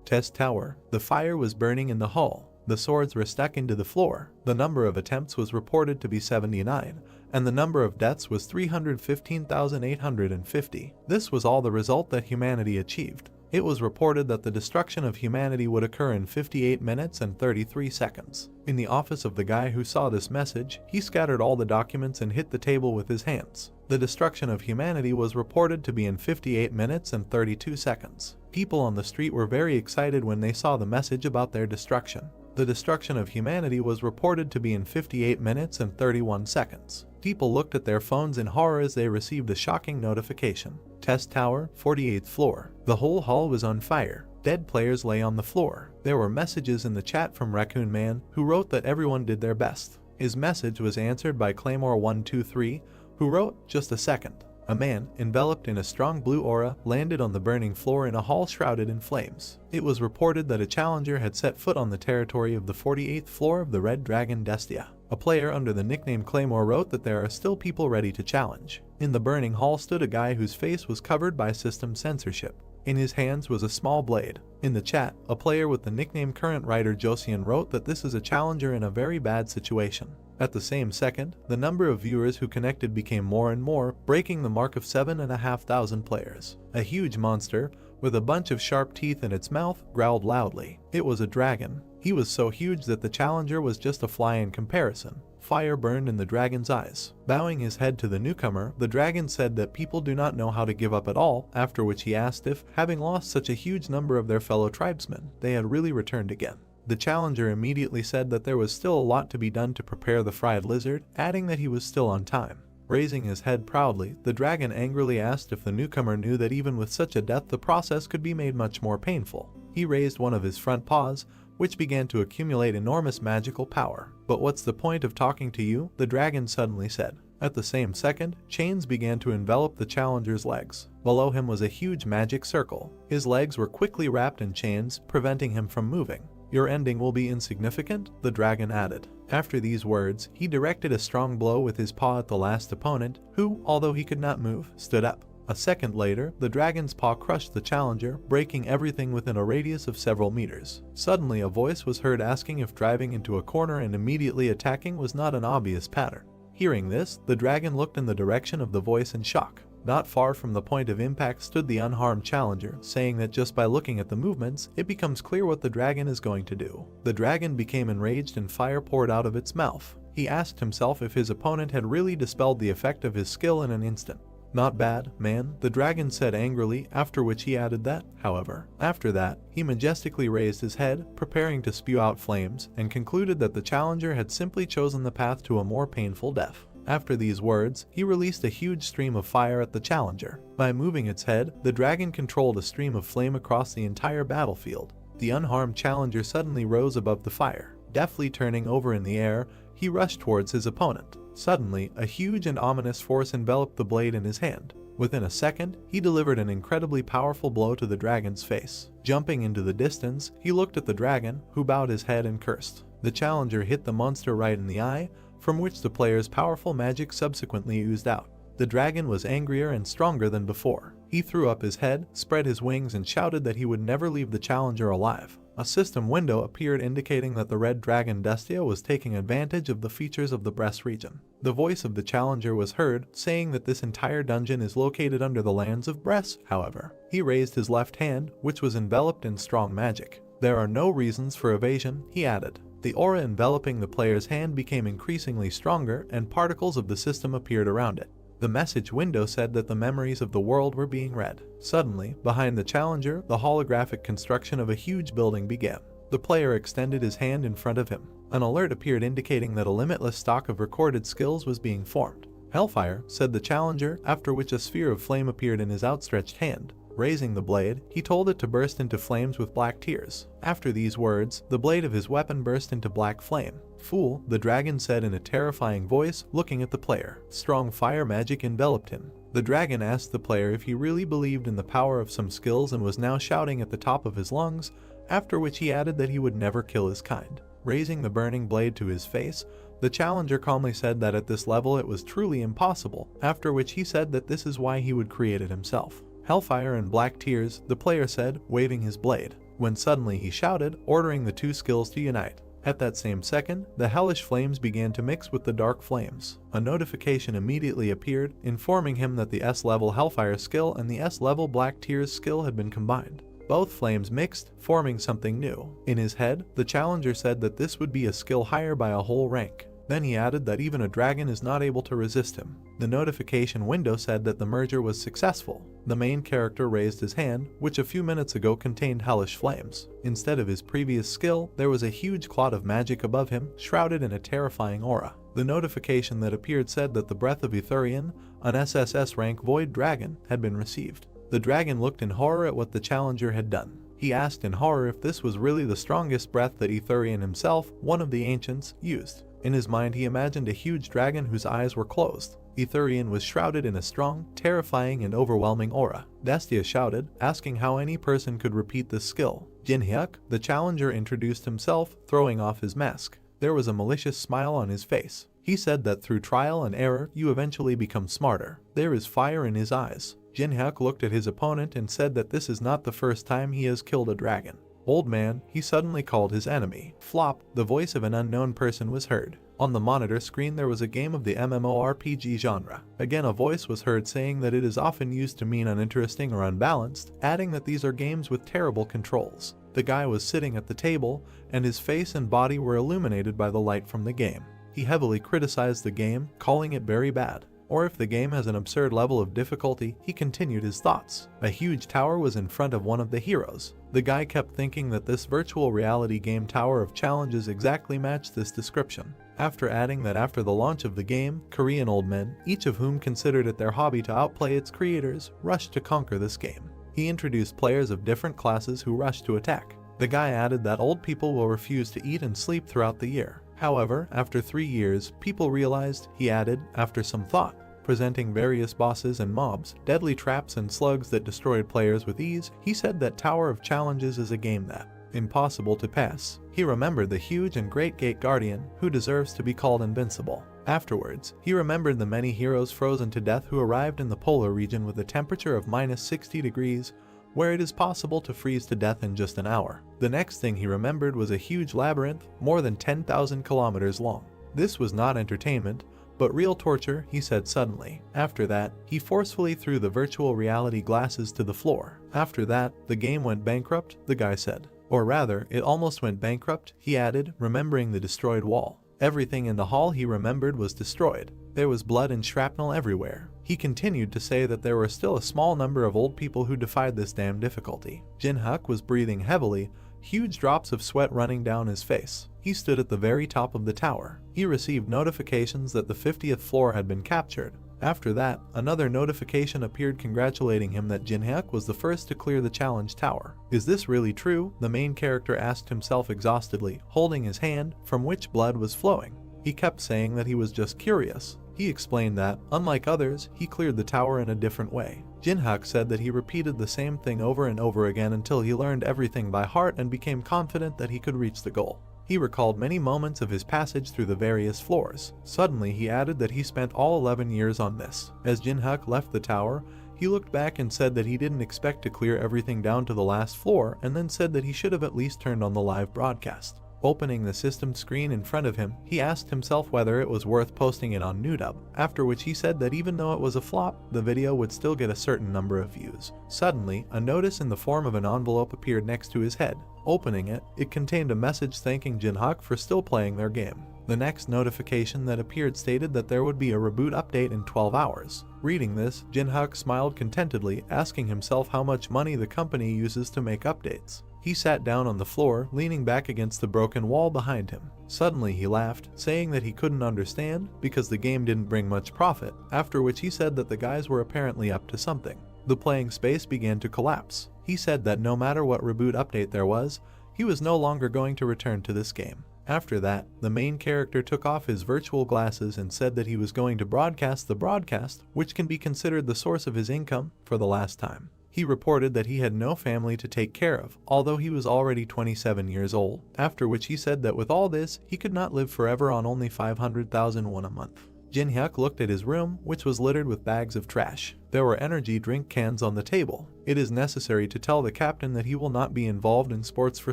Test Tower. The fire was burning in the hall. The swords were stuck into the floor. The number of attempts was reported to be 79, and the number of deaths was 315,850. This was all the result that humanity achieved. It was reported that the destruction of humanity would occur in 58 minutes and 33 seconds. In the office of the guy who saw this message, he scattered all the documents and hit the table with his hands. The destruction of humanity was reported to be in 58 minutes and 32 seconds. People on the street were very excited when they saw the message about their destruction. The destruction of humanity was reported to be in 58 minutes and 31 seconds. People looked at their phones in horror as they received the shocking notification. Test Tower, 48th floor. The whole hall was on fire. Dead players lay on the floor. There were messages in the chat from Raccoon Man, who wrote that everyone did their best. His message was answered by Claymore123, who wrote, "Just a second." A man, enveloped in a strong blue aura, landed on the burning floor in a hall shrouded in flames. It was reported that a challenger had set foot on the territory of the 48th floor of the Red Dragon Destia. A player under the nickname Claymore wrote that there are still people ready to challenge. In the burning hall stood a guy whose face was covered by system censorship. In his hands was a small blade. In the chat, a player with the nickname Current Writer Josian wrote that this is a challenger in a very bad situation. At the same second, the number of viewers who connected became more and more, breaking the mark of 7,500 players. A huge monster, with a bunch of sharp teeth in its mouth, growled loudly. It was a dragon. He was so huge that the challenger was just a fly in comparison. Fire burned in the dragon's eyes. Bowing his head to the newcomer, the dragon said that people do not know how to give up at all, after which he asked if, having lost such a huge number of their fellow tribesmen, they had really returned again. The challenger immediately said that there was still a lot to be done to prepare the fried lizard, adding that he was still on time. Raising his head proudly, the dragon angrily asked if the newcomer knew that even with such a death the process could be made much more painful. He raised one of his front paws, which began to accumulate enormous magical power. "But what's the point of talking to you?" the dragon suddenly said. At the same second, chains began to envelop the challenger's legs. Below him was a huge magic circle. His legs were quickly wrapped in chains, preventing him from moving. "Your ending will be insignificant," the dragon added. After these words, he directed a strong blow with his paw at the last opponent, who, although he could not move, stood up. A second later, the dragon's paw crushed the challenger, breaking everything within a radius of several meters. Suddenly a voice was heard asking if driving into a corner and immediately attacking was not an obvious pattern. Hearing this, the dragon looked in the direction of the voice in shock. Not far from the point of impact stood the unharmed challenger, saying that just by looking at the movements, it becomes clear what the dragon is going to do. The dragon became enraged and fire poured out of its mouth. He asked himself if his opponent had really dispelled the effect of his skill in an instant. "Not bad, man," the dragon said angrily, after which he added that, however, after that, he majestically raised his head, preparing to spew out flames, and concluded that the challenger had simply chosen the path to a more painful death. After these words, he released a huge stream of fire at the challenger. By moving its head, the dragon controlled a stream of flame across the entire battlefield. The unharmed challenger suddenly rose above the fire. Deftly turning over in the air, he rushed towards his opponent. Suddenly, a huge and ominous force enveloped the blade in his hand. Within a second, he delivered an incredibly powerful blow to the dragon's face. Jumping into the distance, he looked at the dragon, who bowed his head and cursed. The challenger hit the monster right in the eye, from which the player's powerful magic subsequently oozed out. The dragon was angrier and stronger than before. He threw up his head, spread his wings, and shouted that he would never leave the challenger alive. A system window appeared indicating that the Red Dragon Destia was taking advantage of the features of the Brest region. The voice of the challenger was heard, saying that this entire dungeon is located under the lands of Brest, however. He raised his left hand, which was enveloped in strong magic. "There are no reasons for evasion," he added. The aura enveloping the player's hand became increasingly stronger, and particles of the system appeared around it. The message window said that the memories of the world were being read. Suddenly, behind the challenger, the holographic construction of a huge building began. The player extended his hand in front of him. An alert appeared indicating that a limitless stock of recorded skills was being formed. "Hellfire," said the challenger, after which a sphere of flame appeared in his outstretched hand. Raising the blade, he told it to burst into flames with black tears. After these words, the blade of his weapon burst into black flame. "Fool," the dragon said in a terrifying voice, looking at the player. Strong fire magic enveloped him. The dragon asked the player if he really believed in the power of some skills and was now shouting at the top of his lungs, after which he added that he would never kill his kind. Raising the burning blade to his face, the challenger calmly said that at this level it was truly impossible, after which he said that this is why he would create it himself. Hellfire and Black Tears, the player said, waving his blade, when suddenly he shouted, ordering the two skills to unite. At that same second, the hellish flames began to mix with the dark flames. A notification immediately appeared, informing him that the S-level Hellfire skill and the S-level Black Tears skill had been combined. Both flames mixed, forming something new. In his head, the challenger said that this would be a skill higher by a whole rank. Then he added that even a dragon is not able to resist him. The notification window said that the merger was successful. The main character raised his hand, which a few minutes ago contained hellish flames. Instead of his previous skill, there was a huge cloud of magic above him, shrouded in a terrifying aura. The notification that appeared said that the breath of Etherian, an SSS-rank void dragon, had been received. The dragon looked in horror at what the challenger had done. He asked in horror if this was really the strongest breath that Etherian himself, one of the ancients, used. In his mind he imagined a huge dragon whose eyes were closed. Etherian was shrouded in a strong, terrifying and overwhelming aura. Destia shouted, asking how any person could repeat this skill. Jinhyuk, the challenger, introduced himself, throwing off his mask. There was a malicious smile on his face. He said that through trial and error you eventually become smarter. There is fire in his eyes. Jinhyuk looked at his opponent and said that this is not the first time he has killed a dragon. Old man, he suddenly called his enemy. Flop, the voice of an unknown person was heard. On the monitor screen there was a game of the MMORPG genre. Again a voice was heard saying that it is often used to mean uninteresting or unbalanced, adding that these are games with terrible controls. The guy was sitting at the table, and his face and body were illuminated by the light from the game. He heavily criticized the game, calling it very bad. Or if the game has an absurd level of difficulty, he continued his thoughts. A huge tower was in front of one of the heroes. The guy kept thinking that this virtual reality game Tower of Challenges exactly matched this description. After adding that after the launch of the game, Korean old men, each of whom considered it their hobby to outplay its creators, rushed to conquer this game. He introduced players of different classes who rushed to attack. The guy added that old people will refuse to eat and sleep throughout the year. However, after 3 years, people realized, he added, after some thought, presenting various bosses and mobs, deadly traps and slugs that destroyed players with ease. He said that Tower of Challenges is a game that impossible to pass. He remembered the huge and great Gate Guardian, who deserves to be called invincible. Afterwards, he remembered the many heroes frozen to death who arrived in the polar region with a temperature of -60 degrees, where it is possible to freeze to death in just an hour. The next thing he remembered was a huge labyrinth, more than 10,000 kilometers long. This was not entertainment, but real torture, he said suddenly. After that, he forcefully threw the virtual reality glasses to the floor. After that, the game went bankrupt, the guy said. Or rather, it almost went bankrupt, he added, remembering the destroyed wall. Everything in the hall he remembered was destroyed. There was blood and shrapnel everywhere. He continued to say that there were still a small number of old people who defied this damn difficulty. Jinhyuk was breathing heavily, huge drops of sweat running down his face. He stood at the very top of the tower. He received notifications that the 50th floor had been captured. After that, another notification appeared congratulating him that Jinhyuk was the first to clear the challenge tower. Is this really true? The main character asked himself exhaustedly, holding his hand, from which blood was flowing. He kept saying that he was just curious. He explained that, unlike others, he cleared the tower in a different way. Jinhyuk said that he repeated the same thing over and over again until he learned everything by heart and became confident that he could reach the goal. He recalled many moments of his passage through the various floors. Suddenly he added that he spent all 11 years on this. As Jinhyuk left the tower, he looked back and said that he didn't expect to clear everything down to the last floor, and then said that he should have at least turned on the live broadcast. Opening the system screen in front of him, he asked himself whether it was worth posting it on Newdub, after which he said that even though it was a flop, the video would still get a certain number of views. Suddenly, a notice in the form of an envelope appeared next to his head. Opening it, it contained a message thanking Jinhyuk for still playing their game. The next notification that appeared stated that there would be a reboot update in 12 hours. Reading this, Jinhyuk smiled contentedly, asking himself how much money the company uses to make updates. He sat down on the floor, leaning back against the broken wall behind him. Suddenly he laughed, saying that he couldn't understand because the game didn't bring much profit, after which he said that the guys were apparently up to something. The playing space began to collapse. He said that no matter what reboot update there was, he was no longer going to return to this game. After that, the main character took off his virtual glasses and said that he was going to broadcast the broadcast, which can be considered the source of his income, for the last time. He reported that he had no family to take care of, although he was already 27 years old, after which he said that with all this, he could not live forever on only 500,000 won a month. Jin-hyuk looked at his room, which was littered with bags of trash. There were energy drink cans on the table. "It is necessary to tell the captain that he will not be involved in sports for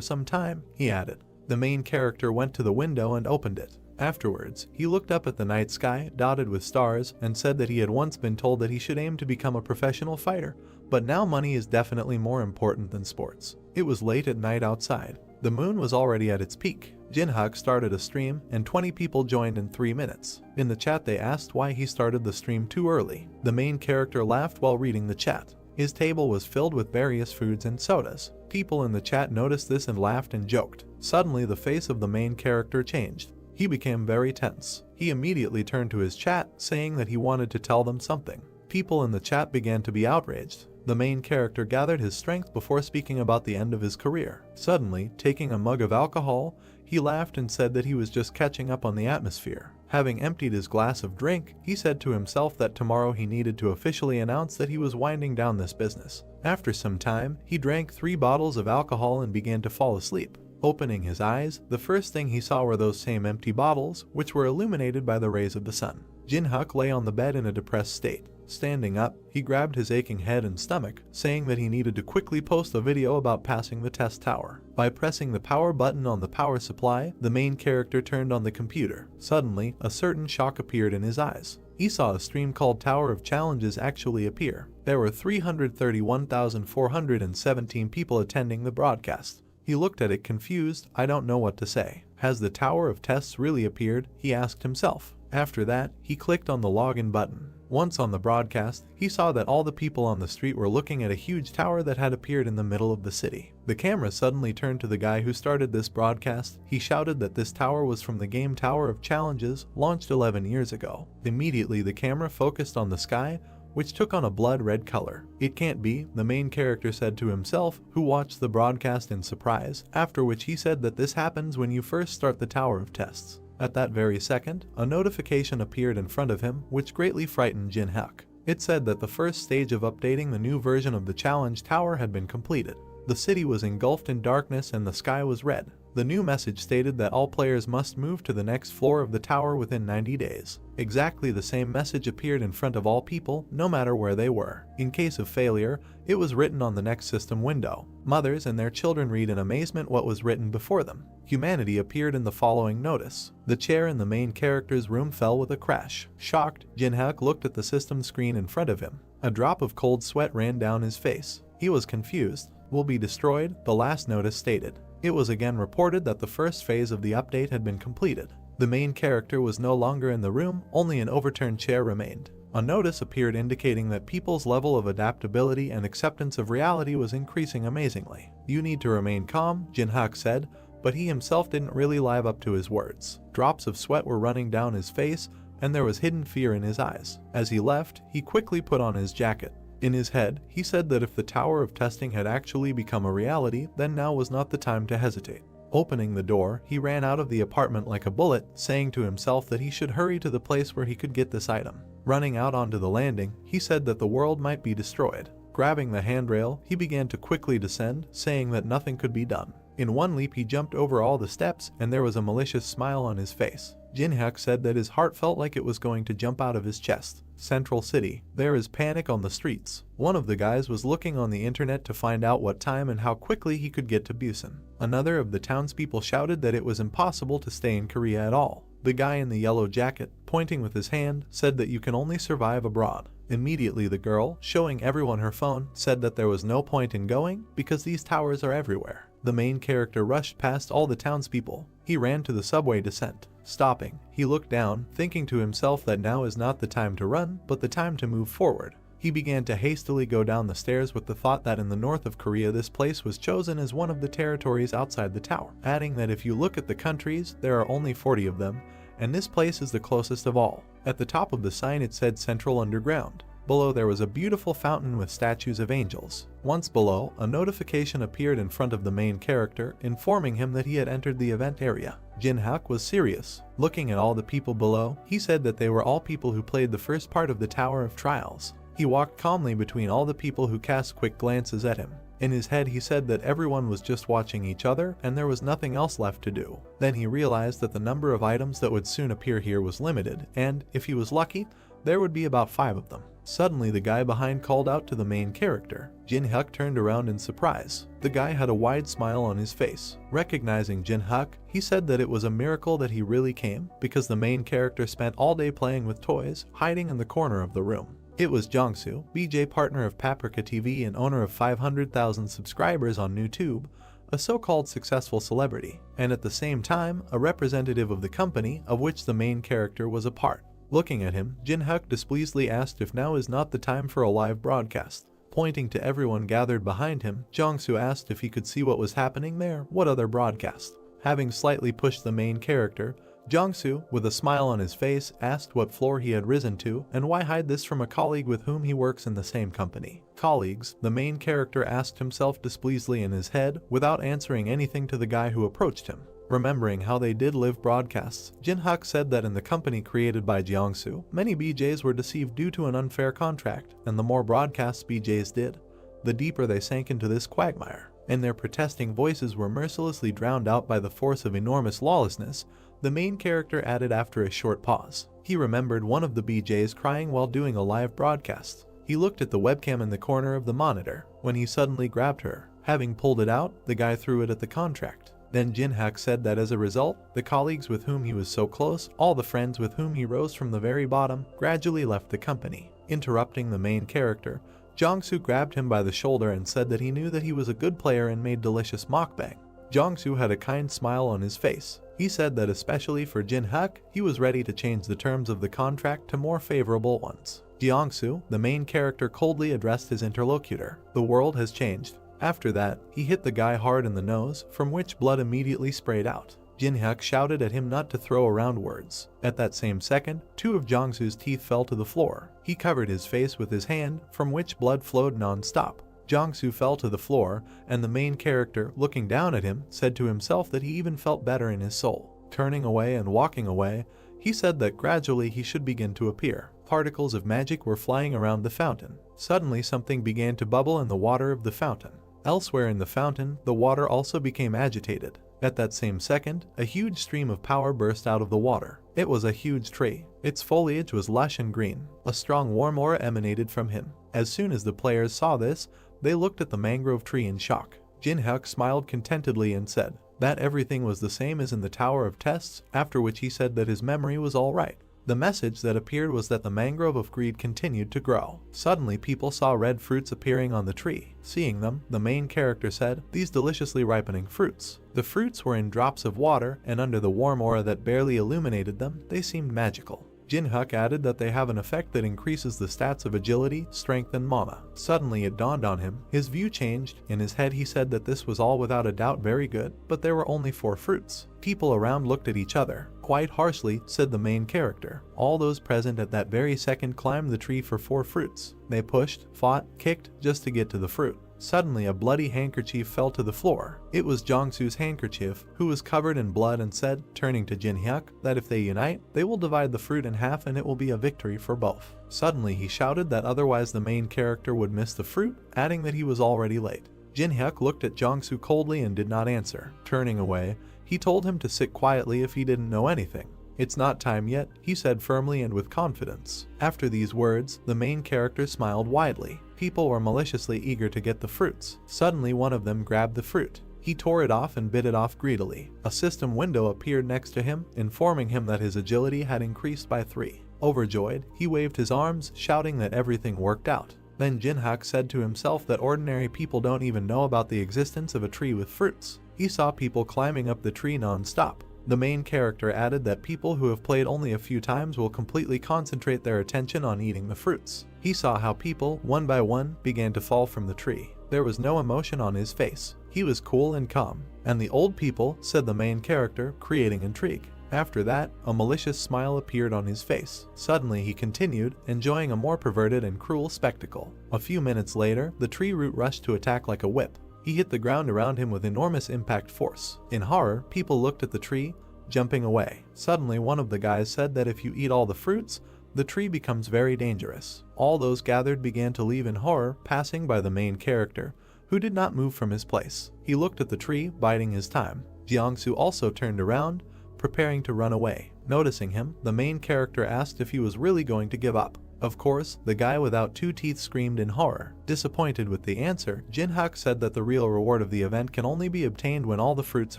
some time," he added. The main character went to the window and opened it. Afterwards, he looked up at the night sky, dotted with stars, and said that he had once been told that he should aim to become a professional fighter, but now money is definitely more important than sports. It was late at night outside. The moon was already at its peak. Jin-hyuk started a stream, and 20 people joined in 3 minutes. In the chat they asked why he started the stream too early. The main character laughed while reading the chat. His table was filled with various foods and sodas. People in the chat noticed this and laughed and joked. Suddenly the face of the main character changed. He became very tense. He immediately turned to his chat, saying that he wanted to tell them something. People in the chat began to be outraged. The main character gathered his strength before speaking about the end of his career. Suddenly, taking a mug of alcohol, he laughed and said that he was just catching up on the atmosphere. Having emptied his glass of drink, he said to himself that tomorrow he needed to officially announce that he was winding down this business. After some time, he drank 3 bottles of alcohol and began to fall asleep. Opening his eyes, the first thing he saw were those same empty bottles, which were illuminated by the rays of the sun. Jin-hyuk lay on the bed in a depressed state. Standing up, he grabbed his aching head and stomach, saying that he needed to quickly post a video about passing the test tower. By pressing the power button on the power supply, the main character turned on the computer. Suddenly, a certain shock appeared in his eyes. He saw a stream called Tower of Challenges actually appear. There were 331,417 people attending the broadcast. He looked at it confused. "I don't know what to say. Has the Tower of Tests really appeared?" he asked himself. After that, he clicked on the login button. Once on the broadcast, he saw that all the people on the street were looking at a huge tower that had appeared in the middle of the city. The camera suddenly turned to the guy who started this broadcast. He shouted that this tower was from the game Tower of Challenges, launched 11 years ago. Immediately the camera focused on the sky, which took on a blood-red color. "It can't be," the main character said to himself, who watched the broadcast in surprise, after which he said that this happens when you first start the Tower of Tests. At that very second, a notification appeared in front of him, which greatly frightened Jin-hyuk. It said that the first stage of updating the new version of the challenge tower had been completed. The city was engulfed in darkness and the sky was red. The new message stated that all players must move to the next floor of the tower within 90 days. Exactly the same message appeared in front of all people, no matter where they were. In case of failure, it was written on the next system window. Mothers and their children read in amazement what was written before them. Humanity appeared in the following notice. The chair in the main character's room fell with a crash. Shocked, Jin-hyuk looked at the system screen in front of him. A drop of cold sweat ran down his face. He was confused. "Will be destroyed," the last notice stated. It was again reported that the first phase of the update had been completed. The main character was no longer in the room, only an overturned chair remained. A notice appeared indicating that people's level of adaptability and acceptance of reality was increasing amazingly. "You need to remain calm," Jin-hyuk said, but he himself didn't really live up to his words. Drops of sweat were running down his face, and there was hidden fear in his eyes. As he left, he quickly put on his jacket. In his head, he said that if the Tower of Testing had actually become a reality, then now was not the time to hesitate. Opening the door, he ran out of the apartment like a bullet, saying to himself that he should hurry to the place where he could get this item. Running out onto the landing, he said that the world might be destroyed. Grabbing the handrail, he began to quickly descend, saying that nothing could be done. In one leap he jumped over all the steps, and there was a malicious smile on his face. Jin-hyuk said that his heart felt like it was going to jump out of his chest. Central City. There is panic on the streets. One of the guys was looking on the internet to find out what time and how quickly he could get to Busan. Another of the townspeople shouted that it was impossible to stay in Korea at all. The guy in the yellow jacket, pointing with his hand, said that you can only survive abroad. Immediately the girl, showing everyone her phone, said that there was no point in going because these towers are everywhere. The main character rushed past all the townspeople. He ran to the subway descent. Stopping, he looked down, thinking to himself that now is not the time to run, but the time to move forward. He began to hastily go down the stairs with the thought that in the north of Korea this place was chosen as one of the territories outside the tower, adding that if you look at the countries, there are only 40 of them, and this place is the closest of all. At the top of the sign it said Central Underground. Below there was a beautiful fountain with statues of angels. Once below, a notification appeared in front of the main character, informing him that he had entered the event area. Jin-hyuk was serious. Looking at all the people below, he said that they were all people who played the first part of the Tower of Trials. He walked calmly between all the people who cast quick glances at him. In his head he said that everyone was just watching each other and there was nothing else left to do. Then he realized that the number of items that would soon appear here was limited, and, if he was lucky, there would be about 5 of them. Suddenly the guy behind called out to the main character. Jin-hyuk turned around in surprise. The guy had a wide smile on his face. Recognizing Jin-hyuk, he said that it was a miracle that he really came, because the main character spent all day playing with toys, hiding in the corner of the room. It was Jongsu, BJ partner of Paprika TV and owner of 500,000 subscribers on YouTube, a so-called successful celebrity, and at the same time, a representative of the company of which the main character was a part. Looking at him, Jin-hyuk displeasedly asked if now is not the time for a live broadcast. Pointing to everyone gathered behind him, Jongsu asked if he could see what was happening there. What other broadcast? Having slightly pushed the main character, Jongsu, with a smile on his face, asked what floor he had risen to and why hide this from a colleague with whom he works in the same company. Colleagues, the main character asked himself displeasedly in his head without answering anything to the guy who approached him. Remembering how they did live broadcasts, Jin-hyuk said that in the company created by Jongsu, many BJs were deceived due to an unfair contract, and the more broadcasts BJs did, the deeper they sank into this quagmire, and their protesting voices were mercilessly drowned out by the force of enormous lawlessness, the main character added after a short pause. He remembered one of the BJs crying while doing a live broadcast. He looked at the webcam in the corner of the monitor, when he suddenly grabbed her. Having pulled it out, the guy threw it at the contract. Then Jin-hyuk said that as a result, the colleagues with whom he was so close, all the friends with whom he rose from the very bottom, gradually left the company. Interrupting the main character, Jongsu grabbed him by the shoulder and said that he knew that he was a good player and made delicious mukbang. Jongsu had a kind smile on his face. He said that especially for Jin-hyuk, he was ready to change the terms of the contract to more favorable ones. Jongsu, the main character, coldly addressed his interlocutor. The world has changed. After that, he hit the guy hard in the nose, from which blood immediately sprayed out. Jin-hyuk shouted at him not to throw around words. At that same second, 2 of Jongsu's teeth fell to the floor. He covered his face with his hand, from which blood flowed non-stop. Jongsu fell to the floor, and the main character, looking down at him, said to himself that he even felt better in his soul. Turning away and walking away, he said that gradually he should begin to appear. Particles of magic were flying around the fountain. Suddenly something began to bubble in the water of the fountain. Elsewhere in the fountain, the water also became agitated. At that same second, a huge stream of power burst out of the water. It was a huge tree. Its foliage was lush and green. A strong warm aura emanated from him. As soon as the players saw this, they looked at the mangrove tree in shock. Jin-hyuk smiled contentedly and said that everything was the same as in the Tower of Tests, after which he said that his memory was all right. The message that appeared was that the mangrove of greed continued to grow. Suddenly people saw red fruits appearing on the tree. Seeing them, the main character said, "These deliciously ripening fruits." The fruits were in drops of water, and under the warm aura that barely illuminated them, they seemed magical. Jin-hyuk added that they have an effect that increases the stats of agility, strength, and mana. Suddenly it dawned on him. His view changed. In his head he said that this was all without a doubt very good, but there were only 4 fruits. People around looked at each other. Quite harshly, said the main character. All those present at that very second climbed the tree for 4 fruits. They pushed, fought, kicked, just to get to the fruit. Suddenly a bloody handkerchief fell to the floor. It was Jongsu's handkerchief, who was covered in blood, and said, turning to Jin-hyuk, that if they unite, they will divide the fruit in half and it will be a victory for both. Suddenly he shouted that otherwise the main character would miss the fruit, adding that he was already late. Jin-hyuk looked at Jongsu coldly and did not answer. Turning away, he told him to sit quietly if he didn't know anything. "It's not time yet," he said firmly and with confidence. After these words, the main character smiled widely. People were maliciously eager to get the fruits. Suddenly one of them grabbed the fruit. He tore it off and bit it off greedily. A system window appeared next to him, informing him that his agility had increased by 3. Overjoyed, he waved his arms, shouting that everything worked out. Then Jin-hyuk said to himself that ordinary people don't even know about the existence of a tree with fruits. He saw people climbing up the tree non-stop. The main character added that people who have played only a few times will completely concentrate their attention on eating the fruits. He saw how people, one by one, began to fall from the tree. There was no emotion on his face. He was cool and calm. "And the old people," said the main character, creating intrigue. After that, a malicious smile appeared on his face. Suddenly he continued, enjoying a more perverted and cruel spectacle. A few minutes later, the tree root rushed to attack like a whip. He hit the ground around him with enormous impact force. In horror, people looked at the tree, jumping away. Suddenly one of the guys said that if you eat all the fruits, the tree becomes very dangerous. All those gathered began to leave in horror, passing by the main character, who did not move from his place. He looked at the tree, biding his time. Jiangsu also turned around, preparing to run away. Noticing him, the main character asked if he was really going to give up. Of course, the guy without 2 teeth screamed in horror. Disappointed with the answer, Jinhyuk said that the real reward of the event can only be obtained when all the fruits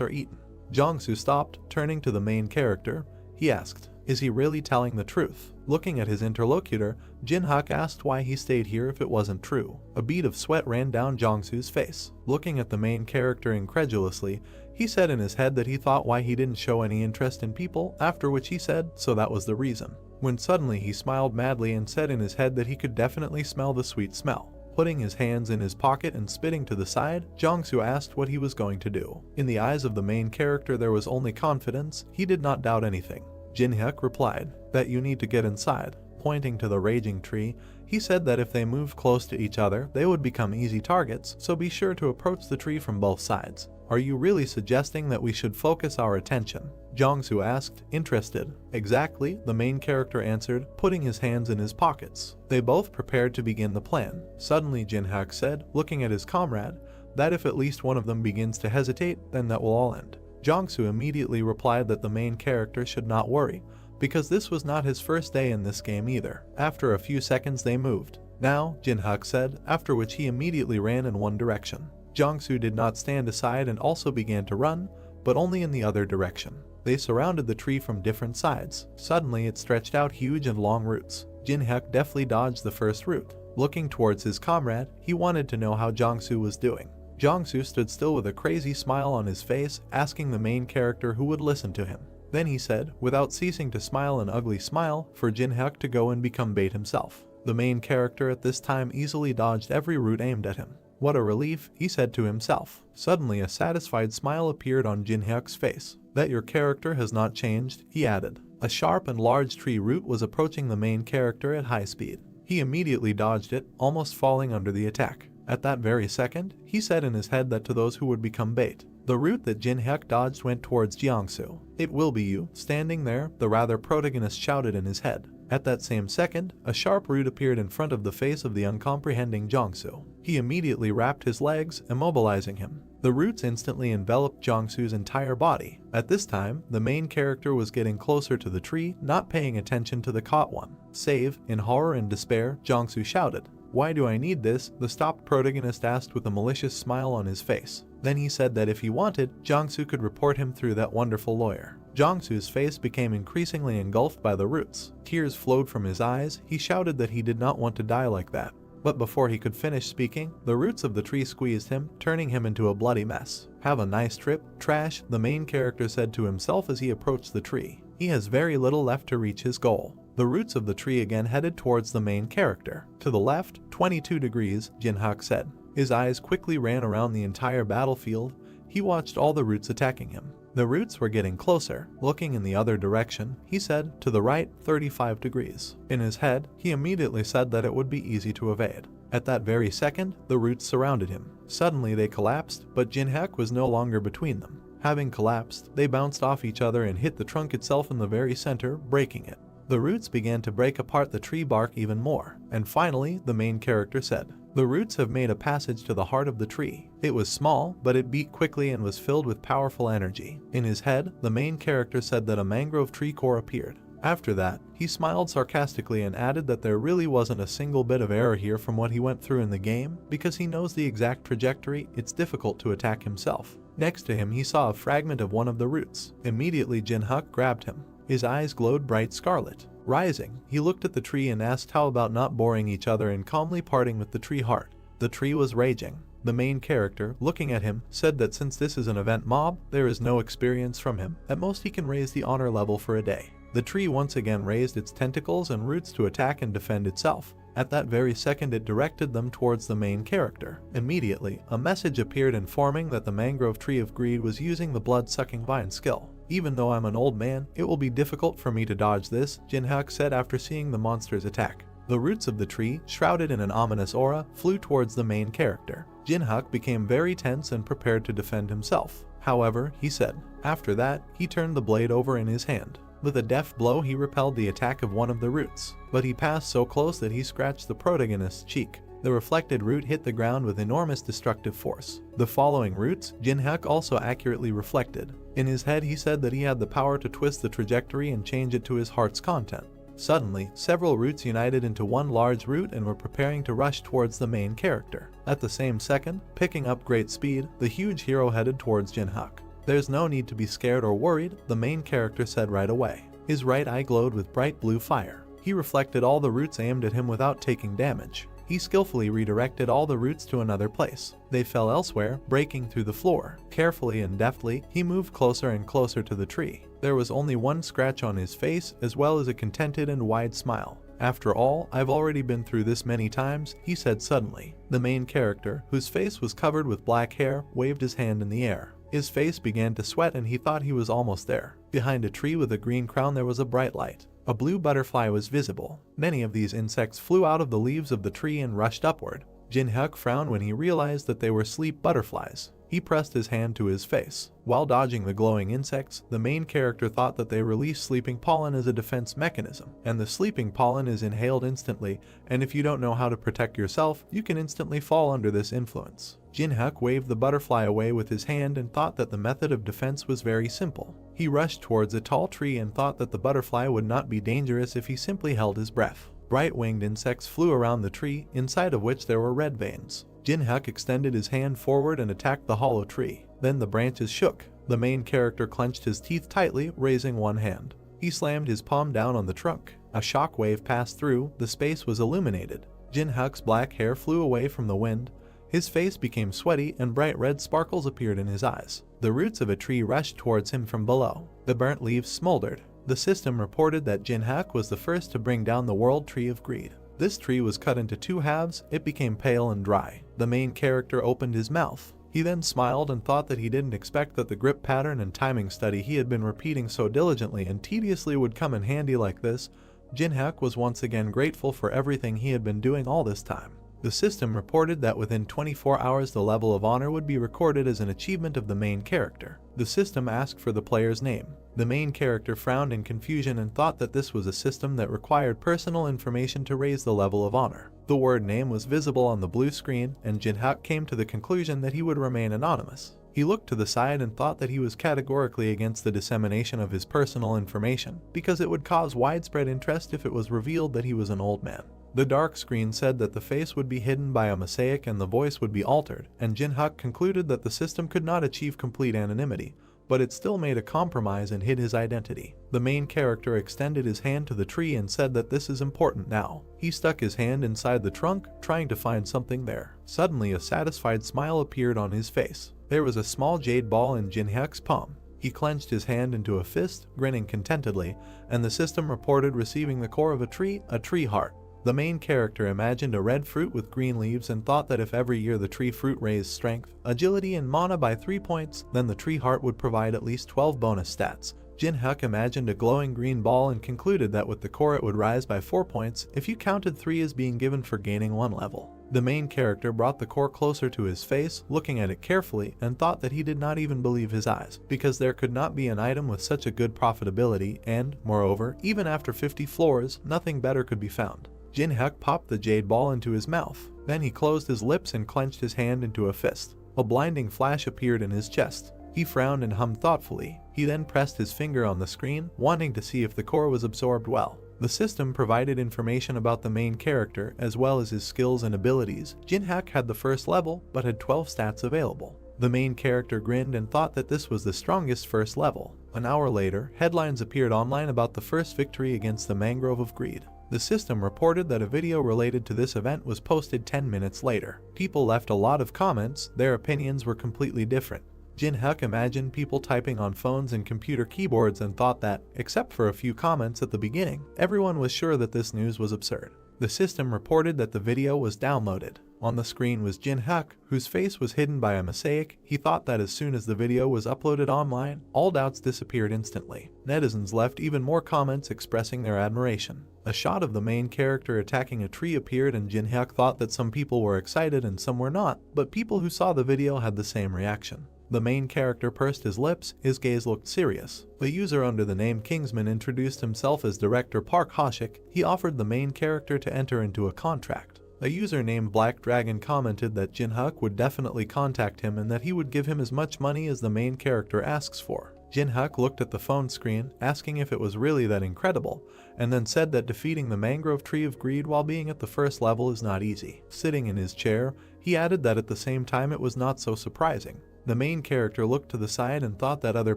are eaten. Jiangsu stopped, turning to the main character. He asked, "Is he really telling the truth?" Looking at his interlocutor, Jinhyuk asked why he stayed here if it wasn't true. A bead of sweat ran down Jiangsu's face. Looking at the main character incredulously, he said in his head that he thought why he didn't show any interest in people, after which he said, so that was the reason. When suddenly he smiled madly and said in his head that he could definitely smell the sweet smell. Putting his hands in his pocket and spitting to the side, Jiangsu asked what he was going to do. In the eyes of the main character there was only confidence. He did not doubt anything. Jinhyuk replied, "That you need to get inside." Pointing to the raging tree, he said that if they moved close to each other, they would become easy targets, so be sure to approach the tree from both sides. "Are you really suggesting that we should focus our attention?" Jiangsu asked, interested. "Exactly," the main character answered, putting his hands in his pockets. They both prepared to begin the plan. Suddenly Jinhyuk said, looking at his comrade, that if at least one of them begins to hesitate, then that will all end. Jiangsu immediately replied that the main character should not worry, because this was not his first day in this game either. After a few seconds they moved. "Now," Jinhyuk said, after which he immediately ran in one direction. Jiangsu did not stand aside and also began to run, but only in the other direction. They surrounded the tree from different sides. Suddenly it stretched out huge and long roots. Jinhyuk deftly dodged the first root. Looking towards his comrade, he wanted to know how Jiangsu was doing. Jiangsu stood still with a crazy smile on his face, asking the main character who would listen to him. Then he said, without ceasing to smile an ugly smile, for Jinhyuk to go and become bait himself. The main character at this time easily dodged every root aimed at him. "What a relief," he said to himself. Suddenly a satisfied smile appeared on Jinhyuk's face. "That your character has not changed," he added. A sharp and large tree root was approaching the main character at high speed. He immediately dodged it, almost falling under the attack. At that very second, he said in his head that to those who would become bait. The route that Jinhyuk dodged went towards Jiangsu. "It will be you, standing there," the rather protagonist shouted in his head. At that same second, a sharp root appeared in front of the face of the uncomprehending Jiangsu. He immediately wrapped his legs, immobilizing him. The roots instantly enveloped Jiangsu's entire body. At this time, the main character was getting closer to the tree, not paying attention to the caught one. "Save!" In horror and despair, Jiangsu shouted. "Why do I need this?" the stopped protagonist asked with a malicious smile on his face. Then he said that if he wanted, Jiangsu could report him through that wonderful lawyer. Jiangsu's face became increasingly engulfed by the roots. Tears flowed from his eyes. He shouted that he did not want to die like that. But before he could finish speaking, the roots of the tree squeezed him, turning him into a bloody mess. "Have a nice trip, trash," the main character said to himself as he approached the tree. He has very little left to reach his goal. The roots of the tree again headed towards the main character. "To the left, 22 degrees, Jinhyuk said. His eyes quickly ran around the entire battlefield. He watched all the roots attacking him. The roots were getting closer. Looking in the other direction, he said, "To the right, 35 degrees. In his head, he immediately said that it would be easy to evade. At that very second, the roots surrounded him. Suddenly they collapsed, but Jinhyuk was no longer between them. Having collapsed, they bounced off each other and hit the trunk itself in the very center, breaking it. The roots began to break apart the tree bark even more, and finally, the main character said, "The roots have made a passage to the heart of the tree." It was small, but it beat quickly and was filled with powerful energy. In his head, the main character said that a mangrove tree core appeared. After that, he smiled sarcastically and added that there really wasn't a single bit of error here from what he went through in the game, because he knows the exact trajectory. It's difficult to attack himself. Next to him, he saw a fragment of one of the roots. Immediately, Jinhyuk grabbed him. His eyes glowed bright scarlet. Rising, he looked at the tree and asked how about not boring each other and calmly parting with the tree heart. The tree was raging. The main character, looking at him, said that since this is an event mob, there is no experience from him. At most he can raise the honor level for a day. The tree once again raised its tentacles and roots to attack and defend itself. At that very second it directed them towards the main character. Immediately, a message appeared informing that the mangrove tree of greed was using the blood-sucking vine skill. "Even though I'm an old man, it will be difficult for me to dodge this," Jinhyuk said after seeing the monster's attack. The roots of the tree, shrouded in an ominous aura, flew towards the main character. Jinhyuk became very tense and prepared to defend himself. "However," he said. After that, he turned the blade over in his hand. With a deft blow he repelled the attack of one of the roots, but he passed so close that he scratched the protagonist's cheek. The reflected root hit the ground with enormous destructive force. The following roots, Jinhyuk also accurately reflected. In his head he said that he had the power to twist the trajectory and change it to his heart's content. Suddenly, several roots united into one large root and were preparing to rush towards the main character. At the same second, picking up great speed, the huge hero headed towards Jinhyuk. "There's no need to be scared or worried," the main character said right away. His right eye glowed with bright blue fire. He reflected all the roots aimed at him without taking damage. He skillfully redirected all the roots to another place. They fell elsewhere, breaking through the floor. Carefully and deftly, he moved closer and closer to the tree. There was only one scratch on his face, as well as a contented and wide smile. "After all, I've already been through this many times," he said suddenly. The main character, whose face was covered with black hair, waved his hand in the air. His face began to sweat and he thought he was almost there. Behind a tree with a green crown there was a bright light. A blue butterfly was visible. Many of these insects flew out of the leaves of the tree and rushed upward. Jinhyuk frowned when he realized that they were sleep butterflies. He pressed his hand to his face. While dodging the glowing insects, the main character thought that they release sleeping pollen as a defense mechanism, and the sleeping pollen is inhaled instantly, and if you don't know how to protect yourself, you can instantly fall under this influence. Jinhyuk waved the butterfly away with his hand and thought that the method of defense was very simple. He rushed towards a tall tree and thought that the butterfly would not be dangerous if he simply held his breath. Bright winged insects flew around the tree, inside of which there were red veins. Jinhyuk extended his hand forward and attacked the hollow tree. Then the branches shook. The main character clenched his teeth tightly, raising one hand. He slammed his palm down on the trunk. A shock wave passed through, the space was illuminated. Jinhyuk's black hair flew away from the wind. His face became sweaty and bright red sparkles appeared in his eyes. The roots of a tree rushed towards him from below. The burnt leaves smoldered. The system reported that Jinhyuk was the first to bring down the World Tree of Greed. This tree was cut into two halves, it became pale and dry. The main character opened his mouth. He then smiled and thought that he didn't expect that the grip pattern and timing study he had been repeating so diligently and tediously would come in handy like this. Jinhyuk was once again grateful for everything he had been doing all this time. The system reported that within 24 hours the level of honor would be recorded as an achievement of the main character. The system asked for the player's name. The main character frowned in confusion and thought that this was a system that required personal information to raise the level of honor. The word name was visible on the blue screen, and Jinhyuk came to the conclusion that he would remain anonymous. He looked to the side and thought that he was categorically against the dissemination of his personal information, because it would cause widespread interest if it was revealed that he was an old man. The dark screen said that the face would be hidden by a mosaic and the voice would be altered, and Jinhyuk concluded that the system could not achieve complete anonymity, but it still made a compromise and hid his identity. The main character extended his hand to the tree and said that this is important now. He stuck his hand inside the trunk, trying to find something there. Suddenly a satisfied smile appeared on his face. There was a small jade ball in Jinhyuk's palm. He clenched his hand into a fist, grinning contentedly, and the system reported receiving the core of a tree heart. The main character imagined a red fruit with green leaves and thought that if every year the tree fruit raised strength, agility, and mana by 3 points, then the tree heart would provide at least 12 bonus stats. Jinhyuk imagined a glowing green ball and concluded that with the core it would rise by 4 points if you counted 3 as being given for gaining 1 level. The main character brought the core closer to his face, looking at it carefully, and thought that he did not even believe his eyes, because there could not be an item with such a good profitability and, moreover, even after 50 floors, nothing better could be found. Jinhyuk popped the jade ball into his mouth. Then he closed his lips and clenched his hand into a fist. A blinding flash appeared in his chest. He frowned and hummed thoughtfully. He then pressed his finger on the screen, wanting to see if the core was absorbed well. The system provided information about the main character, as well as his skills and abilities. Jinhyuk had the first level, but had 12 stats available. The main character grinned and thought that this was the strongest first level. An hour later, headlines appeared online about the first victory against the Mangrove of Greed. The system reported that a video related to this event was posted 10 minutes later. People left a lot of comments, their opinions were completely different. Jinhyuk imagined people typing on phones and computer keyboards and thought that, except for a few comments at the beginning, everyone was sure that this news was absurd. The system reported that the video was downloaded. On the screen was Jinhyuk, whose face was hidden by a mosaic. He thought that as soon as the video was uploaded online, all doubts disappeared instantly. Netizens left even more comments expressing their admiration. A shot of the main character attacking a tree appeared and Jinhyuk thought that some people were excited and some were not, but people who saw the video had the same reaction. The main character pursed his lips, his gaze looked serious. The user under the name Kingsman introduced himself as director Park Hoshik. He offered the main character to enter into a contract. A user named Black Dragon commented that Jinhyuk would definitely contact him and that he would give him as much money as the main character asks for. Jinhyuk looked at the phone screen, asking if it was really that incredible, and then said that defeating the mangrove tree of greed while being at the first level is not easy. Sitting in his chair, he added that at the same time it was not so surprising. The main character looked to the side and thought that other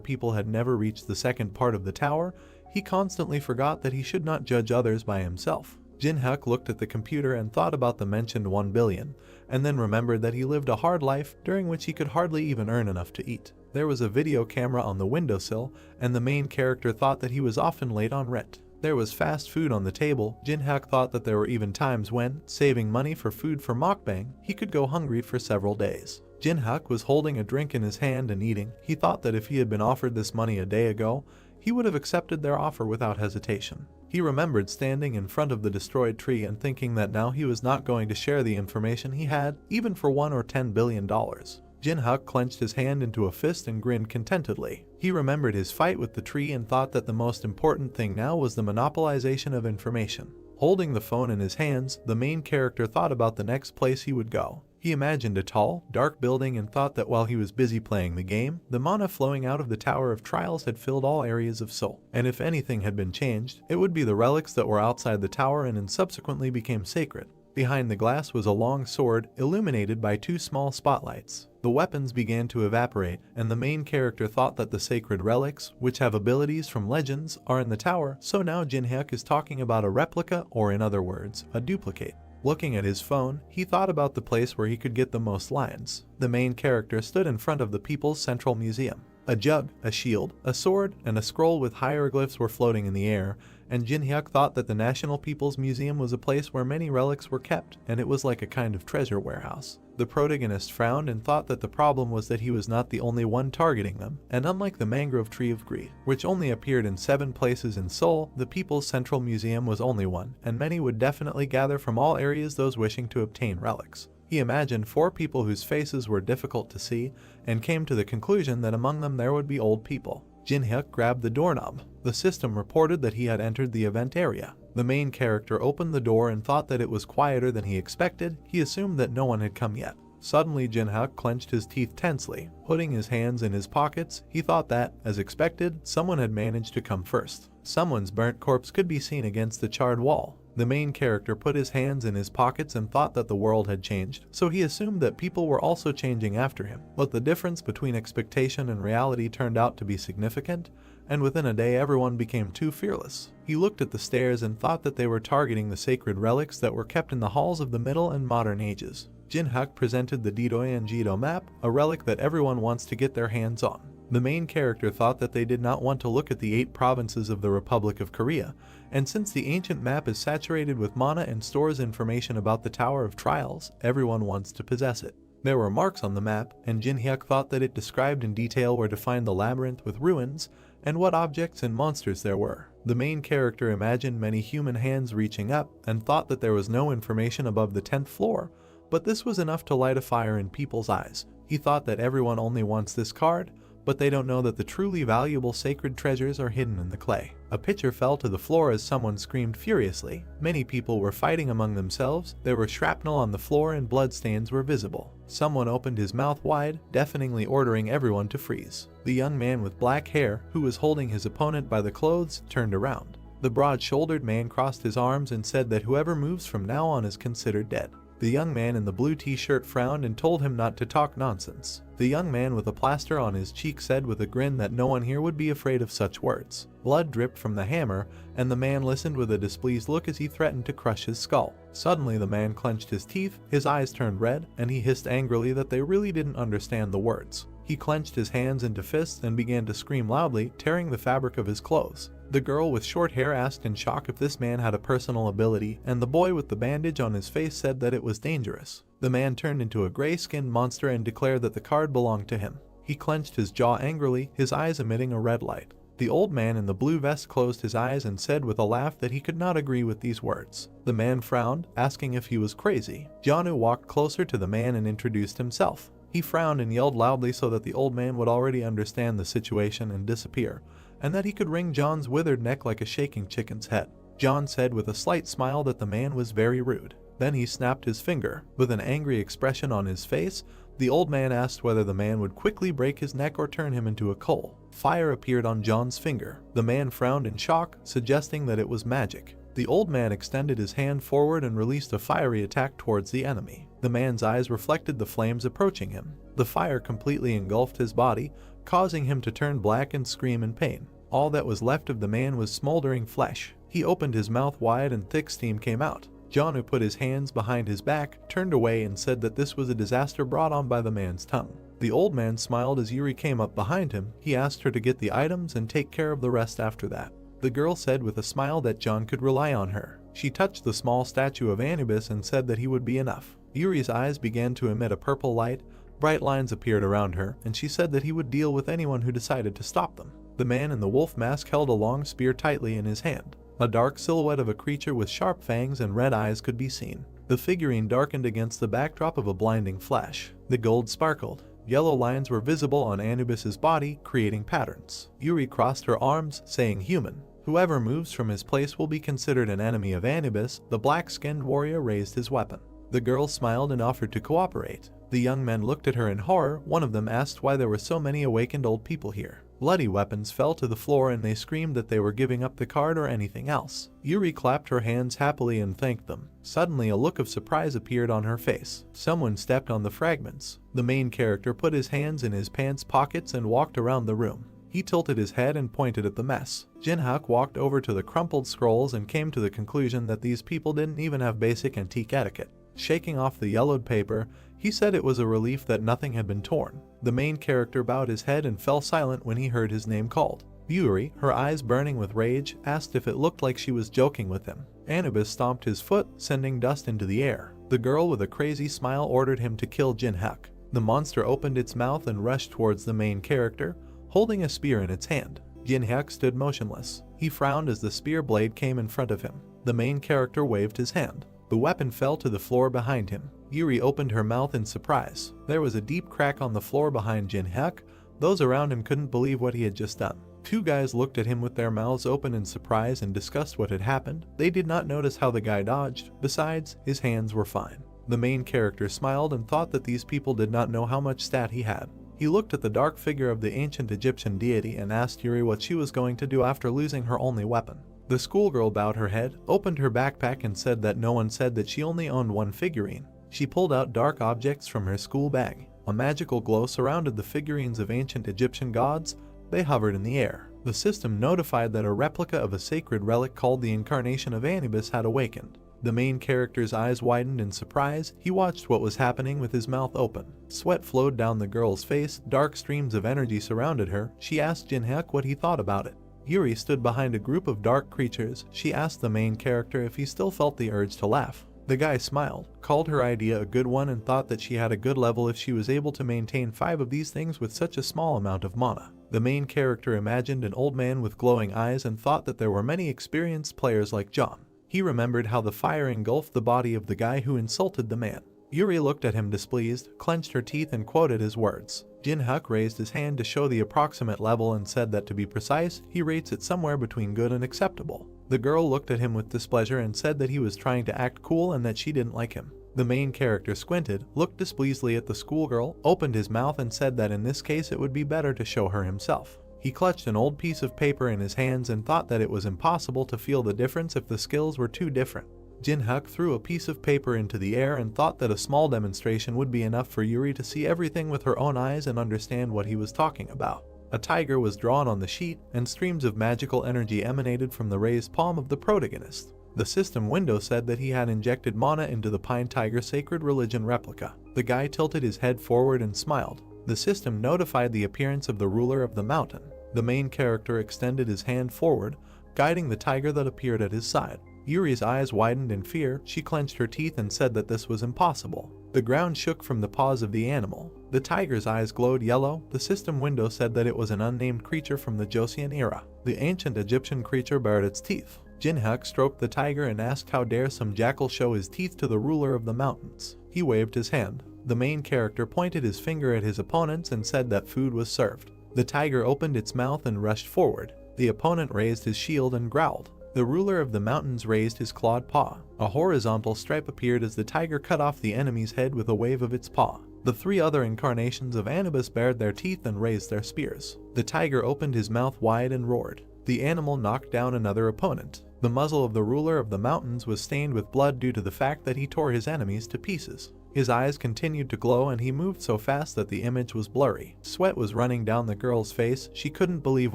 people had never reached the second part of the tower. He constantly forgot that he should not judge others by himself. Jinhyuk looked at the computer and thought about the mentioned 1 billion, and then remembered that he lived a hard life during which he could hardly even earn enough to eat. There was a video camera on the windowsill, and the main character thought that he was often late on rent. There was fast food on the table. Jinhyuk thought that there were even times when, saving money for food for mukbang, he could go hungry for several days. Jinhyuk was holding a drink in his hand and eating. He thought that if he had been offered this money a day ago, he would have accepted their offer without hesitation. He remembered standing in front of the destroyed tree and thinking that now he was not going to share the information he had, even for $1 or $10 billion. Jinhyuk clenched his hand into a fist and grinned contentedly. He remembered his fight with the tree and thought that the most important thing now was the monopolization of information. Holding the phone in his hands, the main character thought about the next place he would go. He imagined a tall, dark building and thought that while he was busy playing the game, the mana flowing out of the Tower of Trials had filled all areas of Seoul. And if anything had been changed, it would be the relics that were outside the tower and subsequently became sacred. Behind the glass was a long sword, illuminated by 2 small spotlights. The weapons began to evaporate, and the main character thought that the sacred relics, which have abilities from legends, are in the tower, so now Jinhyuk is talking about a replica, or in other words, a duplicate. Looking at his phone, he thought about the place where he could get the most lions. The main character stood in front of the People's Central Museum. A jug, a shield, a sword, and a scroll with hieroglyphs were floating in the air, and Jinhyuk thought that the National People's Museum was a place where many relics were kept, and it was like a kind of treasure warehouse. The protagonist frowned and thought that the problem was that he was not the only one targeting them, and unlike the mangrove tree of greed, which only appeared in 7 places in Seoul, the People's Central Museum was only one, and many would definitely gather from all areas those wishing to obtain relics. He imagined 4 people whose faces were difficult to see, and came to the conclusion that among them there would be old people. Jinhyuk grabbed the doorknob. The system reported that he had entered the event area. The main character opened the door and thought that it was quieter than he expected. He assumed that no one had come yet. Suddenly Jinhyuk clenched his teeth tensely. Putting his hands in his pockets, he thought that, as expected, someone had managed to come first. Someone's burnt corpse could be seen against the charred wall. The main character put his hands in his pockets and thought that the world had changed, so he assumed that people were also changing after him. But the difference between expectation and reality turned out to be significant, and within a day everyone became too fearless. He looked at the stairs and thought that they were targeting the sacred relics that were kept in the halls of the Middle and Modern Ages. Jinhyuk presented the Didoyanjido map, a relic that everyone wants to get their hands on. The main character thought that they did not want to look at the 8 provinces of the Republic of Korea, and since the ancient map is saturated with mana and stores information about the Tower of Trials, everyone wants to possess it. There were marks on the map, and Jinhyuk thought that it described in detail where to find the labyrinth with ruins, and what objects and monsters there were. The main character imagined many human hands reaching up, and thought that there was no information above the 10th floor, but this was enough to light a fire in people's eyes. He thought that everyone only wants this card, but they don't know that the truly valuable sacred treasures are hidden in the clay. A pitcher fell to the floor as someone screamed furiously. Many people were fighting among themselves. There were shrapnel on the floor and bloodstains were visible. Someone opened his mouth wide, deafeningly ordering everyone to freeze. The young man with black hair, who was holding his opponent by the clothes, turned around. The broad-shouldered man crossed his arms and said that whoever moves from now on is considered dead. The young man in the blue t-shirt frowned and told him not to talk nonsense. The young man with a plaster on his cheek said with a grin that no one here would be afraid of such words. Blood dripped from the hammer, and the man listened with a displeased look as he threatened to crush his skull. Suddenly the man clenched his teeth, his eyes turned red, and he hissed angrily that they really didn't understand the words. He clenched his hands into fists and began to scream loudly, tearing the fabric of his clothes. The girl with short hair asked in shock if this man had a personal ability, and the boy with the bandage on his face said that it was dangerous. The man turned into a gray-skinned monster and declared that the card belonged to him. He clenched his jaw angrily, his eyes emitting a red light. The old man in the blue vest closed his eyes and said with a laugh that he could not agree with these words. The man frowned, asking if he was crazy. Janu walked closer to the man and introduced himself. He frowned and yelled loudly so that the old man would already understand the situation and disappear, and that he could wring John's withered neck like a shaking chicken's head. John said with a slight smile that the man was very rude. Then he snapped his finger. With an angry expression on his face, the old man asked whether the man would quickly break his neck or turn him into a coal. Fire appeared on John's finger. The man frowned in shock, suggesting that it was magic. The old man extended his hand forward and released a fiery attack towards the enemy. The man's eyes reflected the flames approaching him. The fire completely engulfed his body, causing him to turn black and scream in pain. All that was left of the man was smoldering flesh. He opened his mouth wide and thick steam came out. John, who put his hands behind his back, turned away and said that this was a disaster brought on by the man's tongue. The old man smiled as Yuri came up behind him. He asked her to get the items and take care of the rest after that. The girl said with a smile that John could rely on her. She touched the small statue of Anubis and said that he would be enough. Yuri's eyes began to emit a purple light. Bright lines appeared around her, and she said that he would deal with anyone who decided to stop them. The man in the wolf mask held a long spear tightly in his hand. A dark silhouette of a creature with sharp fangs and red eyes could be seen. The figurine darkened against the backdrop of a blinding flash. The gold sparkled. Yellow lines were visible on Anubis's body, creating patterns. Yuri crossed her arms, saying human. Whoever moves from his place will be considered an enemy of Anubis. The black-skinned warrior raised his weapon. The girl smiled and offered to cooperate. The young men looked at her in horror. One of them asked why there were so many awakened old people here. Bloody weapons fell to the floor and they screamed that they were giving up the card or anything else. Yuri clapped her hands happily and thanked them. Suddenly a look of surprise appeared on her face. Someone stepped on the fragments. The main character put his hands in his pants pockets and walked around the room. He tilted his head and pointed at the mess. Jinhak walked over to the crumpled scrolls and came to the conclusion that these people didn't even have basic antique etiquette. Shaking off the yellowed paper, he said it was a relief that nothing had been torn. The main character bowed his head and fell silent when he heard his name called. Yuri, her eyes burning with rage, asked if it looked like she was joking with him. Anubis stomped his foot, sending dust into the air. The girl with a crazy smile ordered him to kill Jinhak. The monster opened its mouth and rushed towards the main character, holding a spear in its hand. Jinhak stood motionless. He frowned as the spear blade came in front of him. The main character waved his hand. The weapon fell to the floor behind him. Yuri opened her mouth in surprise. There was a deep crack on the floor behind Jinhak. Those around him couldn't believe what he had just done. Two guys looked at him with their mouths open in surprise and discussed what had happened. They did not notice how the guy dodged. Besides, his hands were fine. The main character smiled and thought that these people did not know how much stat he had. He looked at the dark figure of the ancient Egyptian deity and asked Yuri what she was going to do after losing her only weapon. The schoolgirl bowed her head, opened her backpack and said that no one said that she only owned one figurine. She pulled out dark objects from her school bag. A magical glow surrounded the figurines of ancient Egyptian gods. They hovered in the air. The system notified that a replica of a sacred relic called the Incarnation of Anubis had awakened. The main character's eyes widened in surprise. He watched what was happening with his mouth open. Sweat flowed down the girl's face. Dark streams of energy surrounded her. She asked Jinhak what he thought about it. Yuri stood behind a group of dark creatures. She asked the main character if he still felt the urge to laugh. The guy smiled, called her idea a good one and thought that she had a good level if she was able to maintain 5 of these things with such a small amount of mana. The main character imagined an old man with glowing eyes and thought that there were many experienced players like John. He remembered how the fire engulfed the body of the guy who insulted the man. Yuri looked at him displeased, clenched her teeth and quoted his words. Jinhak raised his hand to show the approximate level and said that to be precise, he rates it somewhere between good and acceptable. The girl looked at him with displeasure and said that he was trying to act cool and that she didn't like him. The main character squinted, looked displeasedly at the schoolgirl, opened his mouth and said that in this case it would be better to show her himself. He clutched an old piece of paper in his hands and thought that it was impossible to feel the difference if the skills were too different. Jinhak threw a piece of paper into the air and thought that a small demonstration would be enough for Yuri to see everything with her own eyes and understand what he was talking about. A tiger was drawn on the sheet, and streams of magical energy emanated from the raised palm of the protagonist. The system window said that he had injected mana into the Pine Tiger Sacred Religion replica. The guy tilted his head forward and smiled. The system notified the appearance of the ruler of the mountain. The main character extended his hand forward, guiding the tiger that appeared at his side. Yuri's eyes widened in fear. She clenched her teeth and said that this was impossible. The ground shook from the paws of the animal. The tiger's eyes glowed yellow. The system window said that it was an unnamed creature from the Joseon era. The ancient Egyptian creature bared its teeth. Jinhak stroked the tiger and asked how dare some jackal show his teeth to the ruler of the mountains. He waved his hand. The main character pointed his finger at his opponents and said that food was served. The tiger opened its mouth and rushed forward. The opponent raised his shield and growled. The ruler of the mountains raised his clawed paw. A horizontal stripe appeared as the tiger cut off the enemy's head with a wave of its paw. The 3 other incarnations of Anubis bared their teeth and raised their spears. The tiger opened his mouth wide and roared. The animal knocked down another opponent. The muzzle of the ruler of the mountains was stained with blood due to the fact that he tore his enemies to pieces. His eyes continued to glow and he moved so fast that the image was blurry. Sweat was running down the girl's face. She couldn't believe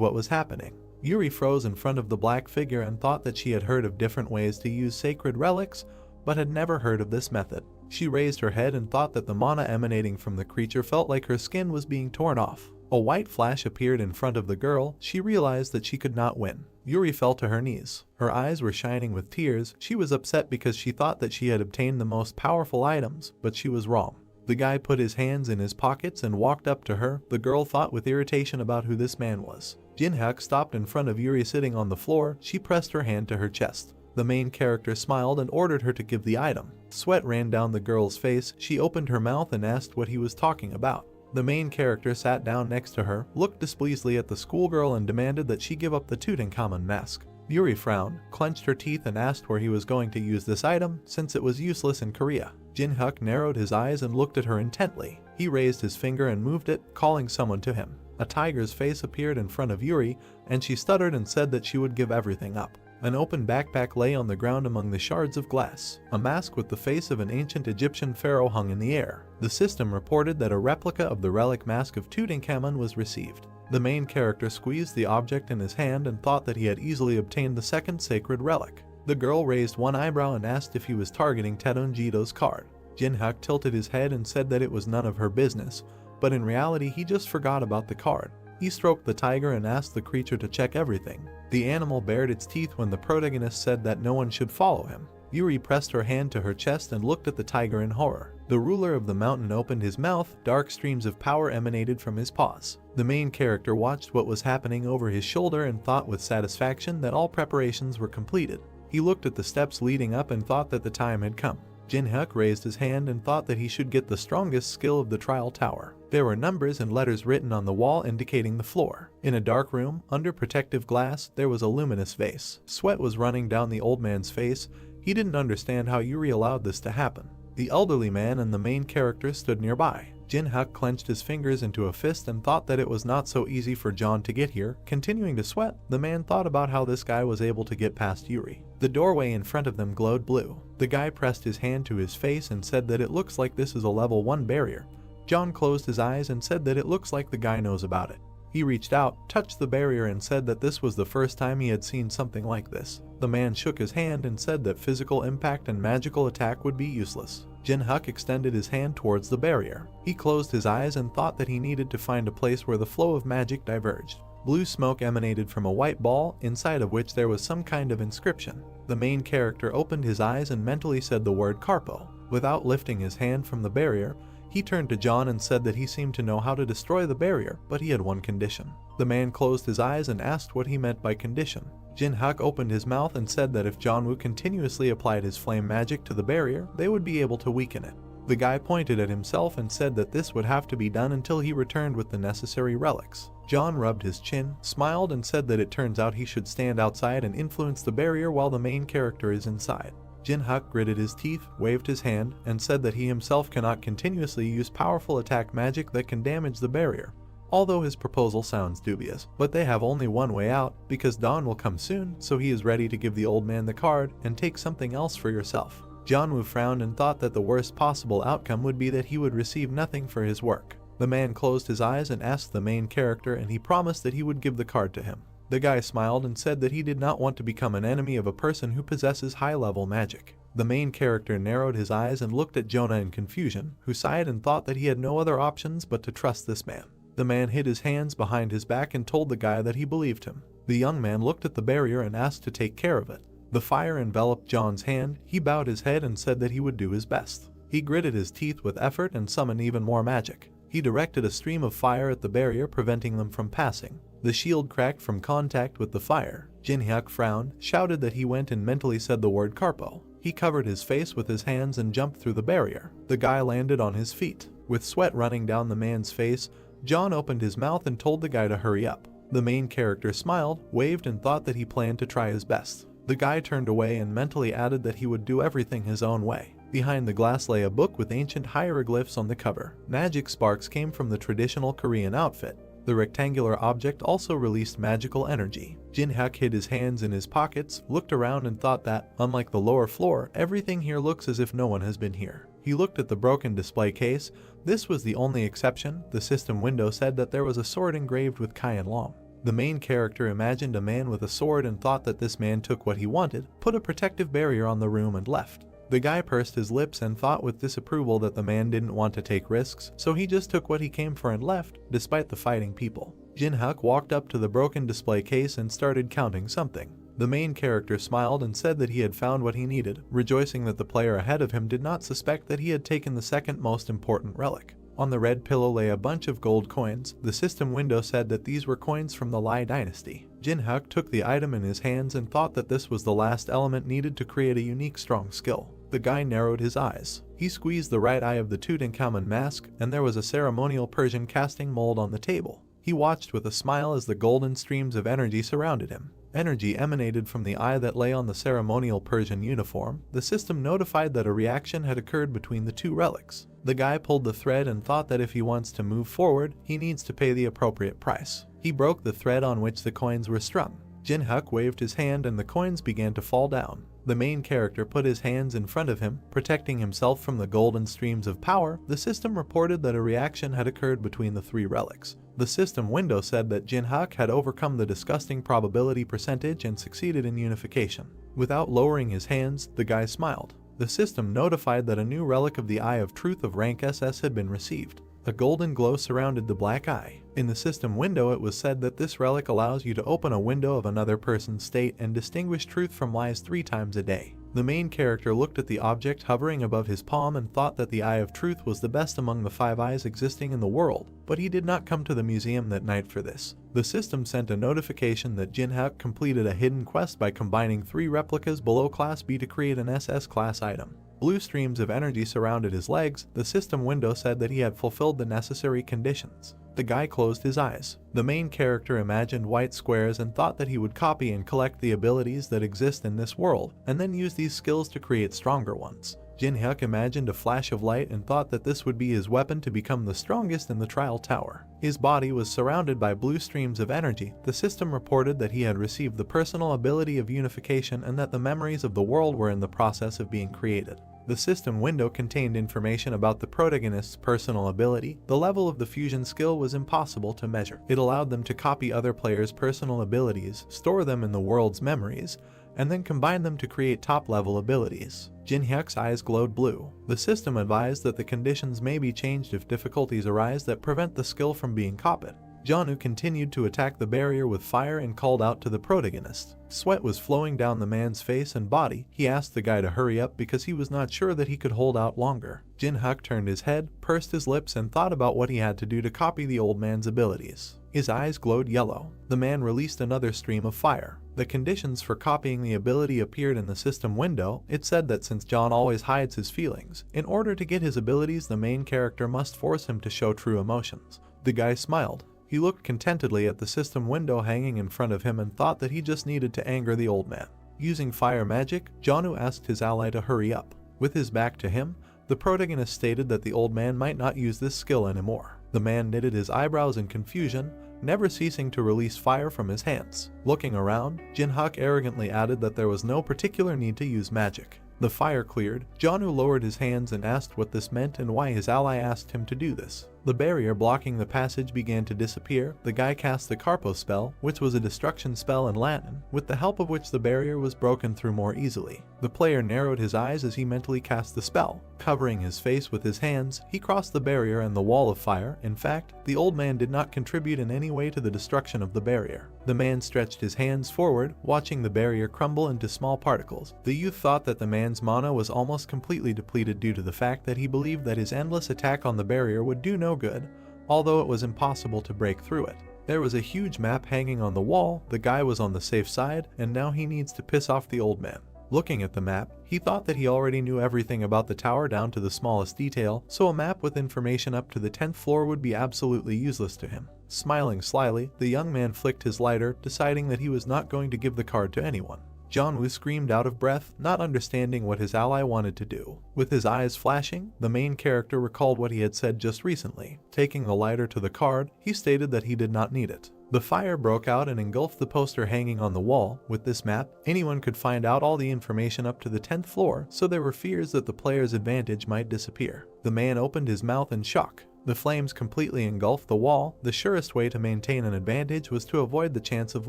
what was happening. Yuri froze in front of the black figure and thought that she had heard of different ways to use sacred relics, but had never heard of this method. She raised her head and thought that the mana emanating from the creature felt like her skin was being torn off. A white flash appeared in front of the girl. She realized that she could not win. Yuri fell to her knees. Her eyes were shining with tears. She was upset because she thought that she had obtained the most powerful items, but she was wrong. The guy put his hands in his pockets and walked up to her. The girl thought with irritation about who this man was. Jinhyuk stopped in front of Yuri sitting on the floor. She pressed her hand to her chest. The main character smiled and ordered her to give the item. Sweat ran down the girl's face. She opened her mouth and asked what he was talking about. The main character sat down next to her, looked displeasantly at the schoolgirl and demanded that she give up the Tutankhamun mask. Yuri frowned, clenched her teeth and asked where he was going to use this item, since it was useless in Korea. Jinhyuk narrowed his eyes and looked at her intently. He raised his finger and moved it, calling someone to him. A tiger's face appeared in front of Yuri, and she stuttered and said that she would give everything up. An open backpack lay on the ground among the shards of glass. A mask with the face of an ancient Egyptian pharaoh hung in the air. The system reported that a replica of the relic mask of Tutankhamun was received. The main character squeezed the object in his hand and thought that he had easily obtained the second sacred relic. The girl raised one eyebrow and asked if he was targeting Tedunjido's card. Jinhyuk tilted his head and said that it was none of her business, but in reality he just forgot about the card. He stroked the tiger and asked the creature to check everything. The animal bared its teeth when the protagonist said that no one should follow him. Yuri pressed her hand to her chest and looked at the tiger in horror. The ruler of the mountain opened his mouth. Dark streams of power emanated from his paws. The main character watched what was happening over his shoulder and thought with satisfaction that all preparations were completed. He looked at the steps leading up and thought that the time had come. Jinhyuk raised his hand and thought that he should get the strongest skill of the trial tower. There were numbers and letters written on the wall indicating the floor. In a dark room, under protective glass, there was a luminous vase. Sweat was running down the old man's face. He didn't understand how Yuri allowed this to happen. The elderly man and the main character stood nearby. Jinhyuk clenched his fingers into a fist and thought that it was not so easy for John to get here. Continuing to sweat, the man thought about how this guy was able to get past Yuri. The doorway in front of them glowed blue. The guy pressed his hand to his face and said that it looks like this is a level 1 barrier. John closed his eyes and said that it looks like the guy knows about it. He reached out, touched the barrier and said that this was the first time he had seen something like this. The man shook his hand and said that physical impact and magical attack would be useless. Jinhyuk extended his hand towards the barrier. He closed his eyes and thought that he needed to find a place where the flow of magic diverged. Blue smoke emanated from a white ball, inside of which there was some kind of inscription. The main character opened his eyes and mentally said the word Carpo. Without lifting his hand from the barrier, he turned to John and said that he seemed to know how to destroy the barrier, but he had one condition. The man closed his eyes and asked what he meant by condition. Jinhyuk opened his mouth and said that if John Woo continuously applied his flame magic to the barrier, they would be able to weaken it. The guy pointed at himself and said that this would have to be done until he returned with the necessary relics. John rubbed his chin, smiled and said that it turns out he should stand outside and influence the barrier while the main character is inside. Jinhyuk gritted his teeth, waved his hand, and said that he himself cannot continuously use powerful attack magic that can damage the barrier. Although his proposal sounds dubious, but they have only one way out, because dawn will come soon, so he is ready to give the old man the card and take something else for yourself. John Woo frowned and thought that the worst possible outcome would be that he would receive nothing for his work. The man closed his eyes and asked the main character, and he promised that he would give the card to him. The guy smiled and said that he did not want to become an enemy of a person who possesses high-level magic. The main character narrowed his eyes and looked at Jonah in confusion, who sighed and thought that he had no other options but to trust this man. The man hid his hands behind his back and told the guy that he believed him. The young man looked at the barrier and asked to take care of it. The fire enveloped John's hand. He bowed his head and said that he would do his best. He gritted his teeth with effort and summoned even more magic. He directed a stream of fire at the barrier, preventing them from passing. The shield cracked from contact with the fire. Jinhyuk frowned, shouted that he went and mentally said the word Carpo. He covered his face with his hands and jumped through the barrier. The guy landed on his feet. With sweat running down the man's face, John opened his mouth and told the guy to hurry up. The main character smiled, waved and thought that he planned to try his best. The guy turned away and mentally added that he would do everything his own way. Behind the glass lay a book with ancient hieroglyphs on the cover. Magic sparks came from the traditional Korean outfit. The rectangular object also released magical energy. Jin-hyuk hid his hands in his pockets, looked around and thought that, unlike the lower floor, everything here looks as if no one has been here. He looked at the broken display case. This was the only exception. The system window said that there was a sword engraved with Kyan Lam. The main character imagined a man with a sword and thought that this man took what he wanted, put a protective barrier on the room and left. The guy pursed his lips and thought with disapproval that the man didn't want to take risks, so he just took what he came for and left, despite the fighting people. Jin-hyuk walked up to the broken display case and started counting something. The main character smiled and said that he had found what he needed, rejoicing that the player ahead of him did not suspect that he had taken the second most important relic. On the red pillow lay a bunch of gold coins. The system window said that these were coins from the Lai dynasty. Jin-hyuk took the item in his hands and thought that this was the last element needed to create a unique strong skill. The guy narrowed his eyes. He squeezed the right eye of the Tutankhamun mask, and there was a ceremonial Persian casting mold on the table. He watched with a smile as the golden streams of energy surrounded him. Energy emanated from the eye that lay on the ceremonial Persian uniform. The system notified that a reaction had occurred between the two relics. The guy pulled the thread and thought that if he wants to move forward, he needs to pay the appropriate price. He broke the thread on which the coins were strung. Jin-hyuk waved his hand and the coins began to fall down. The main character put his hands in front of him, protecting himself from the golden streams of power. The system reported that a reaction had occurred between the three relics. The system window said that Jin-hyuk had overcome the disgusting probability percentage and succeeded in unification. Without lowering his hands, the guy smiled. The system notified that a new relic of the Eye of Truth of rank SS had been received. A golden glow surrounded the black eye. In the system window it was said that this relic allows you to open a window of another person's state and distinguish truth from lies 3 times a day. The main character looked at the object hovering above his palm and thought that the Eye of Truth was the best among the 5 eyes existing in the world, but he did not come to the museum that night for this. The system sent a notification that Jin-hyuk completed a hidden quest by combining 3 replicas below Class B to create an SS class item. Blue streams of energy surrounded his legs. The system window said that he had fulfilled the necessary conditions. The guy closed his eyes. The main character imagined white squares and thought that he would copy and collect the abilities that exist in this world, and then use these skills to create stronger ones. Jin-hyuk imagined a flash of light and thought that this would be his weapon to become the strongest in the trial tower. His body was surrounded by blue streams of energy. The system reported that he had received the personal ability of unification and that the memories of the world were in the process of being created. The system window contained information about the protagonist's personal ability. The level of the fusion skill was impossible to measure. It allowed them to copy other players' personal abilities, store them in the world's memories, and then combine them to create top-level abilities. Jin-hyuk's eyes glowed blue. The system advised that the conditions may be changed if difficulties arise that prevent the skill from being copied. Janu continued to attack the barrier with fire and called out to the protagonist. Sweat was flowing down the man's face and body. He asked the guy to hurry up because he was not sure that he could hold out longer. Jin-hyuk turned his head, pursed his lips, and thought about what he had to do to copy the old man's abilities. His eyes glowed yellow. The man released another stream of fire. The conditions for copying the ability appeared in the system window. It said that since John always hides his feelings, in order to get his abilities, the main character must force him to show true emotions. The guy smiled. He looked contentedly at the system window hanging in front of him and thought that he just needed to anger the old man. Using fire magic, Janu asked his ally to hurry up. With his back to him, the protagonist stated that the old man might not use this skill anymore. The man knitted his eyebrows in confusion, never ceasing to release fire from his hands. Looking around, Jin-hyuk arrogantly added that there was no particular need to use magic. The fire cleared. Janu lowered his hands and asked what this meant and why his ally asked him to do this. The barrier blocking the passage began to disappear. The guy cast the Carpo spell, which was a destruction spell in Latin, with the help of which the barrier was broken through more easily. The player narrowed his eyes as he mentally cast the spell. Covering his face with his hands, he crossed the barrier and the wall of fire. In fact, the old man did not contribute in any way to the destruction of the barrier. The man stretched his hands forward, watching the barrier crumble into small particles. The youth thought that the man's mana was almost completely depleted due to the fact that he believed that his endless attack on the barrier would do no good, although it was impossible to break through it. There was a huge map hanging on the wall. The guy was on the safe side, and now he needs to piss off the old man. Looking at the map, he thought that he already knew everything about the tower down to the smallest detail, so a map with information up to the 10th floor would be absolutely useless to him. Smiling slyly, the young man flicked his lighter, deciding that he was not going to give the card to anyone. Jianwoo screamed out of breath, not understanding what his ally wanted to do. With his eyes flashing, the main character recalled what he had said just recently. Taking the lighter to the card, he stated that he did not need it. The fire broke out and engulfed the poster hanging on the wall. With this map, anyone could find out all the information up to the 10th floor, so there were fears that the player's advantage might disappear. The man opened his mouth in shock. The flames completely engulfed the wall. The surest way to maintain an advantage was to avoid the chance of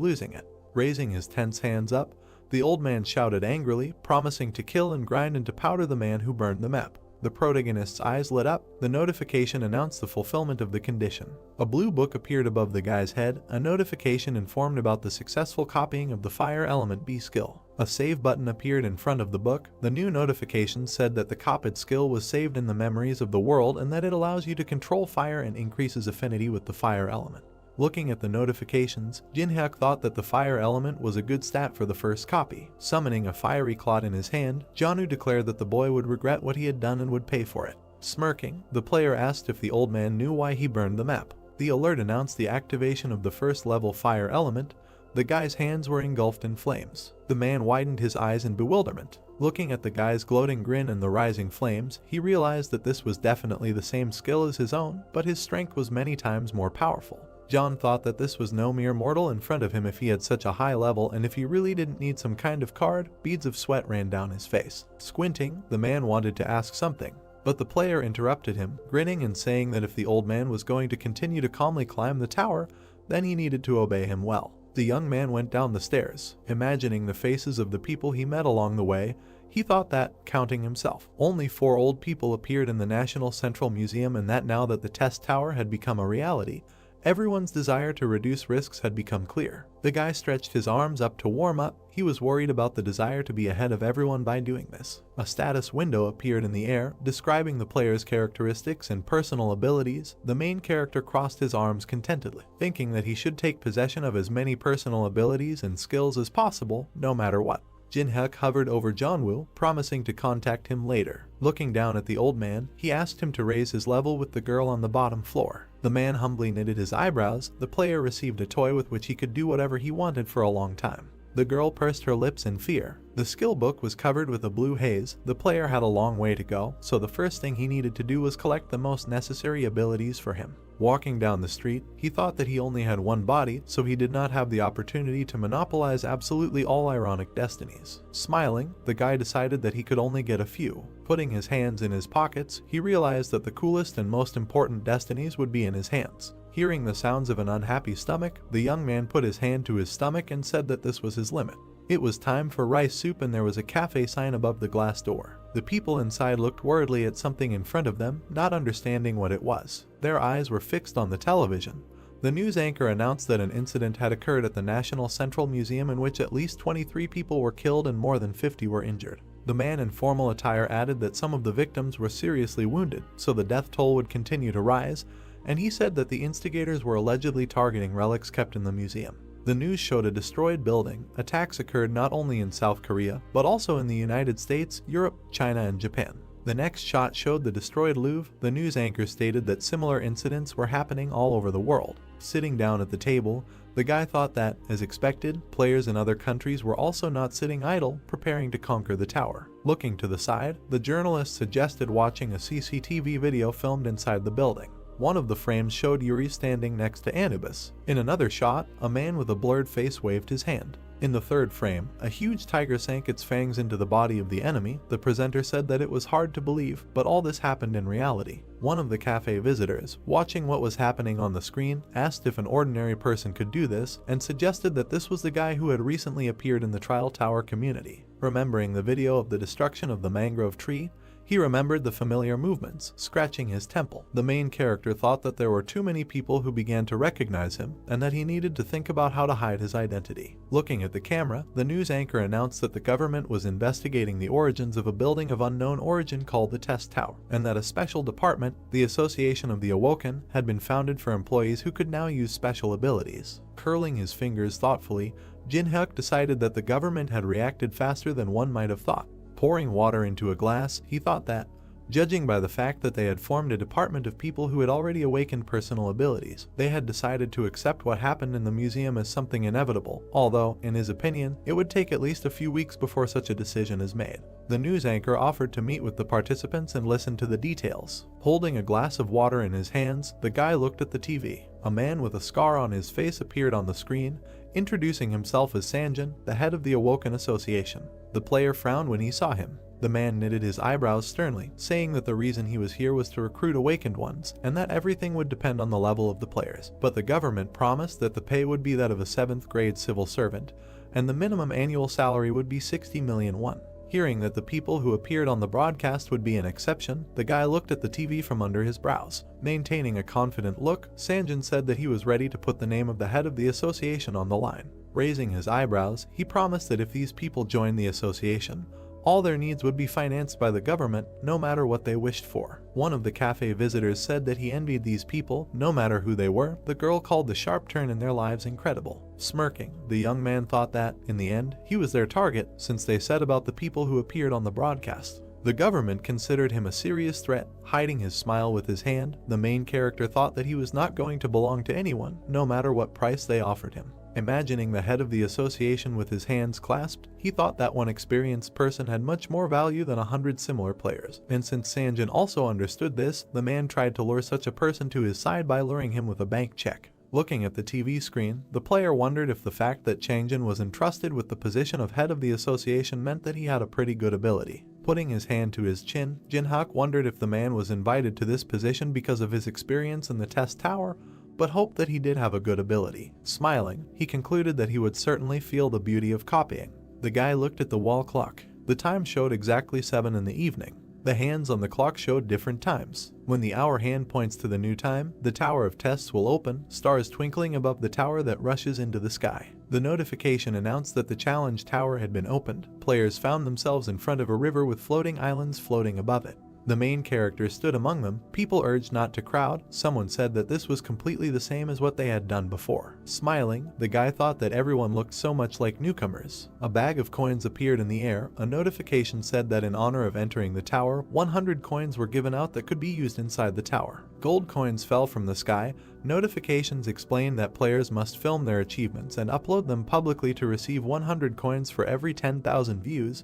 losing it. Raising his tense hands up, the old man shouted angrily, promising to kill and grind into powder the man who burned the map. The protagonist's eyes lit up. The notification announced the fulfillment of the condition. A blue book appeared above the guy's head. A notification informed about the successful copying of the Fire Element B skill. A save button appeared in front of the book. The new notification said that the copied skill was saved in the memories of the world and that it allows you to control fire and increases affinity with the Fire Element. Looking at the notifications, Jinhyuk thought that the fire element was a good stat for the first copy. Summoning a fiery clot in his hand, Jianwoo declared that the boy would regret what he had done and would pay for it. Smirking, the player asked if the old man knew why he burned the map. The alert announced the activation of the first level fire element. The guy's hands were engulfed in flames. The man widened his eyes in bewilderment. Looking at the guy's gloating grin and the rising flames, he realized that this was definitely the same skill as his own, but his strength was many times more powerful. John thought that this was no mere mortal in front of him if he had such a high level, and if he really didn't need some kind of card. Beads of sweat ran down his face. Squinting, the man wanted to ask something, but the player interrupted him, grinning and saying that if the old man was going to continue to calmly climb the tower, then he needed to obey him well. The young man went down the stairs. Imagining the faces of the people he met along the way, he thought that, counting himself, only 4 old people appeared in the National Central Museum, and that now that the test tower had become a reality, everyone's desire to reduce risks had become clear. The guy stretched his arms up to warm up. He was worried about the desire to be ahead of everyone by doing this. A status window appeared in the air, describing the player's characteristics and personal abilities. The main character crossed his arms contentedly, thinking that he should take possession of as many personal abilities and skills as possible, no matter what. Jinhyuk hovered over Jianwoo, promising to contact him later. Looking down at the old man, he asked him to raise his level with the girl on the bottom floor. The man humbly knitted his eyebrows. The player received a toy with which he could do whatever he wanted for a long time. The girl pursed her lips in fear. The skill book was covered with a blue haze. The player had a long way to go, so the first thing he needed to do was collect the most necessary abilities for him. Walking down the street, he thought that he only had one body, so he did not have the opportunity to monopolize absolutely all ironic destinies. Smiling, the guy decided that he could only get a few. Putting his hands in his pockets, he realized that the coolest and most important destinies would be in his hands. Hearing the sounds of an unhappy stomach, the young man put his hand to his stomach and said that this was his limit. It was time for rice soup, and there was a cafe sign above the glass door. The people inside looked worriedly at something in front of them, not understanding what it was. Their eyes were fixed on the television. The news anchor announced that an incident had occurred at the National Central Museum in which at least 23 people were killed and more than 50 were injured. The man in formal attire added that some of the victims were seriously wounded, so the death toll would continue to rise, and he said that the instigators were allegedly targeting relics kept in the museum. The news showed a destroyed building. Attacks occurred not only in South Korea, but also in the United States, Europe, China, and Japan. The next shot showed the destroyed Louvre. The news anchor stated that similar incidents were happening all over the world. Sitting down at the table, the guy thought that, as expected, players in other countries were also not sitting idle, preparing to conquer the tower. Looking to the side, the journalist suggested watching a CCTV video filmed inside the building. One of the frames showed Yuri standing next to Anubis. In another shot, a man with a blurred face waved his hand. In the third frame, a huge tiger sank its fangs into the body of the enemy. The presenter said that it was hard to believe, but all this happened in reality. One of the cafe visitors, watching what was happening on the screen, asked if an ordinary person could do this, and suggested that this was the guy who had recently appeared in the Trial Tower community. Remembering the video of the destruction of the mangrove tree, he remembered the familiar movements, scratching his temple. The main character thought that there were too many people who began to recognize him, and that he needed to think about how to hide his identity. Looking at the camera, the news anchor announced that the government was investigating the origins of a building of unknown origin called the Test Tower, and that a special department, the Association of the Awoken, had been founded for employees who could now use special abilities. Curling his fingers thoughtfully, Jinhyuk decided that the government had reacted faster than one might have thought. Pouring water into a glass, he thought that, Judging by the fact that they had formed a department of people who had already awakened personal abilities, they had decided to accept what happened in the museum as something inevitable, although, in his opinion, it would take at least a few weeks before such a decision is made. The news anchor offered to meet with the participants and listen to the details. Holding a glass of water in his hands, the guy looked at the TV. A man with a scar on his face appeared on the screen, introducing himself as Sanjin, the head of the Awoken Association. The player frowned when he saw him. The man knitted his eyebrows sternly, saying that the reason he was here was to recruit awakened ones, and that everything would depend on the level of the players. But the government promised that the pay would be that of a 7th grade civil servant, and the minimum annual salary would be 60 million won. Hearing that the people who appeared on the broadcast would be an exception, the guy looked at the TV from under his brows. Maintaining a confident look, Sanjin said that he was ready to put the name of the head of the association on the line. Raising his eyebrows, he promised that if these people joined the association, all their needs would be financed by the government, no matter what they wished for. One of the cafe visitors said that he envied these people, no matter who they were. The girl called the sharp turn in their lives incredible. Smirking, the young man thought that, in the end, he was their target, since they said about the people who appeared on the broadcast. The government considered him a serious threat. Hiding his smile with his hand, the main character thought that he was not going to belong to anyone, no matter what price they offered him. Imagining the head of the association with his hands clasped, he thought that one experienced person had much more value than 100 similar players. And since Sanjin also understood this, the man tried to lure such a person to his side by luring him with a bank check. Looking at the TV screen, the player wondered if the fact that Changjin was entrusted with the position of head of the association meant that he had a pretty good ability. Putting his hand to his chin, Jinhak wondered if the man was invited to this position because of his experience in the test tower, but hoped that he did have a good ability. Smiling, he concluded that he would certainly feel the beauty of copying. The guy looked at the wall clock. The time showed exactly 7 in the evening. The hands on the clock showed different times. When the hour hand points to the new time, the tower of tests will open, stars twinkling above the tower that rushes into the sky. The notification announced that the challenge tower had been opened. Players found themselves in front of a river with floating islands floating above it. The main character stood among them. People urged not to crowd. Someone said that this was completely the same as what they had done before. Smiling, the guy thought that everyone looked so much like newcomers. A bag of coins appeared in the air. A notification said that in honor of entering the tower, 100 coins were given out that could be used inside the tower. Gold coins fell from the sky. Notifications explained that players must film their achievements and upload them publicly to receive 100 coins for every 10,000 views.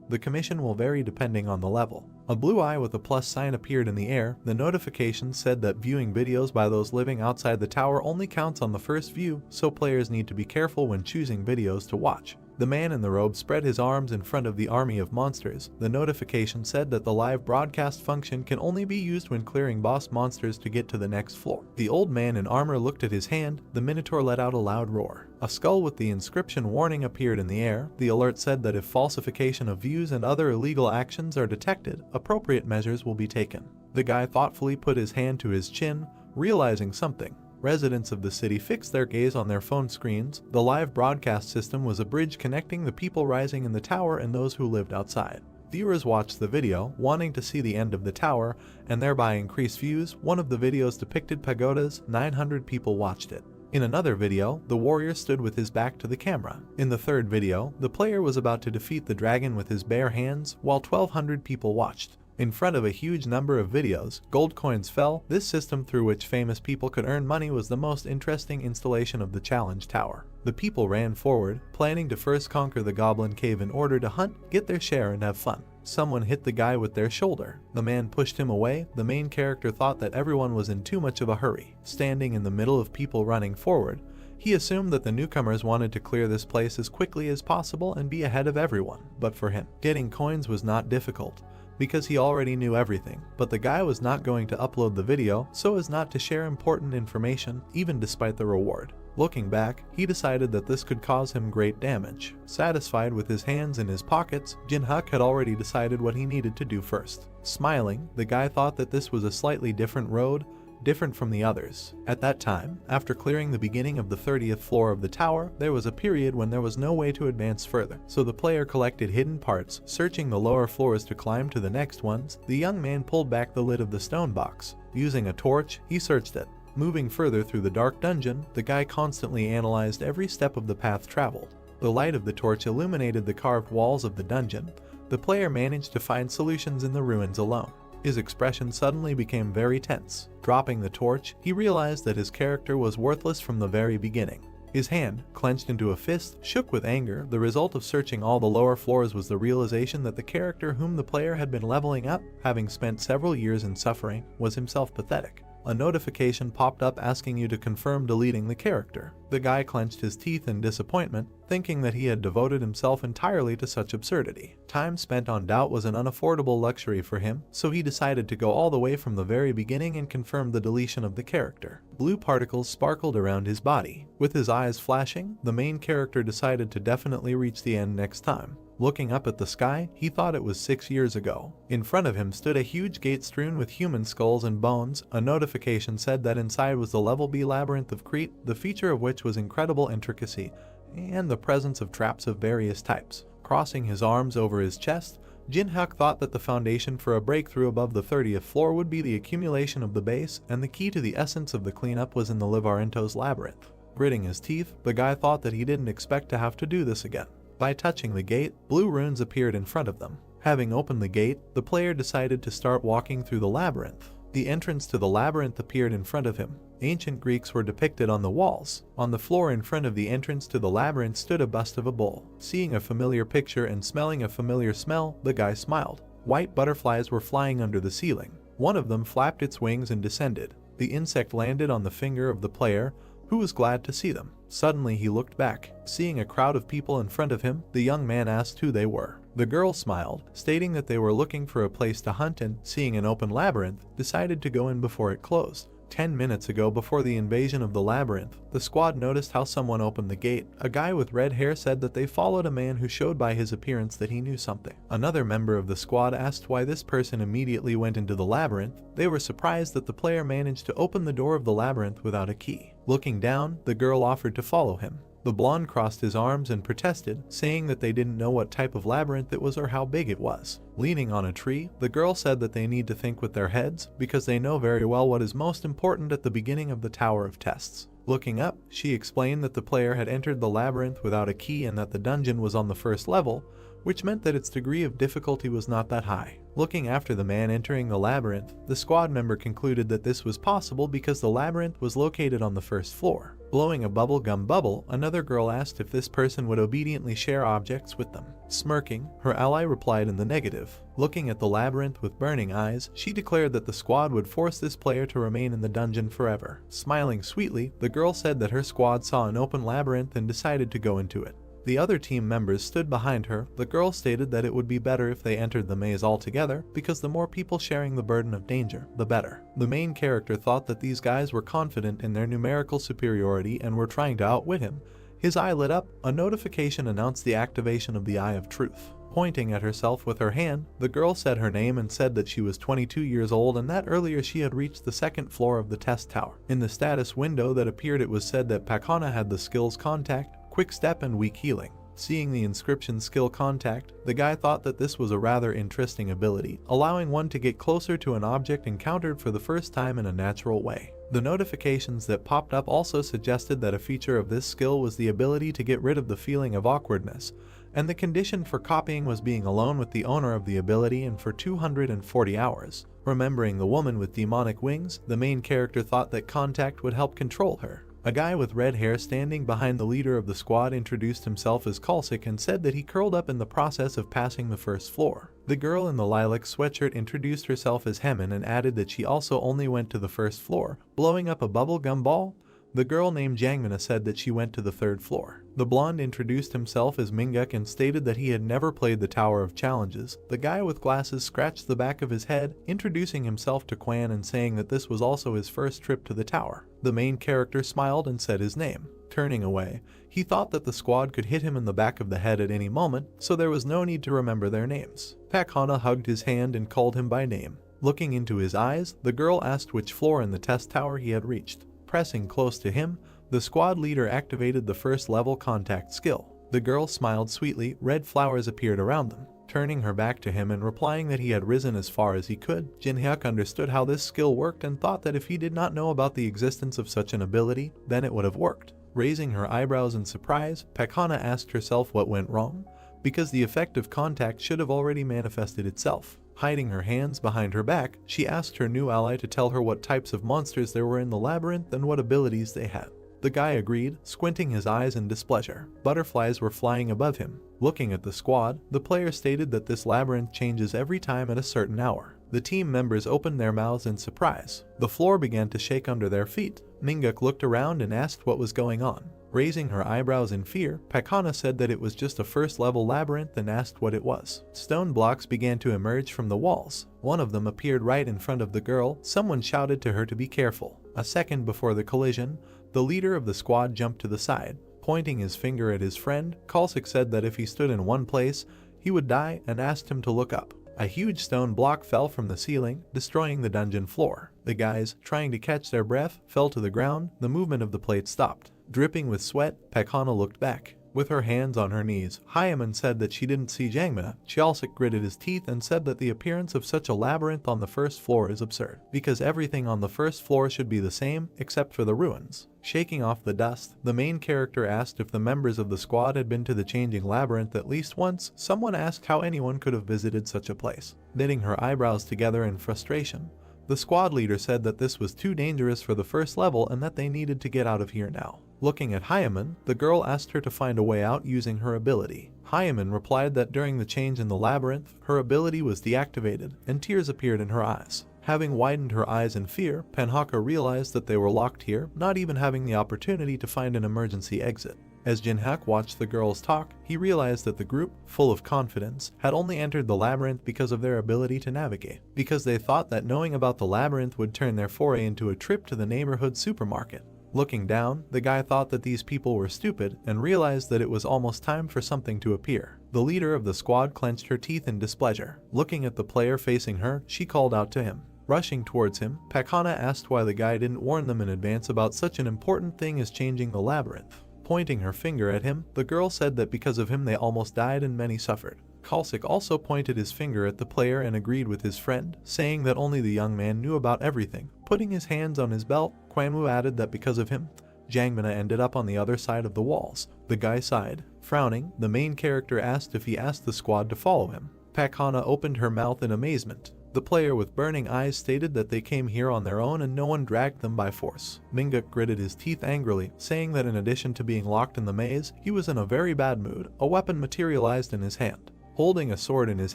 The commission will vary depending on the level. A blue eye with a plus sign appeared in the air. The notification said that viewing videos by those living outside the tower only counts on the first view, so players need to be careful when choosing videos to watch. The man in the robe spread his arms in front of the army of monsters. The notification said that the live broadcast function can only be used when clearing boss monsters to get to the next floor. The old man in armor looked at his hand. The minotaur let out a loud roar. A skull with the inscription warning appeared in the air. The alert said that if falsification of views and other illegal actions are detected, appropriate measures will be taken. The guy thoughtfully put his hand to his chin, realizing something. Residents of the city fixed their gaze on their phone screens. The live broadcast system was a bridge connecting the people rising in the tower and those who lived outside. Viewers watched the video, wanting to see the end of the tower, and thereby increase views. One of the videos depicted pagodas. 900 people watched it. In another video, the warrior stood with his back to the camera. In the third video, the player was about to defeat the dragon with his bare hands, while 1,200 people watched. In front of a huge number of videos, gold coins fell. This system through which famous people could earn money was the most interesting installation of the challenge tower. The people ran forward, planning to first conquer the goblin cave in order to hunt, get their share and have fun. Someone hit the guy with their shoulder. The man pushed him away. The main character thought that everyone was in too much of a hurry. Standing in the middle of people running forward, he assumed that the newcomers wanted to clear this place as quickly as possible and be ahead of everyone. But for him, getting coins was not difficult, because he already knew everything. But the guy was not going to upload the video so as not to share important information, even despite the reward. Looking back, he decided that this could cause him great damage. Satisfied with his hands in his pockets, Jinhak had already decided what he needed to do first. Smiling, the guy thought that this was a slightly different road, different from the others. At that time, after clearing the beginning of the 30th floor of the tower, there was a period when there was no way to advance further. So the player collected hidden parts, searching the lower floors to climb to the next ones. The young man pulled back the lid of the stone box. Using a torch, he searched it. Moving further through the dark dungeon, the guy constantly analyzed every step of the path traveled. The light of the torch illuminated the carved walls of the dungeon. The player managed to find solutions in the ruins alone. His expression suddenly became very tense. Dropping the torch, he realized that his character was worthless from the very beginning. His hand, clenched into a fist, shook with anger. The result of searching all the lower floors was the realization that the character whom the player had been leveling up, having spent several years in suffering, was himself pathetic. A notification popped up asking you to confirm deleting the character. The guy clenched his teeth in disappointment, thinking that he had devoted himself entirely to such absurdity. Time spent on doubt was an unaffordable luxury for him, so he decided to go all the way from the very beginning and confirm the deletion of the character. Blue particles sparkled around his body. With his eyes flashing, the main character decided to definitely reach the end next time. Looking up at the sky, he thought it was 6 years ago. In front of him stood a huge gate strewn with human skulls and bones. A notification said that inside was the Level B Labyrinth of Crete, the feature of which was incredible intricacy, and the presence of traps of various types. Crossing his arms over his chest, Jin-hyuk thought that the foundation for a breakthrough above the 30th floor would be the accumulation of the base, and the key to the essence of the cleanup was in the Livarento's labyrinth. Gritting his teeth, the guy thought that he didn't expect to have to do this again. By touching the gate, blue runes appeared in front of them. Having opened the gate, the player decided to start walking through the labyrinth. The entrance to the labyrinth appeared in front of him. Ancient Greeks were depicted on the walls. On the floor in front of the entrance to the labyrinth stood a bust of a bull. Seeing a familiar picture and smelling a familiar smell, the guy smiled. White butterflies were flying under the ceiling. One of them flapped its wings and descended. The insect landed on the finger of the player, who was glad to see them. Suddenly he looked back. Seeing a crowd of people in front of him, the young man asked who they were. The girl smiled, stating that they were looking for a place to hunt and, seeing an open labyrinth, decided to go in before it closed. 10 minutes ago, before the invasion of the labyrinth, the squad noticed how someone opened the gate. A guy with red hair said that they followed a man who showed by his appearance that he knew something. Another member of the squad asked why this person immediately went into the labyrinth. They were surprised that the player managed to open the door of the labyrinth without a key. Looking down, the girl offered to follow him. The blonde crossed his arms and protested, saying that they didn't know what type of labyrinth it was or how big it was. Leaning on a tree, the girl said that they need to think with their heads, because they know very well what is most important at the beginning of the Tower of Tests. Looking up, she explained that the player had entered the labyrinth without a key and that the dungeon was on the first level, which meant that its degree of difficulty was not that high. Looking after the man entering the labyrinth, the squad member concluded that this was possible because the labyrinth was located on the first floor. Blowing a bubblegum bubble, another girl asked if this person would obediently share objects with them. Smirking, her ally replied in the negative. Looking at the labyrinth with burning eyes, she declared that the squad would force this player to remain in the dungeon forever. Smiling sweetly, the girl said that her squad saw an open labyrinth and decided to go into it. The other team members stood behind her. The girl stated that it would be better if they entered the maze altogether, because the more people sharing the burden of danger, the better. The main character thought that these guys were confident in their numerical superiority and were trying to outwit him. His eye lit up. A notification announced the activation of the Eye of Truth. Pointing at herself with her hand, the girl said her name and said that she was 22 years old and that earlier she had reached the second floor of the test tower. In the status window that appeared, it was said that Pakana had the skills Contact, Quick Step and Weak Healing. Seeing the inscription Skill Contact, the guy thought that this was a rather interesting ability, allowing one to get closer to an object encountered for the first time in a natural way. The notifications that popped up also suggested that a feature of this skill was the ability to get rid of the feeling of awkwardness, and the condition for copying was being alone with the owner of the ability and for 240 hours. Remembering the woman with demonic wings, the main character thought that Contact would help control her. A guy with red hair standing behind the leader of the squad introduced himself as Kalsik and said that he curled up in the process of passing the first floor. The girl in the lilac sweatshirt introduced herself as Hemin and added that she also only went to the first floor. Blowing up a bubblegum ball, the girl named Jangmina said that she went to the third floor. The blonde introduced himself as Minguk and stated that he had never played the Tower of Challenges. The guy with glasses scratched the back of his head, introducing himself to Quan and saying that this was also his first trip to the tower. The main character smiled and said his name. Turning away, he thought that the squad could hit him in the back of the head at any moment, so there was no need to remember their names. Pakana hugged his hand and called him by name. Looking into his eyes, the girl asked which floor in the test tower he had reached. Pressing close to him, the squad leader activated the first level Contact skill. The girl smiled sweetly. Red flowers appeared around them. Turning her back to him and replying that he had risen as far as he could, Jin-hyuk understood how this skill worked and thought that if he did not know about the existence of such an ability, then it would have worked. Raising her eyebrows in surprise, Pakana asked herself what went wrong, because the effect of Contact should have already manifested itself. Hiding her hands behind her back, she asked her new ally to tell her what types of monsters there were in the labyrinth and what abilities they had. The guy agreed, squinting his eyes in displeasure. Butterflies were flying above him. Looking at the squad, the player stated that this labyrinth changes every time at a certain hour. The team members opened their mouths in surprise. The floor began to shake under their feet. Manga looked around and asked what was going on. Raising her eyebrows in fear, Pakana said that it was just a first-level labyrinth and asked what it was. Stone blocks began to emerge from the walls. One of them appeared right in front of the girl. Someone shouted to her to be careful. A second before the collision, the leader of the squad jumped to the side. Pointing his finger at his friend, Kalsik said that if he stood in one place, he would die and asked him to look up. A huge stone block fell from the ceiling, destroying the dungeon floor. The guys, trying to catch their breath, fell to the ground. The movement of the plate stopped. Dripping with sweat, Pakana looked back. With her hands on her knees, Hyaman said that she didn't see Jangmina. Chalsik gritted his teeth and said that the appearance of such a labyrinth on the first floor is absurd, because everything on the first floor should be the same, except for the ruins. Shaking off the dust, the main character asked if the members of the squad had been to the changing labyrinth at least once. Someone asked how anyone could have visited such a place. Knitting her eyebrows together in frustration, the squad leader said that this was too dangerous for the first level and that they needed to get out of here now. Looking at Hyaman, the girl asked her to find a way out using her ability. Hyaman replied that during the change in the labyrinth, her ability was deactivated, and tears appeared in her eyes. Having widened her eyes in fear, Panhaka realized that they were locked here, not even having the opportunity to find an emergency exit. As Jinhak watched the girls talk, he realized that the group, full of confidence, had only entered the labyrinth because of their ability to navigate, because they thought that knowing about the labyrinth would turn their foray into a trip to the neighborhood supermarket. Looking down, the guy thought that these people were stupid and realized that it was almost time for something to appear. The leader of the squad clenched her teeth in displeasure. Looking at the player facing her, she called out to him. Rushing towards him, Pakana asked why the guy didn't warn them in advance about such an important thing as changing the labyrinth. Pointing her finger at him, the girl said that because of him they almost died and many suffered. Kalsik also pointed his finger at the player and agreed with his friend, saying that only the young man knew about everything. Putting his hands on his belt, Quanwu added that because of him, Jangmina ended up on the other side of the walls. The guy sighed. Frowning, the main character asked if he asked the squad to follow him. Pakana opened her mouth in amazement. The player with burning eyes stated that they came here on their own and no one dragged them by force. Manga gritted his teeth angrily, saying that in addition to being locked in the maze, he was in a very bad mood. A weapon materialized in his hand. Holding a sword in his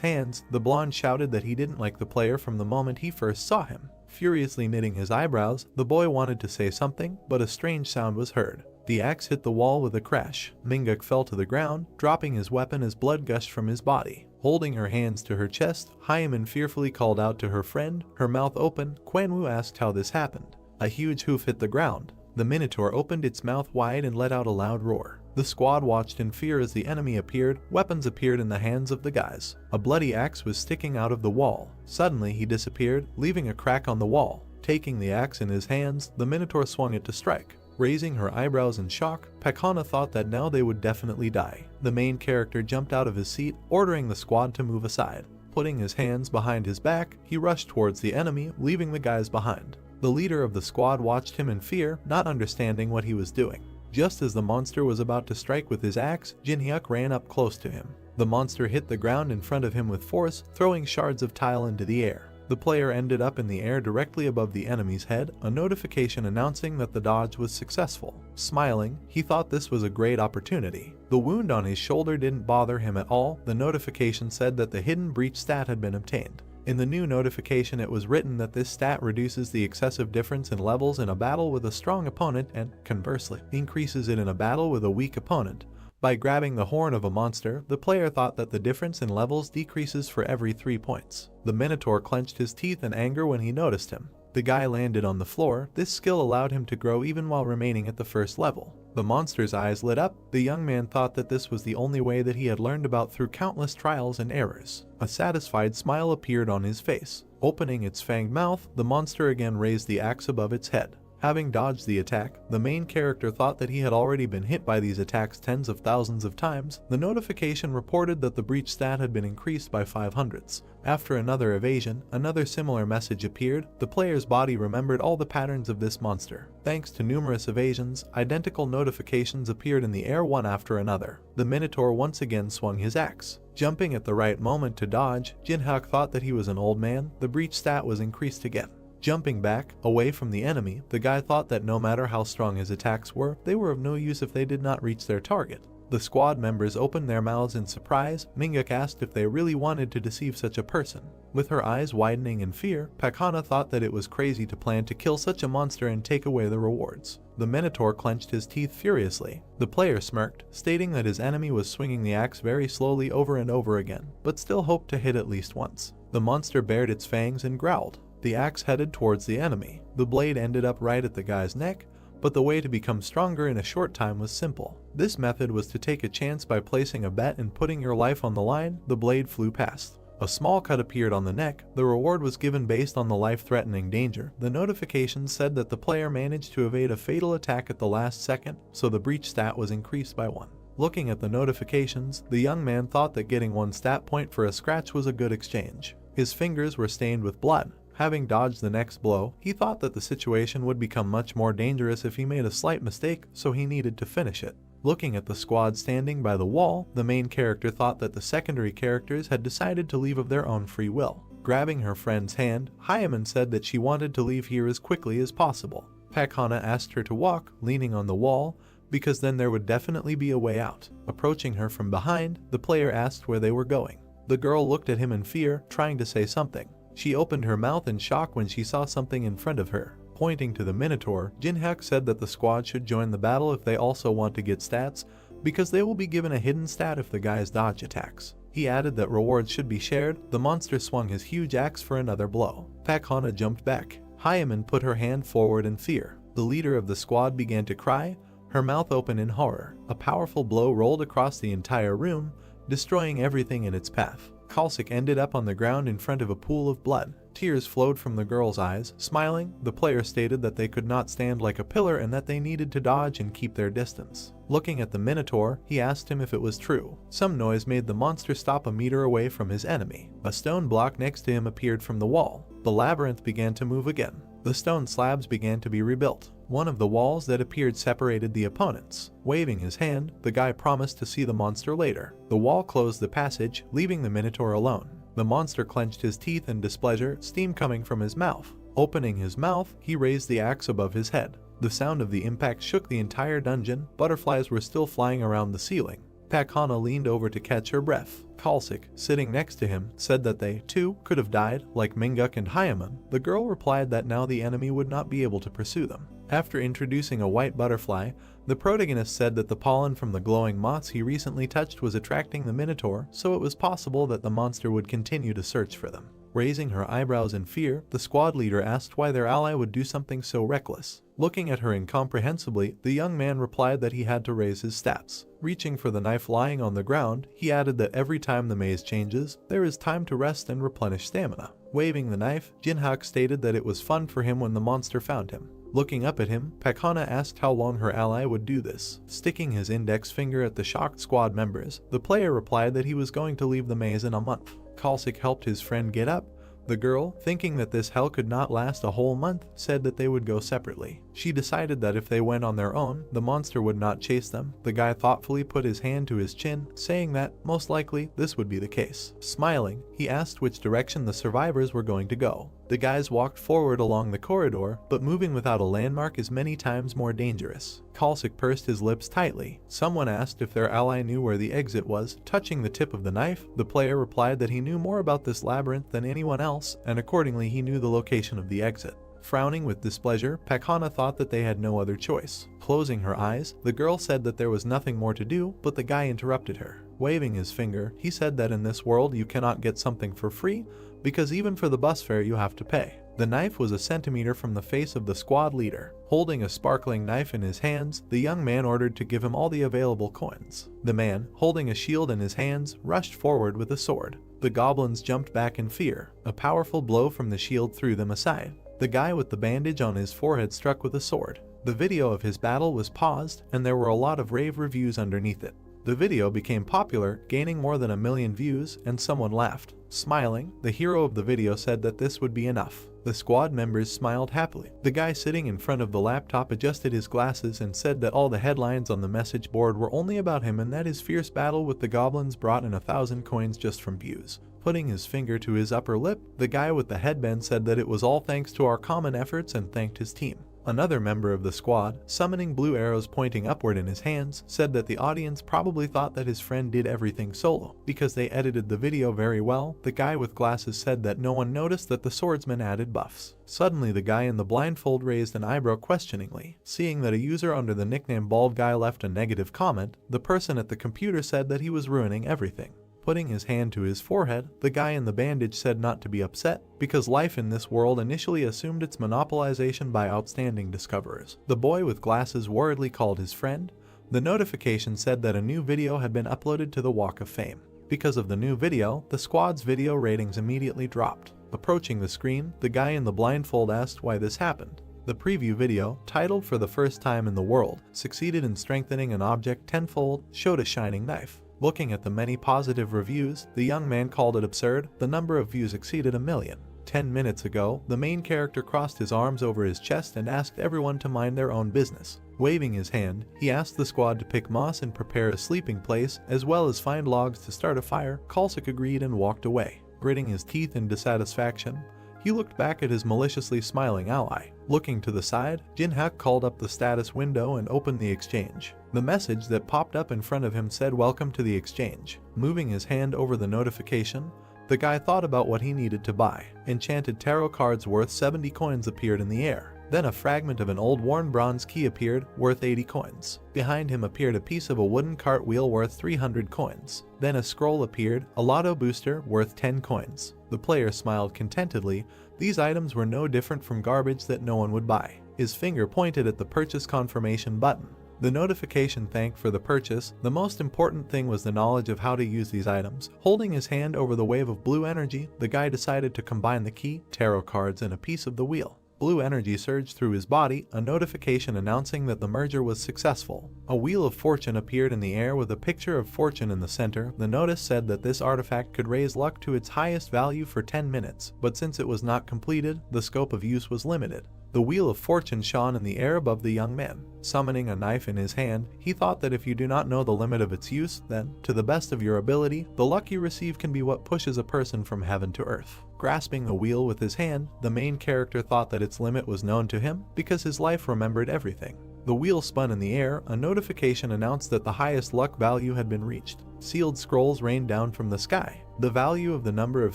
hands, the blonde shouted that he didn't like the player from the moment he first saw him. Furiously knitting his eyebrows, the boy wanted to say something, but a strange sound was heard. The axe hit the wall with a crash. Minguk fell to the ground, dropping his weapon as blood gushed from his body. Holding her hands to her chest, Hyaman fearfully called out to her friend, her mouth open. Quanwu asked how this happened. A huge hoof hit the ground. The Minotaur opened its mouth wide and let out a loud roar. The squad watched in fear as the enemy appeared. Weapons appeared in the hands of the guys. A bloody axe was sticking out of the wall. Suddenly he disappeared, leaving a crack on the wall. Taking the axe in his hands, the Minotaur swung it to strike. Raising her eyebrows in shock, Pakana thought that now they would definitely die. The main character jumped out of his seat, ordering the squad to move aside. Putting his hands behind his back, he rushed towards the enemy, leaving the guys behind. The leader of the squad watched him in fear, not understanding what he was doing. Just as the monster was about to strike with his axe, Jinhyuk ran up close to him. The monster hit the ground in front of him with force, throwing shards of tile into the air. The player ended up in the air directly above the enemy's head, a notification announcing that the dodge was successful. Smiling, he thought this was a great opportunity. The wound on his shoulder didn't bother him at all. The notification said that the hidden breach stat had been obtained. In the new notification it was written that this stat reduces the excessive difference in levels in a battle with a strong opponent and, conversely, increases it in a battle with a weak opponent. By grabbing the horn of a monster, the player thought that the difference in levels decreases for every 3 points. The Minotaur clenched his teeth in anger when he noticed him. The guy landed on the floor. This skill allowed him to grow even while remaining at the first level. The monster's eyes lit up. The young man thought that this was the only way that he had learned about through countless trials and errors. A satisfied smile appeared on his face. Opening its fanged mouth, the monster again raised the axe above its head. Having dodged the attack, the main character thought that he had already been hit by these attacks tens of thousands of times. The notification reported that the breach stat had been increased by 500s. After another evasion, another similar message appeared. The player's body remembered all the patterns of this monster. Thanks to numerous evasions, identical notifications appeared in the air one after another. The Minotaur once again swung his axe. Jumping at the right moment to dodge, Jinhyuk thought that he was an old man. The breach stat was increased again. Jumping back, away from the enemy, the guy thought that no matter how strong his attacks were, they were of no use if they did not reach their target. The squad members opened their mouths in surprise. Mingak asked if they really wanted to deceive such a person. With her eyes widening in fear, Pakhana thought that it was crazy to plan to kill such a monster and take away the rewards. The Minotaur clenched his teeth furiously. The player smirked, stating that his enemy was swinging the axe very slowly over and over again, but still hoped to hit at least once. The monster bared its fangs and growled. The axe headed towards the enemy. The blade ended up right at the guy's neck, but the way to become stronger in a short time was simple. This method was to take a chance by placing a bet and putting your life on the line. The blade flew past. A small cut appeared on the neck. The reward was given based on the life-threatening danger. The notification said that the player managed to evade a fatal attack at the last second, so the breach stat was increased by 1. Looking at the notifications, the young man thought that getting 1 stat point for a scratch was a good exchange. His fingers were stained with blood. Having dodged the next blow, he thought that the situation would become much more dangerous if he made a slight mistake, so he needed to finish it. Looking at the squad standing by the wall, the main character thought that the secondary characters had decided to leave of their own free will. Grabbing her friend's hand, Hyaman said that she wanted to leave here as quickly as possible. Pakhana asked her to walk, leaning on the wall, because then there would definitely be a way out. Approaching her from behind, the player asked where they were going. The girl looked at him in fear, trying to say something. She opened her mouth in shock when she saw something in front of her. Pointing to the Minotaur, Jinhyuk said that the squad should join the battle if they also want to get stats, because they will be given a hidden stat if the guys dodge attacks. He added that rewards should be shared. The monster swung his huge axe for another blow. Pakhana jumped back. Hyaman put her hand forward in fear. The leader of the squad began to cry, her mouth open in horror. A powerful blow rolled across the entire room, destroying everything in its path. Kalsik ended up on the ground in front of a pool of blood. Tears flowed from the girl's eyes. Smiling, the player stated that they could not stand like a pillar and that they needed to dodge and keep their distance. Looking at the Minotaur, he asked him if it was true. Some noise made the monster stop a meter away from his enemy. A stone block next to him appeared from the wall. The labyrinth began to move again. The stone slabs began to be rebuilt. One of the walls that appeared separated the opponents. Waving his hand, the guy promised to see the monster later. The wall closed the passage, leaving the Minotaur alone. The monster clenched his teeth in displeasure, steam coming from his mouth. Opening his mouth, he raised the axe above his head. The sound of the impact shook the entire dungeon. Butterflies were still flying around the ceiling. Pakhana leaned over to catch her breath. Kalsik, sitting next to him, said that they, too, could have died, like Minguk and Hyaman. The girl replied that now the enemy would not be able to pursue them. After introducing a white butterfly, the protagonist said that the pollen from the glowing moths he recently touched was attracting the Minotaur, so it was possible that the monster would continue to search for them. Raising her eyebrows in fear, the squad leader asked why their ally would do something so reckless. Looking at her incomprehensibly, the young man replied that he had to raise his stats. Reaching for the knife lying on the ground, he added that every time the maze changes, there is time to rest and replenish stamina. Waving the knife, Jinhyuk stated that it was fun for him when the monster found him. Looking up at him, Pakhana asked how long her ally would do this. Sticking his index finger at the shocked squad members, the player replied that he was going to leave the maze in a month. Kalsik helped his friend get up. The girl, thinking that this hell could not last a whole month, said that they would go separately. She decided that if they went on their own, the monster would not chase them. The guy thoughtfully put his hand to his chin, saying that, most likely, this would be the case. Smiling, he asked which direction the survivors were going to go. The guys walked forward along the corridor, but moving without a landmark is many times more dangerous. Kalsik pursed his lips tightly. Someone asked if their ally knew where the exit was. Touching the tip of the knife, the player replied that he knew more about this labyrinth than anyone else, and accordingly he knew the location of the exit. Frowning with displeasure, Pakhana thought that they had no other choice. Closing her eyes, the girl said that there was nothing more to do, but the guy interrupted her. Waving his finger, he said that in this world you cannot get something for free, because even for the bus fare you have to pay. The knife was a centimeter from the face of the squad leader. Holding a sparkling knife in his hands, the young man ordered to give him all the available coins. The man, holding a shield in his hands, rushed forward with a sword. The goblins jumped back in fear. A powerful blow from the shield threw them aside. The guy with the bandage on his forehead struck with a sword. The video of his battle was paused, and there were a lot of rave reviews underneath it. The video became popular, gaining more than 1 million views, and someone laughed. Smiling, the hero of the video said that this would be enough. The squad members smiled happily. The guy sitting in front of the laptop adjusted his glasses and said that all the headlines on the message board were only about him and that his fierce battle with the goblins brought in 1,000 coins just from views. Putting his finger to his upper lip, the guy with the headband said that it was all thanks to our common efforts and thanked his team. Another member of the squad, summoning blue arrows pointing upward in his hands, said that the audience probably thought that his friend did everything solo. Because they edited the video very well, the guy with glasses said that no one noticed that the swordsman added buffs. Suddenly the guy in the blindfold raised an eyebrow questioningly. Seeing that a user under the nickname Bald Guy left a negative comment, the person at the computer said that he was ruining everything. Putting his hand to his forehead, the guy in the bandage said not to be upset, because life in this world initially assumed its monopolization by outstanding discoverers. The boy with glasses worriedly called his friend. The notification said that a new video had been uploaded to the Walk of Fame. Because of the new video, the squad's video ratings immediately dropped. Approaching the screen, the guy in the blindfold asked why this happened. The preview video, titled "For the First Time in the World, Succeeded in Strengthening an Object Tenfold," showed a shining knife. Looking at the many positive reviews, the young man called it absurd. The number of views exceeded 1 million. 10 minutes ago, the main character crossed his arms over his chest and asked everyone to mind their own business. Waving his hand, he asked the squad to pick moss and prepare a sleeping place, as well as find logs to start a fire. Kalsik agreed and walked away. Gritting his teeth in dissatisfaction, he looked back at his maliciously smiling ally. Looking to the side, Jinhyuk called up the status window and opened the exchange. The message that popped up in front of him said "Welcome to the exchange." Moving his hand over the notification, the guy thought about what he needed to buy. Enchanted tarot cards worth 70 coins appeared in the air. Then a fragment of an old worn bronze key appeared, worth 80 coins. Behind him appeared a piece of a wooden cartwheel worth 300 coins. Then a scroll appeared, a lotto booster worth 10 coins. The player smiled contentedly. These items were no different from garbage that no one would buy. His finger pointed at the purchase confirmation button. The notification thanked for the purchase. The most important thing was the knowledge of how to use these items. Holding his hand over the wave of blue energy, the guy decided to combine the key, tarot cards, and a piece of the wheel. Blue energy surged through his body, a notification announcing that the merger was successful. A wheel of fortune appeared in the air with a picture of fortune in the center. The notice said that this artifact could raise luck to its highest value for 10 minutes, but since it was not completed, the scope of use was limited. The wheel of fortune shone in the air above the young man. Summoning a knife in his hand, he thought that if you do not know the limit of its use, then, to the best of your ability, the luck you receive can be what pushes a person from heaven to earth. Grasping the wheel with his hand, the main character thought that its limit was known to him, because his life remembered everything. The wheel spun in the air. A notification announced that the highest luck value had been reached. Sealed scrolls rained down from the sky. The value of the number of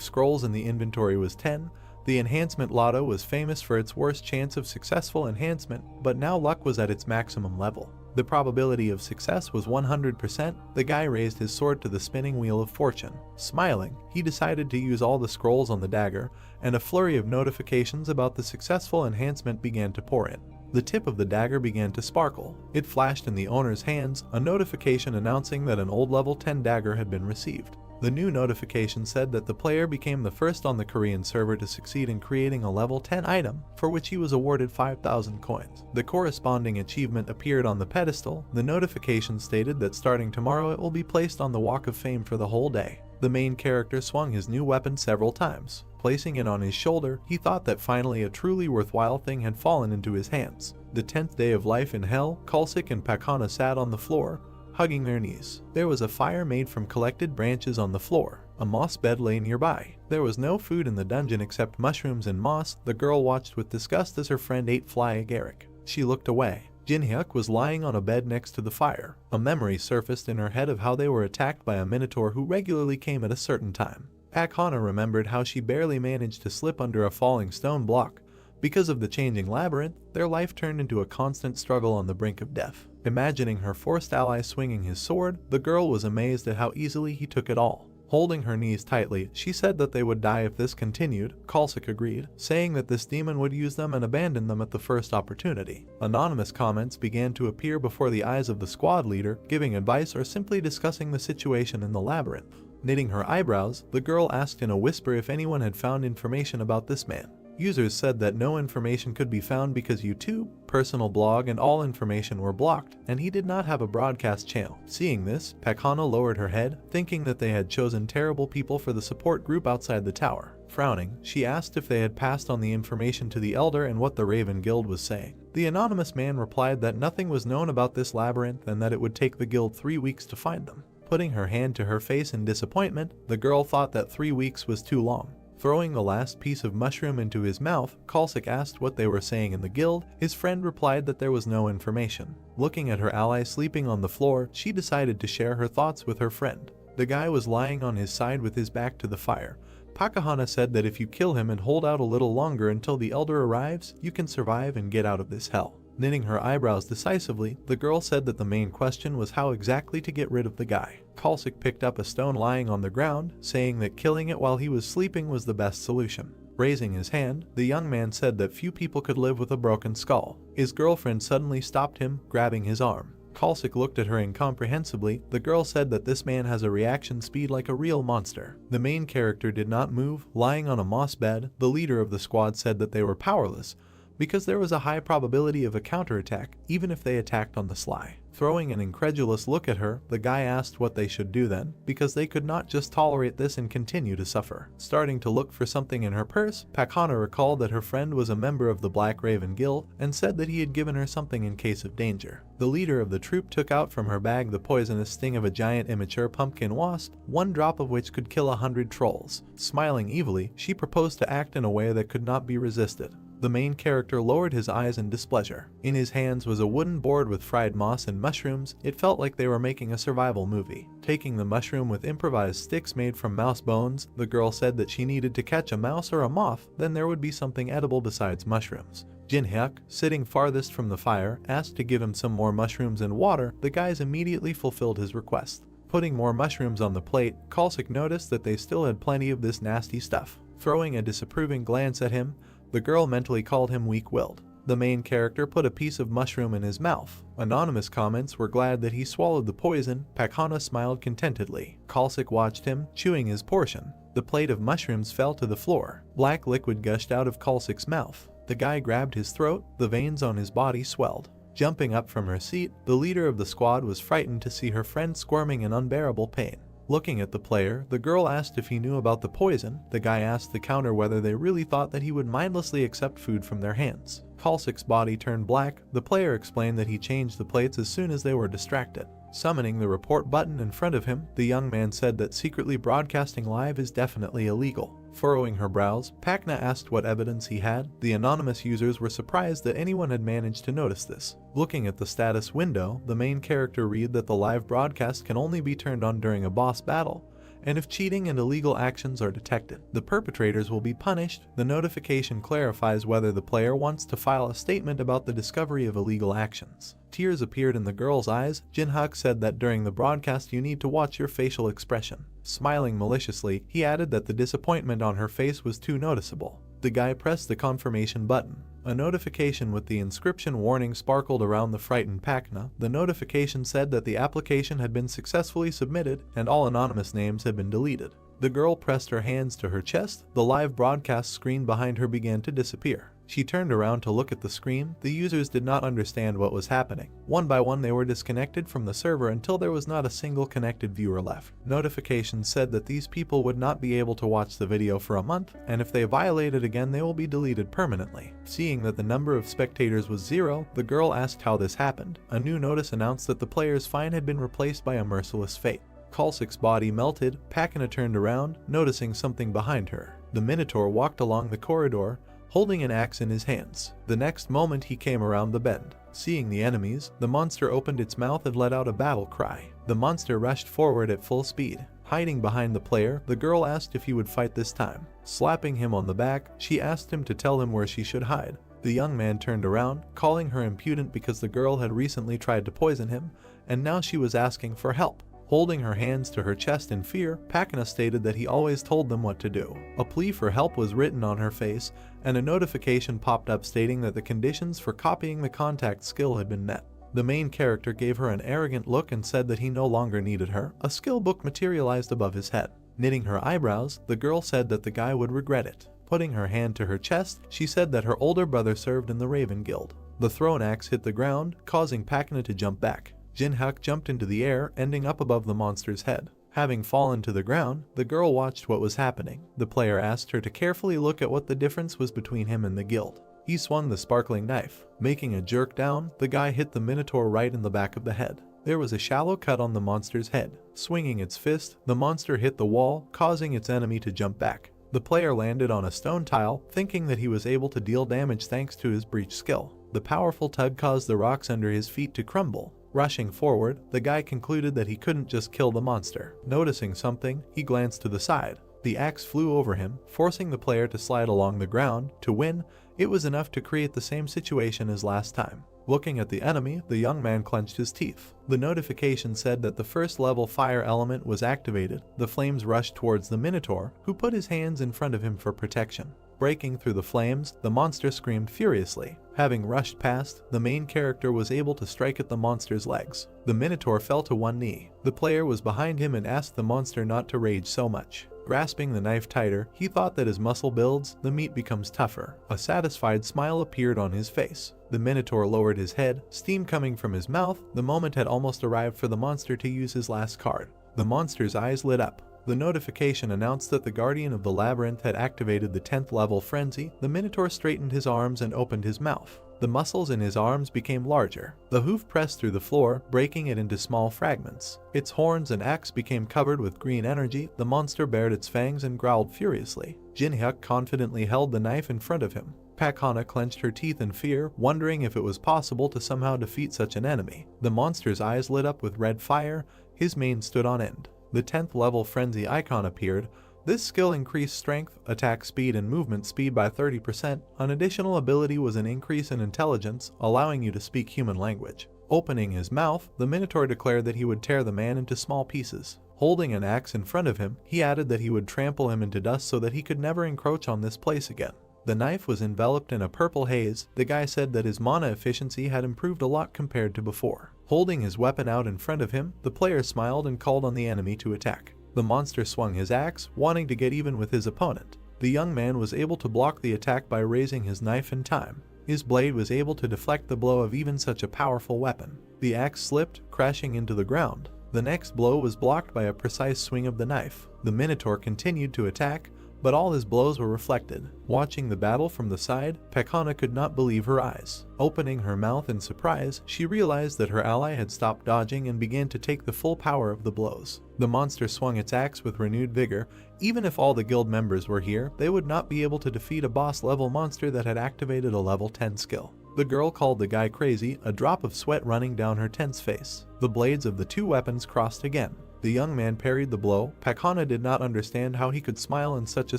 scrolls in the inventory was 10. The enhancement lotto was famous for its worst chance of successful enhancement, but now luck was at its maximum level. The probability of success was 100%. The guy raised his sword to the spinning wheel of fortune. Smiling, he decided to use all the scrolls on the dagger, and a flurry of notifications about the successful enhancement began to pour in. The tip of the dagger began to sparkle. It flashed in the owner's hands, a notification announcing that an old level 10 dagger had been received. The new notification said that the player became the first on the Korean server to succeed in creating a level 10 item, for which he was awarded 5,000 coins. The corresponding achievement appeared on the pedestal. The notification stated that starting tomorrow it will be placed on the Walk of Fame for the whole day. The main character swung his new weapon several times. Placing it on his shoulder, he thought that finally a truly worthwhile thing had fallen into his hands. The 10th day of life in hell, Kalsik and Pakana sat on the floor, hugging their knees. There was a fire made from collected branches on the floor. A moss bed lay nearby. There was no food in the dungeon except mushrooms and moss. The girl watched with disgust as her friend ate fly agaric. She looked away. Jinhyuk was lying on a bed next to the fire. A memory surfaced in her head of how they were attacked by a minotaur who regularly came at a certain time. Pakana remembered how she barely managed to slip under a falling stone block. Because of the changing labyrinth, their life turned into a constant struggle on the brink of death. Imagining her forced ally swinging his sword, the girl was amazed at how easily he took it all. Holding her knees tightly, she said that they would die if this continued. Kalsik agreed, saying that this demon would use them and abandon them at the first opportunity. Anonymous comments began to appear before the eyes of the squad leader, giving advice or simply discussing the situation in the labyrinth. Knitting her eyebrows, the girl asked in a whisper if anyone had found information about this man. Users said that no information could be found because YouTube, personal blog, and all information were blocked, and he did not have a broadcast channel. Seeing this, Pakana lowered her head, thinking that they had chosen terrible people for the support group outside the tower. Frowning, she asked if they had passed on the information to the Elder and what the Raven Guild was saying. The anonymous man replied that nothing was known about this labyrinth and that it would take the guild 3 weeks to find them. Putting her hand to her face in disappointment, the girl thought that 3 weeks was too long. Throwing the last piece of mushroom into his mouth, Kalsik asked what they were saying in the guild. His friend replied that there was no information. Looking at her ally sleeping on the floor, she decided to share her thoughts with her friend. The guy was lying on his side with his back to the fire. Pakahana said that if you kill him and hold out a little longer until the Elder arrives, you can survive and get out of this hell. Knitting her eyebrows decisively, the girl said that the main question was how exactly to get rid of the guy. Kalsik picked up a stone lying on the ground, saying that killing it while he was sleeping was the best solution. Raising his hand, the young man said that few people could live with a broken skull. His girlfriend suddenly stopped him, grabbing his arm. Kalsik looked at her incomprehensibly. The girl said that this man has a reaction speed like a real monster. The main character did not move, lying on a moss bed. The leader of the squad said that they were powerless, because there was a high probability of a counterattack, even if they attacked on the sly. Throwing an incredulous look at her, the guy asked what they should do then, because they could not just tolerate this and continue to suffer. Starting to look for something in her purse, Pakana recalled that her friend was a member of the Black Raven Guild and said that he had given her something in case of danger. The leader of the troop took out from her bag the poisonous sting of a giant immature pumpkin wasp, 1 drop of which could kill 100 trolls. Smiling evilly, she proposed to act in a way that could not be resisted. The main character lowered his eyes in displeasure. In his hands was a wooden board with fried moss and mushrooms. It felt like they were making a survival movie. Taking the mushroom with improvised sticks made from mouse bones, the girl said that she needed to catch a mouse or a moth, then there would be something edible besides mushrooms. Jinhyuk, sitting farthest from the fire, asked to give him some more mushrooms and water. The guys immediately fulfilled his request. Putting more mushrooms on the plate, Kalsik noticed that they still had plenty of this nasty stuff. Throwing a disapproving glance at him, the girl mentally called him weak-willed. The main character put a piece of mushroom in his mouth. Anonymous comments were glad that he swallowed the poison. Pakana smiled contentedly. Kalsik watched him, chewing his portion. The plate of mushrooms fell to the floor. Black liquid gushed out of Kalsik's mouth. The guy grabbed his throat. The veins on his body swelled. Jumping up from her seat, the leader of the squad was frightened to see her friend squirming in unbearable pain. Looking at the player, the girl asked if he knew about the poison. The guy asked the counter whether they really thought that he would mindlessly accept food from their hands. Kalsik's body turned black. The player explained that he changed the plates as soon as they were distracted. Summoning the report button in front of him, the young man said that secretly broadcasting live is definitely illegal. Furrowing her brows, Pakna asked what evidence he had. The anonymous users were surprised that anyone had managed to notice this. Looking at the status window, the main character read that the live broadcast can only be turned on during a boss battle, and if cheating and illegal actions are detected, the perpetrators will be punished. The notification clarifies whether the player wants to file a statement about the discovery of illegal actions. Tears appeared in the girl's eyes. Jinhyuk said that during the broadcast you need to watch your facial expression. Smiling maliciously, he added that the disappointment on her face was too noticeable. The guy pressed the confirmation button. A notification with the inscription warning sparkled around the frightened Pakna. The notification said that the application had been successfully submitted and all anonymous names had been deleted. The girl pressed her hands to her chest. The live broadcast screen behind her began to disappear. She turned around to look at the screen. The users did not understand what was happening. One by one they were disconnected from the server until there was not a single connected viewer left. Notifications said that these people would not be able to watch the video for a month, and if they violate it again they will be deleted permanently. Seeing that the number of spectators was 0, the girl asked how this happened. A new notice announced that the player's fine had been replaced by a merciless fate. Kalsik's body melted. Pakana turned around, noticing something behind her. The Minotaur walked along the corridor, holding an axe in his hands. The next moment he came around the bend. Seeing the enemies, the monster opened its mouth and let out a battle cry. The monster rushed forward at full speed. Hiding behind the player, the girl asked if he would fight this time. Slapping him on the back, she asked him to tell him where she should hide. The young man turned around, calling her impudent because the girl had recently tried to poison him, and now she was asking for help. Holding her hands to her chest in fear, Pakana stated that he always told them what to do. A plea for help was written on her face, and a notification popped up stating that the conditions for copying the contact skill had been met. The main character gave her an arrogant look and said that he no longer needed her. A skill book materialized above his head. Knitting her eyebrows, the girl said that the guy would regret it. Putting her hand to her chest, she said that her older brother served in the Raven Guild. The thrown axe hit the ground, causing Pakana to jump back. Jinhyuk jumped into the air, ending up above the monster's head. Having fallen to the ground, the girl watched what was happening. The player asked her to carefully look at what the difference was between him and the guild. He swung the sparkling knife. Making a jerk down, the guy hit the Minotaur right in the back of the head. There was a shallow cut on the monster's head. Swinging its fist, the monster hit the wall, causing its enemy to jump back. The player landed on a stone tile, thinking that he was able to deal damage thanks to his breach skill. The powerful tug caused the rocks under his feet to crumble. Rushing forward, the guy concluded that he couldn't just kill the monster. Noticing something, he glanced to the side. The axe flew over him, forcing the player to slide along the ground. To win, it was enough to create the same situation as last time. Looking at the enemy, the young man clenched his teeth. The notification said that the first level fire element was activated. The flames rushed towards the Minotaur, who put his hands in front of him for protection. Breaking through the flames, the monster screamed furiously. Having rushed past, the main character was able to strike at the monster's legs. The Minotaur fell to one knee. The player was behind him and asked the monster not to rage so much. Grasping the knife tighter, he thought that as muscle builds, the meat becomes tougher. A satisfied smile appeared on his face. The Minotaur lowered his head, steam coming from his mouth. The moment had almost arrived for the monster to use his last card. The monster's eyes lit up. The notification announced that the Guardian of the Labyrinth had activated the 10th level frenzy. The Minotaur straightened his arms and opened his mouth. The muscles in his arms became larger. The hoof pressed through the floor, breaking it into small fragments. Its horns and axe became covered with green energy. The monster bared its fangs and growled furiously. Jinhyuk confidently held the knife in front of him. Pakana clenched her teeth in fear, wondering if it was possible to somehow defeat such an enemy. The monster's eyes lit up with red fire. His mane stood on end. The 10th level frenzy icon appeared. This skill increased strength, attack speed, and movement speed by 30%. An additional ability was an increase in intelligence, allowing you to speak human language. Opening his mouth, the Minotaur declared that he would tear the man into small pieces. Holding an axe in front of him, he added that he would trample him into dust so that he could never encroach on this place again. The knife was enveloped in a purple haze. The guy said that his mana efficiency had improved a lot compared to before. Holding his weapon out in front of him, the player smiled and called on the enemy to attack. The monster swung his axe, wanting to get even with his opponent. The young man was able to block the attack by raising his knife in time. His blade was able to deflect the blow of even such a powerful weapon. The axe slipped, crashing into the ground. The next blow was blocked by a precise swing of the knife. The Minotaur continued to attack, but all his blows were reflected. Watching the battle from the side, Pakana could not believe her eyes. Opening her mouth in surprise, she realized that her ally had stopped dodging and began to take the full power of the blows. The monster swung its axe with renewed vigor. Even if all the guild members were here, they would not be able to defeat a boss-level monster that had activated a level 10 skill. The girl called the guy crazy, a drop of sweat running down her tense face. The blades of the two weapons crossed again. The young man parried the blow. Pakana did not understand how he could smile in such a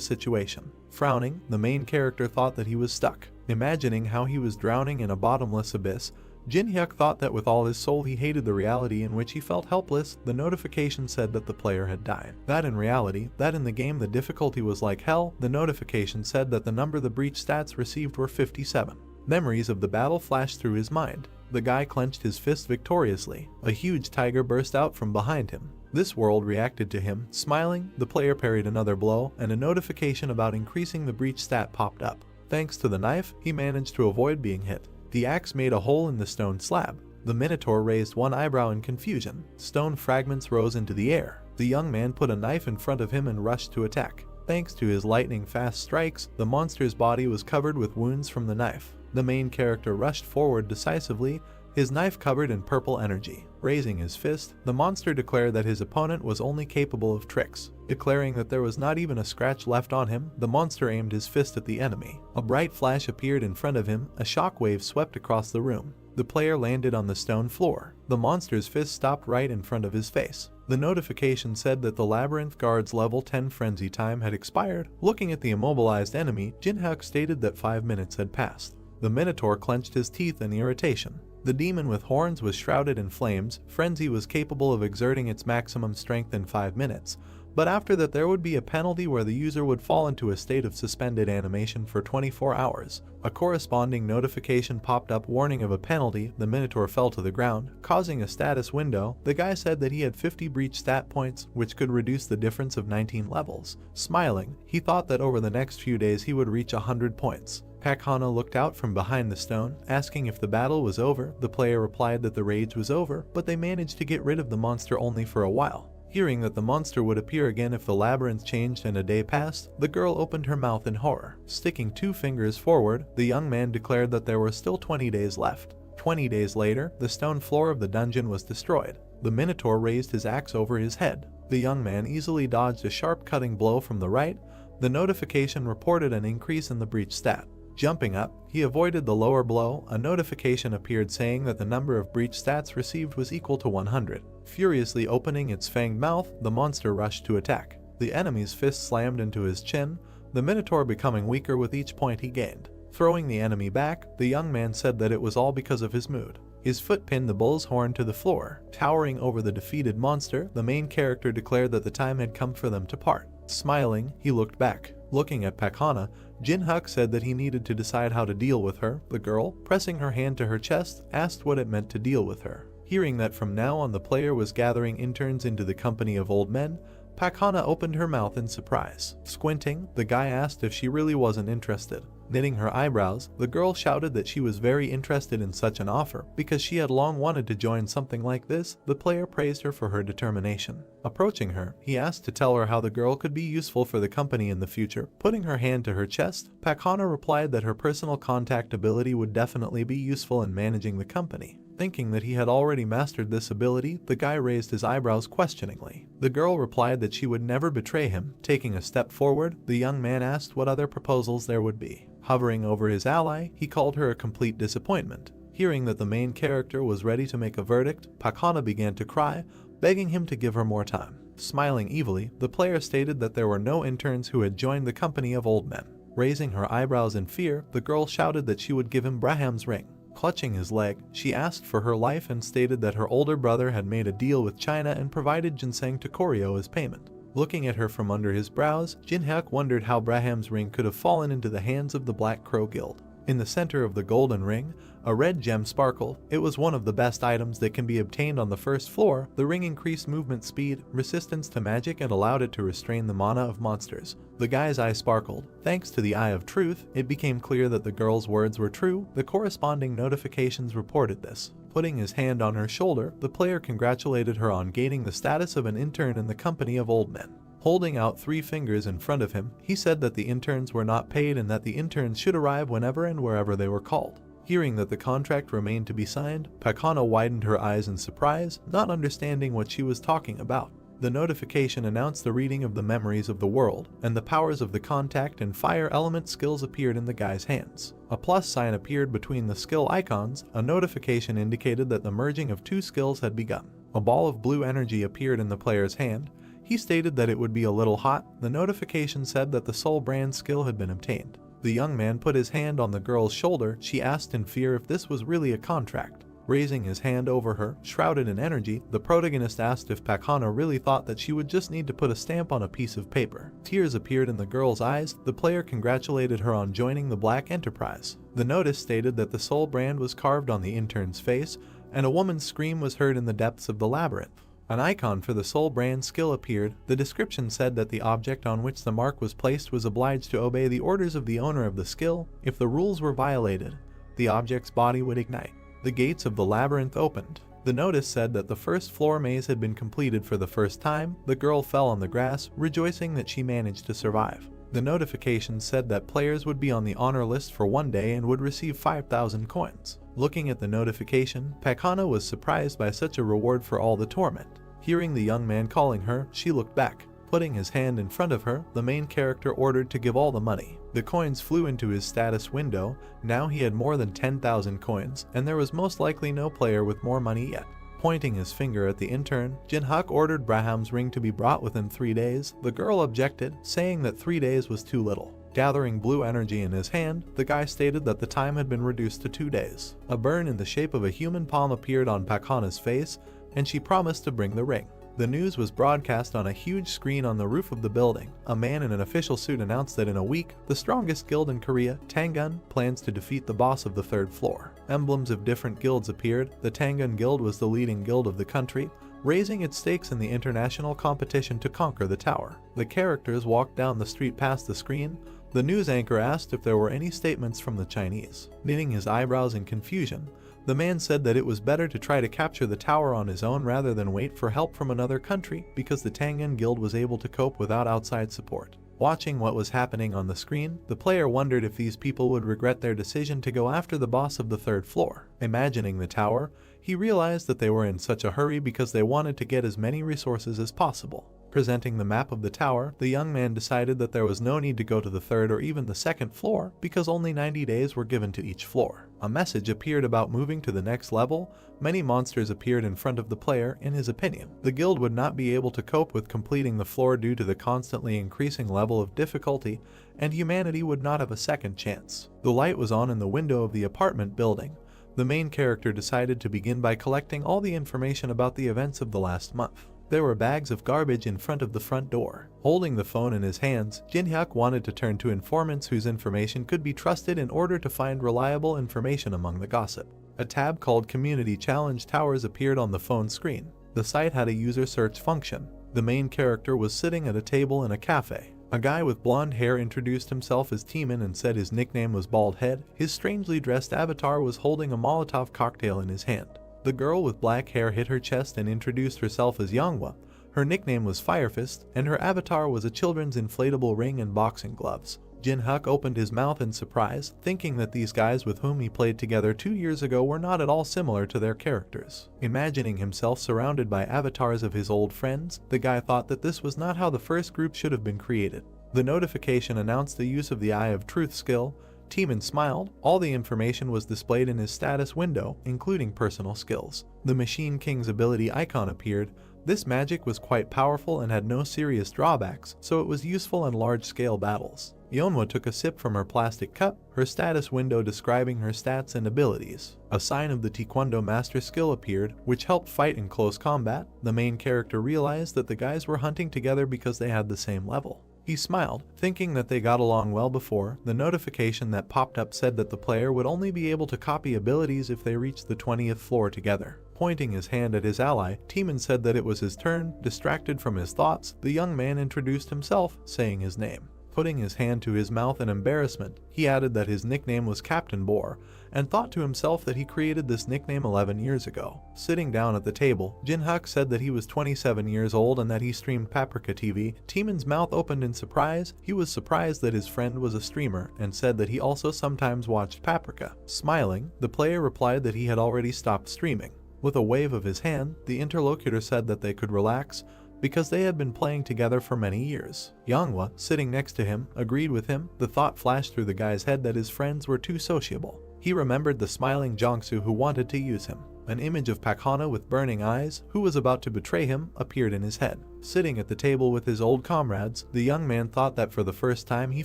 situation. Frowning, the main character thought that he was stuck. Imagining how he was drowning in a bottomless abyss, Jinhyuk thought that with all his soul he hated the reality in which he felt helpless. The notification said that the player had died. That in reality, that in the game the difficulty was like hell. The notification said that the number the breach stats received were 57. Memories of the battle flashed through his mind. The guy clenched his fist victoriously. A huge tiger burst out from behind him. This world reacted to him. Smiling, the player parried another blow, and a notification about increasing the breach stat popped up. Thanks to the knife, he managed to avoid being hit. The axe made a hole in the stone slab. The Minotaur raised one eyebrow in confusion. Stone fragments rose into the air. The young man put a knife in front of him and rushed to attack. Thanks to his lightning-fast strikes, the monster's body was covered with wounds from the knife. The main character rushed forward decisively, his knife covered in purple energy. Raising his fist, the monster declared that his opponent was only capable of tricks. Declaring that there was not even a scratch left on him, the monster aimed his fist at the enemy. A bright flash appeared in front of him. A shockwave swept across the room. The player landed on the stone floor. The monster's fist stopped right in front of his face. The notification said that the Labyrinth Guard's level 10 frenzy time had expired. Looking at the immobilized enemy, Jinhyuk stated that 5 minutes had passed. The Minotaur clenched his teeth in irritation. The demon with horns was shrouded in flames. Frenzy was capable of exerting its maximum strength in 5 minutes, but after that there would be a penalty where the user would fall into a state of suspended animation for 24 hours. A corresponding notification popped up warning of a penalty. The Minotaur fell to the ground, causing a status window. The guy said that he had 50 breach stat points, which could reduce the difference of 19 levels. Smiling, he thought that over the next few days he would reach 100 points. Pakana looked out from behind the stone, asking if the battle was over. The player replied that the rage was over, but they managed to get rid of the monster only for a while. Hearing that the monster would appear again if the labyrinth changed and a day passed, the girl opened her mouth in horror. Sticking 2 fingers forward, the young man declared that there were still 20 days left. 20 days later, the stone floor of the dungeon was destroyed. The Minotaur raised his axe over his head. The young man easily dodged a sharp cutting blow from the right. The notification reported an increase in the breach stat. Jumping up, he avoided the lower blow. A notification appeared saying that the number of breach stats received was equal to 100. Furiously opening its fanged mouth, the monster rushed to attack. The enemy's fist slammed into his chin, the Minotaur becoming weaker with each point he gained. Throwing the enemy back, the young man said that it was all because of his mood. His foot pinned the bull's horn to the floor. Towering over the defeated monster, the main character declared that the time had come for them to part. Smiling, he looked back. Looking at Pakana, Jinhyuk said that he needed to decide how to deal with her. The girl, pressing her hand to her chest, asked what it meant to deal with her. Hearing that from now on the player was gathering interns into the company of old men, Pakana opened her mouth in surprise. Squinting, the guy asked if she really wasn't interested. Knitting her eyebrows, the girl shouted that she was very interested in such an offer because she had long wanted to join something like this. The player praised her for her determination. Approaching her, he asked to tell her how the girl could be useful for the company in the future. Putting her hand to her chest, Pakana replied that her personal contact ability would definitely be useful in managing the company. Thinking that he had already mastered this ability, the guy raised his eyebrows questioningly. The girl replied that she would never betray him. Taking a step forward, the young man asked what other proposals there would be. Hovering over his ally, he called her a complete disappointment. Hearing that the main character was ready to make a verdict, Pakana began to cry, begging him to give her more time. Smiling evilly, the player stated that there were no interns who had joined the company of old men. Raising her eyebrows in fear, the girl shouted that she would give him Braham's ring. Clutching his leg, she asked for her life and stated that her older brother had made a deal with China and provided ginseng to Koryo as payment. Looking at her from under his brows, Jinhyuk wondered how Braham's ring could have fallen into the hands of the Black Crow Guild. In the center of the golden ring, a red gem sparkled. It was one of the best items that can be obtained on the first floor. The ring increased movement speed, resistance to magic, and allowed it to restrain the mana of monsters. The guy's eye sparkled. Thanks to the Eye of Truth, it became clear that the girl's words were true. The corresponding notifications reported this. Putting his hand on her shoulder, the player congratulated her on gaining the status of an intern in the company of old men. Holding out 3 fingers in front of him, he said that the interns were not paid and that the interns should arrive whenever and wherever they were called. Hearing that the contract remained to be signed, Pakana widened her eyes in surprise, not understanding what she was talking about. The notification announced the reading of the memories of the world, and the powers of the contact and fire element skills appeared in the guy's hands. A plus sign appeared between the skill icons. A notification indicated that the merging of 2 skills had begun. A ball of blue energy appeared in the player's hand. He stated that it would be a little hot. The notification said that the soul brand skill had been obtained. The young man put his hand on the girl's shoulder. She asked in fear if this was really a contract. Raising his hand over her, shrouded in energy, the protagonist asked if Pakana really thought that she would just need to put a stamp on a piece of paper. Tears appeared in the girl's eyes. The player congratulated her on joining the Black Enterprise. The notice stated that the soul brand was carved on the intern's face, and a woman's scream was heard in the depths of the labyrinth. An icon for the soul brand skill appeared. The description said that the object on which the mark was placed was obliged to obey the orders of the owner of the skill. If the rules were violated, the object's body would ignite. The gates of the labyrinth opened. The notice said that the first floor maze had been completed for the first time. The girl fell on the grass, rejoicing that she managed to survive. The notification said that players would be on the honor list for 1 day and would receive 5,000 coins. Looking at the notification, Pakana was surprised by such a reward for all the torment. Hearing the young man calling her, she looked back. Putting his hand in front of her, the main character ordered to give all the money. The coins flew into his status window. Now he had more than 10,000 coins, and there was most likely no player with more money yet. Pointing his finger at the intern, Jinhyuk ordered Braham's ring to be brought within 3 days. The girl objected, saying that 3 days was too little. Gathering blue energy in his hand, the guy stated that the time had been reduced to 2 days. A burn in the shape of a human palm appeared on Pakana's face, and she promised to bring the ring. The news was broadcast on a huge screen on the roof of the building. A man in an official suit announced that in a week, the strongest guild in Korea, Tangun, plans to defeat the boss of the third floor. Emblems of different guilds appeared. The Tangun Guild was the leading guild of the country, raising its stakes in the international competition to conquer the tower. The characters walked down the street past the screen. The news anchor asked if there were any statements from the Chinese. Knitting his eyebrows in confusion, the man said that it was better to try to capture the tower on his own rather than wait for help from another country because the Tangun Guild was able to cope without outside support. Watching what was happening on the screen, the player wondered if these people would regret their decision to go after the boss of the third floor. Imagining the tower, he realized that they were in such a hurry because they wanted to get as many resources as possible. Presenting the map of the tower, the young man decided that there was no need to go to the third or even the second floor because only 90 days were given to each floor. A message appeared about moving to the next level. Many monsters appeared in front of the player. In his opinion, the guild would not be able to cope with completing the floor due to the constantly increasing level of difficulty, and humanity would not have a second chance. The light was on in the window of the apartment building. The main character decided to begin by collecting all the information about the events of the last month. There were bags of garbage in front of the front door. Holding the phone in his hands, Jin-hyuk wanted to turn to informants whose information could be trusted in order to find reliable information among the gossip. A tab called Community Challenge Towers appeared on the phone screen. The site had a user search function. The main character was sitting at a table in a cafe. A guy with blonde hair introduced himself as Teeman and said his nickname was Bald Head. His strangely dressed avatar was holding a Molotov cocktail in his hand. The girl with black hair hit her chest and introduced herself as Manhwa. Her nickname was Firefist, and her avatar was a children's inflatable ring and boxing gloves. Jin-hyuk opened his mouth in surprise, thinking that these guys with whom he played together 2 years ago were not at all similar to their characters. Imagining himself surrounded by avatars of his old friends, the guy thought that this was not how the first group should have been created. The notification announced the use of the Eye of Truth skill. Teeman smiled. All the information was displayed in his status window, including personal skills. The Machine King's ability icon appeared. This magic was quite powerful and had no serious drawbacks, so it was useful in large-scale battles. Yeonwha took a sip from her plastic cup, her status window describing her stats and abilities. A sign of the Taekwondo Master skill appeared, which helped fight in close combat. The main character realized that the guys were hunting together because they had the same level. He smiled, thinking that they got along well before. The notification that popped up said that the player would only be able to copy abilities if they reached the 20th floor together. Pointing his hand at his ally, Teeman said that it was his turn. Distracted from his thoughts, the young man introduced himself, saying his name. Putting his hand to his mouth in embarrassment, he added that his nickname was Captain Boar, and thought to himself that he created this nickname 11 years ago. Sitting down at the table, Jin-hyuk said that he was 27 years old and that he streamed Paprika TV. Teeman's mouth opened in surprise. He was surprised that his friend was a streamer and said that he also sometimes watched Paprika. Smiling, the player replied that he had already stopped streaming. With a wave of his hand, the interlocutor said that they could relax, because they had been playing together for many years. Manhwa, sitting next to him, agreed with him. The thought flashed through the guy's head that his friends were too sociable. He remembered the smiling Jongsu who wanted to use him. An image of Pak Hana with burning eyes, who was about to betray him, appeared in his head. Sitting at the table with his old comrades, the young man thought that for the first time he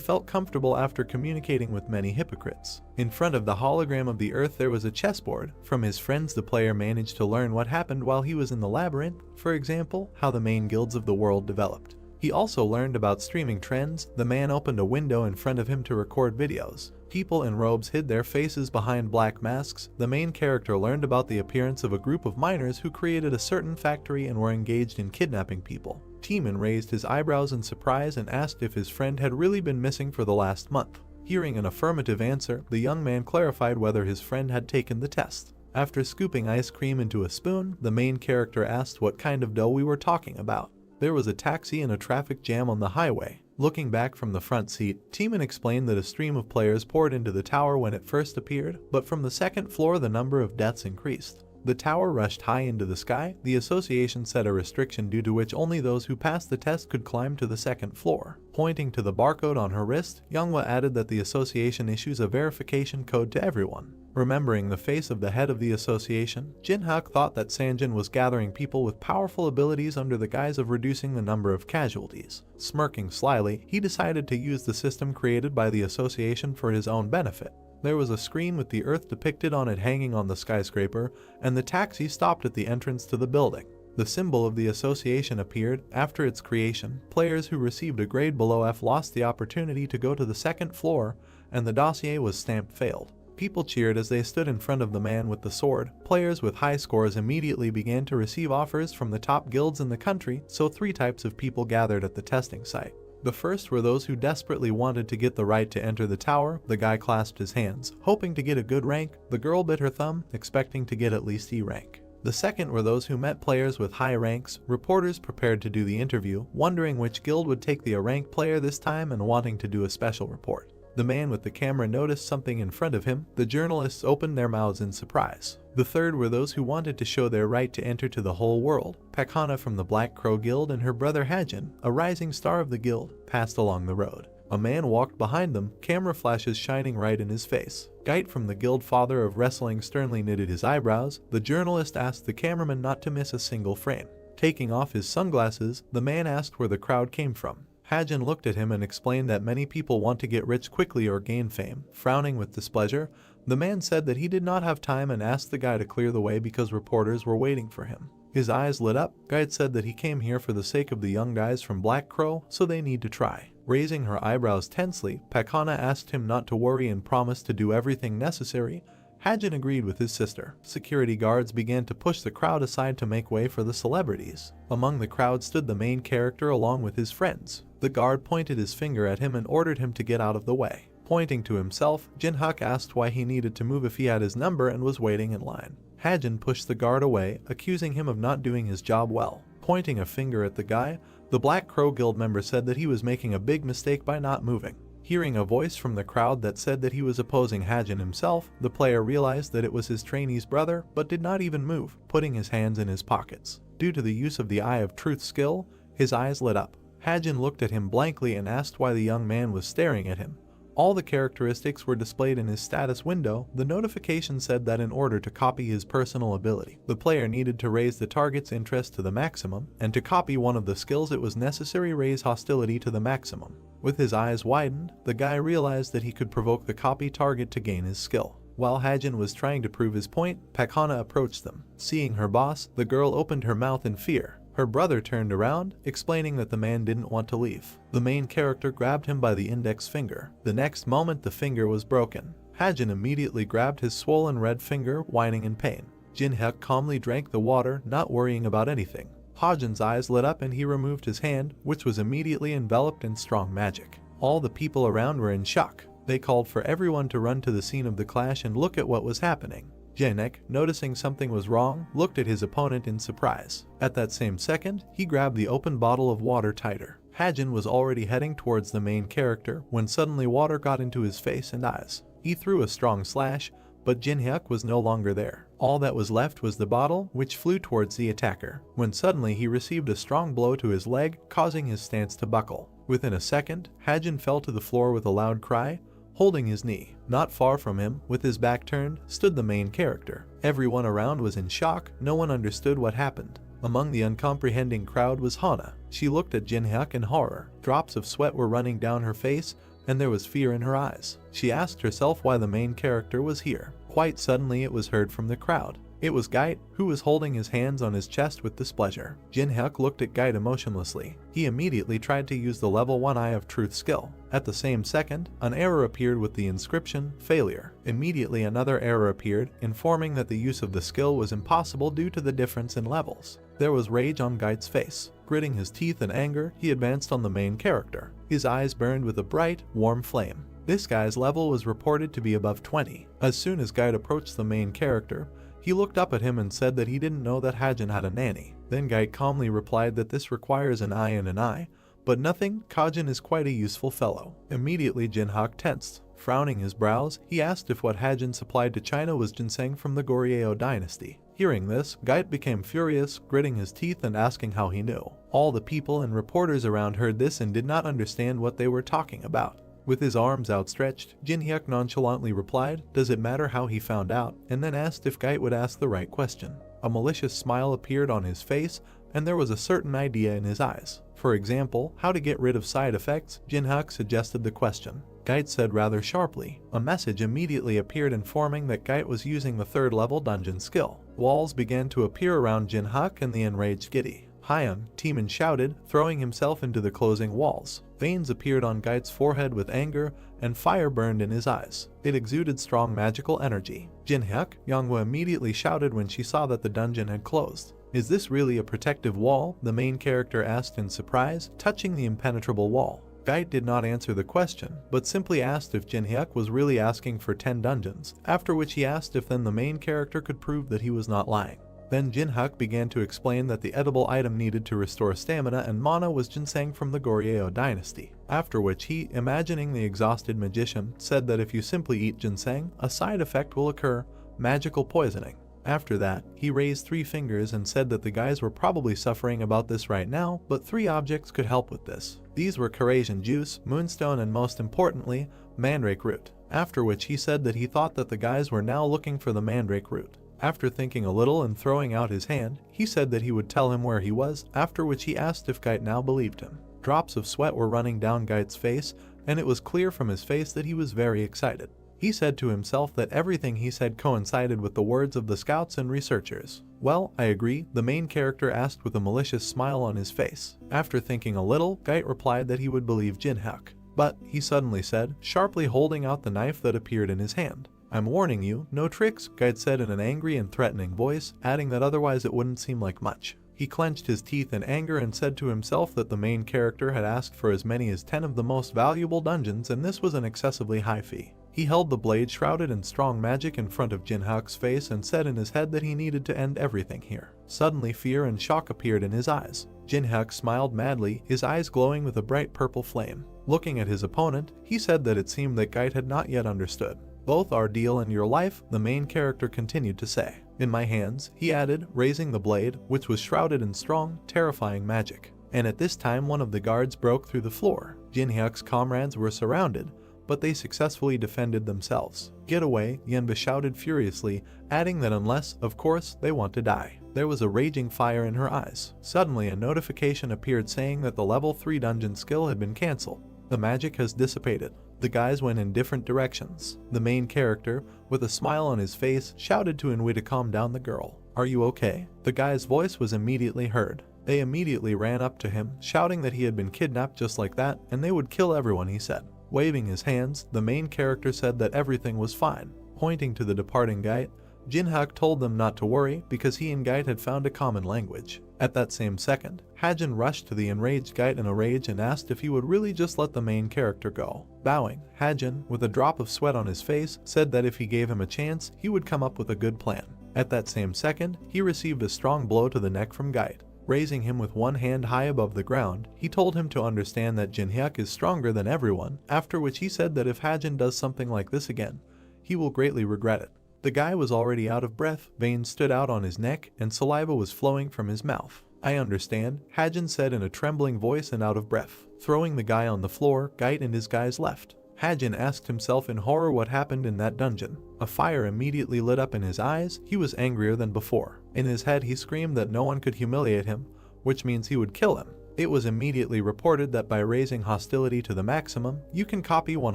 felt comfortable after communicating with many hypocrites. In front of the hologram of the earth there was a chessboard. From his friends the player managed to learn what happened while he was in the labyrinth, for example, how the main guilds of the world developed. He also learned about streaming trends. The man opened a window in front of him to record videos. People in robes hid their faces behind black masks. The main character learned about the appearance of a group of miners who created a certain factory and were engaged in kidnapping people. Teeman raised his eyebrows in surprise and asked if his friend had really been missing for the last month. Hearing an affirmative answer, the young man clarified whether his friend had taken the test. After scooping ice cream into a spoon, the main character asked what kind of dough we were talking about. There was a taxi and a traffic jam on the highway. Looking back from the front seat, Teeman explained that a stream of players poured into the tower when it first appeared, but from the second floor the number of deaths increased. The tower rushed high into the sky. The association set a restriction due to which only those who passed the test could climb to the second floor. Pointing to the barcode on her wrist, Manhwa added that the association issues a verification code to everyone. Remembering the face of the head of the association, Jin-hyuk thought that Sanjin was gathering people with powerful abilities under the guise of reducing the number of casualties. Smirking slyly, he decided to use the system created by the association for his own benefit. There was a screen with the earth depicted on it hanging on the skyscraper, and the taxi stopped at the entrance to the building. The symbol of the association appeared. After its creation, players who received a grade below F lost the opportunity to go to the second floor, and the dossier was stamped failed. People cheered as they stood in front of the man with the sword. Players with high scores immediately began to receive offers from the top guilds in the country, so 3 types of people gathered at the testing site. The first were those who desperately wanted to get the right to enter the tower. The guy clasped his hands, hoping to get a good rank. The girl bit her thumb, expecting to get at least E rank. The second were those who met players with high ranks, reporters prepared to do the interview, wondering which guild would take the A-rank player this time and wanting to do a special report. The man with the camera noticed something in front of him. The journalists opened their mouths in surprise. The third were those who wanted to show their right to enter to the whole world. Pakana from the Black Crow Guild and her brother Hajin, a rising star of the guild, passed along the road. A man walked behind them, camera flashes shining right in his face. Gait from the guild father of wrestling sternly knitted his eyebrows. The journalist asked the cameraman not to miss a single frame. Taking off his sunglasses, the man asked where the crowd came from. Hajin looked at him and explained that many people want to get rich quickly or gain fame. Frowning with displeasure, the man said that he did not have time and asked the guy to clear the way because reporters were waiting for him. His eyes lit up. Guide said that he came here for the sake of the young guys from Black Crow, so they need to try. Raising her eyebrows tensely, Pakana asked him not to worry and promised to do everything necessary. Hajin agreed with his sister. Security guards began to push the crowd aside to make way for the celebrities. Among the crowd stood the main character along with his friends. The guard pointed his finger at him and ordered him to get out of the way. Pointing to himself, Jinhak asked why he needed to move if he had his number and was waiting in line. Hajin pushed the guard away, accusing him of not doing his job well. Pointing a finger at the guy, the Black Crow Guild member said that he was making a big mistake by not moving. Hearing a voice from the crowd that said that he was opposing Hajin himself, the player realized that it was his trainee's brother, but did not even move, putting his hands in his pockets. Due to the use of the Eye of Truth skill, his eyes lit up. Hajin looked at him blankly and asked why the young man was staring at him. All the characteristics were displayed in his status window. The notification said that in order to copy his personal ability, the player needed to raise the target's interest to the maximum, and to copy one of the skills it was necessary to raise hostility to the maximum. With his eyes widened, the guy realized that he could provoke the copy target to gain his skill. While Hajin was trying to prove his point, Pakana approached them. Seeing her boss, the girl opened her mouth in fear. Her brother turned around, explaining that the man didn't want to leave. The main character grabbed him by the index finger. The next moment the finger was broken. Hajin immediately grabbed his swollen red finger, whining in pain. Jinhak calmly drank the water, not worrying about anything. Hajin's eyes lit up and he removed his hand, which was immediately enveloped in strong magic. All the people around were in shock. They called for everyone to run to the scene of the clash and look at what was happening. Janek, noticing something was wrong, looked at his opponent in surprise. At that same second, he grabbed the open bottle of water tighter. Hajin was already heading towards the main character when suddenly water got into his face and eyes. He threw a strong slash, but Jinhyuk was no longer there. All that was left was the bottle, which flew towards the attacker, when suddenly he received a strong blow to his leg, causing his stance to buckle. Within a second, Hajin fell to the floor with a loud cry, holding his knee. Not far from him, with his back turned, stood the main character. Everyone around was in shock. No one understood what happened. Among the uncomprehending crowd was Hana. She looked at Jinhyuk in horror. Drops of sweat were running down her face, and there was fear in her eyes. She asked herself why the main character was here. Quite suddenly it was heard from the crowd. It was Gait, who was holding his hands on his chest with displeasure. Jinhyuk looked at Gait emotionlessly. He immediately tried to use the level 1 Eye of Truth skill. At the same second, an error appeared with the inscription, Failure. Immediately another error appeared, informing that the use of the skill was impossible due to the difference in levels. There was rage on Gait's face. Gritting his teeth in anger, he advanced on the main character. His eyes burned with a bright, warm flame. This guy's level was reported to be above 20. As soon as Gait approached the main character, he looked up at him and said that he didn't know that Hajin had a nanny. Then Gait calmly replied that this requires an eye and an eye, but nothing, Kajin is quite a useful fellow. Immediately Jinhyuk tensed. Frowning his brows, he asked if what Hajin supplied to China was ginseng from the Goryeo dynasty. Hearing this, Gait became furious, gritting his teeth and asking how he knew. All the people and reporters around heard this and did not understand what they were talking about. With his arms outstretched, Jinhyuk nonchalantly replied, "Does it matter how he found out?" and then asked if Gait would ask the right question. A malicious smile appeared on his face, and there was a certain idea in his eyes. For example, how to get rid of side effects, Jinhyuk suggested the question. Gait said rather sharply. A message immediately appeared informing that Gait was using the 3rd level dungeon skill. Walls began to appear around Jinhyuk and the enraged Giddy. Hyun, Teeman shouted, throwing himself into the closing walls. Veins appeared on Gait's forehead with anger, and fire burned in his eyes. It exuded strong magical energy. Jinhyuk, Younghwa immediately shouted when she saw that the dungeon had closed. Is this really a protective wall? The main character asked in surprise, touching the impenetrable wall. Gait did not answer the question, but simply asked if Jinhyuk was really asking for 10 dungeons, after which he asked if then the main character could prove that he was not lying. Then Jinhyuk began to explain that the edible item needed to restore stamina and mana was ginseng from the Goryeo dynasty, after which he, imagining the exhausted magician, said that if you simply eat ginseng, a side effect will occur, magical poisoning. After that, he raised 3 fingers and said that the guys were probably suffering about this right now, but 3 objects could help with this. These were Carasian juice, moonstone, and most importantly, mandrake root, after which he said that he thought that the guys were now looking for the mandrake root. After thinking a little and throwing out his hand, he said that he would tell him where he was, after which he asked if Gait now believed him. Drops of sweat were running down Gait's face, and it was clear from his face that he was very excited. He said to himself that everything he said coincided with the words of the scouts and researchers. Well, I agree, the main character asked with a malicious smile on his face. After thinking a little, Gait replied that he would believe Jinhyuk. But, he suddenly said, sharply holding out the knife that appeared in his hand. I'm warning you, no tricks, Gait said in an angry and threatening voice, adding that otherwise it wouldn't seem like much. He clenched his teeth in anger and said to himself that the main character had asked for as many as 10 of the most valuable dungeons and this was an excessively high fee. He held the blade shrouded in strong magic in front of Jinhyuk's face and said in his head that he needed to end everything here. Suddenly fear and shock appeared in his eyes. Jinhyuk smiled madly, his eyes glowing with a bright purple flame. Looking at his opponent, he said that it seemed that Gait had not yet understood. Both our deal and your life, the main character continued to say. In my hands, he added, raising the blade, which was shrouded in strong, terrifying magic. And at this time one of the guards broke through the floor. Jinhyuk's comrades were surrounded, but they successfully defended themselves. Get away, Yenba shouted furiously, adding that unless, of course, they want to die. There was a raging fire in her eyes. Suddenly a notification appeared saying that the level 3 dungeon skill had been cancelled. The magic has dissipated. The guys went in different directions. The main character, with a smile on his face, shouted to Inui to calm down the girl. Are you okay? The guy's voice was immediately heard. They immediately ran up to him, shouting that he had been kidnapped just like that, and they would kill everyone, he said. Waving his hands, the main character said that everything was fine. Pointing to the departing Gait, Jinhyuk told them not to worry because he and Gait had found a common language. At that same second, Hajin rushed to the enraged Gait in a rage and asked if he would really just let the main character go. Bowing, Hajin, with a drop of sweat on his face, said that if he gave him a chance, he would come up with a good plan. At that same second, he received a strong blow to the neck from Gait. Raising him with one hand high above the ground, he told him to understand that Jinhyuk is stronger than everyone, after which he said that if Hajin does something like this again, he will greatly regret it. The guy was already out of breath, veins stood out on his neck, and saliva was flowing from his mouth. I understand, Hajin said in a trembling voice and out of breath. Throwing the guy on the floor, Gait and his guys left. Hajin asked himself in horror what happened in that dungeon. A fire immediately lit up in his eyes, he was angrier than before. In his head he screamed that no one could humiliate him, which means he would kill him. It was immediately reported that by raising hostility to the maximum, you can copy one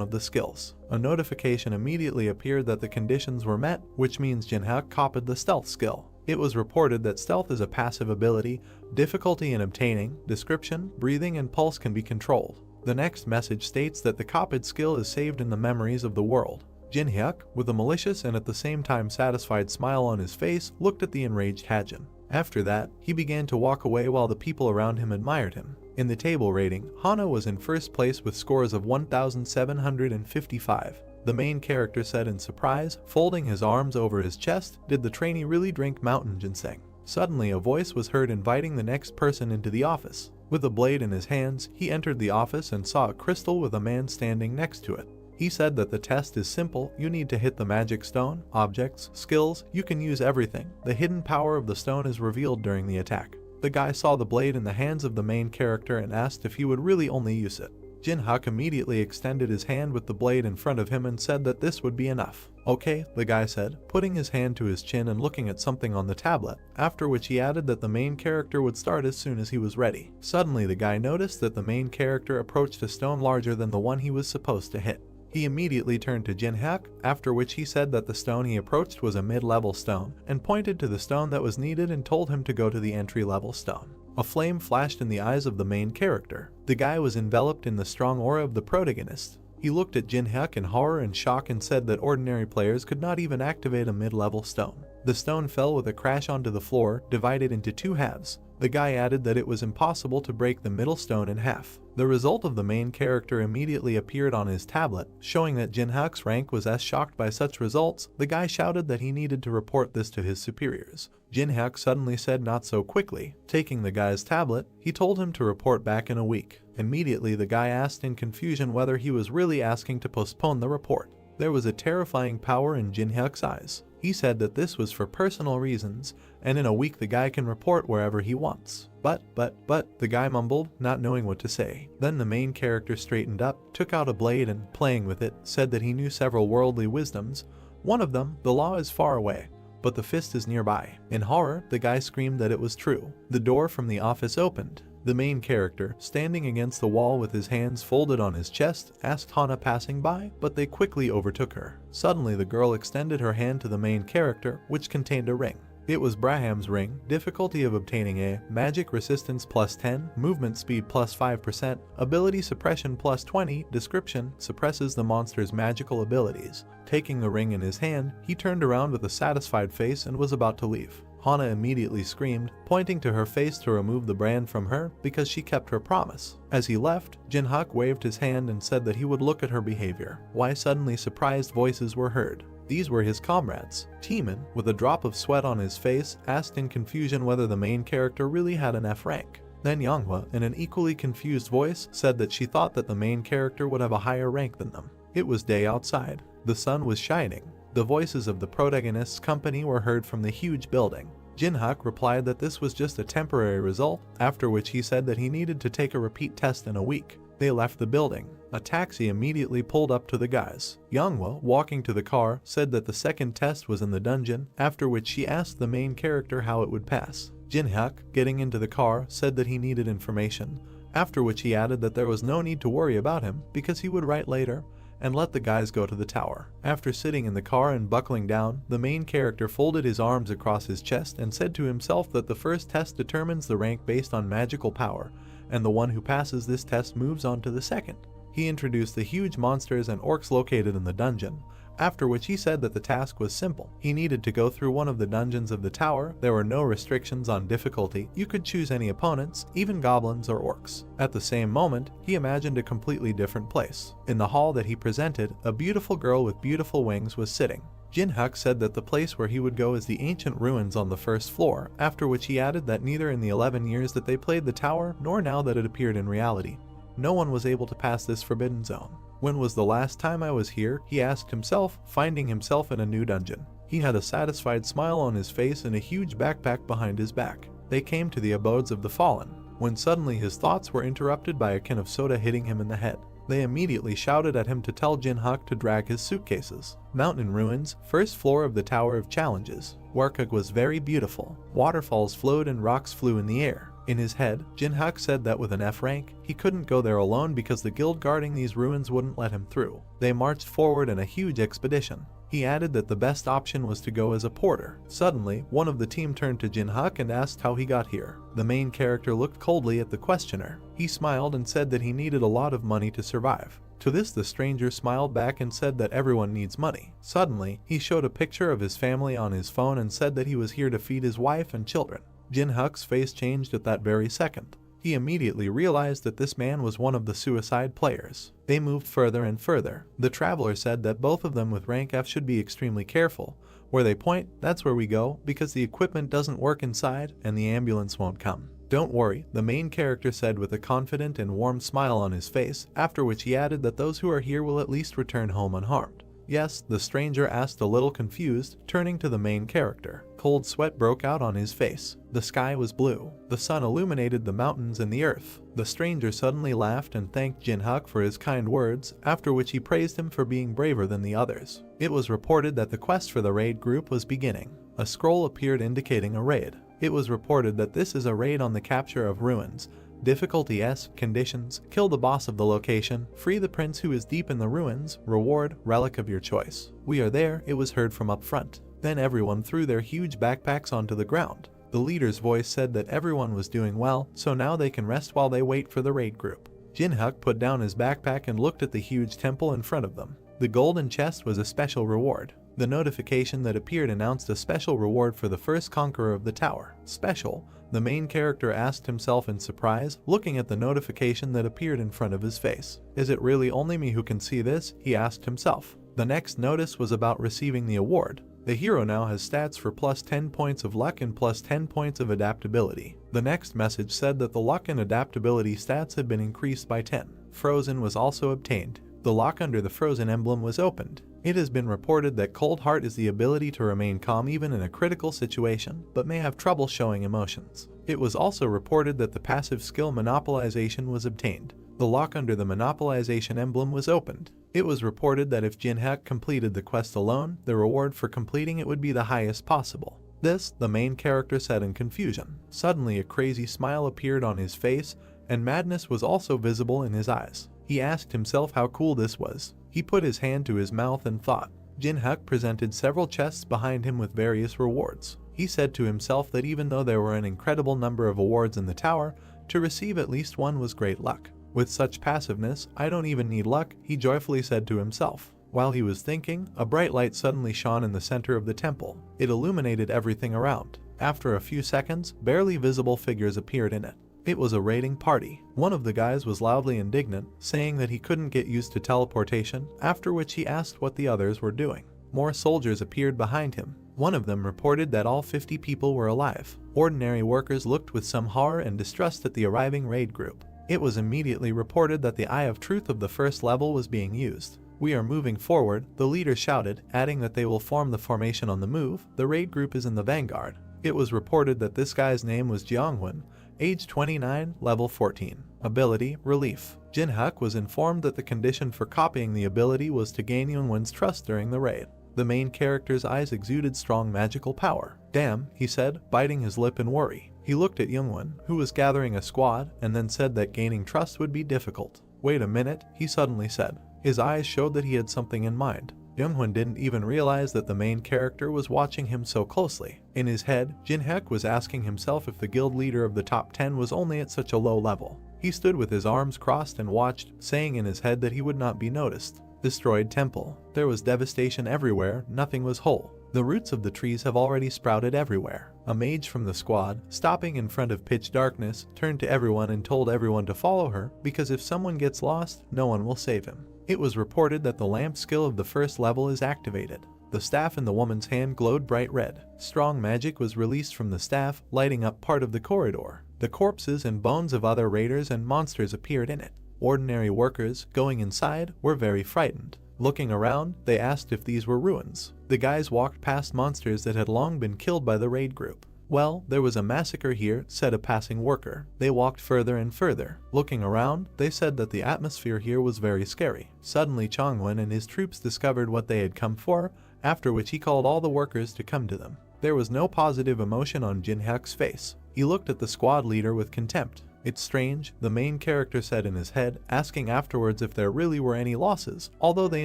of the skills. A notification immediately appeared that the conditions were met, which means Jinhyuk copied the stealth skill. It was reported that stealth is a passive ability, difficulty in obtaining, description, breathing, and pulse can be controlled. The next message states that the copied skill is saved in the memories of the world. Jinhyuk, with a malicious and at the same time satisfied smile on his face, looked at the enraged Hajin. After that, he began to walk away while the people around him admired him. In the table rating, Hana was in first place with scores of 1,755. The main character said in surprise, folding his arms over his chest, did the trainee really drink mountain ginseng? Suddenly a voice was heard inviting the next person into the office. With a blade in his hands, he entered the office and saw a crystal with a man standing next to it. He said that the test is simple, you need to hit the magic stone, objects, skills, you can use everything. The hidden power of the stone is revealed during the attack. The guy saw the blade in the hands of the main character and asked if he would really only use it. Jinhyuk immediately extended his hand with the blade in front of him and said that this would be enough. Okay, the guy said, putting his hand to his chin and looking at something on the tablet, after which he added that the main character would start as soon as he was ready. Suddenly the guy noticed that the main character approached a stone larger than the one he was supposed to hit. He immediately turned to Jinhyuk, after which he said that the stone he approached was a mid-level stone, and pointed to the stone that was needed and told him to go to the entry-level stone. A flame flashed in the eyes of the main character. The guy was enveloped in the strong aura of the protagonist. He looked at Jinhyuk in horror and shock and said that ordinary players could not even activate a mid-level stone. The stone fell with a crash onto the floor, divided into two halves. The guy added that it was impossible to break the middle stone in half. The result of the main character immediately appeared on his tablet, showing that Jinhyuk's rank was as shocked by such results. The guy shouted that he needed to report this to his superiors. Jinhyuk suddenly said not so quickly. Taking the guy's tablet, he told him to report back in a week. Immediately the guy asked in confusion whether he was really asking to postpone the report. There was a terrifying power in Jinhyuk's eyes. He said that this was for personal reasons, and in a week the guy can report wherever he wants. But, the guy mumbled, not knowing what to say. Then the main character straightened up, took out a blade and, playing with it, said that he knew several worldly wisdoms. One of them, the law is far away, but the fist is nearby. In horror, the guy screamed that it was true. The door from the office opened. The main character, standing against the wall with his hands folded on his chest, asked Hana passing by, but they quickly overtook her. Suddenly the girl extended her hand to the main character, which contained a ring. It was Braham's ring. Difficulty of obtaining a magic resistance +10, movement speed +5%, ability suppression +20, description, suppresses the monster's magical abilities. Taking the ring in his hand, he turned around with a satisfied face and was about to leave. Hana immediately screamed, pointing to her face to remove the brand from her because she kept her promise. As he left, Jinhyuk waved his hand and said that he would look at her behavior. Why suddenly surprised voices were heard. These were his comrades. Teeman, with a drop of sweat on his face, asked in confusion whether the main character really had an F rank. Then Manhwa, in an equally confused voice, said that she thought that the main character would have a higher rank than them. It was day outside. The sun was shining. The voices of the protagonist's company were heard from the huge building. Jinhyuk replied that this was just a temporary result, after which he said that he needed to take a repeat test in a week. They left the building. A taxi immediately pulled up to the guys. Manhwa, walking to the car, said that the second test was in the dungeon, after which she asked the main character how it would pass. Jinhyuk, getting into the car, said that he needed information, after which he added that there was no need to worry about him because he would write later, and let the guys go to the tower. After sitting in the car and buckling down, the main character folded his arms across his chest and said to himself that the first test determines the rank based on magical power, and the one who passes this test moves on to the second. He introduced the huge monsters and orcs located in the dungeon, after which he said that the task was simple. He needed to go through one of the dungeons of the tower. There were no restrictions on difficulty. You could choose any opponents, even goblins or orcs. At the same moment, he imagined a completely different place. In the hall that he presented, a beautiful girl with beautiful wings was sitting. Jinhyuk said that the place where he would go is the ancient ruins on the first floor, after which he added that neither in the 11 years that they played the tower, nor now that it appeared in reality, no one was able to pass this forbidden zone. When was the last time I was here? He asked himself, finding himself in a new dungeon. He had a satisfied smile on his face and a huge backpack behind his back. They came to the abodes of the fallen, when suddenly his thoughts were interrupted by a can of soda hitting him in the head. They immediately shouted at him to tell Jinhyuk to drag his suitcases. Mountain ruins, first floor of the Tower of Challenges. Warkug was very beautiful. Waterfalls flowed and rocks flew in the air. In his head, Jinhyuk said that with an F rank, he couldn't go there alone because the guild guarding these ruins wouldn't let him through. They marched forward in a huge expedition. He added that the best option was to go as a porter. Suddenly, one of the team turned to Jinhyuk and asked how he got here. The main character looked coldly at the questioner. He smiled and said that he needed a lot of money to survive. To this the stranger smiled back and said that everyone needs money. Suddenly, he showed a picture of his family on his phone and said that he was here to feed his wife and children. Jinhyuk's face changed at that very second. He immediately realized that this man was one of the suicide players. They moved further and further. The traveler said that both of them with rank F should be extremely careful. Where they point, that's where we go, because the equipment doesn't work inside and the ambulance won't come. Don't worry, the main character said with a confident and warm smile on his face, after which he added that those who are here will at least return home unharmed. Yes, the stranger asked, a little confused, turning to the main character. Cold sweat broke out on his face. The sky was blue. The sun illuminated the mountains and the earth. The stranger suddenly laughed and thanked Jinhyuk for his kind words, after which he praised him for being braver than the others. It was reported that the quest for the raid group was beginning. A scroll appeared indicating a raid. It was reported that this is a raid on the capture of ruins, Difficulty S, conditions, kill the boss of the location, free the prince who is deep in the ruins, reward, relic of your choice. We are there, it was heard from up front. Then everyone threw their huge backpacks onto the ground. The leader's voice said that everyone was doing well, so now they can rest while they wait for the raid group. Jinhyuk put down his backpack and looked at the huge temple in front of them. The golden chest was a special reward. The notification that appeared announced a special reward for the first conqueror of the tower. Special, the main character asked himself in surprise, looking at the notification that appeared in front of his face. Is it really only me who can see this? He asked himself. The next notice was about receiving the award. The hero now has stats for plus 10 points of luck and plus 10 points of adaptability. The next message said that the luck and adaptability stats had been increased by 10. Frozen was also obtained. The lock under the frozen emblem was opened. It has been reported that Cold Heart is the ability to remain calm even in a critical situation, but may have trouble showing emotions. It was also reported that the passive skill Monopolization was obtained. The lock under the Monopolization emblem was opened. It was reported that if Jinhyuk completed the quest alone, the reward for completing it would be the highest possible. This, the main character said in confusion. Suddenly a crazy smile appeared on his face, and madness was also visible in his eyes. He asked himself how cool this was. He put his hand to his mouth and thought. Jinhyuk presented several chests behind him with various rewards. He said to himself that even though there were an incredible number of awards in the tower, to receive at least one was great luck. With such passiveness, I don't even need luck, he joyfully said to himself. While he was thinking, a bright light suddenly shone in the center of the temple. It illuminated everything around. After a few seconds, barely visible figures appeared in it. It was a raiding party. One of the guys was loudly indignant, saying that he couldn't get used to teleportation, after which he asked what the others were doing. More soldiers appeared behind him. One of them reported that all 50 people were alive. Ordinary workers looked with some horror and distrust at the arriving raid group. It was immediately reported that the Eye of Truth of the first level was being used. We are moving forward, the leader shouted, adding that they will form the formation on the move. The raid group is in the vanguard. It was reported that this guy's name was Jeonghwan, age 29, level 14. Ability, Relief. Jinhyuk was informed that the condition for copying the ability was to gain Jeonghwan's trust during the raid. The main character's eyes exuded strong magical power. Damn, he said, biting his lip in worry. He looked at Jeonghwan, who was gathering a squad, and then said that gaining trust would be difficult. Wait a minute, he suddenly said. His eyes showed that he had something in mind. Jeonghwan didn't even realize that the main character was watching him so closely. In his head, Jinhyuk was asking himself if the guild leader of the top 10 was only at such a low level. He stood with his arms crossed and watched, saying in his head that he would not be noticed. Destroyed temple. There was devastation everywhere, nothing was whole. The roots of the trees have already sprouted everywhere. A mage from the squad, stopping in front of pitch darkness, turned to everyone and told everyone to follow her, because if someone gets lost, no one will save him. It was reported that the lamp skill of the first level is activated. The staff in the woman's hand glowed bright red. Strong magic was released from the staff, lighting up part of the corridor. The corpses and bones of other raiders and monsters appeared in it. Ordinary workers, going inside, were very frightened. Looking around, they asked if these were ruins. The guys walked past monsters that had long been killed by the raid group. Well, there was a massacre here, said a passing worker. They walked further and further. Looking around, they said that the atmosphere here was very scary. Suddenly Jeonghwan and his troops discovered what they had come for, after which he called all the workers to come to them. There was no positive emotion on Jinhyuk's face. He looked at the squad leader with contempt. It's strange, the main character said in his head, asking afterwards if there really were any losses, although they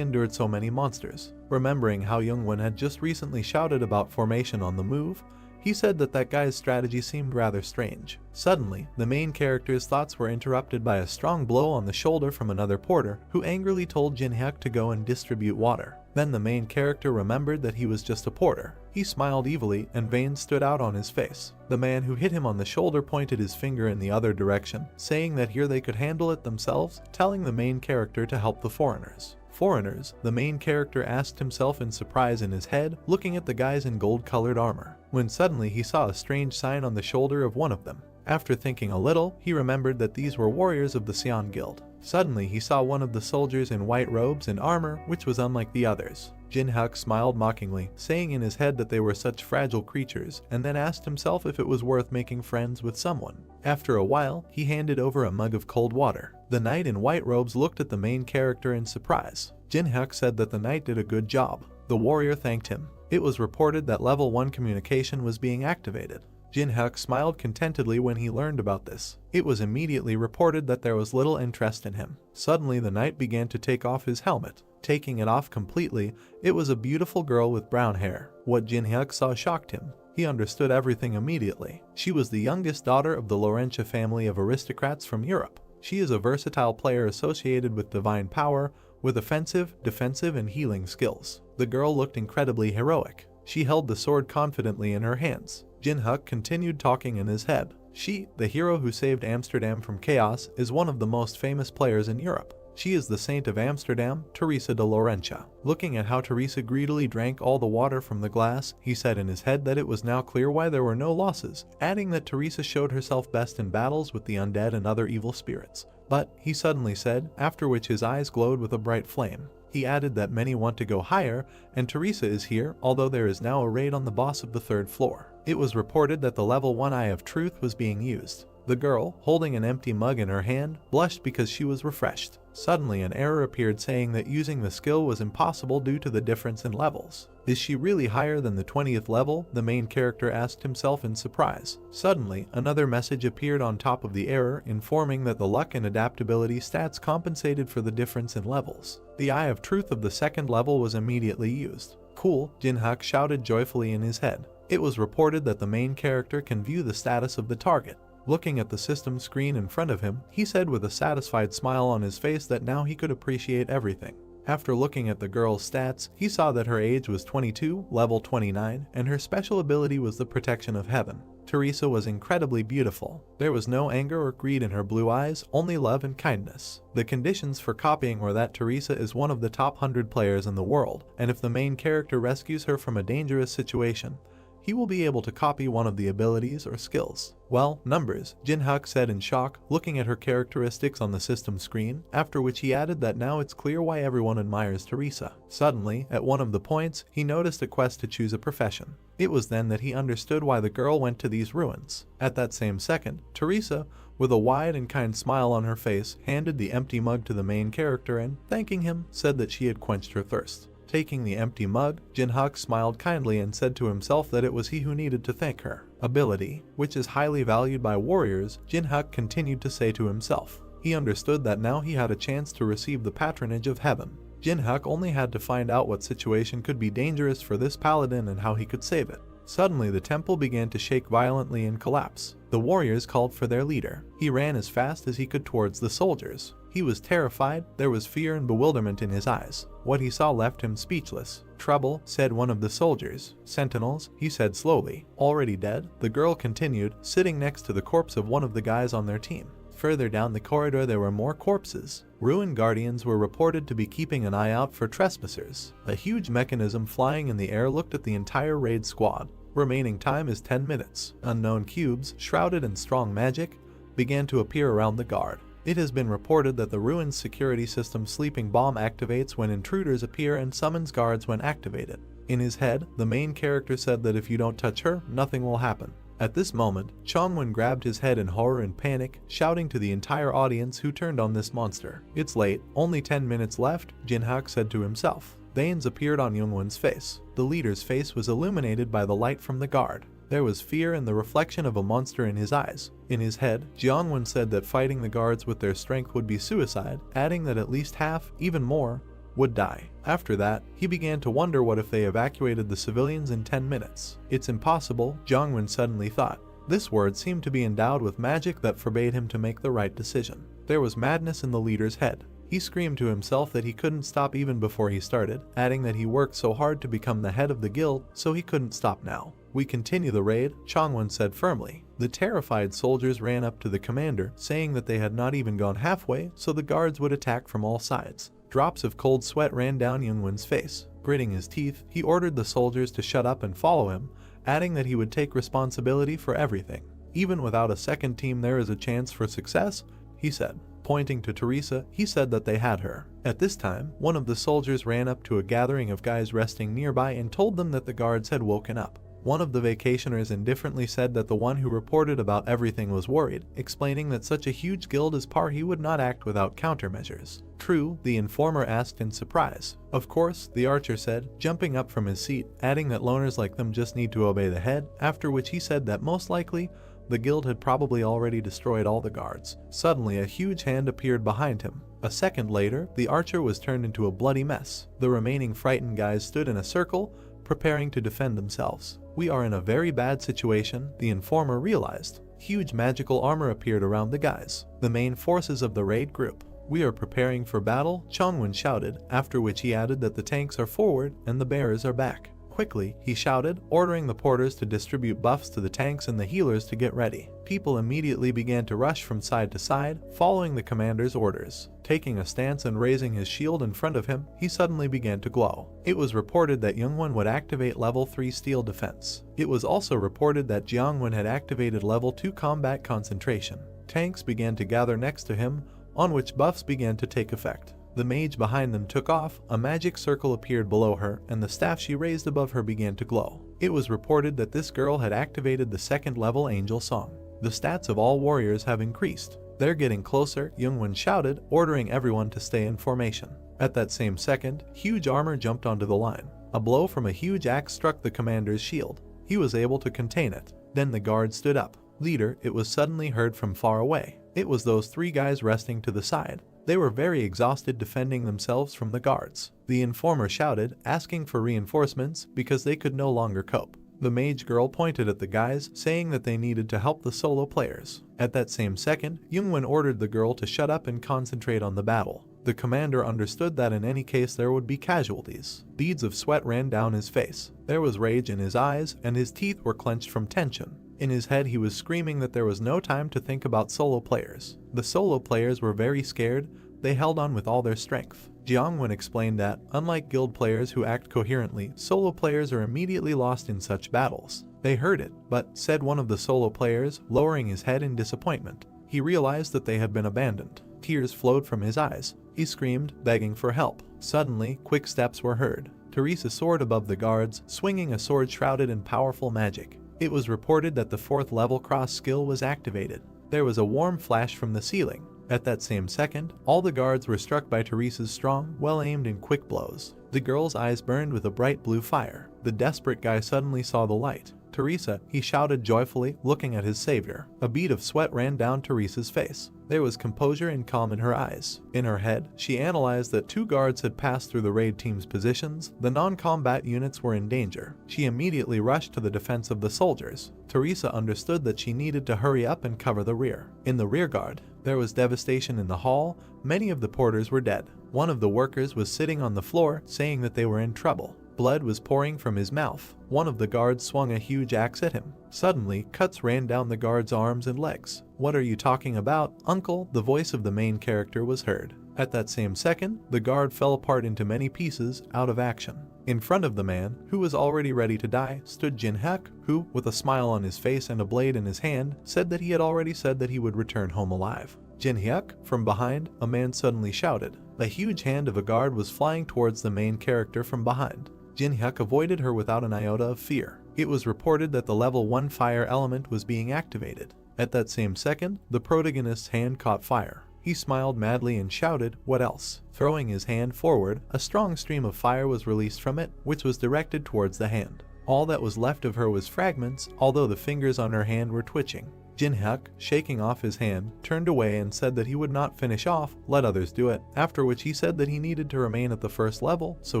endured so many monsters. Remembering how Jeonghwan had just recently shouted about formation on the move, he said that guy's strategy seemed rather strange. Suddenly, the main character's thoughts were interrupted by a strong blow on the shoulder from another porter, who angrily told Jinhyuk to go and distribute water. Then the main character remembered that he was just a porter. He smiled evilly, and veins stood out on his face. The man who hit him on the shoulder pointed his finger in the other direction, saying that here they could handle it themselves, telling the main character to help the foreigners. Foreigners, the main character asked himself in surprise in his head, looking at the guys in gold-colored armor, when suddenly he saw a strange sign on the shoulder of one of them. After thinking a little, he remembered that these were warriors of the Sion Guild. Suddenly he saw one of the soldiers in white robes and armor, which was unlike the others. Jinhyuk smiled mockingly, saying in his head that they were such fragile creatures, and then asked himself if it was worth making friends with someone. After a while, he handed over a mug of cold water. The knight in white robes looked at the main character in surprise. Jinhyuk said that the knight did a good job. The warrior thanked him. It was reported that level 1 communication was being activated. Jin-hyuk smiled contentedly when he learned about this. It was immediately reported that there was little interest in him. Suddenly the knight began to take off his helmet. Taking it off completely, it was a beautiful girl with brown hair. What Jin-hyuk saw shocked him. He understood everything immediately. She was the youngest daughter of the Laurentia family of aristocrats from Europe. She is a versatile player associated with divine power, with offensive, defensive, and healing skills. The girl looked incredibly heroic. She held the sword confidently in her hands. Jin-hyuk continued talking in his head. She, the hero who saved Amsterdam from chaos, is one of the most famous players in Europe. She is the Saint of Amsterdam, Teresa de Laurentia. Looking at how Teresa greedily drank all the water from the glass, he said in his head that it was now clear why there were no losses, adding that Teresa showed herself best in battles with the undead and other evil spirits. But, he suddenly said, after which his eyes glowed with a bright flame. He added that many want to go higher, and Teresa is here, although there is now a raid on the boss of the 3rd floor. It was reported that the level 1 Eye of Truth was being used. The girl, holding an empty mug in her hand, blushed because she was refreshed. Suddenly an error appeared saying that using the skill was impossible due to the difference in levels. Is she really higher than the 20th level? The main character asked himself in surprise. Suddenly, another message appeared on top of the error, informing that the luck and adaptability stats compensated for the difference in levels. The Eye of Truth of the 2nd level was immediately used. Cool, Jin-hyuk shouted joyfully in his head. It was reported that the main character can view the status of the target. Looking at the system screen in front of him, he said with a satisfied smile on his face that now he could appreciate everything. After looking at the girl's stats, he saw that her age was 22, level 29, and her special ability was the protection of heaven. Teresa was incredibly beautiful. There was no anger or greed in her blue eyes, only love and kindness. The conditions for copying were that Teresa is one of the top 100 players in the world, and if the main character rescues her from a dangerous situation, he will be able to copy one of the abilities or skills. Well, numbers, Jin-hyuk said in shock, looking at her characteristics on the system screen, after which he added that now it's clear why everyone admires Teresa. Suddenly, at one of the points, he noticed a quest to choose a profession. It was then that he understood why the girl went to these ruins. At that same second, Teresa, with a wide and kind smile on her face, handed the empty mug to the main character and, thanking him, said that she had quenched her thirst. Taking the empty mug, Jin-hyuk smiled kindly and said to himself that it was he who needed to thank her. Ability, which is highly valued by warriors, Jin-hyuk continued to say to himself. He understood that now he had a chance to receive the patronage of heaven. Jin-hyuk only had to find out what situation could be dangerous for this paladin and how he could save it. Suddenly the temple began to shake violently and collapse. The warriors called for their leader. He ran as fast as he could towards the soldiers. He was terrified, there was fear and bewilderment in his eyes. What he saw left him speechless. Trouble, said one of the soldiers. Sentinels, he said slowly. Already dead? The girl continued, sitting next to the corpse of one of the guys on their team. Further down the corridor there were more corpses. Ruined guardians were reported to be keeping an eye out for trespassers. A huge mechanism flying in the air looked at the entire raid squad. Remaining time is 10 minutes. Unknown cubes, shrouded in strong magic, began to appear around the guard. It has been reported that the ruined security system sleeping bomb activates when intruders appear and summons guards when activated. In his head, the main character said that if you don't touch her, nothing will happen. At this moment, Chongwon grabbed his head in horror and panic, shouting to the entire audience who turned on this monster. It's late, only 10 minutes left, Jin-hyuk said to himself. Veins appeared on Youngwon's face. The leader's face was illuminated by the light from the guard. There was fear and the reflection of a monster in his eyes. In his head, Jeongwon said that fighting the guards with their strength would be suicide, adding that at least half, even more, would die. After that, he began to wonder what if they evacuated the civilians in 10 minutes. It's impossible, Jeongwon suddenly thought. This word seemed to be endowed with magic that forbade him to make the right decision. There was madness in the leader's head. He screamed to himself that he couldn't stop even before he started, adding that he worked so hard to become the head of the guild, so he couldn't stop now. We continue the raid, Chongwon said firmly. The terrified soldiers ran up to the commander, saying that they had not even gone halfway, so the guards would attack from all sides. Drops of cold sweat ran down Youngwon's face. Gritting his teeth, he ordered the soldiers to shut up and follow him, adding that he would take responsibility for everything. Even without a second team there is a chance for success, he said. Pointing to Teresa, he said that they had her. At this time, one of the soldiers ran up to a gathering of guys resting nearby and told them that the guards had woken up. One of the vacationers indifferently said that the one who reported about everything was worried, explaining that such a huge guild as Parhi would not act without countermeasures. True, the informer asked in surprise. Of course, the archer said, jumping up from his seat, adding that loners like them just need to obey the head, after which he said that most likely, the guild had probably already destroyed all the guards. Suddenly, a huge hand appeared behind him. A second later, the archer was turned into a bloody mess. The remaining frightened guys stood in a circle, preparing to defend themselves. We are in a very bad situation, the informer realized. Huge magical armor appeared around the guys, the main forces of the raid group. We are preparing for battle, Chongwon shouted, after which he added that the tanks are forward and the bearers are back. Quickly, he shouted, ordering the porters to distribute buffs to the tanks and the healers to get ready. People immediately began to rush from side to side, following the commander's orders. Taking a stance and raising his shield in front of him, he suddenly began to glow. It was reported that Youngwon would activate level 3 steel defense. It was also reported that Jiangwon had activated level 2 combat concentration. Tanks began to gather next to him, on which buffs began to take effect. The mage behind them took off, a magic circle appeared below her, and the staff she raised above her began to glow. It was reported that this girl had activated the second level angel song. The stats of all warriors have increased. They're getting closer, Youngwon shouted, ordering everyone to stay in formation. At that same second, huge armor jumped onto the line. A blow from a huge axe struck the commander's shield. He was able to contain it. Then the guard stood up. Leader, it was suddenly heard from far away. It was those three guys resting to the side. They were very exhausted defending themselves from the guards. The informer shouted, asking for reinforcements because they could no longer cope. The mage girl pointed at the guys, saying that they needed to help the solo players. At that same second, Youngwon ordered the girl to shut up and concentrate on the battle. The commander understood that in any case there would be casualties. Beads of sweat ran down his face. There was rage in his eyes, and his teeth were clenched from tension. In his head he was screaming that there was no time to think about solo players. The solo players were very scared. They held on with all their strength. Jiangwon explained that, unlike guild players who act coherently, solo players are immediately lost in such battles. They heard it, but, said one of the solo players, lowering his head in disappointment. He realized that they had been abandoned. Tears flowed from his eyes. He screamed, begging for help. Suddenly, quick steps were heard. Teresa soared above the guards, swinging a sword shrouded in powerful magic. It was reported that the 4th level cross skill was activated. There was a warm flash from the ceiling. At that same second, all the guards were struck by Teresa's strong, well-aimed and quick blows. The girl's eyes burned with a bright blue fire. The desperate guy suddenly saw the light. Teresa, he shouted joyfully, looking at his savior. A bead of sweat ran down Teresa's face. There was composure and calm in her eyes. In her head, she analyzed that 2 guards had passed through the raid team's positions. The non-combat units were in danger. She immediately rushed to the defense of the soldiers. Teresa understood that she needed to hurry up and cover the rear. In the rearguard, there was devastation in the hall. Many of the porters were dead. One of the workers was sitting on the floor, saying that they were in trouble. Blood was pouring from his mouth. One of the guards swung a huge axe at him. Suddenly, cuts ran down the guard's arms and legs. "What are you talking about, uncle?" The voice of the main character was heard. At that same second, the guard fell apart into many pieces, out of action. In front of the man, who was already ready to die, stood Jin-hyuk, who, with a smile on his face and a blade in his hand, said that he had already said that he would return home alive. Jin-hyuk, from behind, a man suddenly shouted. A huge hand of a guard was flying towards the main character from behind. Jin-hyuk avoided her without an iota of fear. It was reported that the level 1 fire element was being activated. At that same second, the protagonist's hand caught fire. He smiled madly and shouted, "What else?" Throwing his hand forward, a strong stream of fire was released from it, which was directed towards the hand. All that was left of her was fragments, although the fingers on her hand were twitching. Jin-hyuk, shaking off his hand, turned away and said that he would not finish off, let others do it, after which he said that he needed to remain at the 1st level so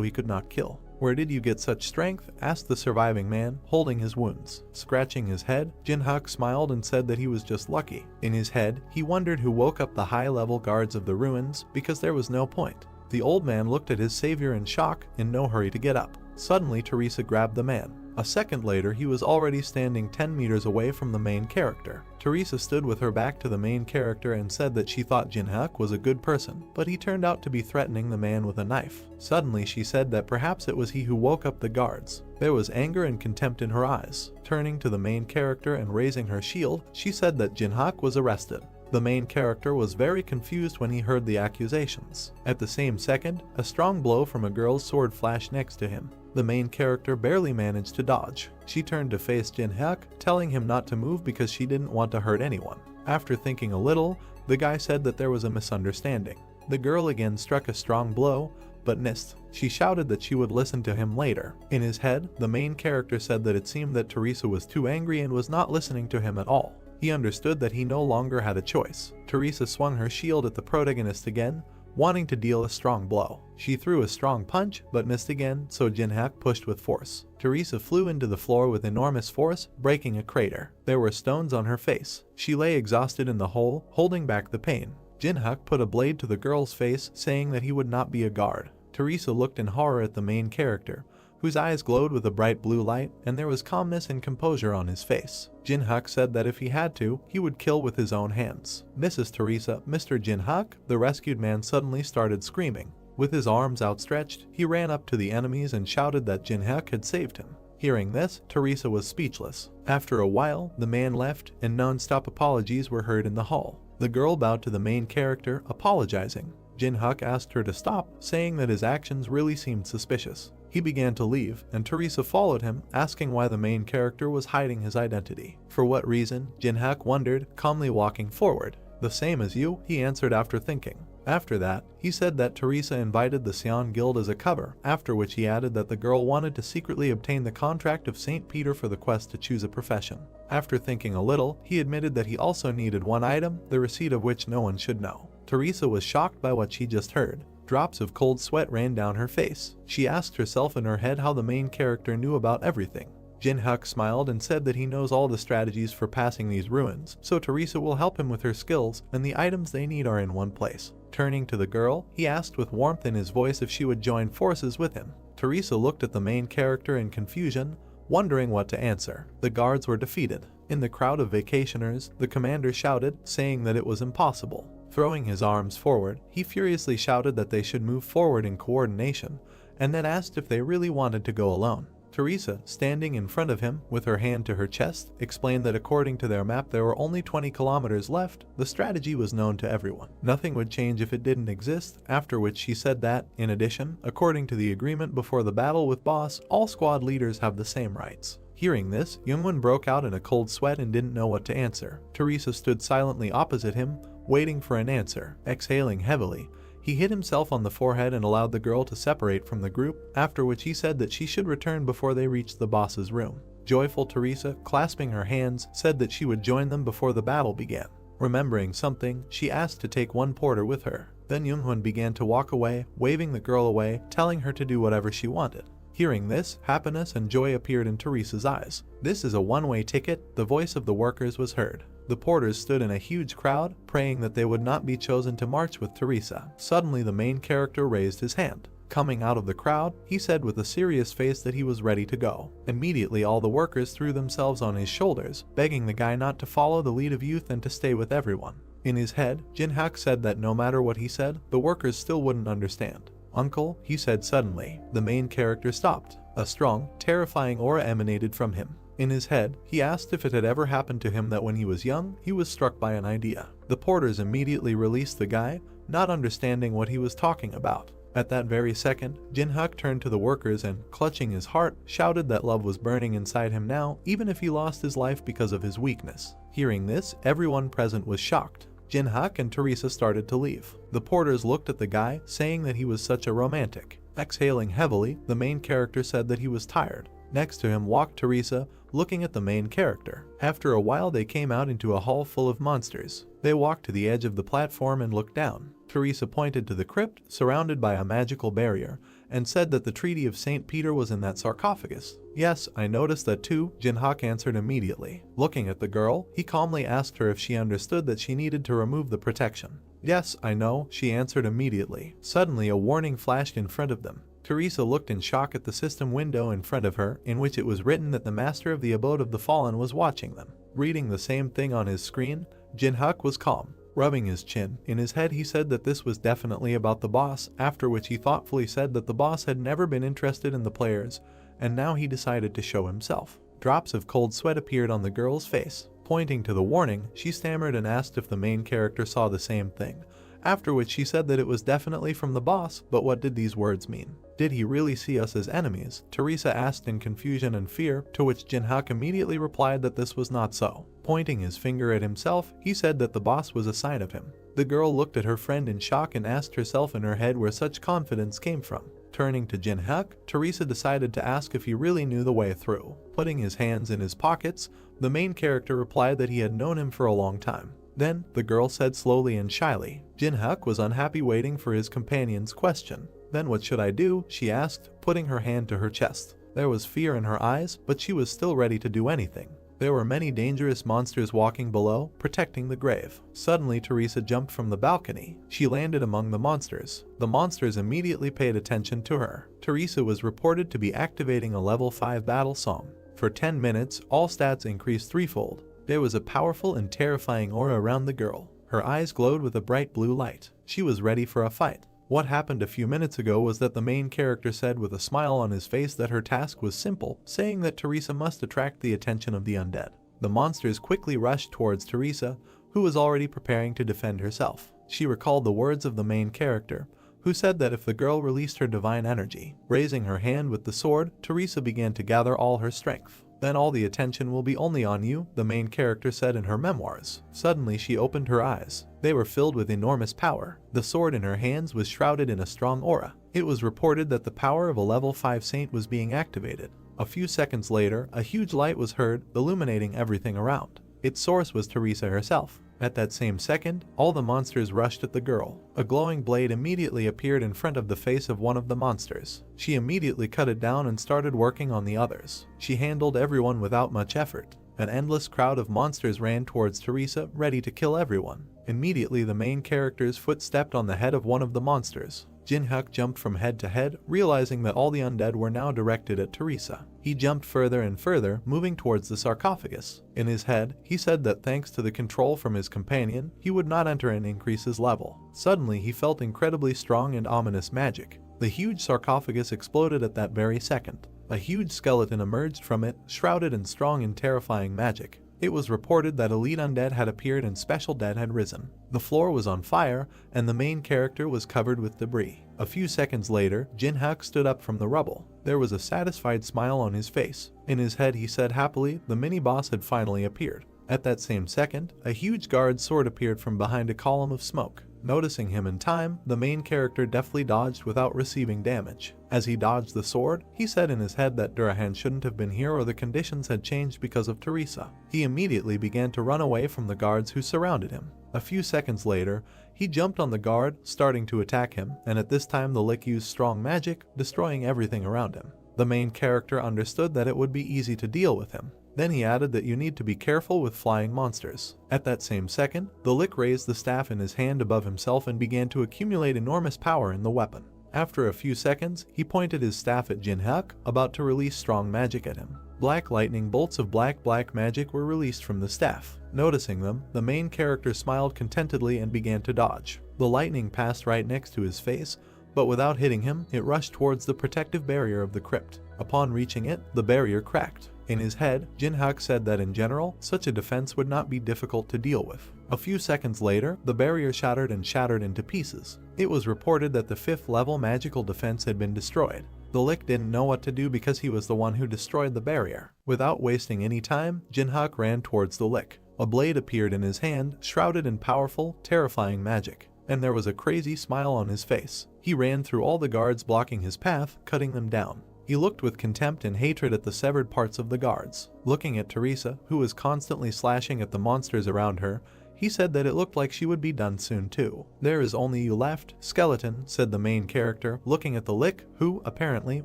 he could not kill. "Where did you get such strength?" asked the surviving man, holding his wounds. Scratching his head, Jin-hyuk smiled and said that he was just lucky. In his head, he wondered who woke up the high-level guards of the ruins, because there was no point. The old man looked at his savior in shock, in no hurry to get up. Suddenly, Teresa grabbed the man. A second later, he was already standing 10 meters away from the main character. Teresa stood with her back to the main character and said that she thought Jin-hyuk was a good person, but he turned out to be threatening the man with a knife. Suddenly, she said that perhaps it was he who woke up the guards. There was anger and contempt in her eyes. Turning to the main character and raising her shield, she said that Jin-hyuk was arrested. The main character was very confused when he heard the accusations. At the same second, a strong blow from a girl's sword flashed next to him. The main character barely managed to dodge. She turned to face Jin-hyuk, telling him not to move because she didn't want to hurt anyone. After thinking a little, the guy said that there was a misunderstanding. The girl again struck a strong blow, but missed. She shouted that she would listen to him later. In his head, the main character said that it seemed that Teresa was too angry and was not listening to him at all. He understood that he no longer had a choice. Teresa swung her shield at the protagonist again, wanting to deal a strong blow. She threw a strong punch, but missed again, so Jin-hyuk pushed with force. Teresa flew into the floor with enormous force, breaking a crater. There were stones on her face. She lay exhausted in the hole, holding back the pain. Jin-hyuk put a blade to the girl's face, saying that he would not be a guard. Teresa looked in horror at the main character, whose eyes glowed with a bright blue light, and there was calmness and composure on his face. Jin-hyuk said that if he had to, he would kill with his own hands. Mrs. Teresa, Mr. Jin-hyuk, the rescued man suddenly started screaming. With his arms outstretched, he ran up to the enemies and shouted that Jin-hyuk had saved him. Hearing this, Teresa was speechless. After a while, the man left, and non-stop apologies were heard in the hall. The girl bowed to the main character, apologizing. Jin-hyuk asked her to stop, saying that his actions really seemed suspicious. He began to leave, and Teresa followed him, asking why the main character was hiding his identity. For what reason, Jin-hyuk wondered, calmly walking forward. The same as you, he answered after thinking. After that, he said that Teresa invited the Sion Guild as a cover, after which he added that the girl wanted to secretly obtain the contract of St. Peter for the quest to choose a profession. After thinking a little, he admitted that he also needed one item, the receipt of which no one should know. Teresa was shocked by what she just heard. Drops of cold sweat ran down her face. She asked herself in her head how the main character knew about everything. Jin-hyuk smiled and said that he knows all the strategies for passing these ruins, so Teresa will help him with her skills, and the items they need are in one place. Turning to the girl, he asked with warmth in his voice if she would join forces with him. Teresa looked at the main character in confusion, wondering what to answer. The guards were defeated. In the crowd of vacationers, the commander shouted, saying that it was impossible. Throwing his arms forward, he furiously shouted that they should move forward in coordination, and then asked if they really wanted to go alone. Teresa, standing in front of him, with her hand to her chest, explained that according to their map there were only 20 kilometers left. The strategy was known to everyone. Nothing would change if it didn't exist, after which she said that, in addition, according to the agreement before the battle with Boss, all squad leaders have the same rights. Hearing this, Youngwon broke out in a cold sweat and didn't know what to answer. Teresa stood silently opposite him, waiting for an answer. Exhaling heavily, he hit himself on the forehead and allowed the girl to separate from the group, after which he said that she should return before they reached the boss's room. Joyful Teresa, clasping her hands, said that she would join them before the battle began. Remembering something, she asked to take one porter with her. Then Youngwon began to walk away, waving the girl away, telling her to do whatever she wanted. Hearing this, happiness and joy appeared in Teresa's eyes. "This is a one-way ticket," the voice of the workers was heard. The porters stood in a huge crowd, praying that they would not be chosen to march with Teresa. Suddenly the main character raised his hand. Coming out of the crowd, he said with a serious face that he was ready to go. Immediately all the workers threw themselves on his shoulders, begging the guy not to follow the lead of youth and to stay with everyone. In his head, Jin-hyuk said that no matter what he said, the workers still wouldn't understand. "Uncle," he said suddenly. The main character stopped. A strong, terrifying aura emanated from him. In his head, he asked if it had ever happened to him that when he was young, he was struck by an idea. The porters immediately released the guy, not understanding what he was talking about. At that very second, Jin-hyuk turned to the workers and, clutching his heart, shouted that love was burning inside him now, even if he lost his life because of his weakness. Hearing this, everyone present was shocked. Jin-hyuk and Teresa started to leave. The porters looked at the guy, saying that he was such a romantic. Exhaling heavily, the main character said that he was tired. Next to him walked Teresa, looking at the main character. After a while they came out into a hall full of monsters. They walked to the edge of the platform and looked down. Teresa pointed to the crypt, surrounded by a magical barrier, and said that the Treaty of St. Peter was in that sarcophagus. "Yes, I noticed that too," Jin-hyuk answered immediately. Looking at the girl, he calmly asked her if she understood that she needed to remove the protection. "Yes, I know," she answered immediately. Suddenly a warning flashed in front of them. Teresa looked in shock at the system window in front of her, in which it was written that the master of the abode of the fallen was watching them. Reading the same thing on his screen, Jin-hyuk was calm. Rubbing his chin, in his head he said that this was definitely about the boss, after which he thoughtfully said that the boss had never been interested in the players, and now he decided to show himself. Drops of cold sweat appeared on the girl's face. Pointing to the warning, she stammered and asked if the main character saw the same thing, after which she said that it was definitely from the boss, but what did these words mean? Did he really see us as enemies? Teresa asked in confusion and fear, to which Jinhyuk immediately replied that this was not so. Pointing his finger at himself, he said that the boss was a sign of him. The girl looked at her friend in shock and asked herself in her head where such confidence came from. Turning to Jinhyuk, Teresa decided to ask if he really knew the way through. Putting his hands in his pockets, the main character replied that he had known him for a long time. Then, the girl said slowly and shyly. Jinhyuk was unhappy waiting for his companion's question. Then what should I do? She asked, putting her hand to her chest. There was fear in her eyes, but she was still ready to do anything. There were many dangerous monsters walking below, protecting the grave. Suddenly, Teresa jumped from the balcony. She landed among the monsters. The monsters immediately paid attention to her. Teresa was reported to be activating a level 5 battle song. For 10 minutes, all stats increased threefold. There was a powerful and terrifying aura around the girl. Her eyes glowed with a bright blue light. She was ready for a fight. What happened a few minutes ago was that the main character said with a smile on his face that her task was simple, saying that Teresa must attract the attention of the undead. The monsters quickly rushed towards Teresa, who was already preparing to defend herself. She recalled the words of the main character, who said that if the girl released her divine energy, raising her hand with the sword, Teresa began to gather all her strength. Then all the attention will be only on you, the main character said in her memoirs. Suddenly she opened her eyes. They were filled with enormous power. The sword in her hands was shrouded in a strong aura. It was reported that the power of a level 5 saint was being activated. A few seconds later, a huge light was heard, illuminating everything around. Its source was Teresa herself. At that same second, all the monsters rushed at the girl. A glowing blade immediately appeared in front of the face of one of the monsters. She immediately cut it down and started working on the others. She handled everyone without much effort. An endless crowd of monsters ran towards Teresa, ready to kill everyone. Immediately, the main character's foot stepped on the head of one of the monsters. Jinhyuk jumped from head to head, realizing that all the undead were now directed at Teresa. He jumped further and further, moving towards the sarcophagus. In his head, he said that thanks to the control from his companion, he would not enter and increase his level. Suddenly, he felt incredibly strong and ominous magic. The huge sarcophagus exploded at that very second. A huge skeleton emerged from it, shrouded in strong and terrifying magic. It was reported that elite undead had appeared and special dead had risen. The floor was on fire, and the main character was covered with debris. A few seconds later, Jinhyuk stood up from the rubble. There was a satisfied smile on his face. In his head he said happily, the mini-boss had finally appeared. At that same second, a huge guard sword appeared from behind a column of smoke. Noticing him in time, the main character deftly dodged without receiving damage. As he dodged the sword, he said in his head that Durahan shouldn't have been here or the conditions had changed because of Teresa. He immediately began to run away from the guards who surrounded him. A few seconds later, he jumped on the guard, starting to attack him, and at this time the Lick used strong magic, destroying everything around him. The main character understood that it would be easy to deal with him. Then he added that you need to be careful with flying monsters. At that same second, the Lick raised the staff in his hand above himself and began to accumulate enormous power in the weapon. After a few seconds, he pointed his staff at Jinhyuk, about to release strong magic at him. Black lightning bolts of black magic were released from the staff. Noticing them, the main character smiled contentedly and began to dodge. The lightning passed right next to his face, but without hitting him, it rushed towards the protective barrier of the crypt. Upon reaching it, the barrier cracked. In his head, Jinhyuk said that in general, such a defense would not be difficult to deal with. A few seconds later, the barrier shattered into pieces. It was reported that the 5th level magical defense had been destroyed. The Lick didn't know what to do because he was the one who destroyed the barrier. Without wasting any time, Jinhyuk ran towards the Lick. A blade appeared in his hand, shrouded in powerful, terrifying magic. And there was a crazy smile on his face. He ran through all the guards blocking his path, cutting them down. He looked with contempt and hatred at the severed parts of the guards. Looking at Teresa, who was constantly slashing at the monsters around her, he said that it looked like she would be done soon too. There is only you left, skeleton, said the main character, looking at the Lick, who, apparently,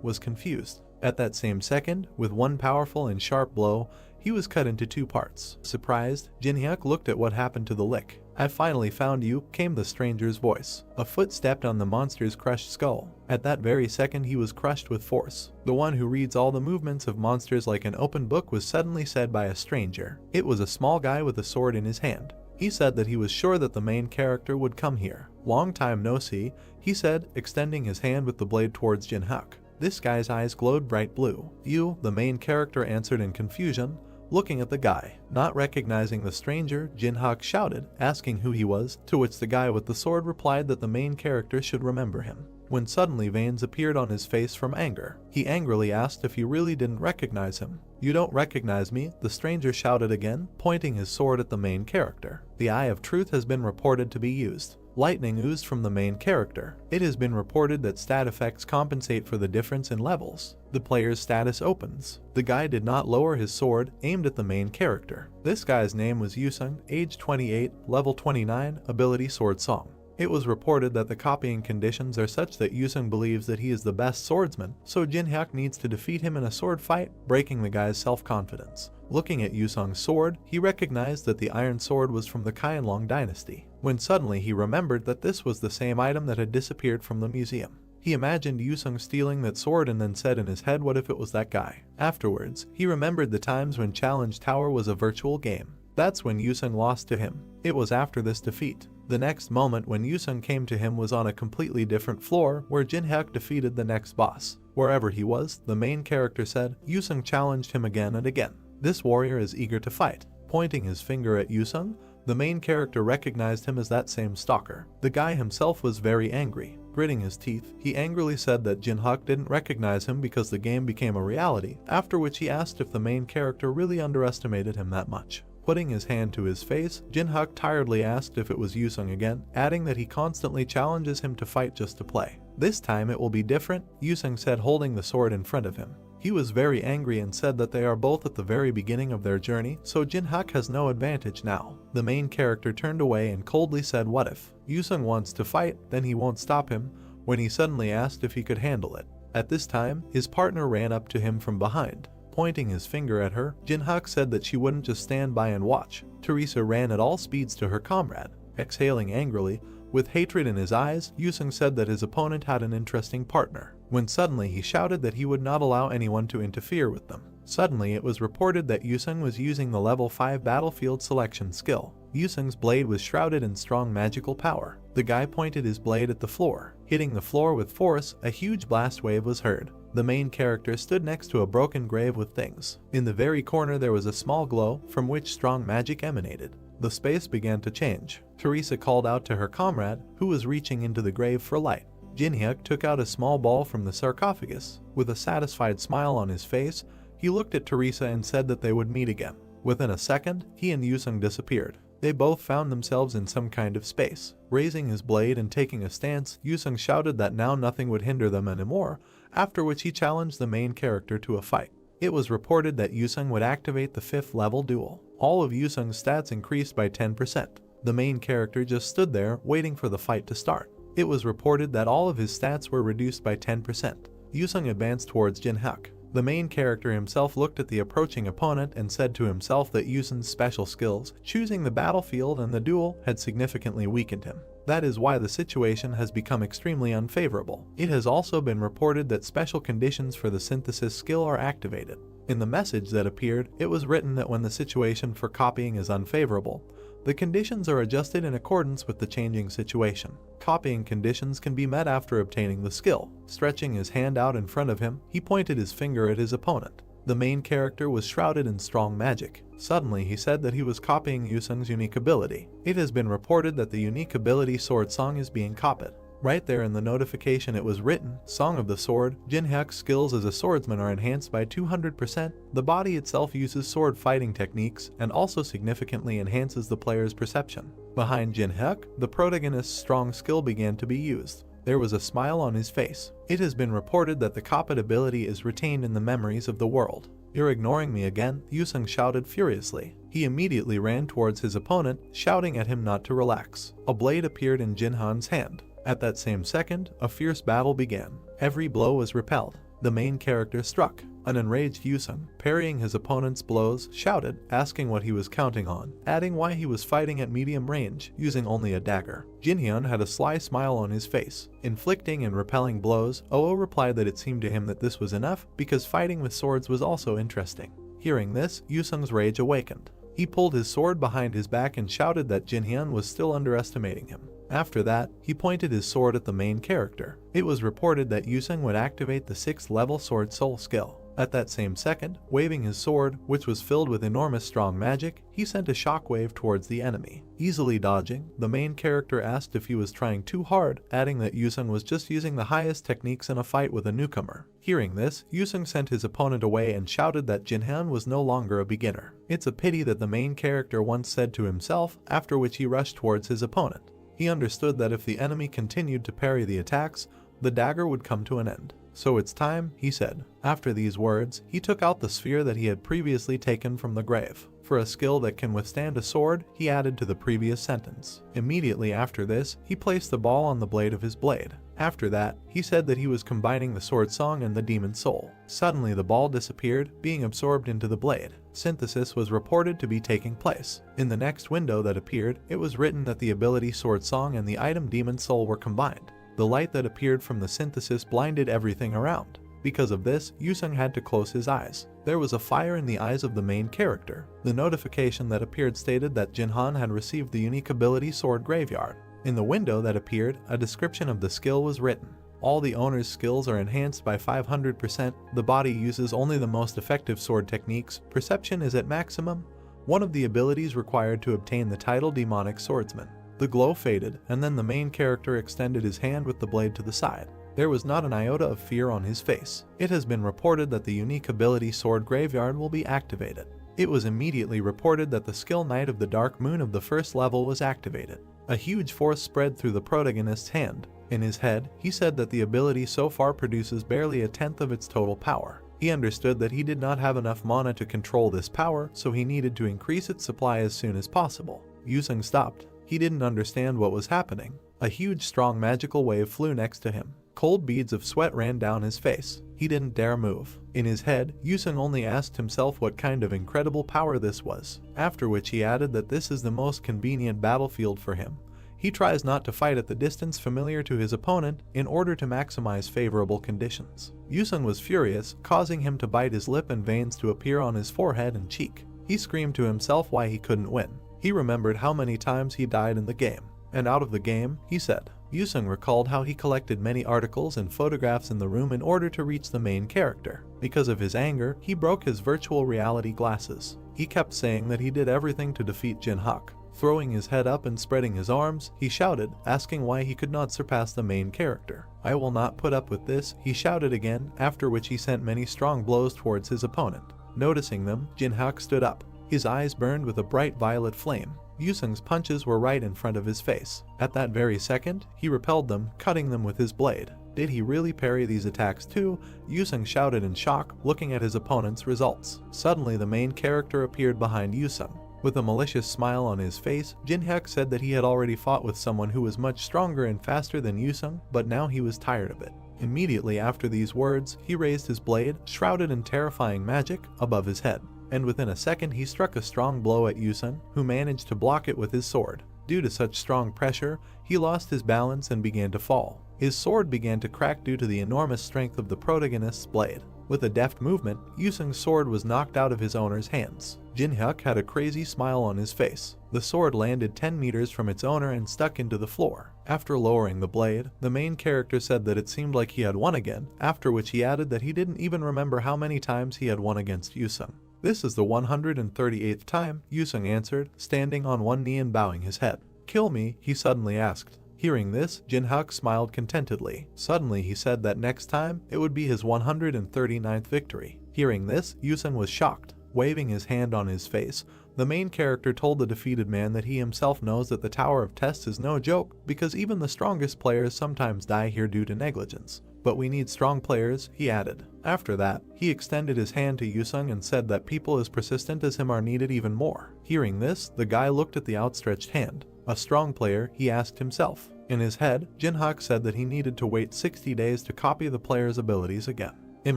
was confused. At that same second, with one powerful and sharp blow, he was cut into 2 parts. Surprised, Jinhyuk looked at what happened to the Lick. I finally found you, came the stranger's voice. A foot stepped on the monster's crushed skull. At that very second he was crushed with force. The one who reads all the movements of monsters like an open book was suddenly said by a stranger. It was a small guy with a sword in his hand. He said that he was sure that the main character would come here. Long time no see, he said, extending his hand with the blade towards Jinhyuk. This guy's eyes glowed bright blue. You, the main character, answered in confusion, looking at the guy. Not recognizing the stranger, Jinhyuk shouted, asking who he was, to which the guy with the sword replied that the main character should remember him. When suddenly veins appeared on his face from anger, he angrily asked if he really didn't recognize him. "You don't recognize me?" the stranger shouted again, pointing his sword at the main character. The Eye of Truth has been reported to be used. Lightning oozed from the main character. It has been reported that stat effects compensate for the difference in levels. The player's status opens. The guy did not lower his sword, aimed at the main character. This guy's name was Yusung, age 28, level 29, ability Sword Song. It was reported that the copying conditions are such that Yusung believes that he is the best swordsman, so Jinhyuk needs to defeat him in a sword fight, breaking the guy's self-confidence. Looking at Yusung's sword, he recognized that the iron sword was from the Qianlong dynasty, when suddenly he remembered that this was the same item that had disappeared from the museum. He imagined Yusung stealing that sword and then said in his head, what if it was that guy? Afterwards, he remembered the times when Challenge Tower was a virtual game. That's when Yusung lost to him. It was after this defeat. The next moment when Yusung came to him was on a completely different floor where Jinhyuk defeated the next boss. Wherever he was, the main character said, Yusung challenged him again and again. This warrior is eager to fight. Pointing his finger at Yusung, the main character recognized him as that same stalker. The guy himself was very angry. Gritting his teeth, he angrily said that Jinhyuk didn't recognize him because the game became a reality, after which he asked if the main character really underestimated him that much. Putting his hand to his face, Jinhyuk tiredly asked if it was Yusung again, adding that he constantly challenges him to fight just to play. This time it will be different, Yusung said, holding the sword in front of him. He was very angry and said that they are both at the very beginning of their journey, so Jinhyuk has no advantage now. The main character turned away and coldly said, what if Yusung wants to fight, then he won't stop him, when he suddenly asked if he could handle it. At this time, his partner ran up to him from behind. Pointing his finger at her, Jinhyuk said that she wouldn't just stand by and watch. Teresa ran at all speeds to her comrade. Exhaling angrily, with hatred in his eyes, Yusung said that his opponent had an interesting partner, when suddenly he shouted that he would not allow anyone to interfere with them. Suddenly it was reported that Yusung was using the level 5 battlefield selection skill. Yusung's blade was shrouded in strong magical power. The guy pointed his blade at the floor. Hitting the floor with force, a huge blast wave was heard. The main character stood next to a broken grave with things. In the very corner there was a small glow, from which strong magic emanated. The space began to change. Teresa called out to her comrade, who was reaching into the grave for light. Jinhyuk took out a small ball from the sarcophagus. With a satisfied smile on his face, he looked at Teresa and said that they would meet again. Within a second, he and Yusung disappeared. They both found themselves in some kind of space. Raising his blade and taking a stance, Yusung shouted that now nothing would hinder them anymore, after which he challenged the main character to a fight. It was reported that Yusung would activate the 5th level duel. All of Yusung's stats increased by 10%. The main character just stood there, waiting for the fight to start. It was reported that all of his stats were reduced by 10%. Yusung advanced towards Jinhyuk. The main character himself looked at the approaching opponent and said to himself that Yusung's special skills, choosing the battlefield and the duel, had significantly weakened him. That is why the situation has become extremely unfavorable. It has also been reported that special conditions for the synthesis skill are activated. In the message that appeared, it was written that when the situation for copying is unfavorable, the conditions are adjusted in accordance with the changing situation. Copying conditions can be met after obtaining the skill. Stretching his hand out in front of him, he pointed his finger at his opponent. The main character was shrouded in strong magic. Suddenly he said that he was copying Yusung's unique ability. It has been reported that the unique ability Sword Song is being copied. Right there in the notification it was written, Song of the Sword, Jinhyuk's skills as a swordsman are enhanced by 200%, the body itself uses sword fighting techniques, and also significantly enhances the player's perception. Behind Jinhyuk, the protagonist's strong skill began to be used. There was a smile on his face. It has been reported that the copied ability is retained in the memories of the world. You're ignoring me again, Yusung shouted furiously. He immediately ran towards his opponent, shouting at him not to relax. A blade appeared in Jinhan's hand. At that same second, a fierce battle began. Every blow was repelled. The main character struck. An enraged Yusung, parrying his opponent's blows, shouted, asking what he was counting on, adding why he was fighting at medium range, using only a dagger. Jinhyun had a sly smile on his face. Inflicting and repelling blows, Oo replied that it seemed to him that this was enough, because fighting with swords was also interesting. Hearing this, Yusung's rage awakened. He pulled his sword behind his back and shouted that Jinhyun was still underestimating him. After that, he pointed his sword at the main character. It was reported that Yusung would activate the 6th level Sword Soul skill. At that same second, waving his sword, which was filled with enormous strong magic, he sent a shockwave towards the enemy. Easily dodging, the main character asked if he was trying too hard, adding that Yusung was just using the highest techniques in a fight with a newcomer. Hearing this, Yusung sent his opponent away and shouted that Jinhan was no longer a beginner. It's a pity that the main character once said to himself, after which he rushed towards his opponent. He understood that if the enemy continued to parry the attacks, the dagger would come to an end. So it's time, he said. After these words, he took out the sphere that he had previously taken from the grave. For a skill that can withstand a sword, he added to the previous sentence. Immediately after this, he placed the ball on the blade of his blade. After that, he said that he was combining the sword song and the demon soul. Suddenly the ball disappeared, being absorbed into the blade. Synthesis was reported to be taking place. In the next window that appeared, it was written that the ability sword song and the item demon soul were combined. The light that appeared from the synthesis blinded everything around. Because of this, Yusung had to close his eyes. There was a fire in the eyes of the main character. The notification that appeared stated that Jinhan had received the unique ability Sword Graveyard. In the window that appeared, a description of the skill was written. All the owner's skills are enhanced by 500%, the body uses only the most effective sword techniques, perception is at maximum, one of the abilities required to obtain the title Demonic Swordsman. The glow faded, and then the main character extended his hand with the blade to the side. There was not an iota of fear on his face. It has been reported that the unique ability Sword Graveyard will be activated. It was immediately reported that the skill Knight of the Dark Moon of the first level was activated. A huge force spread through the protagonist's hand. In his head, he said that the ability so far produces barely a tenth of its total power. He understood that he did not have enough mana to control this power, so he needed to increase its supply as soon as possible. Yusung stopped. He didn't understand what was happening. A huge strong magical wave flew next to him. Cold beads of sweat ran down his face. He didn't dare move. In his head, Yusung only asked himself what kind of incredible power this was, after which he added that this is the most convenient battlefield for him. He tries not to fight at the distance familiar to his opponent in order to maximize favorable conditions. Yusung was furious, causing him to bite his lip and veins to appear on his forehead and cheek. He screamed to himself why he couldn't win. He remembered how many times he died in the game. And out of the game, he said. Yusung recalled how he collected many articles and photographs in the room in order to reach the main character. Because of his anger, he broke his virtual reality glasses. He kept saying that he did everything to defeat Jinhak. Throwing his head up and spreading his arms, he shouted, asking why he could not surpass the main character. I will not put up with this, he shouted again, after which he sent many strong blows towards his opponent. Noticing them, Jinhak stood up. His eyes burned with a bright violet flame. Yusung's punches were right in front of his face. At that very second, he repelled them, cutting them with his blade. Did he really parry these attacks too? Yusung shouted in shock, looking at his opponent's results. Suddenly the main character appeared behind Yusung. With a malicious smile on his face, Jinhyuk said that he had already fought with someone who was much stronger and faster than Yusung, but now he was tired of it. Immediately after these words, he raised his blade, shrouded in terrifying magic, above his head. And within a second he struck a strong blow at Yusung, who managed to block it with his sword. Due to such strong pressure, he lost his balance and began to fall. His sword began to crack due to the enormous strength of the protagonist's blade. With a deft movement, Yusung's sword was knocked out of his owner's hands. Jinhyuk had a crazy smile on his face. The sword landed 10 meters from its owner and stuck into the floor. After lowering the blade, the main character said that it seemed like he had won again, after which he added that he didn't even remember how many times he had won against Yusung. This is the 138th time, Yusung answered, standing on one knee and bowing his head. Kill me, he suddenly asked. Hearing this, Jinhyuk smiled contentedly. Suddenly he said that next time, it would be his 139th victory. Hearing this, Yusung was shocked. Waving his hand on his face, the main character told the defeated man that he himself knows that the Tower of Tests is no joke, because even the strongest players sometimes die here due to negligence. But we need strong players, he added. After that, he extended his hand to Yusung and said that people as persistent as him are needed even more. Hearing this, the guy looked at the outstretched hand. A strong player, he asked himself. In his head, Jinhyuk said that he needed to wait 60 days to copy the player's abilities again. In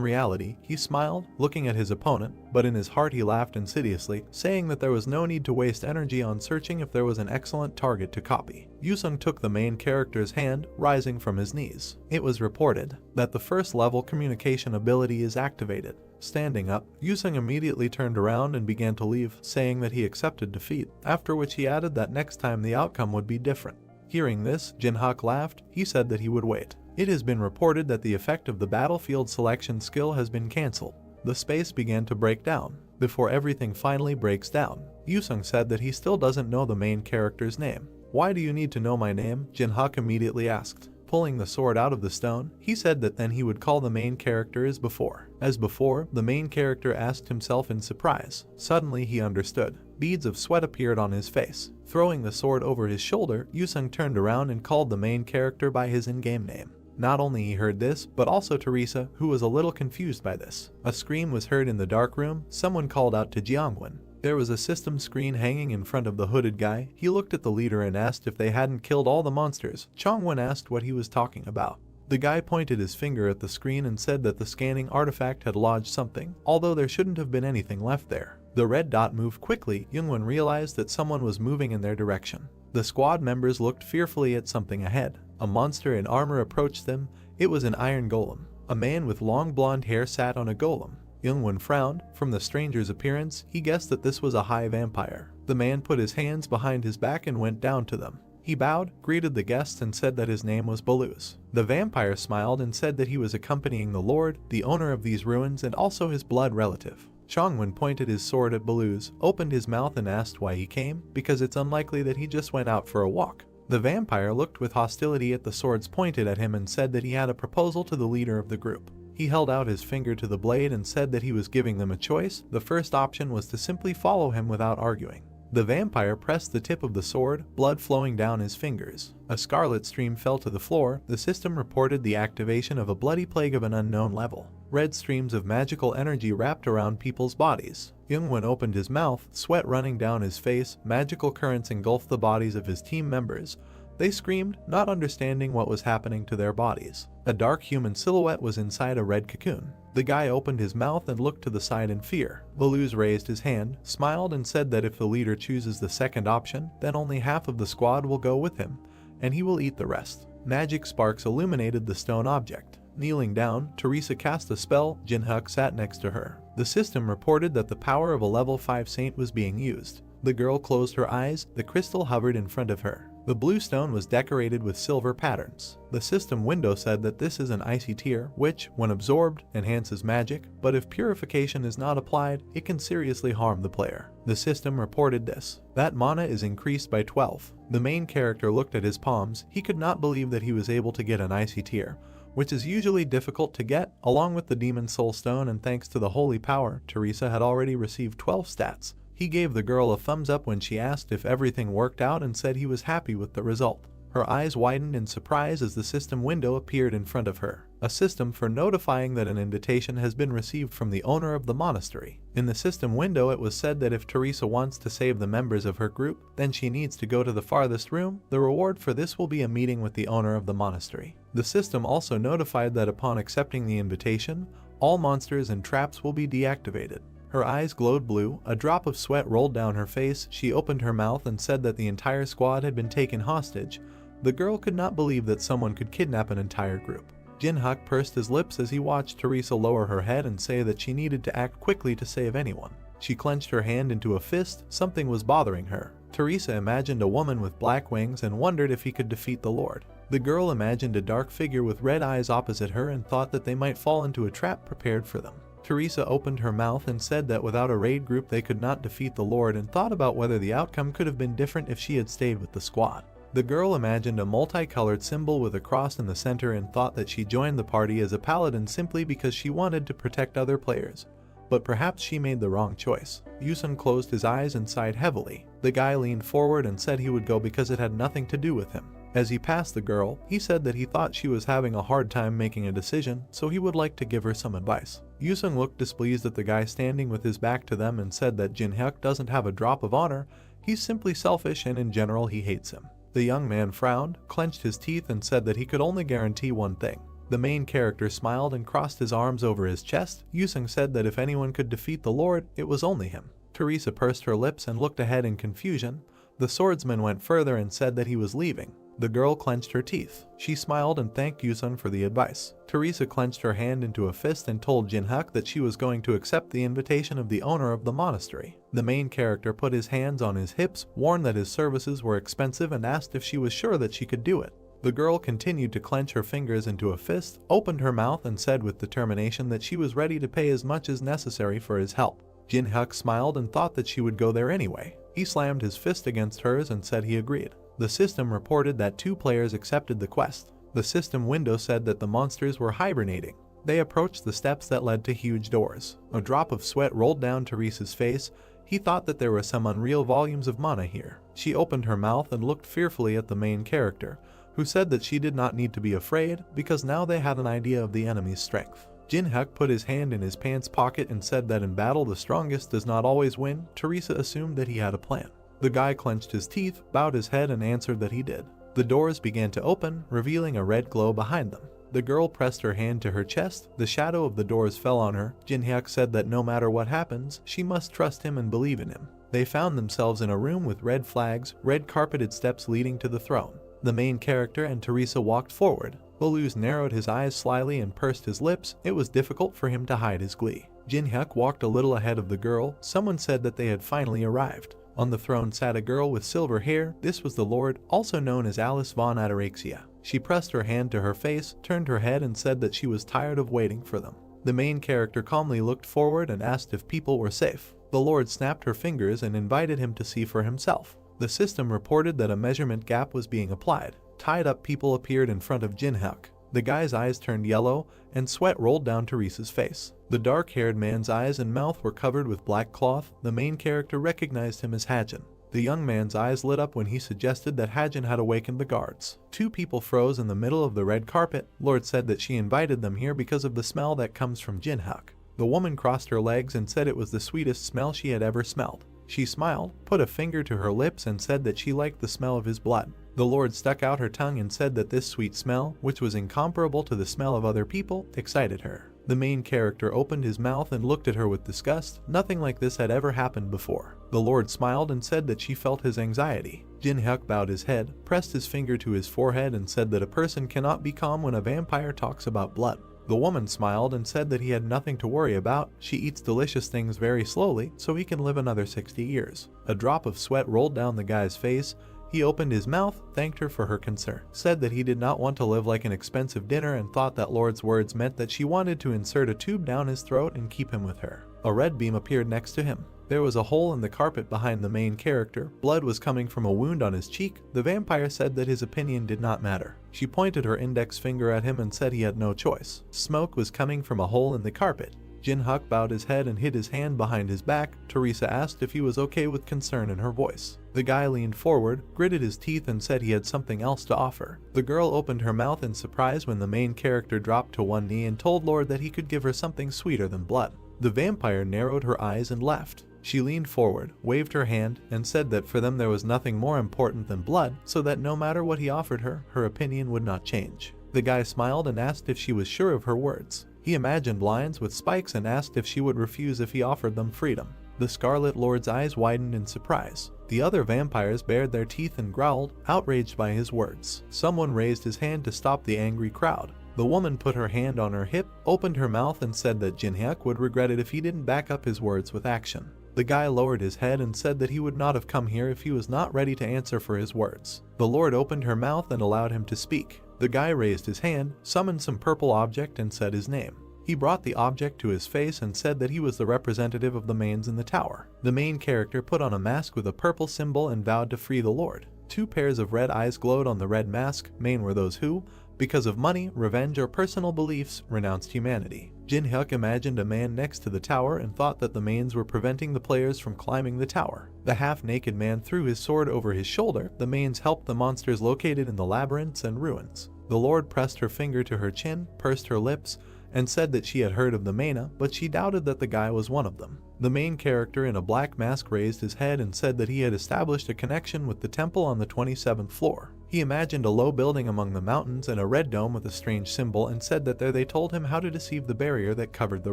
reality, he smiled, looking at his opponent, but in his heart he laughed insidiously, saying that there was no need to waste energy on searching if there was an excellent target to copy. Yusung took the main character's hand, rising from his knees. It was reported that the first level communication ability is activated. Standing up, Yusung immediately turned around and began to leave, saying that he accepted defeat, after which he added that next time the outcome would be different. Hearing this, Jinhyuk laughed. He said that he would wait. It has been reported that the effect of the battlefield selection skill has been cancelled. The space began to break down. Before everything finally breaks down, Yusung said that he still doesn't know the main character's name. "Why do you need to know my name?" Jin-hyuk immediately asked. Pulling the sword out of the stone, he said that then he would call the main character as before. As before, the main character asked himself in surprise. Suddenly he understood. Beads of sweat appeared on his face. Throwing the sword over his shoulder, Yusung turned around and called the main character by his in-game name. Not only he heard this, but also Teresa, who was a little confused by this. A scream was heard in the dark room. Someone called out to Jiangwen. There was a system screen hanging in front of the hooded guy. He looked at the leader and asked if they hadn't killed all the monsters. Chongwen asked what he was talking about. The guy pointed his finger at the screen and said that the scanning artifact had lodged something, although there shouldn't have been anything left there. The red dot moved quickly. Youngwon realized that someone was moving in their direction. The squad members looked fearfully at something ahead. A monster in armor approached them. It was an iron golem. A man with long blonde hair sat on a golem. Youngwon frowned. From the stranger's appearance, he guessed that this was a high vampire. The man put his hands behind his back and went down to them. He bowed, greeted the guests, and said that his name was Baluz. The vampire smiled and said that he was accompanying the lord, the owner of these ruins, and also his blood relative. Chongwen pointed his sword at Baluz, opened his mouth and asked why he came, because it's unlikely that he just went out for a walk. The vampire looked with hostility at the swords pointed at him and said that he had a proposal to the leader of the group. He held out his finger to the blade and said that he was giving them a choice. The first option was to simply follow him without arguing. The vampire pressed the tip of the sword, blood flowing down his fingers. A scarlet stream fell to the floor. The system reported the activation of a bloody plague of an unknown level. Red streams of magical energy wrapped around people's bodies. Youngwon opened his mouth, sweat running down his face. Magical currents engulfed the bodies of his team members. They screamed, not understanding what was happening to their bodies. A dark human silhouette was inside a red cocoon. The guy opened his mouth and looked to the side in fear. Baluz raised his hand, smiled, and said that if the leader chooses the second option, then only half of the squad will go with him, and he will eat the rest. Magic sparks illuminated the stone object. Kneeling down, Teresa cast a spell. Jin-hyuk sat next to her. The system reported that the power of a level 5 saint was being used. The girl closed her eyes. The crystal hovered in front of her. The blue stone was decorated with silver patterns. The system window said that this is an icy tear, which, when absorbed, enhances magic, but if purification is not applied, it can seriously harm the player. The system reported this. That mana is increased by 12. The main character looked at his palms. He could not believe that he was able to get an icy tear, which is usually difficult to get, along with the Demon Soul Stone, and thanks to the holy power, Teresa had already received 12 stats. He gave the girl a thumbs up when she asked if everything worked out and said he was happy with the result. Her eyes widened in surprise as the system window appeared in front of her. A system for notifying that an invitation has been received from the owner of the monastery. In the system window it was said that if Teresa wants to save the members of her group, then she needs to go to the farthest room. The reward for this will be a meeting with the owner of the monastery. The system also notified that upon accepting the invitation, all monsters and traps will be deactivated. Her eyes glowed blue. A drop of sweat rolled down her face. She opened her mouth and said that the entire squad had been taken hostage. The girl could not believe that someone could kidnap an entire group. Jin-hyuk pursed his lips as he watched Teresa lower her head and say that she needed to act quickly to save anyone. She clenched her hand into a fist. Something was bothering her. Teresa imagined a woman with black wings and wondered if he could defeat the Lord. The girl imagined a dark figure with red eyes opposite her and thought that they might fall into a trap prepared for them. Teresa opened her mouth and said that without a raid group they could not defeat the Lord, and thought about whether the outcome could have been different if she had stayed with the squad. The girl imagined a multicolored symbol with a cross in the center and thought that she joined the party as a paladin simply because she wanted to protect other players. But perhaps she made the wrong choice. Yusun closed his eyes and sighed heavily. The guy leaned forward and said he would go because it had nothing to do with him. As he passed the girl, he said that he thought she was having a hard time making a decision, so he would like to give her some advice. Yusun looked displeased at the guy standing with his back to them and said that Jin-hyuk doesn't have a drop of honor. He's simply selfish and in general he hates him. The young man frowned, clenched his teeth, and said that he could only guarantee one thing. The main character smiled and crossed his arms over his chest. Yusun said that if anyone could defeat the Lord, it was only him. Teresa pursed her lips and looked ahead in confusion. The swordsman went further and said that he was leaving. The girl clenched her teeth. She smiled and thanked Yusun for the advice. Teresa clenched her hand into a fist and told Jin-hyuk that she was going to accept the invitation of the owner of the monastery. The main character put his hands on his hips, warned that his services were expensive, and asked if she was sure that she could do it. The girl continued to clench her fingers into a fist, opened her mouth and said with determination that she was ready to pay as much as necessary for his help. Jin-hyuk smiled and thought that she would go there anyway. He slammed his fist against hers and said he agreed. The system reported that 2 players accepted the quest. The system window said that the monsters were hibernating. They approached the steps that led to huge doors. A drop of sweat rolled down Teresa's face. He thought that there were some unreal volumes of mana here. She opened her mouth and looked fearfully at the main character, who said that she did not need to be afraid because now they had an idea of the enemy's strength. Jin-hyuk put his hand in his pants pocket and said that in battle the strongest does not always win. Teresa assumed that he had a plan. The guy clenched his teeth, bowed his head and answered that he did. The doors began to open, revealing a red glow behind them. The girl pressed her hand to her chest. The shadow of the doors fell on her. Jin-hyuk said that no matter what happens, she must trust him and believe in him. They found themselves in a room with red flags, red carpeted steps leading to the throne. The main character and Teresa walked forward. Baluz narrowed his eyes slyly and pursed his lips. It was difficult for him to hide his glee. Jin-hyuk walked a little ahead of the girl. Someone said that they had finally arrived. On the throne sat a girl with silver hair. This was the Lord, also known as Alice von Ataraxia. She pressed her hand to her face, turned her head and said that she was tired of waiting for them. The main character calmly looked forward and asked if people were safe. The Lord snapped her fingers and invited him to see for himself. The system reported that a measurement gap was being applied. Tied up people appeared in front of Jin-hyuk. The guy's eyes turned yellow and sweat rolled down Teresa's face. The dark-haired man's eyes and mouth were covered with black cloth. The main character recognized him as Hajin. The young man's eyes lit up when he suggested that Hajin had awakened the guards. 2 people froze in the middle of the red carpet. Lord said that she invited them here because of the smell that comes from Jin-hyuk. The woman crossed her legs and said it was the sweetest smell she had ever smelled. She smiled, put a finger to her lips and said that she liked the smell of his blood. The Lord stuck out her tongue and said that this sweet smell, which was incomparable to the smell of other people, excited her. The main character opened his mouth and looked at her with disgust. Nothing like this had ever happened before. The Lord smiled and said that she felt his anxiety. Jin-hyuk bowed his head, pressed his finger to his forehead and said that a person cannot be calm when a vampire talks about blood. The woman smiled and said that he had nothing to worry about. She eats delicious things very slowly, so he can live another 60 years. A drop of sweat rolled down the guy's face. He opened his mouth, thanked her for her concern, said that he did not want to live like an expensive dinner and thought that Lord's words meant that she wanted to insert a tube down his throat and keep him with her. A red beam appeared next to him. There was a hole in the carpet behind the main character. Blood was coming from a wound on his cheek. The vampire said that his opinion did not matter. She pointed her index finger at him and said he had no choice. Smoke was coming from a hole in the carpet. Jin-hyuk bowed his head and hid his hand behind his back. Teresa asked if he was okay with concern in her voice. The guy leaned forward, gritted his teeth and said he had something else to offer. The girl opened her mouth in surprise when the main character dropped to one knee and told Lord that he could give her something sweeter than blood. The vampire narrowed her eyes and left. She leaned forward, waved her hand, and said that for them there was nothing more important than blood, so that no matter what he offered her, her opinion would not change. The guy smiled and asked if she was sure of her words. He imagined lions with spikes and asked if she would refuse if he offered them freedom. The Scarlet Lord's eyes widened in surprise. The other vampires bared their teeth and growled, outraged by his words. Someone raised his hand to stop the angry crowd. The woman put her hand on her hip, opened her mouth and said that Jin-hyuk would regret it if he didn't back up his words with action. The guy lowered his head and said that he would not have come here if he was not ready to answer for his words. The Lord opened her mouth and allowed him to speak. The guy raised his hand, summoned some purple object and said his name. He brought the object to his face and said that he was the representative of the mains in the tower. The main character put on a mask with a purple symbol and vowed to free the Lord. 2 pairs of red eyes glowed on the red mask. Main were those who, because of money, revenge, or personal beliefs, renounced humanity. Jin-hyuk imagined a man next to the tower and thought that the mains were preventing the players from climbing the tower. The half-naked man threw his sword over his shoulder. The mains helped the monsters located in the labyrinths and ruins. The Lord pressed her finger to her chin, pursed her lips, and said that she had heard of the Mana, but she doubted that the guy was one of them. The main character in a black mask raised his head and said that he had established a connection with the temple on the 27th floor. He imagined a low building among the mountains and a red dome with a strange symbol and said that there they told him how to deceive the barrier that covered the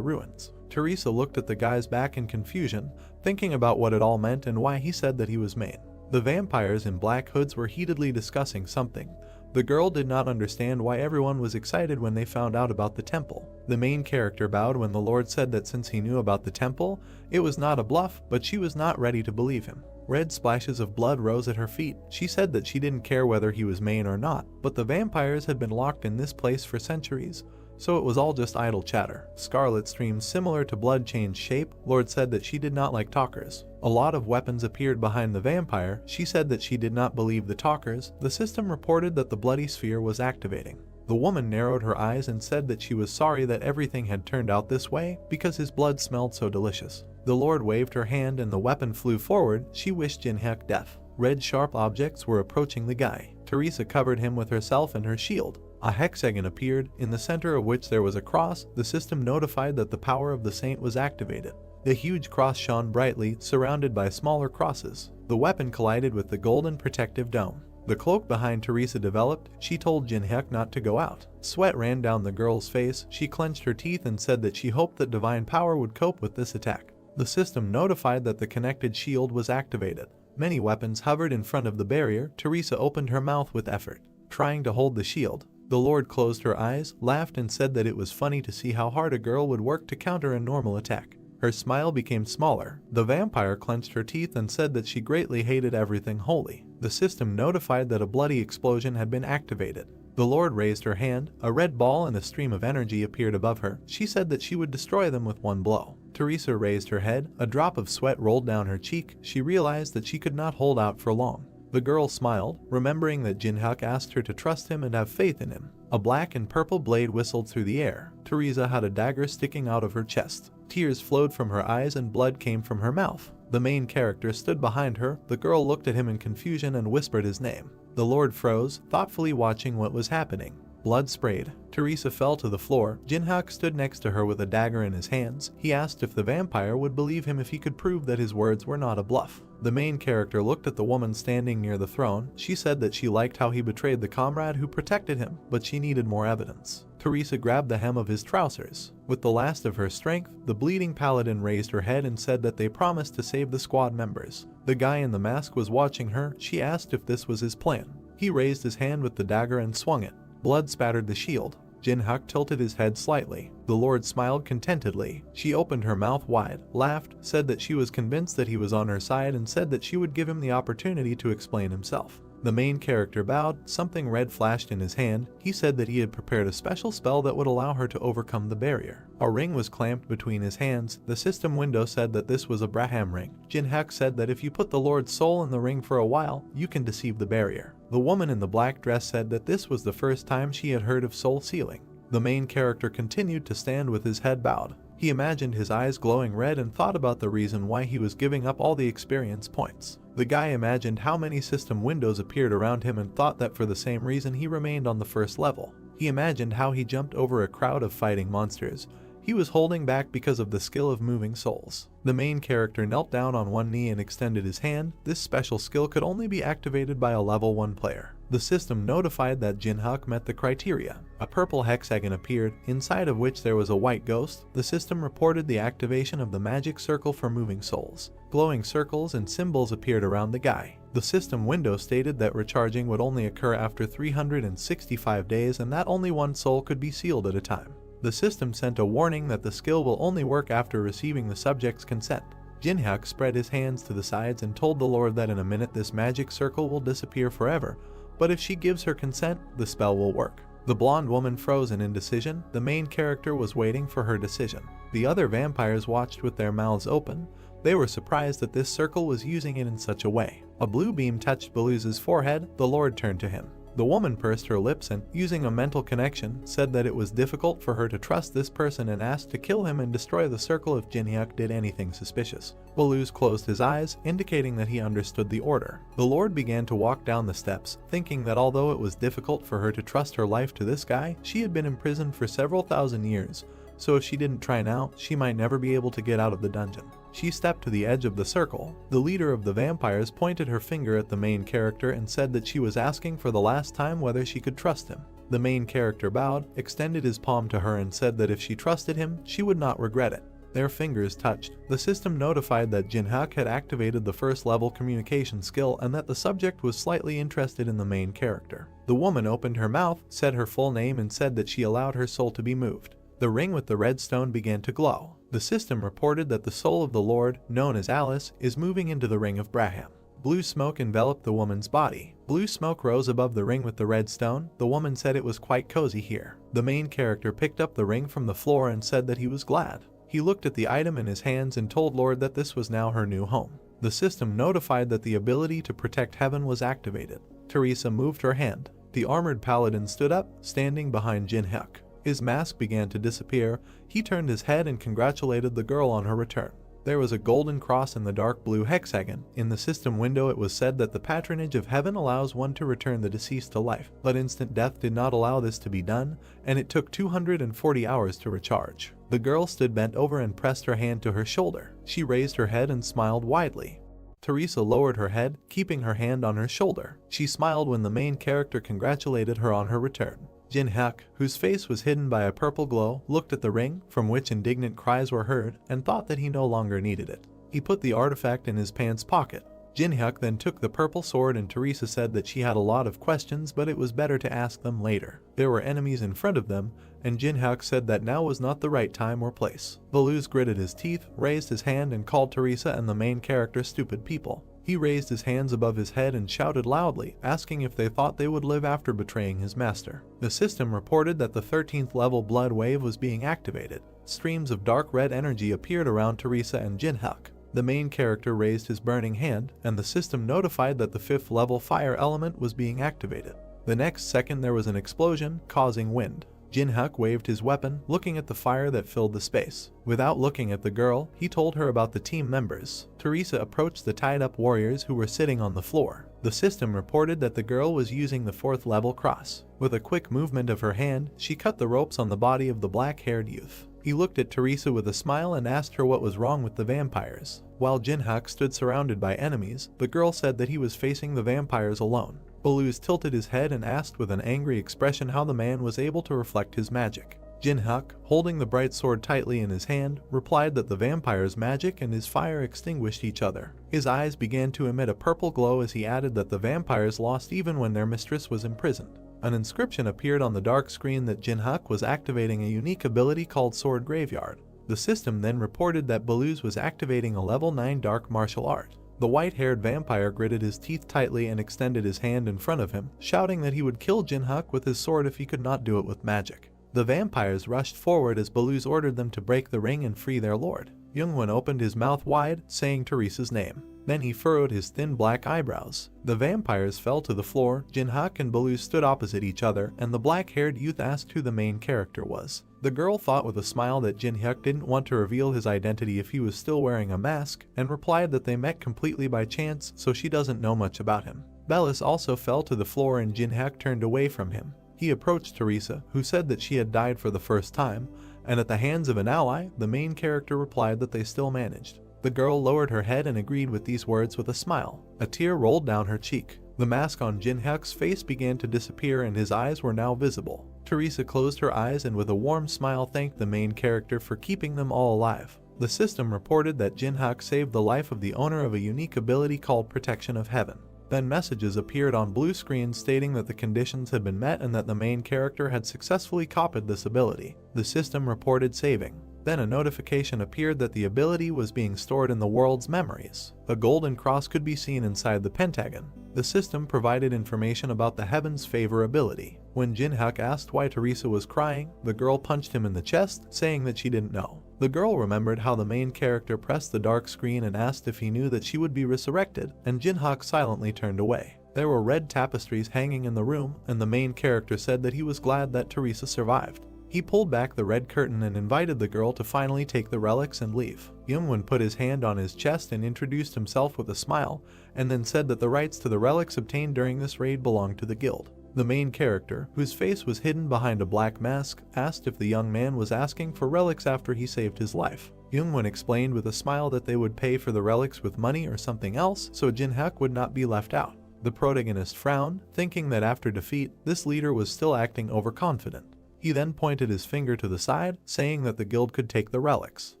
ruins. Teresa looked at the guy's back in confusion, thinking about what it all meant and why he said that he was Main. The vampires in black hoods were heatedly discussing something. The girl did not understand why everyone was excited when they found out about the temple. The main character bowed when the Lord said that since he knew about the temple, it was not a bluff, but she was not ready to believe him. Red splashes of blood rose at her feet. She said that she didn't care whether he was main or not, but the vampires had been locked in this place for centuries, so it was all just idle chatter. Scarlet streams similar to blood changed shape. Lord said that she did not like talkers. A lot of weapons appeared behind the vampire. She said that she did not believe the talkers. The system reported that the bloody sphere was activating. The woman narrowed her eyes and said that she was sorry that everything had turned out this way because his blood smelled so delicious. The Lord waved her hand and the weapon flew forward. She wished Jinhyuk death. Red sharp objects were approaching the guy. Teresa covered him with herself and her shield. A hexagon appeared, in the center of which there was a cross. The system notified that the power of the saint was activated. The huge cross shone brightly, surrounded by smaller crosses. The weapon collided with the golden protective dome. The cloak behind Teresa developed. She told Jinhyuk not to go out. Sweat ran down the girl's face. She clenched her teeth and said that she hoped that divine power would cope with this attack. The system notified that the connected shield was activated. Many weapons hovered in front of the barrier. Teresa opened her mouth with effort, trying to hold the shield. The Lord closed her eyes, laughed and said that it was funny to see how hard a girl would work to counter a normal attack. Her smile became smaller. The vampire clenched her teeth and said that she greatly hated everything holy. The system notified that a bloody explosion had been activated. The Lord raised her hand. A red ball and a stream of energy appeared above her. She said that she would destroy them with one blow. Teresa raised her head. A drop of sweat rolled down her cheek. She realized that she could not hold out for long. The girl smiled, remembering that Jinhyuk asked her to trust him and have faith in him. A black and purple blade whistled through the air. Teresa had a dagger sticking out of her chest. Tears flowed from her eyes and blood came from her mouth. The main character stood behind her. The girl looked at him in confusion and whispered his name. The Lord froze, thoughtfully watching what was happening. Blood sprayed. Teresa fell to the floor. Jinhyuk stood next to her with a dagger in his hands. He asked if the vampire would believe him if he could prove that his words were not a bluff. The main character looked at the woman standing near the throne. She said that she liked how he betrayed the comrade who protected him, but she needed more evidence. Teresa grabbed the hem of his trousers. With the last of her strength, the bleeding paladin raised her head and said that they promised to save the squad members. The guy in the mask was watching her. She asked if this was his plan. He raised his hand with the dagger and swung it. Blood spattered the shield. Jinhyuk tilted his head slightly. The Lord smiled contentedly. She opened her mouth wide, laughed, said that she was convinced that he was on her side and said that she would give him the opportunity to explain himself. The main character bowed. Something red flashed in his hand. He said that he had prepared a special spell that would allow her to overcome the barrier. A ring was clamped between his hands. The system window said that this was a Braham ring. Jinhyuk said that if you put the Lord's soul in the ring for a while, you can deceive the barrier. The woman in the black dress said that this was the first time she had heard of soul sealing. The main character continued to stand with his head bowed. He imagined his eyes glowing red and thought about the reason why he was giving up all the experience points. The guy imagined how many system windows appeared around him and thought that for the same reason he remained on the first level. He imagined how he jumped over a crowd of fighting monsters. He was holding back because of the skill of moving souls. The main character knelt down on one knee and extended his hand. This special skill could only be activated by a level 1 player. The system notified that Jinhyuk met the criteria. A purple hexagon appeared, inside of which there was a white ghost. The system reported the activation of the magic circle for moving souls. Glowing circles and symbols appeared around the guy. The system window stated that recharging would only occur after 365 days and that only one soul could be sealed at a time. The system sent a warning that the skill will only work after receiving the subject's consent. Jinhyuk spread his hands to the sides and told the Lord that in a minute this magic circle will disappear forever, but if she gives her consent, the spell will work. The blonde woman froze in indecision. The main character was waiting for her decision. The other vampires watched with their mouths open. They were surprised that this circle was using it in such a way. A blue beam touched Beluse's forehead. The Lord turned to him. The woman pursed her lips and, using a mental connection, said that it was difficult for her to trust this person and asked to kill him and destroy the circle if Jinhyuk did anything suspicious. Beluse closed his eyes, indicating that he understood the order. The Lord began to walk down the steps, thinking that although it was difficult for her to trust her life to this guy, she had been imprisoned for several thousand years, so if she didn't try now, she might never be able to get out of the dungeon. She stepped to the edge of the circle. The leader of the vampires pointed her finger at the main character and said that she was asking for the last time whether she could trust him. The main character bowed, extended his palm to her and said that if she trusted him, she would not regret it. Their fingers touched. The system notified that Jinhyuk had activated the first level communication skill and that the subject was slightly interested in the main character. The woman opened her mouth, said her full name and said that she allowed her soul to be moved. The ring with the red stone began to glow. The system reported that the soul of the Lord, known as Alice, is moving into the ring of Braham. Blue smoke enveloped the woman's body. Blue smoke rose above the ring with the red stone. The woman said it was quite cozy here. The main character picked up the ring from the floor and said that he was glad. He looked at the item in his hands and told Lord that this was now her new home. The system notified that the ability to protect heaven was activated. Teresa moved her hand. The armored paladin stood up, standing behind Jin-hyuk. His mask began to disappear. He turned his head and congratulated the girl on her return. There was a golden cross in the dark blue hexagon. In the system window it was said that the patronage of heaven allows one to return the deceased to life, but instant death did not allow this to be done, and it took 240 hours to recharge. The girl stood bent over and pressed her hand to her shoulder. She raised her head and smiled widely. Teresa lowered her head, keeping her hand on her shoulder. She smiled when the main character congratulated her on her return. Jin-hyuk, whose face was hidden by a purple glow, looked at the ring, from which indignant cries were heard, and thought that he no longer needed it. He put the artifact in his pants pocket. Jin-hyuk then took the purple sword, and Teresa said that she had a lot of questions, but it was better to ask them later. There were enemies in front of them, and Jin-hyuk said that now was not the right time or place. Baluz gritted his teeth, raised his hand and called Teresa and the main character stupid people. He raised his hands above his head and shouted loudly, asking if they thought they would live after betraying his master. The system reported that the 13th level blood wave was being activated. Streams of dark red energy appeared around Teresa and Jin-hyuk. The main character raised his burning hand, and the system notified that the 5th level fire element was being activated. The next second there was an explosion, causing wind. Jin-hyuk waved his weapon, looking at the fire that filled the space. Without looking at the girl, he told her about the team members. Teresa approached the tied-up warriors who were sitting on the floor. The system reported that the girl was using the 4th level cross. With a quick movement of her hand, she cut the ropes on the body of the black-haired youth. He looked at Teresa with a smile and asked her what was wrong with the vampires. While Jin-hyuk stood surrounded by enemies, the girl said that he was facing the vampires alone. Baluz tilted his head and asked with an angry expression how the man was able to reflect his magic. Jin-hyuk, holding the bright sword tightly in his hand, replied that the vampire's magic and his fire extinguished each other. His eyes began to emit a purple glow as he added that the vampires lost even when their mistress was imprisoned. An inscription appeared on the dark screen that Jin-hyuk was activating a unique ability called Sword Graveyard. The system then reported that Baluz was activating a level 9 dark martial art. The white-haired vampire gritted his teeth tightly and extended his hand in front of him, shouting that he would kill Jin-hyuk with his sword if he could not do it with magic. The vampires rushed forward as Baluz ordered them to break the ring and free their lord. Youngwon opened his mouth wide, saying Teresa's name. Then he furrowed his thin black eyebrows. The vampires fell to the floor. Jin-hyuk and Baluz stood opposite each other, and the black-haired youth asked who the main character was. The girl thought with a smile that Jin-hyuk didn't want to reveal his identity if he was still wearing a mask, and replied that they met completely by chance, so she doesn't know much about him. Bellis also fell to the floor and Jin-hyuk turned away from him. He approached Teresa, who said that she had died for the first time, and at the hands of an ally, the main character replied that they still managed. The girl lowered her head and agreed with these words with a smile. A tear rolled down her cheek. The mask on Jin-hyuk's face began to disappear and his eyes were now visible. Teresa closed her eyes and with a warm smile thanked the main character for keeping them all alive. The system reported that Jin-hyuk saved the life of the owner of a unique ability called Protection of Heaven. Then messages appeared on blue screens stating that the conditions had been met and that the main character had successfully copied this ability. The system reported saving. Then a notification appeared that the ability was being stored in the world's memories. A golden cross could be seen inside the pentagon. The system provided information about the Heaven's Favor ability. When Jin-hyuk asked why Teresa was crying, the girl punched him in the chest, saying that she didn't know. The girl remembered how the main character pressed the dark screen and asked if he knew that she would be resurrected, and Jin-hyuk silently turned away. There were red tapestries hanging in the room, and the main character said that he was glad that Teresa survived. He pulled back the red curtain and invited the girl to finally take the relics and leave. Youngwon put his hand on his chest and introduced himself with a smile, and then said that the rights to the relics obtained during this raid belonged to the guild. The main character, whose face was hidden behind a black mask, asked if the young man was asking for relics after he saved his life. Youngwon explained with a smile that they would pay for the relics with money or something else, so Jin-hyuk would not be left out. The protagonist frowned, thinking that after defeat, this leader was still acting overconfident. He then pointed his finger to the side, saying that the guild could take the relics.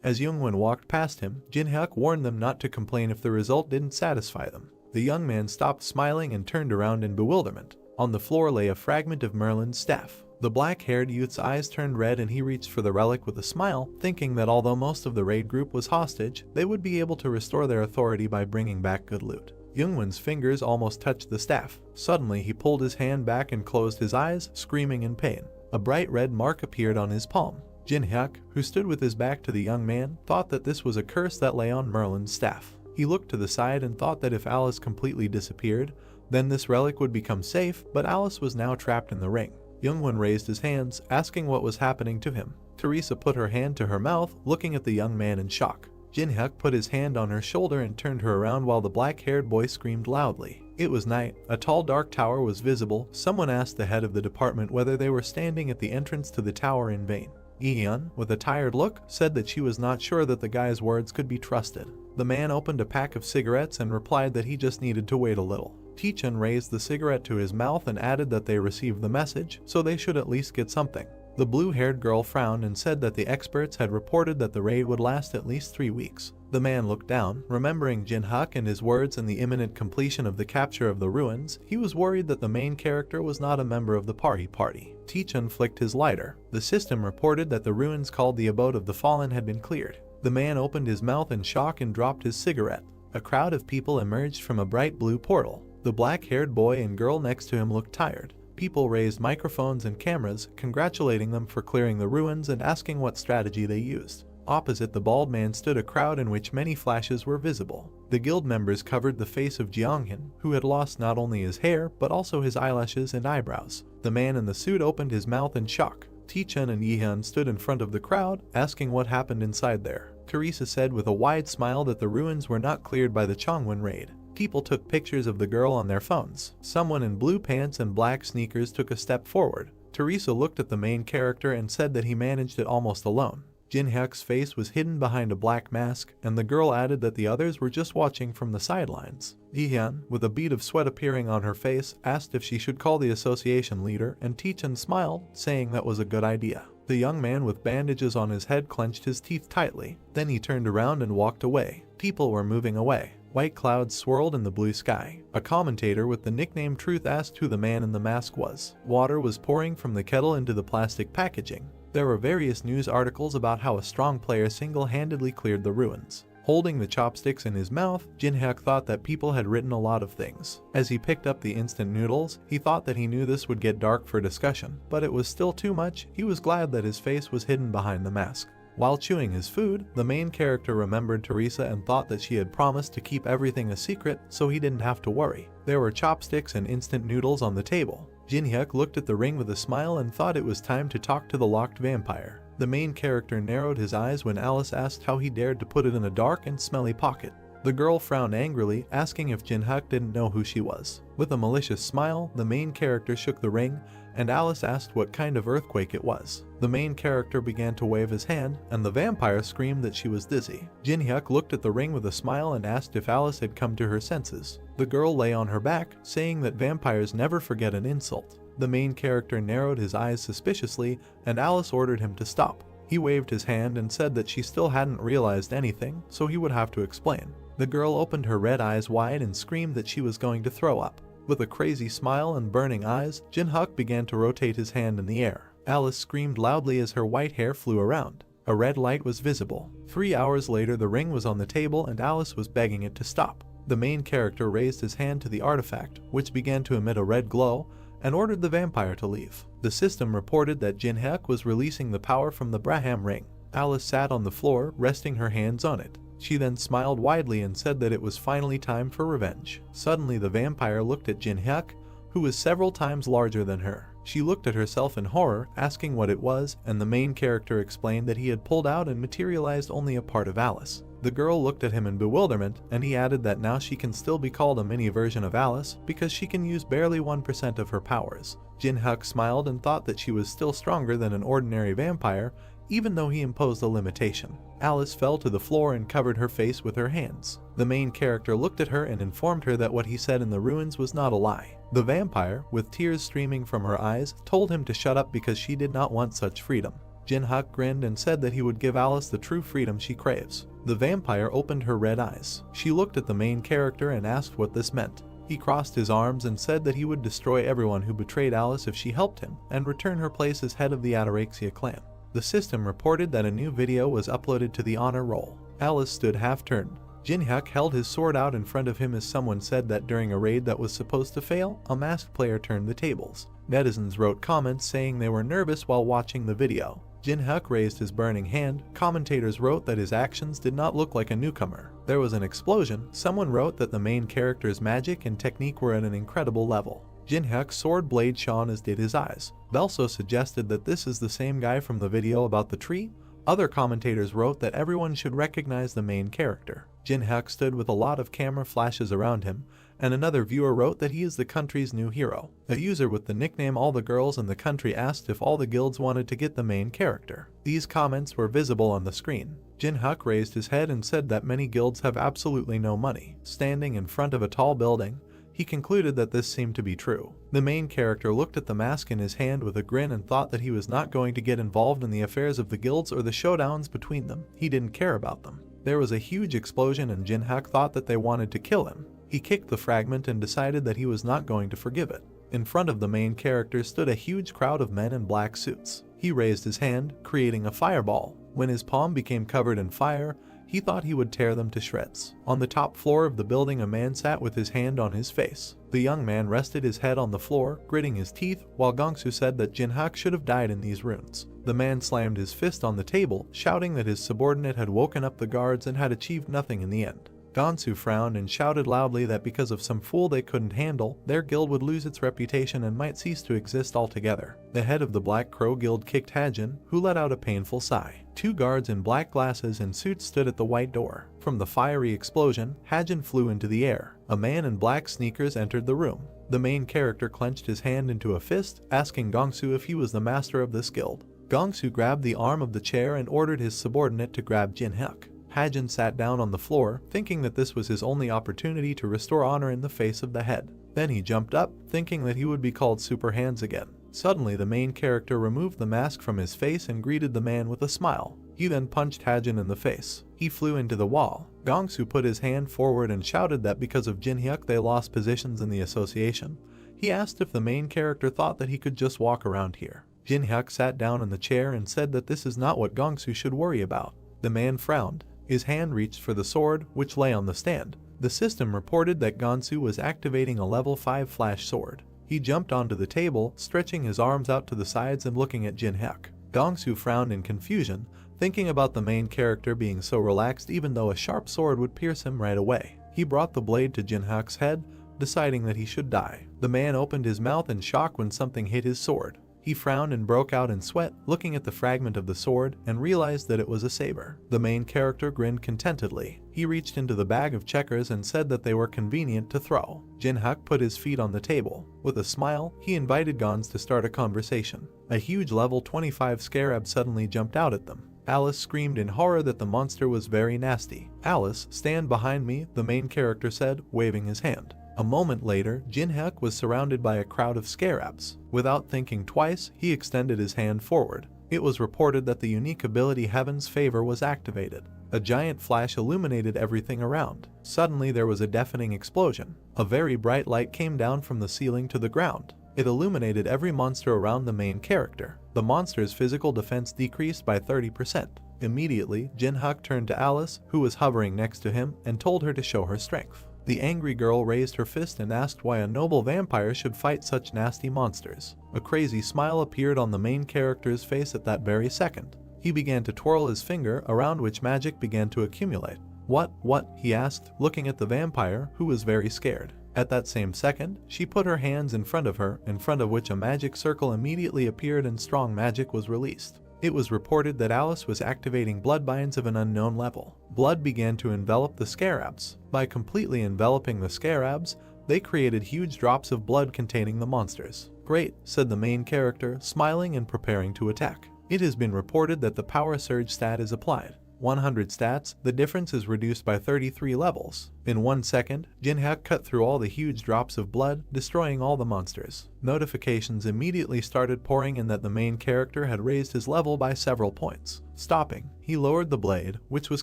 As Youngwon walked past him, Jin-hyuk warned them not to complain if the result didn't satisfy them. The young man stopped smiling and turned around in bewilderment. On the floor lay a fragment of Merlin's staff. The black-haired youth's eyes turned red and he reached for the relic with a smile, thinking that although most of the raid group was hostage, they would be able to restore their authority by bringing back good loot. Youngwon's fingers almost touched the staff. Suddenly he pulled his hand back and closed his eyes, screaming in pain. A bright red mark appeared on his palm. Jin-hyuk, who stood with his back to the young man, thought that this was a curse that lay on Merlin's staff. He looked to the side and thought that if Alice completely disappeared, then this relic would become safe, but Alice was now trapped in the ring. Youngwon raised his hands, asking what was happening to him. Teresa put her hand to her mouth, looking at the young man in shock. Jin-hyuk put his hand on her shoulder and turned her around while the black-haired boy screamed loudly. It was night. A tall dark tower was visible. Someone asked the head of the department whether they were standing at the entrance to the tower in vain. Yi-hyun, with a tired look, said that she was not sure that the guy's words could be trusted. The man opened a pack of cigarettes and replied that he just needed to wait a little. Ti-chun raised the cigarette to his mouth and added that they received the message, so they should at least get something. The blue-haired girl frowned and said that the experts had reported that the raid would last at least 3 weeks. The man looked down, remembering Jin-hyuk and his words and the imminent completion of the capture of the ruins. He was worried that the main character was not a member of the party. Ti-chun flicked his lighter. The system reported that the ruins called the Abode of the Fallen had been cleared. The man opened his mouth in shock and dropped his cigarette. A crowd of people emerged from a bright blue portal. The black-haired boy and girl next to him looked tired. People raised microphones and cameras, congratulating them for clearing the ruins and asking what strategy they used. Opposite the bald man stood a crowd in which many flashes were visible. The guild members covered the face of Jeonghyun, who had lost not only his hair but also his eyelashes and eyebrows. The man in the suit opened his mouth in shock. Ti-chun and Yi-hyun stood in front of the crowd, asking what happened inside there. Teresa said with a wide smile that the ruins were not cleared by the Chongwon raid. People took pictures of the girl on their phones. Someone in blue pants and black sneakers took a step forward. Teresa looked at the main character and said that he managed it almost alone. Jin-hyuk's face was hidden behind a black mask, and the girl added that the others were just watching from the sidelines. Yi-hyun, with a bead of sweat appearing on her face, asked if she should call the association leader, and Ti-chun smiled, saying that was a good idea. The young man with bandages on his head clenched his teeth tightly. Then he turned around and walked away. People were moving away. White clouds swirled in the blue sky. A commentator with the nickname Truth asked who the man in the mask was. Water was pouring from the kettle into the plastic packaging. There were various news articles about how a strong player single-handedly cleared the ruins. Holding the chopsticks in his mouth, Jin-hyuk thought that people had written a lot of things. As he picked up the instant noodles, he thought that he knew this would get dark for discussion, but it was still too much. He was glad that his face was hidden behind the mask. While chewing his food, the main character remembered Teresa and thought that she had promised to keep everything a secret, so he didn't have to worry. There were chopsticks and instant noodles on the table. Jin-hyuk looked at the ring with a smile and thought it was time to talk to the locked vampire. The main character narrowed his eyes when Alice asked how he dared to put it in a dark and smelly pocket. The girl frowned angrily, asking if Jin-hyuk didn't know who she was. With a malicious smile, the main character shook the ring, and Alice asked what kind of earthquake it was. The main character began to wave his hand, and the vampire screamed that she was dizzy. Jin-hyuk looked at the ring with a smile and asked if Alice had come to her senses. The girl lay on her back, saying that vampires never forget an insult. The main character narrowed his eyes suspiciously, and Alice ordered him to stop. He waved his hand and said that she still hadn't realized anything, so he would have to explain. The girl opened her red eyes wide and screamed that she was going to throw up. With a crazy smile and burning eyes, Jin-hyuk began to rotate his hand in the air. Alice screamed loudly as her white hair flew around. A red light was visible. 3 hours later, the ring was on the table and Alice was begging it to stop. The main character raised his hand to the artifact, which began to emit a red glow, and ordered the vampire to leave. The system reported that Jin-hyuk was releasing the power from the Braham ring. Alice sat on the floor, resting her hands on it. She then smiled widely and said that it was finally time for revenge. Suddenly the vampire looked at Jin-hyuk, who was several times larger than her. She looked at herself in horror, asking what it was, and the main character explained that he had pulled out and materialized only a part of Alice. The girl looked at him in bewilderment, and he added that now she can still be called a mini version of Alice because she can use barely 1% of her powers. Jin-hyuk smiled and thought that she was still stronger than an ordinary vampire, even though he imposed a limitation. Alice fell to the floor and covered her face with her hands. The main character looked at her and informed her that what he said in the ruins was not a lie. The vampire, with tears streaming from her eyes, told him to shut up because she did not want such freedom. Jin-hyuk grinned and said that he would give Alice the true freedom she craves. The vampire opened her red eyes. She looked at the main character and asked what this meant. He crossed his arms and said that he would destroy everyone who betrayed Alice if she helped him, and return her place as head of the Ataraxia clan. The system reported that a new video was uploaded to the honor roll. Alice stood half-turned. Jinhyuk held his sword out in front of him as someone said that during a raid that was supposed to fail, a masked player turned the tables. Netizens wrote comments saying they were nervous while watching the video. Jinhyuk raised his burning hand. Commentators wrote that his actions did not look like a newcomer. There was an explosion. Someone wrote that the main character's magic and technique were at an incredible level. Jinhyuk's sword blade shone as did his eyes. They also suggested that this is the same guy from the video about the tree. Other commentators wrote that everyone should recognize the main character. Jinhyuk stood with a lot of camera flashes around him, and another viewer wrote that he is the country's new hero. A user with the nickname All the Girls in the Country asked if all the guilds wanted to get the main character. These comments were visible on the screen. Jinhyuk raised his head and said that many guilds have absolutely no money. Standing in front of a tall building, he concluded that this seemed to be true. The main character looked at the mask in his hand with a grin and thought that he was not going to get involved in the affairs of the guilds or the showdowns between them. He didn't care about them. There was a huge explosion and Jinhyuk thought that they wanted to kill him. He kicked the fragment and decided that he was not going to forgive it. In front of the main character stood a huge crowd of men in black suits. He raised his hand, creating a fireball. When his palm became covered in fire, he thought he would tear them to shreds. On the top floor of the building, a man sat with his hand on his face. The young man rested his head on the floor, gritting his teeth, while Gongsu said that Jinhyuk should have died in these runes. The man slammed his fist on the table, shouting that his subordinate had woken up the guards and had achieved nothing in the end. Gongsu frowned and shouted loudly that because of some fool they couldn't handle, their guild would lose its reputation and might cease to exist altogether. The head of the Black Crow Guild kicked Hajin, who let out a painful sigh. Two guards in black glasses and suits stood at the white door. From the fiery explosion, Hajin flew into the air. A man in black sneakers entered the room. The main character clenched his hand into a fist, asking Gongsu if he was the master of this guild. Gongsu grabbed the arm of the chair and ordered his subordinate to grab Jinhyuk. Hajin sat down on the floor, thinking that this was his only opportunity to restore honor in the face of the head. Then he jumped up, thinking that he would be called Super Hands again. Suddenly, the main character removed the mask from his face and greeted the man with a smile. He then punched Hajin in the face. He flew into the wall. Gongsu put his hand forward and shouted that because of Jinhyuk they lost positions in the association. He asked if the main character thought that he could just walk around here. Jinhyuk sat down in the chair and said that this is not what Gongsu should worry about. The man frowned. His hand reached for the sword, which lay on the stand. The system reported that Gongsu was activating a level 5 flash sword. He jumped onto the table, stretching his arms out to the sides and looking at Jinhyuk. Gongsu frowned in confusion, thinking about the main character being so relaxed even though a sharp sword would pierce him right away. He brought the blade to Jinhyuk's head, deciding that he should die. The man opened his mouth in shock when something hit his sword. He frowned and broke out in sweat, looking at the fragment of the sword, and realized that it was a saber. The main character grinned contentedly. He reached into the bag of checkers and said that they were convenient to throw. Jinhyuk put his feet on the table. With a smile, he invited Gons to start a conversation. A huge level 25 scarab suddenly jumped out at them. Alice screamed in horror that the monster was very nasty. "Alice, stand behind me," the main character said, waving his hand. A moment later, Jinhyuk was surrounded by a crowd of scarabs. Without thinking twice, he extended his hand forward. It was reported that the unique ability Heaven's Favor was activated. A giant flash illuminated everything around. Suddenly there was a deafening explosion. A very bright light came down from the ceiling to the ground. It illuminated every monster around the main character. The monster's physical defense decreased by 30%. Immediately, Jinhyuk turned to Alice, who was hovering next to him, and told her to show her strength. The angry girl raised her fist and asked why a noble vampire should fight such nasty monsters. A crazy smile appeared on the main character's face at that very second. He began to twirl his finger, around which magic began to accumulate. What? He asked, looking at the vampire, who was very scared. At that same second, she put her hands in front of her, in front of which a magic circle immediately appeared and strong magic was released. It was reported that Alice was activating bloodbinds of an unknown level. Blood began to envelop the scarabs. By completely enveloping the scarabs, they created huge drops of blood containing the monsters. "Great," said the main character, smiling and preparing to attack. It has been reported that the power surge stat is applied. 100 stats, the difference is reduced by 33 levels. In 1 second, Jinhyuk cut through all the huge drops of blood, destroying all the monsters. Notifications immediately started pouring in that the main character had raised his level by several points. Stopping, he lowered the blade, which was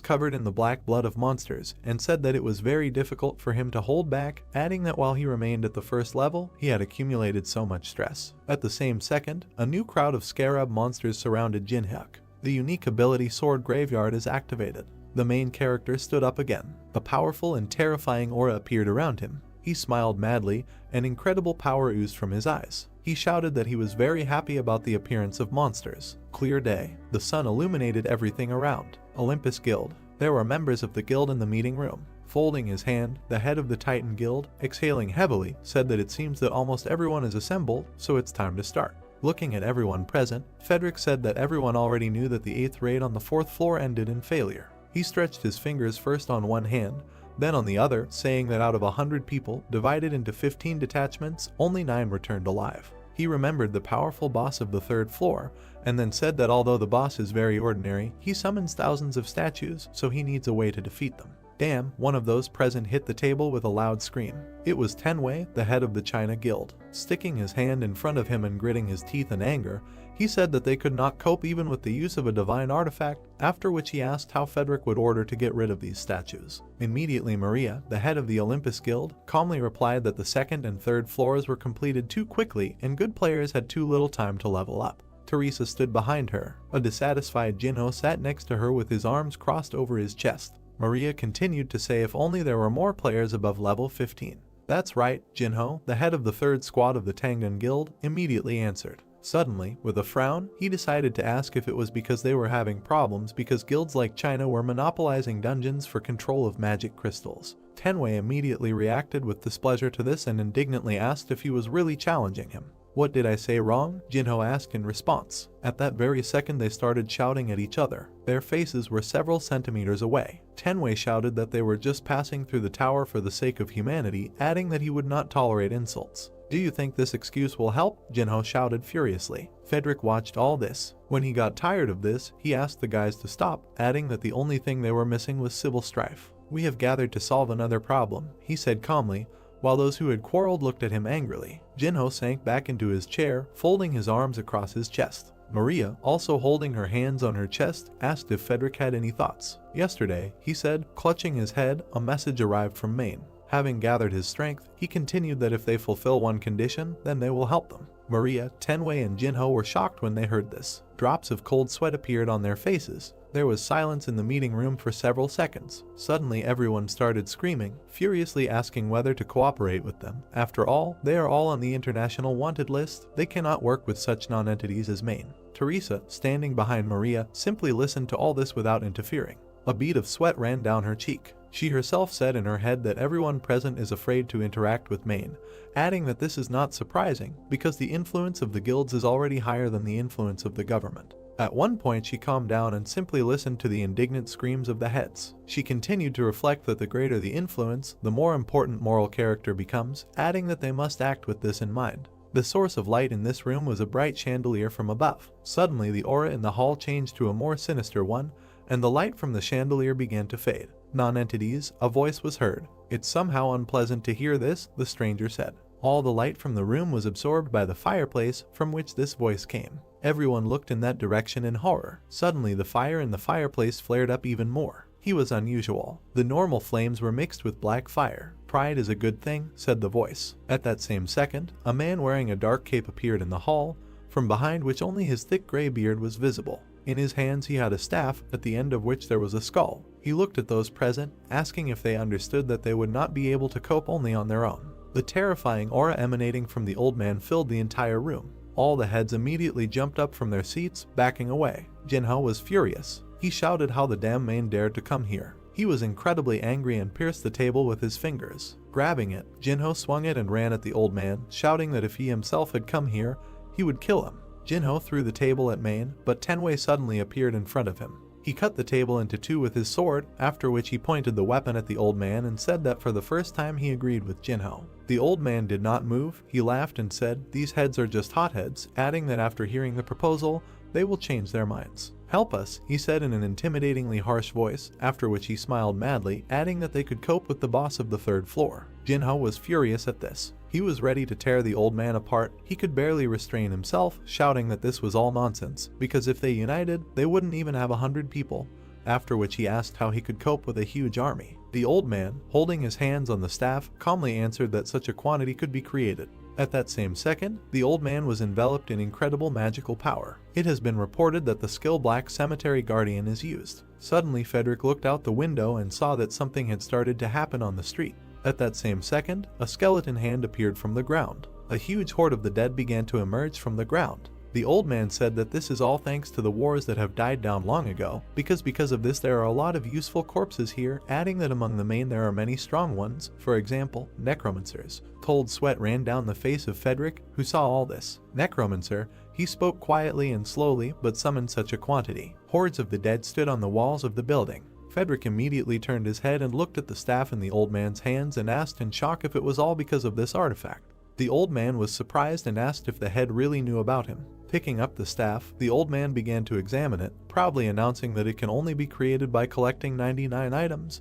covered in the black blood of monsters, and said that it was very difficult for him to hold back, adding that while he remained at the first level, he had accumulated so much stress. At the same second, a new crowd of scarab monsters surrounded Jinhyuk. The unique ability Sword Graveyard is activated. The main character stood up again. A powerful and terrifying aura appeared around him. He smiled madly, and incredible power oozed from his eyes. He shouted that he was very happy about the appearance of monsters. Clear day. The sun illuminated everything around. Olympus Guild. There were members of the guild in the meeting room. Folding his hand, the head of the Titan Guild, exhaling heavily, said that it seems that almost everyone is assembled, so it's time to start. Looking at everyone present, Frederick said that everyone already knew that the 8th raid on the 4th floor ended in failure. He stretched his fingers first on one hand, then on the other, saying that out of 100 people, divided into 15 detachments, only 9 returned alive. He remembered the powerful boss of the 3rd floor, and then said that although the boss is very ordinary, he summons thousands of statues, so he needs a way to defeat them. Damn, one of those present hit the table with a loud scream. It was Tenwei, the head of the China Guild. Sticking his hand in front of him and gritting his teeth in anger, he said that they could not cope even with the use of a divine artifact, after which he asked how Frederick would order to get rid of these statues. Immediately Maria, the head of the Olympus Guild, calmly replied that the 2nd and 3rd floors were completed too quickly and good players had too little time to level up. Teresa stood behind her. A dissatisfied Jinho sat next to her with his arms crossed over his chest. Maria continued to say if only there were more players above level 15. That's right, Jinho, the head of the 3rd squad of the Tangan Guild, immediately answered. Suddenly, with a frown, he decided to ask if it was because they were having problems because guilds like China were monopolizing dungeons for control of magic crystals. Tenwei immediately reacted with displeasure to this and indignantly asked if he was really challenging him. What did I say wrong? Jinho asked in response. At that very second they started shouting at each other. Their faces were several centimeters away. Tenwei shouted that they were just passing through the tower for the sake of humanity, adding that he would not tolerate insults. Do you think this excuse will help? Jinho shouted furiously. Frederick watched all this. When he got tired of this, he asked the guys to stop, adding that the only thing they were missing was civil strife. We have gathered to solve another problem, he said calmly, while those who had quarreled looked at him angrily. Jinho sank back into his chair, folding his arms across his chest. Maria, also holding her hands on her chest, asked if Frederick had any thoughts. Yesterday, he said, clutching his head, a message arrived from Maine. Having gathered his strength, he continued that if they fulfill one condition, then they will help them. Maria, Tenwei, and Jinho were shocked when they heard this. Drops of cold sweat appeared on their faces. There was silence in the meeting room for several seconds. Suddenly everyone started screaming, furiously asking whether to cooperate with them. After all, they are all on the international wanted list. They cannot work with such non-entities as Maine. Teresa, standing behind Maria, simply listened to all this without interfering. A bead of sweat ran down her cheek. She herself said in her head that everyone present is afraid to interact with Maine, adding that this is not surprising because the influence of the guilds is already higher than the influence of the government. At one point she calmed down and simply listened to the indignant screams of the heads. She continued to reflect that the greater the influence, the more important moral character becomes, adding that they must act with this in mind. The source of light in this room was a bright chandelier from above. Suddenly the aura in the hall changed to a more sinister one, and the light from the chandelier began to fade. Non-entities, a voice was heard. It's somehow unpleasant to hear this, the stranger said. All the light from the room was absorbed by the fireplace from which this voice came. Everyone looked in that direction in horror. Suddenly the fire in the fireplace flared up even more. He was unusual. The normal flames were mixed with black fire. Pride is a good thing, said the voice. At that same second, a man wearing a dark cape appeared in the hall, from behind which only his thick gray beard was visible. In his hands he had a staff, at the end of which there was a skull. He looked at those present, asking if they understood that they would not be able to cope only on their own. The terrifying aura emanating from the old man filled the entire room. All the heads immediately jumped up from their seats, backing away. Jinho was furious. He shouted how the damn man dared to come here. He was incredibly angry and pierced the table with his fingers. Grabbing it, Jinho swung it and ran at the old man, shouting that if he himself had come here, he would kill him. Jinho threw the table at Maine, but Tenwei suddenly appeared in front of him. He cut the table into two with his sword, after which he pointed the weapon at the old man and said that for the first time he agreed with Jinho. The old man did not move. He laughed and said, "These heads are just hotheads," adding that after hearing the proposal, they will change their minds. "Help us," he said in an intimidatingly harsh voice, after which he smiled madly, adding that they could cope with the boss of the 3rd floor. Jinho was furious at this. He was ready to tear the old man apart. He could barely restrain himself, shouting that this was all nonsense, because if they united, they wouldn't even have 100 people, after which he asked how he could cope with a huge army. The old man, holding his hands on the staff, calmly answered that such a quantity could be created. At that same second, the old man was enveloped in incredible magical power. It has been reported that the skill Black Cemetery Guardian is used. Suddenly Frederick looked out the window and saw that something had started to happen on the street. At that same second, a skeleton hand appeared from the ground. A huge horde of the dead began to emerge from the ground. The old man said that this is all thanks to the wars that have died down long ago, because of this there are a lot of useful corpses here, adding that among the main there are many strong ones, for example, necromancers. Cold sweat ran down the face of Frederick, who saw all this. Necromancer, he spoke quietly and slowly, but summoned such a quantity. Hordes of the dead stood on the walls of the building. Frederick immediately turned his head and looked at the staff in the old man's hands and asked in shock if it was all because of this artifact. The old man was surprised and asked if the head really knew about him. Picking up the staff, the old man began to examine it, proudly announcing that it can only be created by collecting 99 items.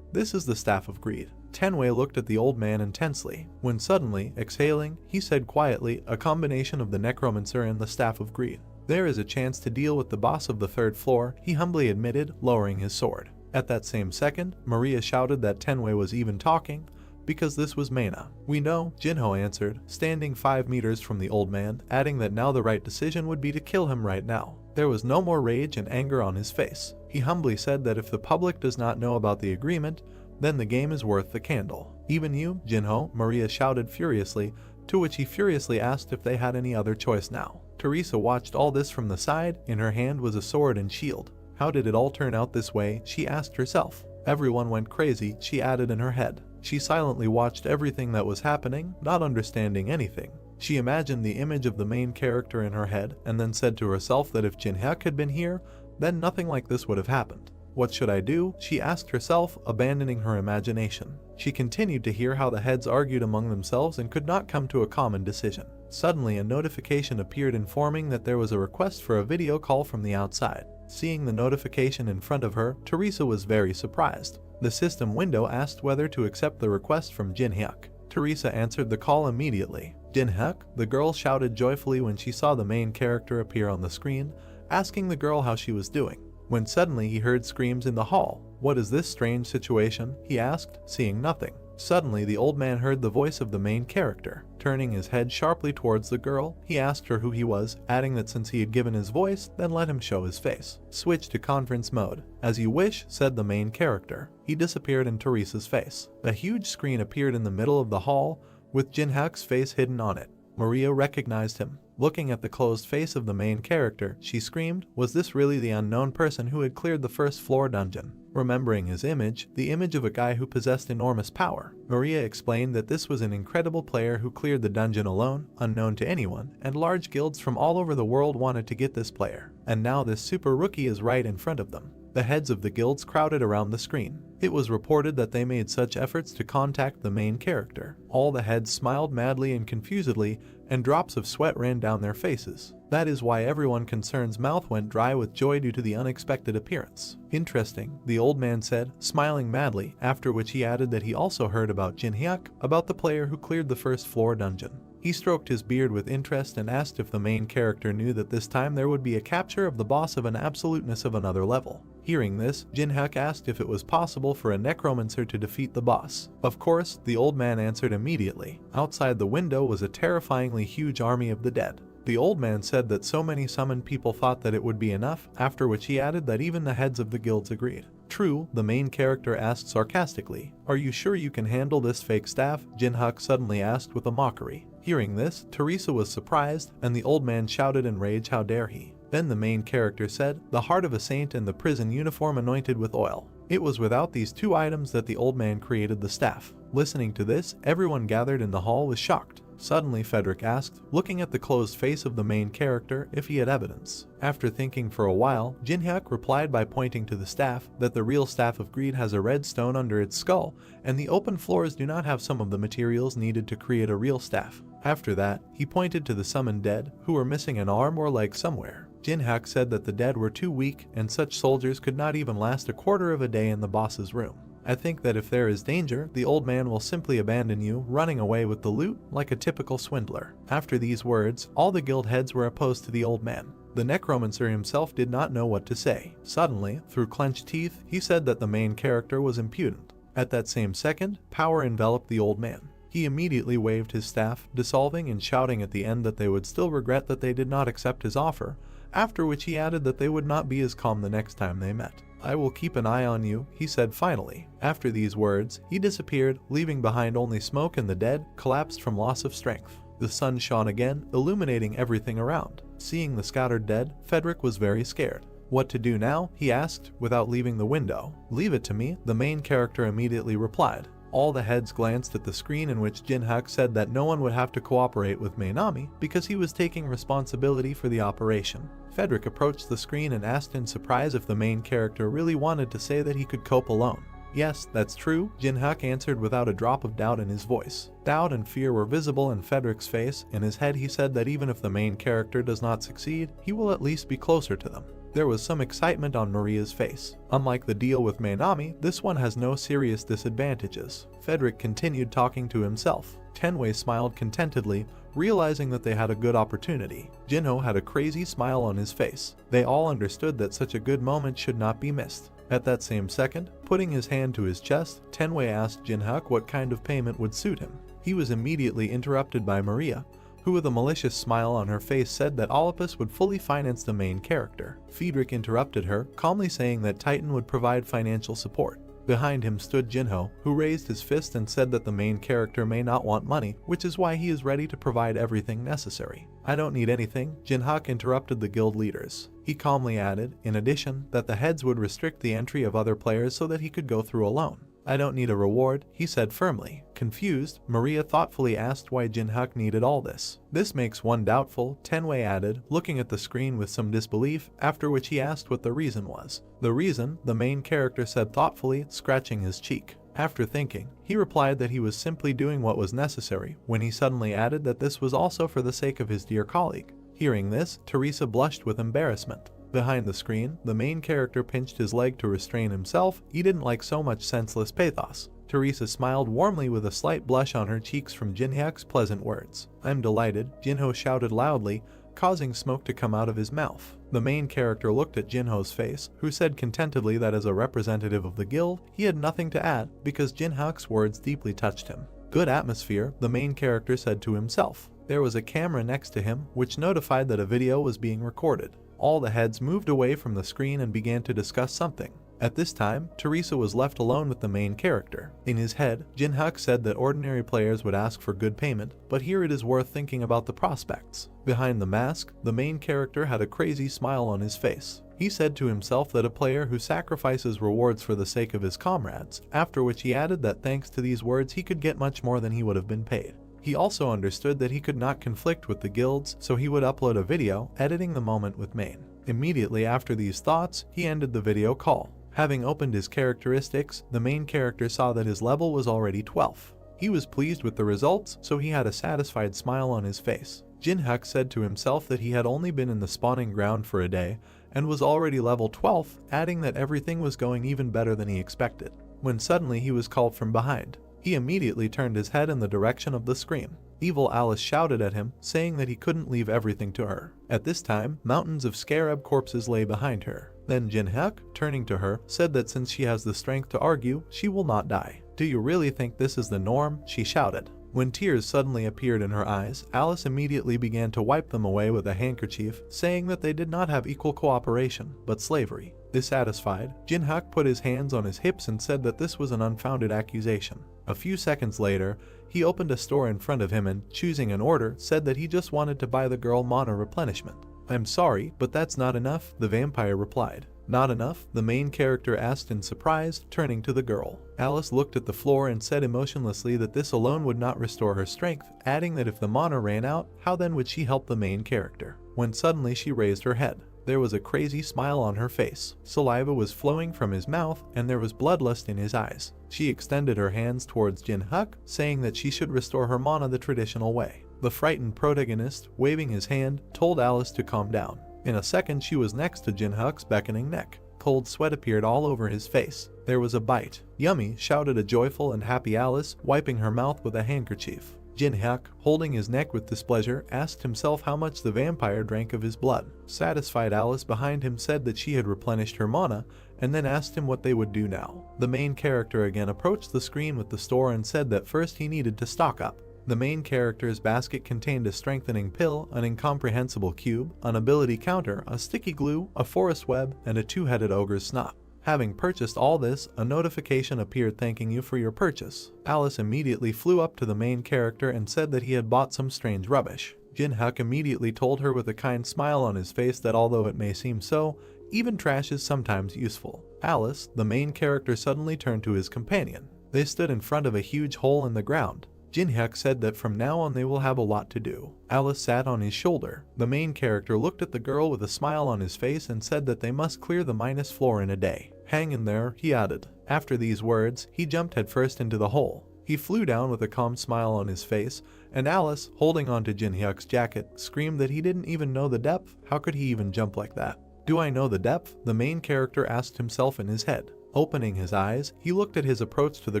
This is the Staff of Greed. Tenwei looked at the old man intensely, when suddenly, exhaling, he said quietly, a combination of the necromancer and the Staff of Greed. There is a chance to deal with the boss of the third floor, he humbly admitted, lowering his sword. At that same second, Maria shouted that Tenwei was even talking, because this was Mana. We know, Jinho answered, standing 5 meters from the old man, adding that now the right decision would be to kill him right now. There was no more rage and anger on his face. He humbly said that if the public does not know about the agreement, then the game is worth the candle. Even you, Jinho, Maria shouted furiously, to which he furiously asked if they had any other choice now. Teresa watched all this from the side, in her hand was a sword and shield. How did it all turn out this way, she asked herself. Everyone went crazy, she added in her head. She silently watched everything that was happening, not understanding anything. She imagined the image of the main character in her head, and then said to herself that if Jinhyuk had been here, then nothing like this would have happened. What should I do? She asked herself, abandoning her imagination. She continued to hear how the heads argued among themselves and could not come to a common decision. Suddenly a notification appeared informing that there was a request for a video call from the outside. Seeing the notification in front of her, Teresa was very surprised. The system window asked whether to accept the request from Jinhyuk. Teresa answered the call immediately. Jinhyuk, the girl shouted joyfully when she saw the main character appear on the screen, asking the girl how she was doing. When suddenly he heard screams in the hall. What is this strange situation? He asked, seeing nothing. Suddenly the old man heard the voice of the main character. Turning his head sharply towards the girl, he asked her who he was, adding that since he had given his voice, then let him show his face. Switch to conference mode. As you wish, said the main character. He disappeared in Teresa's face. A huge screen appeared in the middle of the hall, with Jinhyuk's face hidden on it. Maria recognized him. Looking at the closed face of the main character, she screamed, was this really the unknown person who had cleared the first floor dungeon? Remembering his image, the image of a guy who possessed enormous power, Maria explained that this was an incredible player who cleared the dungeon alone, unknown to anyone, and large guilds from all over the world wanted to get this player. And now this super rookie is right in front of them. The heads of the guilds crowded around the screen. It was reported that they made such efforts to contact the main character. All the heads smiled madly and confusedly, and drops of sweat ran down their faces. That is why everyone concerned's mouth went dry with joy due to the unexpected appearance. Interesting, the old man said, smiling madly, after which he added that he also heard about Jinhyuk, about the player who cleared the first floor dungeon. He stroked his beard with interest and asked if the main character knew that this time there would be a capture of the boss of an absoluteness of another level. Hearing this, Jinhyuk asked if it was possible for a necromancer to defeat the boss. Of course, the old man answered immediately. Outside the window was a terrifyingly huge army of the dead. The old man said that so many summoned people thought that it would be enough, after which he added that even the heads of the guilds agreed. True, the main character asked sarcastically. Are you sure you can handle this fake staff? Jinhyuk suddenly asked with a mockery. Hearing this, Teresa was surprised, and the old man shouted in rage, how dare he. Then the main character said, the heart of a saint and the prison uniform anointed with oil. It was without these two items that the old man created the staff. Listening to this, everyone gathered in the hall was shocked. Suddenly Frederick asked, looking at the closed face of the main character, if he had evidence. After thinking for a while, Jinhyuk replied by pointing to the staff, that the real Staff of Greed has a red stone under its skull, and the open floors do not have some of the materials needed to create a real staff. After that, he pointed to the summoned dead, who were missing an arm or leg somewhere. Jinhyuk said that the dead were too weak, and such soldiers could not even last a quarter of a day in the boss's room. I think that if there is danger, the old man will simply abandon you, running away with the loot like a typical swindler. After these words, all the guild heads were opposed to the old man. The necromancer himself did not know what to say. Suddenly, through clenched teeth, he said that the main character was impudent. At that same second, power enveloped the old man. He immediately waved his staff, dissolving and shouting at the end that they would still regret that they did not accept his offer, after which he added that they would not be as calm the next time they met. "I will keep an eye on you," he said finally. After these words, he disappeared, leaving behind only smoke, and the dead collapsed from loss of strength. The sun shone again, illuminating everything around. Seeing the scattered dead, Frederick was very scared. "What to do now?" he asked, without leaving the window. "Leave it to me," the main character immediately replied. All the heads glanced at the screen in which Jinhyuk said that no one would have to cooperate with Manami because he was taking responsibility for the operation. Frederick approached the screen and asked in surprise if the main character really wanted to say that he could cope alone. "Yes, that's true," Jinhyuk answered without a drop of doubt in his voice. Doubt and fear were visible in Frederick's face. In his head he said that even if the main character does not succeed, he will at least be closer to them. There was some excitement on Maria's face. Unlike the deal with Manami, this one has no serious disadvantages. Frederick continued talking to himself. Tenwei smiled contentedly, realizing that they had a good opportunity. Jinho had a crazy smile on his face. They all understood that such a good moment should not be missed. At that same second, putting his hand to his chest, Tenwei asked Jinhyuk what kind of payment would suit him. He was immediately interrupted by Maria, who with a malicious smile on her face said that Olympus would fully finance the main character. Friedrich interrupted her, calmly saying that Titan would provide financial support. Behind him stood Jinho, who raised his fist and said that the main character may not want money, which is why he is ready to provide everything necessary. "I don't need anything," Jinhyuk interrupted the guild leaders. He calmly added, in addition, that the heads would restrict the entry of other players so that he could go through alone. "I don't need a reward," he said firmly. Confused, Maria thoughtfully asked why Jinhyuk needed all this. "This makes one doubtful," Tenwei added, looking at the screen with some disbelief, after which he asked what the reason was. "The reason," the main character said thoughtfully, scratching his cheek. After thinking, he replied that he was simply doing what was necessary, when he suddenly added that this was also for the sake of his dear colleague. Hearing this, Teresa blushed with embarrassment. Behind the screen, the main character pinched his leg to restrain himself. He didn't like so much senseless pathos. Teresa smiled warmly with a slight blush on her cheeks from Jinhyuk's pleasant words. "I'm delighted," Jinho shouted loudly, causing smoke to come out of his mouth. The main character looked at Jinho's face, who said contentedly that as a representative of the guild, he had nothing to add because Jinhyuk's words deeply touched him. "Good atmosphere," the main character said to himself. There was a camera next to him, which notified that a video was being recorded. All the heads moved away from the screen and began to discuss something. At this time, Teresa was left alone with the main character. In his head, Jinhyuk said that ordinary players would ask for good payment, but here it is worth thinking about the prospects. Behind the mask, the main character had a crazy smile on his face. He said to himself that a player who sacrifices rewards for the sake of his comrades, after which he added that thanks to these words he could get much more than he would have been paid. He also understood that he could not conflict with the guilds, so he would upload a video, editing the moment with Main. Immediately after these thoughts, he ended the video call. Having opened his characteristics, the main character saw that his level was already 12th. He was pleased with the results, so he had a satisfied smile on his face. Jinhyuk said to himself that he had only been in the spawning ground for a day, and was already level 12th, adding that everything was going even better than he expected. When suddenly he was called from behind. He immediately turned his head in the direction of the scream. Evil Alice shouted at him, saying that he couldn't leave everything to her. At this time, mountains of scarab corpses lay behind her. Then Jinhyuk, turning to her, said that since she has the strength to argue, she will not die. "Do you really think this is the norm?" she shouted. When tears suddenly appeared in her eyes, Alice immediately began to wipe them away with a handkerchief, saying that they did not have equal cooperation, but slavery. Dissatisfied, Jinhyuk put his hands on his hips and said that this was an unfounded accusation. A few seconds later, he opened a store in front of him and, choosing an order, said that he just wanted to buy the girl mana replenishment. "I'm sorry, but that's not enough," the vampire replied. "Not enough?" the main character asked in surprise, turning to the girl. Alice looked at the floor and said emotionlessly that this alone would not restore her strength, adding that if the mana ran out, how then would she help the main character? When suddenly she raised her head. There was a crazy smile on her face. Saliva was flowing from his mouth, and there was bloodlust in his eyes. She extended her hands towards Jinhyuk, saying that she should restore her mana the traditional way. The frightened protagonist, waving his hand, told Alice to calm down. In a second she was next to Jinhyuk's beckoning neck. Cold sweat appeared all over his face. There was a bite. "Yummy," shouted a joyful and happy Alice, wiping her mouth with a handkerchief. Jin-hyuk, holding his neck with displeasure, asked himself how much the vampire drank of his blood. Satisfied, Alice behind him said that she had replenished her mana, and then asked him what they would do now. The main character again approached the screen with the store and said that first he needed to stock up. The main character's basket contained a strengthening pill, an incomprehensible cube, an ability counter, a sticky glue, a forest web, and a two-headed ogre's snot. Having purchased all this, a notification appeared thanking you for your purchase. Alice immediately flew up to the main character and said that he had bought some strange rubbish. Jin-hyuk immediately told her with a kind smile on his face that although it may seem so, even trash is sometimes useful. Alice, the main character, suddenly turned to his companion. They stood in front of a huge hole in the ground. Jin-hyuk said that from now on they will have a lot to do. Alice sat on his shoulder. The main character looked at the girl with a smile on his face and said that they must clear the minus floor in a day. Hang in there, he added. After these words, he jumped headfirst into the hole. He flew down with a calm smile on his face, and Alice, holding on to Jin-hyuk's jacket, screamed that he didn't even know the depth. How could he even jump like that? Do I know the depth? The main character asked himself in his head. Opening his eyes, he looked at his approach to the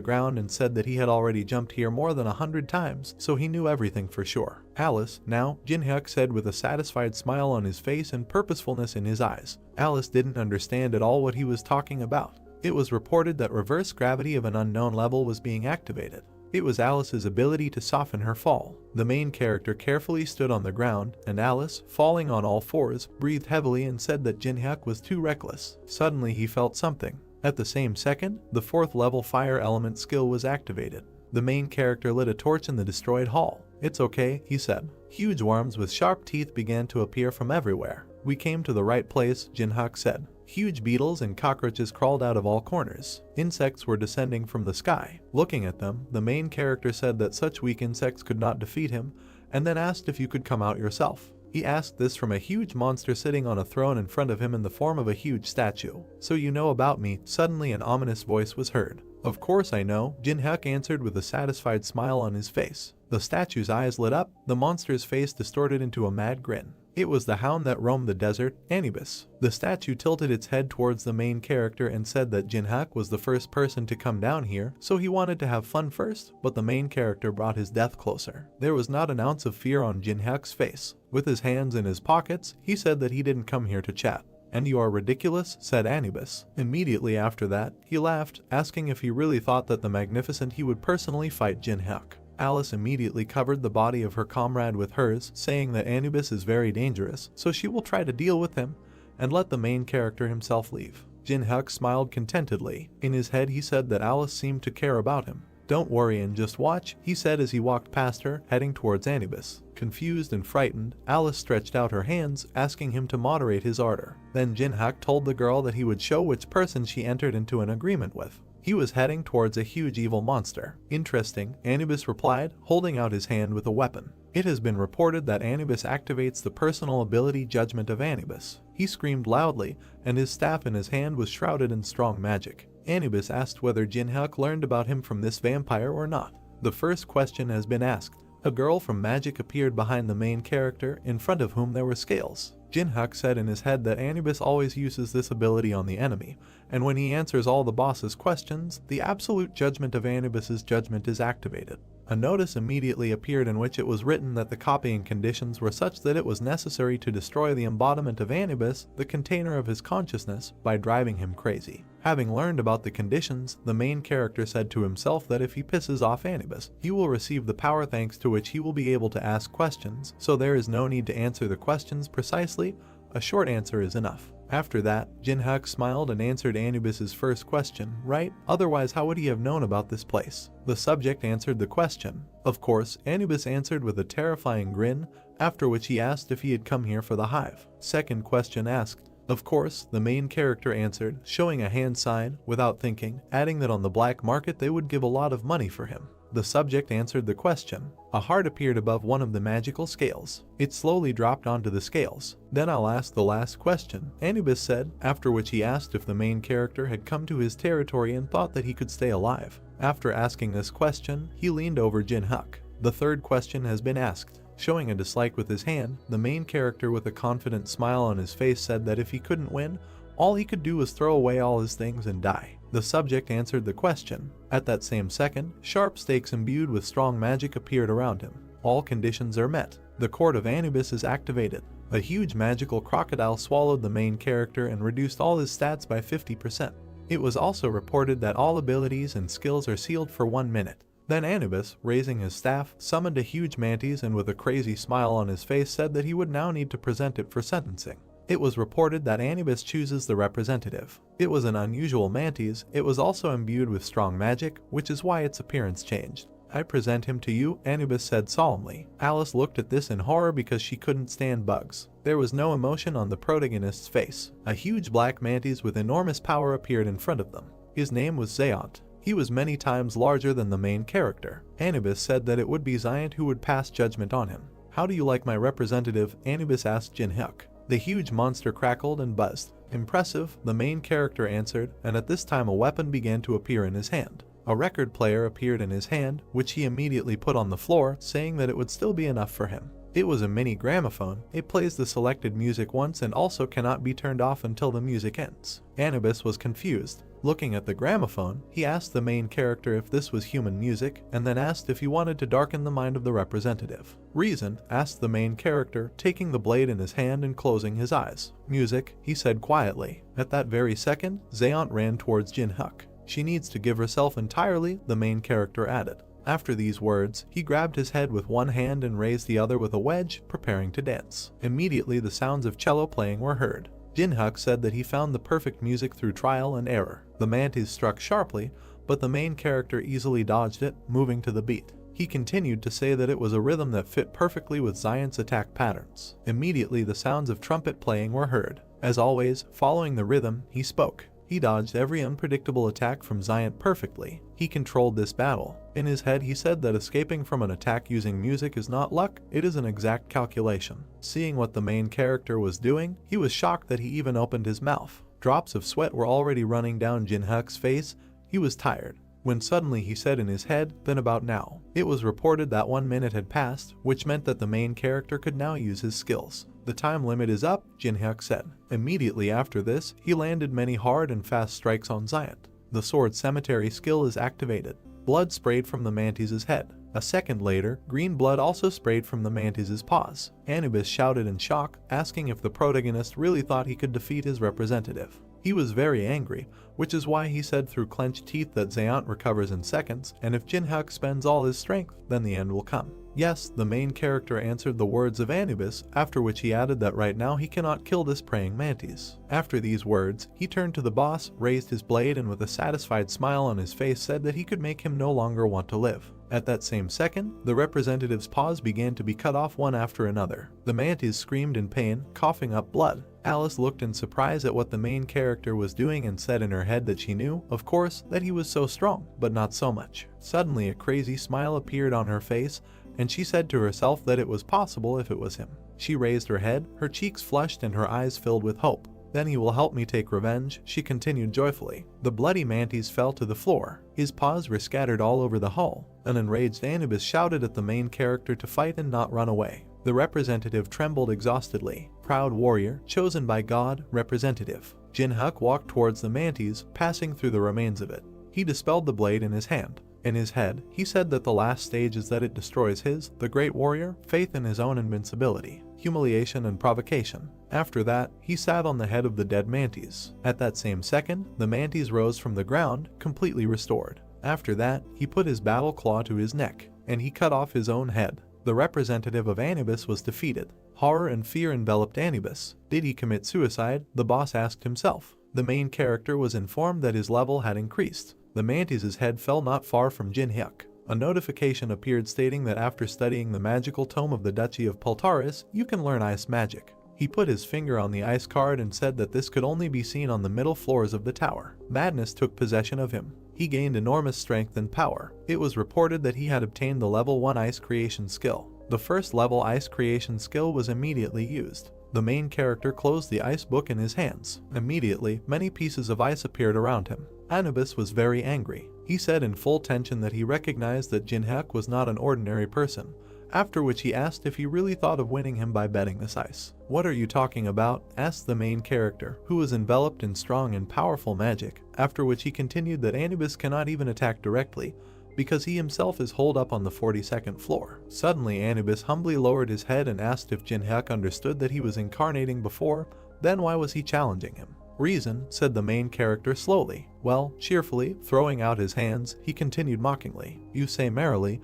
ground and said that he had already jumped here more than 100 times, so he knew everything for sure. Alice, now, Jin-hyuk said with a satisfied smile on his face and purposefulness in his eyes. Alice didn't understand at all what he was talking about. It was reported that reverse gravity of an unknown level was being activated. It was Alice's ability to soften her fall. The main character carefully stood on the ground, and Alice, falling on all fours, breathed heavily and said that Jin-hyuk was too reckless. Suddenly he felt something. At the same second, the 4th level fire element skill was activated. The main character lit a torch in the destroyed hall. It's okay, he said. Huge worms with sharp teeth began to appear from everywhere. We came to the right place, Jin-hyuk said. Huge beetles and cockroaches crawled out of all corners. Insects were descending from the sky. Looking at them, the main character said that such weak insects could not defeat him, and then asked if you could come out yourself. He asked this from a huge monster sitting on a throne in front of him in the form of a huge statue. So you know about me? Suddenly an ominous voice was heard. Of course I know, Jin-hyuk answered with a satisfied smile on his face. The statue's eyes lit up, the monster's face distorted into a mad grin. It was the hound that roamed the desert, Anubis. The statue tilted its head towards the main character and said that Jin-hyuk was the first person to come down here, so he wanted to have fun first, but the main character brought his death closer. There was not an ounce of fear on Jin-hyuk's face. With his hands in his pockets, he said that he didn't come here to chat. And you are ridiculous, said Anubis. Immediately after that, he laughed, asking if he really thought that the Magnificent he would personally fight Jin-hyuk. Alice immediately covered the body of her comrade with hers, saying that Anubis is very dangerous, so she will try to deal with him and let the main character himself leave. Jin-hyuk smiled contentedly. In his head he said that Alice seemed to care about him. Don't worry and just watch, he said as he walked past her, heading towards Anubis. Confused and frightened, Alice stretched out her hands, asking him to moderate his ardor. Then Jin-hyuk told the girl that he would show which person she entered into an agreement with. He was heading towards a huge evil monster. Interesting, Anubis replied, holding out his hand with a weapon. It has been reported that Anubis activates the personal ability Judgment of Anubis. He screamed loudly, and his staff in his hand was shrouded in strong magic. Anubis asked whether Jin-hyuk learned about him from this vampire or not. The first question has been asked. A girl from magic appeared behind the main character, in front of whom there were scales. Jin-hyuk said in his head that Anubis always uses this ability on the enemy, and when he answers all the boss's questions, the absolute judgment of Anubis's judgment is activated. A notice immediately appeared in which it was written that the copying conditions were such that it was necessary to destroy the embodiment of Anubis, the container of his consciousness, by driving him crazy. Having learned about the conditions, the main character said to himself that if he pisses off Anubis, he will receive the power thanks to which he will be able to ask questions, so there is no need to answer the questions precisely, a short answer is enough. After that, Jin-hyuk smiled and answered Anubis's first question, right? Otherwise how would he have known about this place? The subject answered the question. Of course, Anubis answered with a terrifying grin, after which he asked if he had come here for the hive. Second question asked. Of course, the main character answered, showing a hand sign, without thinking, adding that on the black market they would give a lot of money for him. The subject answered the question. A heart appeared above one of the magical scales. It slowly dropped onto the scales. Then I'll ask the last question, Anubis said, after which he asked if the main character had come to his territory and thought that he could stay alive. After asking this question, he leaned over Jin-hyuk. The third question has been asked. Showing a dislike with his hand, the main character with a confident smile on his face said that if he couldn't win, All he could do was throw away all his things and die. The subject answered the question. At that same second, sharp stakes imbued with strong magic appeared around him. All conditions are met. The Court of Anubis is activated. A huge magical crocodile swallowed the main character and reduced all his stats by 50%. It was also reported that all abilities and skills are sealed for 1 minute. Then Anubis, raising his staff, summoned a huge mantis and with a crazy smile on his face said that he would now need to present it for sentencing. It was reported that Anubis chooses the representative. It was an unusual mantis. It was also imbued with strong magic, which is why its appearance changed. I present him to you, Anubis said solemnly. Alice looked at this in horror because she couldn't stand bugs. There was no emotion on the protagonist's face. A huge black mantis with enormous power appeared in front of them. His name was Zayant. He was many times larger than the main character. Anubis said that it would be Zayant who would pass judgment on him. How do you like my representative? Anubis asked Jinhyuk. The huge monster crackled and buzzed. Impressive, the main character answered, and at this time a weapon began to appear in his hand. A record player appeared in his hand, which he immediately put on the floor, saying that it would still be enough for him. It was a mini gramophone. It plays the selected music once and also cannot be turned off until the music ends. Anubis was confused. Looking at the gramophone, he asked the main character if this was human music, and then asked if he wanted to darken the mind of the representative. Reason, asked the main character, taking the blade in his hand and closing his eyes. Music, he said quietly. At that very second, Zayant ran towards Jinhyuk. She needs to give herself entirely, the main character added. After these words, he grabbed his head with one hand and raised the other with a wedge, preparing to dance. Immediately the sounds of cello playing were heard. Jinhyuk said that he found the perfect music through trial and error. The mantis struck sharply, but the main character easily dodged it, moving to the beat. He continued to say that it was a rhythm that fit perfectly with Zayant's attack patterns. Immediately the sounds of trumpet playing were heard. As always, following the rhythm, he spoke. He dodged every unpredictable attack from Zayant perfectly. He controlled this battle. In his head he said that escaping from an attack using music is not luck, it is an exact calculation. Seeing what the main character was doing, he was shocked that he even opened his mouth. Drops of sweat were already running down Jinhyuk's face. He was tired. When suddenly he said in his head, then about now. It was reported that 1 minute had passed, which meant that the main character could now use his skills. The time limit is up, Jinhyuk said. Immediately after this, he landed many hard and fast strikes on Zayant. The sword cemetery skill is activated. Blood sprayed from the mantis's head. A second later, green blood also sprayed from the mantis's paws. Anubis shouted in shock, asking if the protagonist really thought he could defeat his representative. He was very angry, which is why he said through clenched teeth that Zayant recovers in seconds, and if Jinhyuk spends all his strength, then the end will come. Yes, the main character answered the words of Anubis, after which he added that right now he cannot kill this praying mantis. After these words, he turned to the boss, raised his blade, and with a satisfied smile on his face said that he could make him no longer want to live. At that same second, the representative's paws began to be cut off one after another. The mantis screamed in pain, coughing up blood. Alice looked in surprise at what the main character was doing and said in her head that she knew, of course, that he was so strong, but not so much. Suddenly a crazy smile appeared on her face, and she said to herself that it was possible if it was him. She raised her head, her cheeks flushed and her eyes filled with hope. Then he will help me take revenge, she continued joyfully. The bloody mantis fell to the floor. His paws were scattered all over the hall. An enraged Anubis shouted at the main character to fight and not run away. The representative trembled exhaustedly. Proud warrior, chosen by God, representative. Jinhyuk walked towards the mantis, passing through the remains of it. He dispelled the blade in his hand. In his head, he said that the last stage is that it destroys his, the great warrior, faith in his own invincibility, humiliation and provocation. After that, he sat on the head of the dead mantis. At that same second, the mantis rose from the ground, completely restored. After that, he put his battle claw to his neck, and he cut off his own head. The representative of Anubis was defeated. Horror and fear enveloped Anubis. Did he commit suicide? The boss asked himself. The main character was informed that his level had increased. The mantis's head fell not far from Jinhyuk. A notification appeared stating that after studying the magical tome of the Duchy of Peltaris, you can learn ice magic. He put his finger on the ice card and said that this could only be seen on the middle floors of the tower. Madness took possession of him. He gained enormous strength and power. It was reported that he had obtained the level 1 ice creation skill. The first level ice creation skill was immediately used. The main character closed the ice book in his hands. Immediately, many pieces of ice appeared around him. Anubis was very angry. He said in full tension that he recognized that Jinhyuk was not an ordinary person, after which he asked if he really thought of winning him by betting this ice. "What are you talking about?" asked the main character, who was enveloped in strong and powerful magic, after which he continued that Anubis cannot even attack directly, because he himself is holed up on the 42nd floor. Suddenly Anubis humbly lowered his head and asked if Jinhyuk understood that he was incarnating before, then why was he challenging him? "Reason," said the main character slowly. "Well," cheerfully, throwing out his hands, he continued mockingly. You say merrily,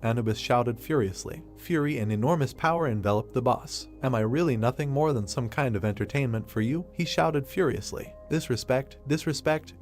Anubis shouted furiously. Fury and enormous power enveloped the boss. "Am I really nothing more than some kind of entertainment for you?" he shouted furiously. Disrespect,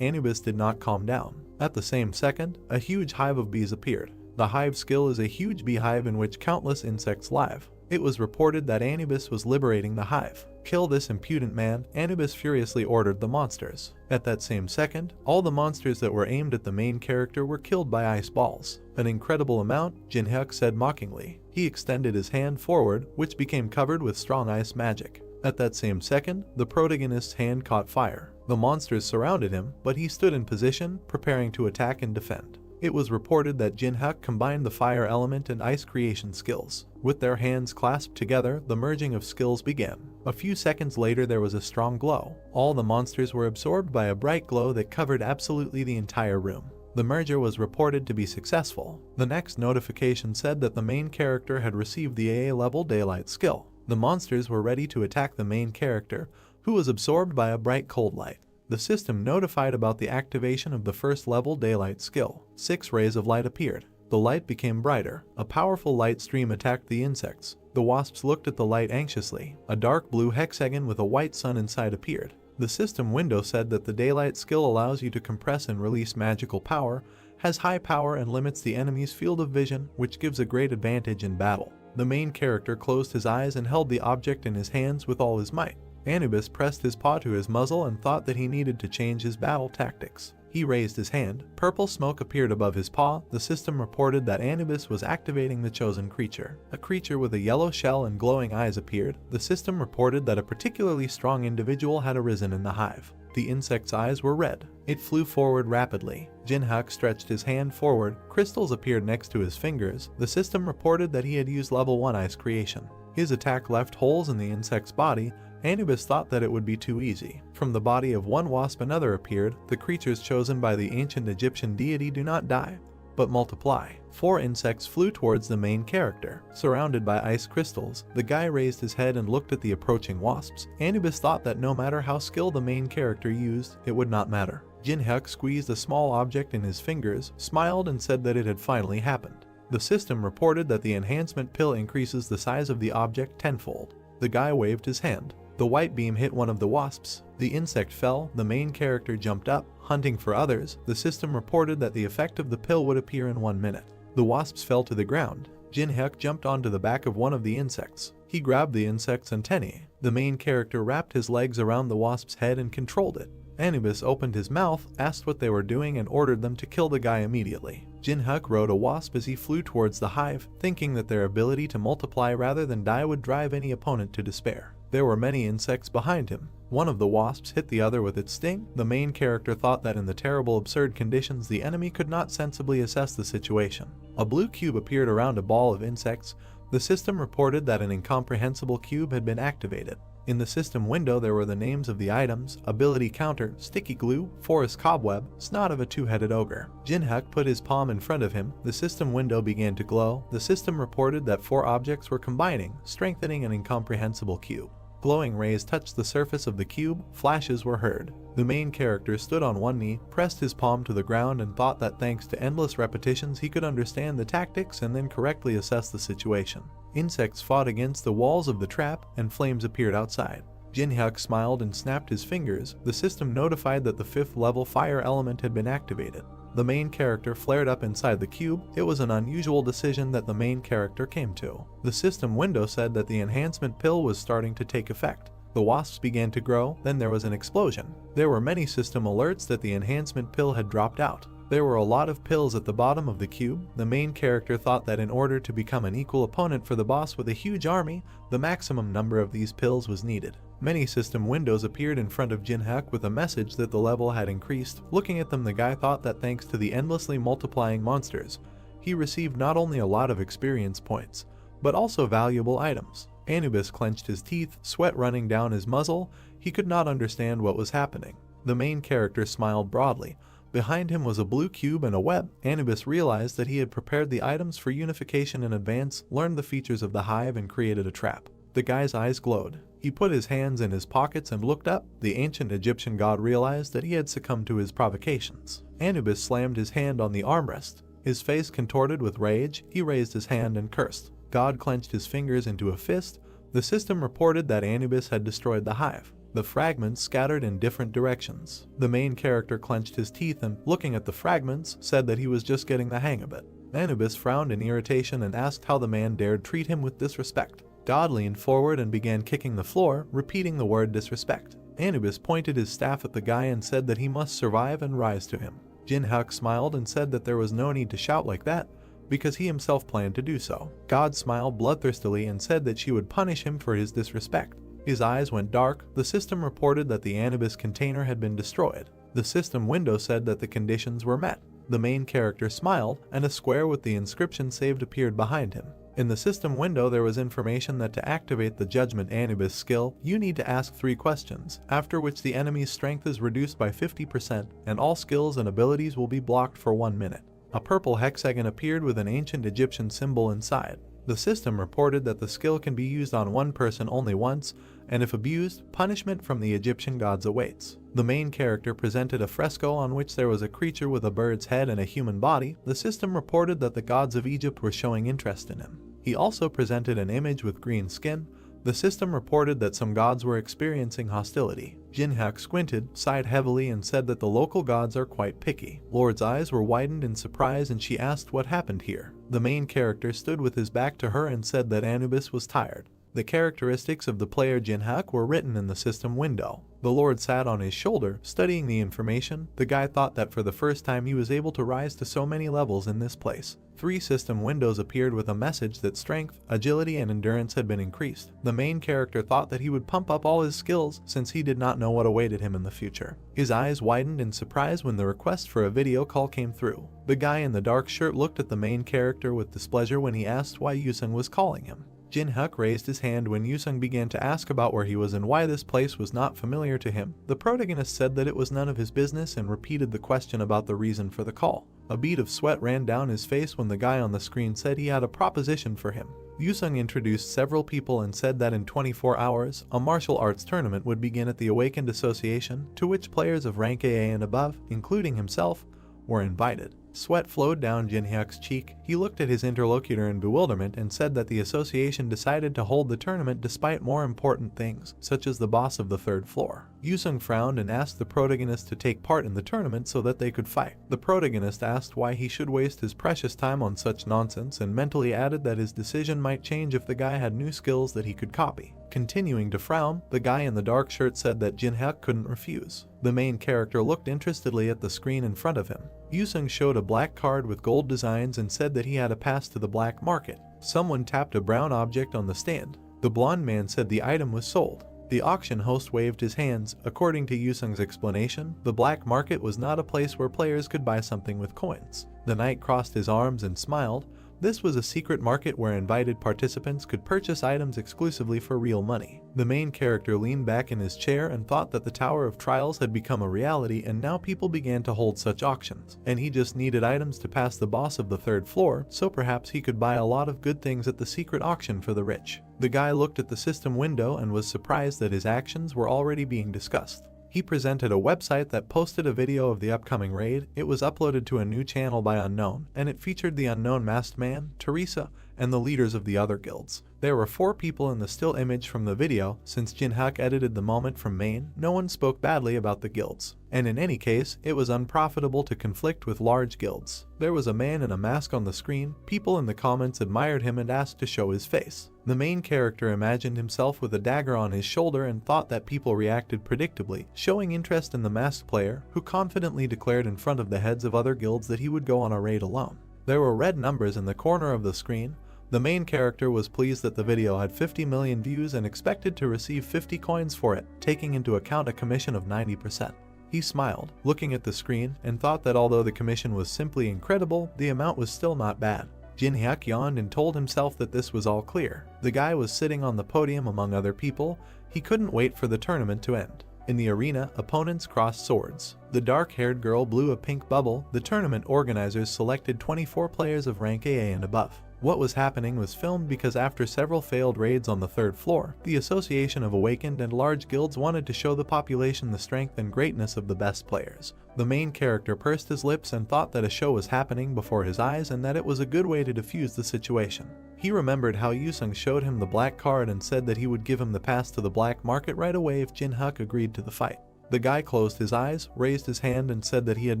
Anubis did not calm down. At the same second, a huge hive of bees appeared. The hive skill is a huge beehive in which countless insects live. It was reported that Anubis was liberating the hive. "Kill this impudent man," Anubis furiously ordered the monsters. At that same second, all the monsters that were aimed at the main character were killed by ice balls. "An incredible amount," Jinhyuk said mockingly. He extended his hand forward, which became covered with strong ice magic. At that same second, the protagonist's hand caught fire. The monsters surrounded him, but he stood in position, preparing to attack and defend. It was reported that Jinhyuk combined the fire element and ice creation skills. With their hands clasped together, the merging of skills began. A few seconds later there was a strong glow. All the monsters were absorbed by a bright glow that covered absolutely the entire room. The merger was reported to be successful. The next notification said that the main character had received the AA level daylight skill. The monsters were ready to attack the main character, who was absorbed by a bright cold light. The system notified about the activation of the first level daylight skill. 6 rays of light appeared. The light became brighter. A powerful light stream attacked the insects. The wasps looked at the light anxiously. A dark blue hexagon with a white sun inside appeared. The system window said that the daylight skill allows you to compress and release magical power, has high power and limits the enemy's field of vision, which gives a great advantage in battle. The main character closed his eyes and held the object in his hands with all his might. Anubis pressed his paw to his muzzle and thought that he needed to change his battle tactics. He raised his hand. Purple smoke appeared above his paw. The system reported that Anubis was activating the chosen creature. A creature with a yellow shell and glowing eyes appeared. The system reported that a particularly strong individual had arisen in the hive. The insect's eyes were red. It flew forward rapidly. Jinhyuk stretched his hand forward. Crystals appeared next to his fingers. The system reported that he had used level 1 ice creation. His attack left holes in the insect's body. Anubis thought that it would be too easy. From the body of one wasp another appeared. The creatures chosen by the ancient Egyptian deity do not die, but multiply. 4 insects flew towards the main character. Surrounded by ice crystals, the guy raised his head and looked at the approaching wasps. Anubis thought that no matter how skilled the main character used, it would not matter. Jinhyuk squeezed a small object in his fingers, smiled and said that it had finally happened. The system reported that the enhancement pill increases the size of the object tenfold. The guy waved his hand. The white beam hit one of the wasps. The insect fell. The main character jumped up, hunting for others. The system reported that the effect of the pill would appear in 1 minute. The wasps fell to the ground. Jinhyuk jumped onto the back of one of the insects. He grabbed the insect's antennae. The main character wrapped his legs around the wasp's head and controlled it. Anubis opened his mouth, asked what they were doing, and ordered them to kill the guy immediately. Jinhyuk rode a wasp as he flew towards the hive, thinking that their ability to multiply rather than die would drive any opponent to despair. There were many insects behind him. One of the wasps hit the other with its sting. The main character thought that in the terrible absurd conditions the enemy could not sensibly assess the situation. A blue cube appeared around a ball of insects. The system reported that an incomprehensible cube had been activated. In the system window there were the names of the items: ability counter, sticky glue, forest cobweb, snot of a 2-headed ogre. Jinhyuk put his palm in front of him. The system window began to glow. The system reported that 4 objects were combining, strengthening an incomprehensible cube. Glowing rays touched the surface of the cube. Flashes were heard. The main character stood on one knee, pressed his palm to the ground, and thought that thanks to endless repetitions he could understand the tactics and then correctly assess the situation. Insects fought against the walls of the trap, and flames appeared outside. Jinhyuk smiled and snapped his fingers. The system notified that the 5th level fire element had been activated. The main character flared up inside the cube. It was an unusual decision that the main character came to. The system window said that the enhancement pill was starting to take effect. The wasps began to grow, then there was an explosion. There were many system alerts that the enhancement pill had dropped out. There were a lot of pills at the bottom of the cube. The main character thought that in order to become an equal opponent for the boss with a huge army, the maximum number of these pills was needed. Many system windows appeared in front of Jinhyuk with a message that the level had increased. Looking at them, the guy thought that thanks to the endlessly multiplying monsters, he received not only a lot of experience points, but also valuable items. Anubis clenched his teeth, sweat running down his muzzle. He could not understand what was happening. The main character smiled broadly. Behind him was a blue cube and a web. Anubis realized that he had prepared the items for unification in advance, learned the features of the hive, and created a trap. The guy's eyes glowed. He put his hands in his pockets and looked up. The ancient Egyptian god realized that he had succumbed to his provocations. Anubis slammed his hand on the armrest. His face contorted with rage. He raised his hand and cursed. God clenched his fingers into a fist. The system reported that Anubis had destroyed the hive. The fragments scattered in different directions. The main character clenched his teeth and, looking at the fragments, said that he was just getting the hang of it. Anubis frowned in irritation and asked how the man dared treat him with disrespect. God leaned forward and began kicking the floor, repeating the word disrespect. Anubis pointed his staff at the guy and said that he must survive and rise to him. Jinhak smiled and said that there was no need to shout like that, because he himself planned to do so. God smiled bloodthirstily and said that she would punish him for his disrespect. His eyes went dark. The system reported that the Anubis container had been destroyed. The system window said that the conditions were met. The main character smiled, and a square with the inscription saved appeared behind him. In the system window there was information that to activate the Judgment Anubis skill, you need to ask 3 questions, after which the enemy's strength is reduced by 50% and all skills and abilities will be blocked for 1 minute. A purple hexagon appeared with an ancient Egyptian symbol inside. The system reported that the skill can be used on one person only once, and if abused, punishment from the Egyptian gods awaits. The main character presented a fresco on which there was a creature with a bird's head and a human body. The system reported that the gods of Egypt were showing interest in him. He also presented an image with green skin. The system reported that some gods were experiencing hostility. Jinhak squinted, sighed heavily, and said that the local gods are quite picky. Lord's eyes were widened in surprise and she asked what happened here. The main character stood with his back to her and said that Anubis was tired. The characteristics of the player Jinhak were written in the system window. The Lord sat on his shoulder, studying the information. The guy thought that for the first time he was able to rise to so many levels in this place. 3 system windows appeared with a message that strength, agility, and endurance had been increased. The main character thought that he would pump up all his skills since he did not know what awaited him in the future. His eyes widened in surprise when the request for a video call came through. The guy in the dark shirt looked at the main character with displeasure when he asked why Yusung was calling him. Jinhak raised his hand when Yusung began to ask about where he was and why this place was not familiar to him. The protagonist said that it was none of his business and repeated the question about the reason for the call. A bead of sweat ran down his face when the guy on the screen said he had a proposition for him. Yusung introduced several people and said that in 24 hours, a martial arts tournament would begin at the Awakened Association, to which players of rank AA and above, including himself, were invited. Sweat flowed down Jinhyuk's cheek. He looked at his interlocutor in bewilderment and said that the association decided to hold the tournament despite more important things, such as the boss of the 3rd floor. Yusung frowned and asked the protagonist to take part in the tournament so that they could fight. The protagonist asked why he should waste his precious time on such nonsense and mentally added that his decision might change if the guy had new skills that he could copy. Continuing to frown, the guy in the dark shirt said that Jinhyuk couldn't refuse. The main character looked interestedly at the screen in front of him. Yusung showed a black card with gold designs and said that he had a pass to the black market. Someone tapped a brown object on the stand. The blonde man said the item was sold. The auction host waved his hands. According to Yusung's explanation, the black market was not a place where players could buy something with coins. The knight crossed his arms and smiled. This was a secret market where invited participants could purchase items exclusively for real money. The main character leaned back in his chair and thought that the Tower of Trials had become a reality and now people began to hold such auctions. And he just needed items to pass the boss of the 3rd floor, so perhaps he could buy a lot of good things at the secret auction for the rich. The guy looked at the system window and was surprised that his actions were already being discussed. He presented a website that posted a video of the upcoming raid. It was uploaded to a new channel by Unknown, and it featured the Unknown Masked Man, Teresa, and the leaders of the other guilds. There were 4 people in the still image from the video. Since Jinhyuk edited the moment from main, no one spoke badly about the guilds. And in any case, it was unprofitable to conflict with large guilds. There was a man in a mask on the screen. People in the comments admired him and asked to show his face. The main character imagined himself with a dagger on his shoulder and thought that people reacted predictably, showing interest in the masked player, who confidently declared in front of the heads of other guilds that he would go on a raid alone. There were red numbers in the corner of the screen. The main character was pleased that the video had 50 million views and expected to receive 50 coins for it, taking into account a commission of 90%. He smiled, looking at the screen, and thought that although the commission was simply incredible, the amount was still not bad. Jin-hyuk yawned and told himself that this was all clear. The guy was sitting on the podium among other people. He couldn't wait for the tournament to end. In the arena, opponents crossed swords. The dark-haired girl blew a pink bubble. The tournament organizers selected 24 players of rank AA and above. What was happening was filmed because after several failed raids on the third floor, the Association of Awakened and large guilds wanted to show the population the strength and greatness of the best players. The main character pursed his lips and thought that a show was happening before his eyes and that it was a good way to defuse the situation. He remembered how Yusung showed him the black card and said that he would give him the pass to the black market right away if Jin-hyuk agreed to the fight. The guy closed his eyes, raised his hand and said that he had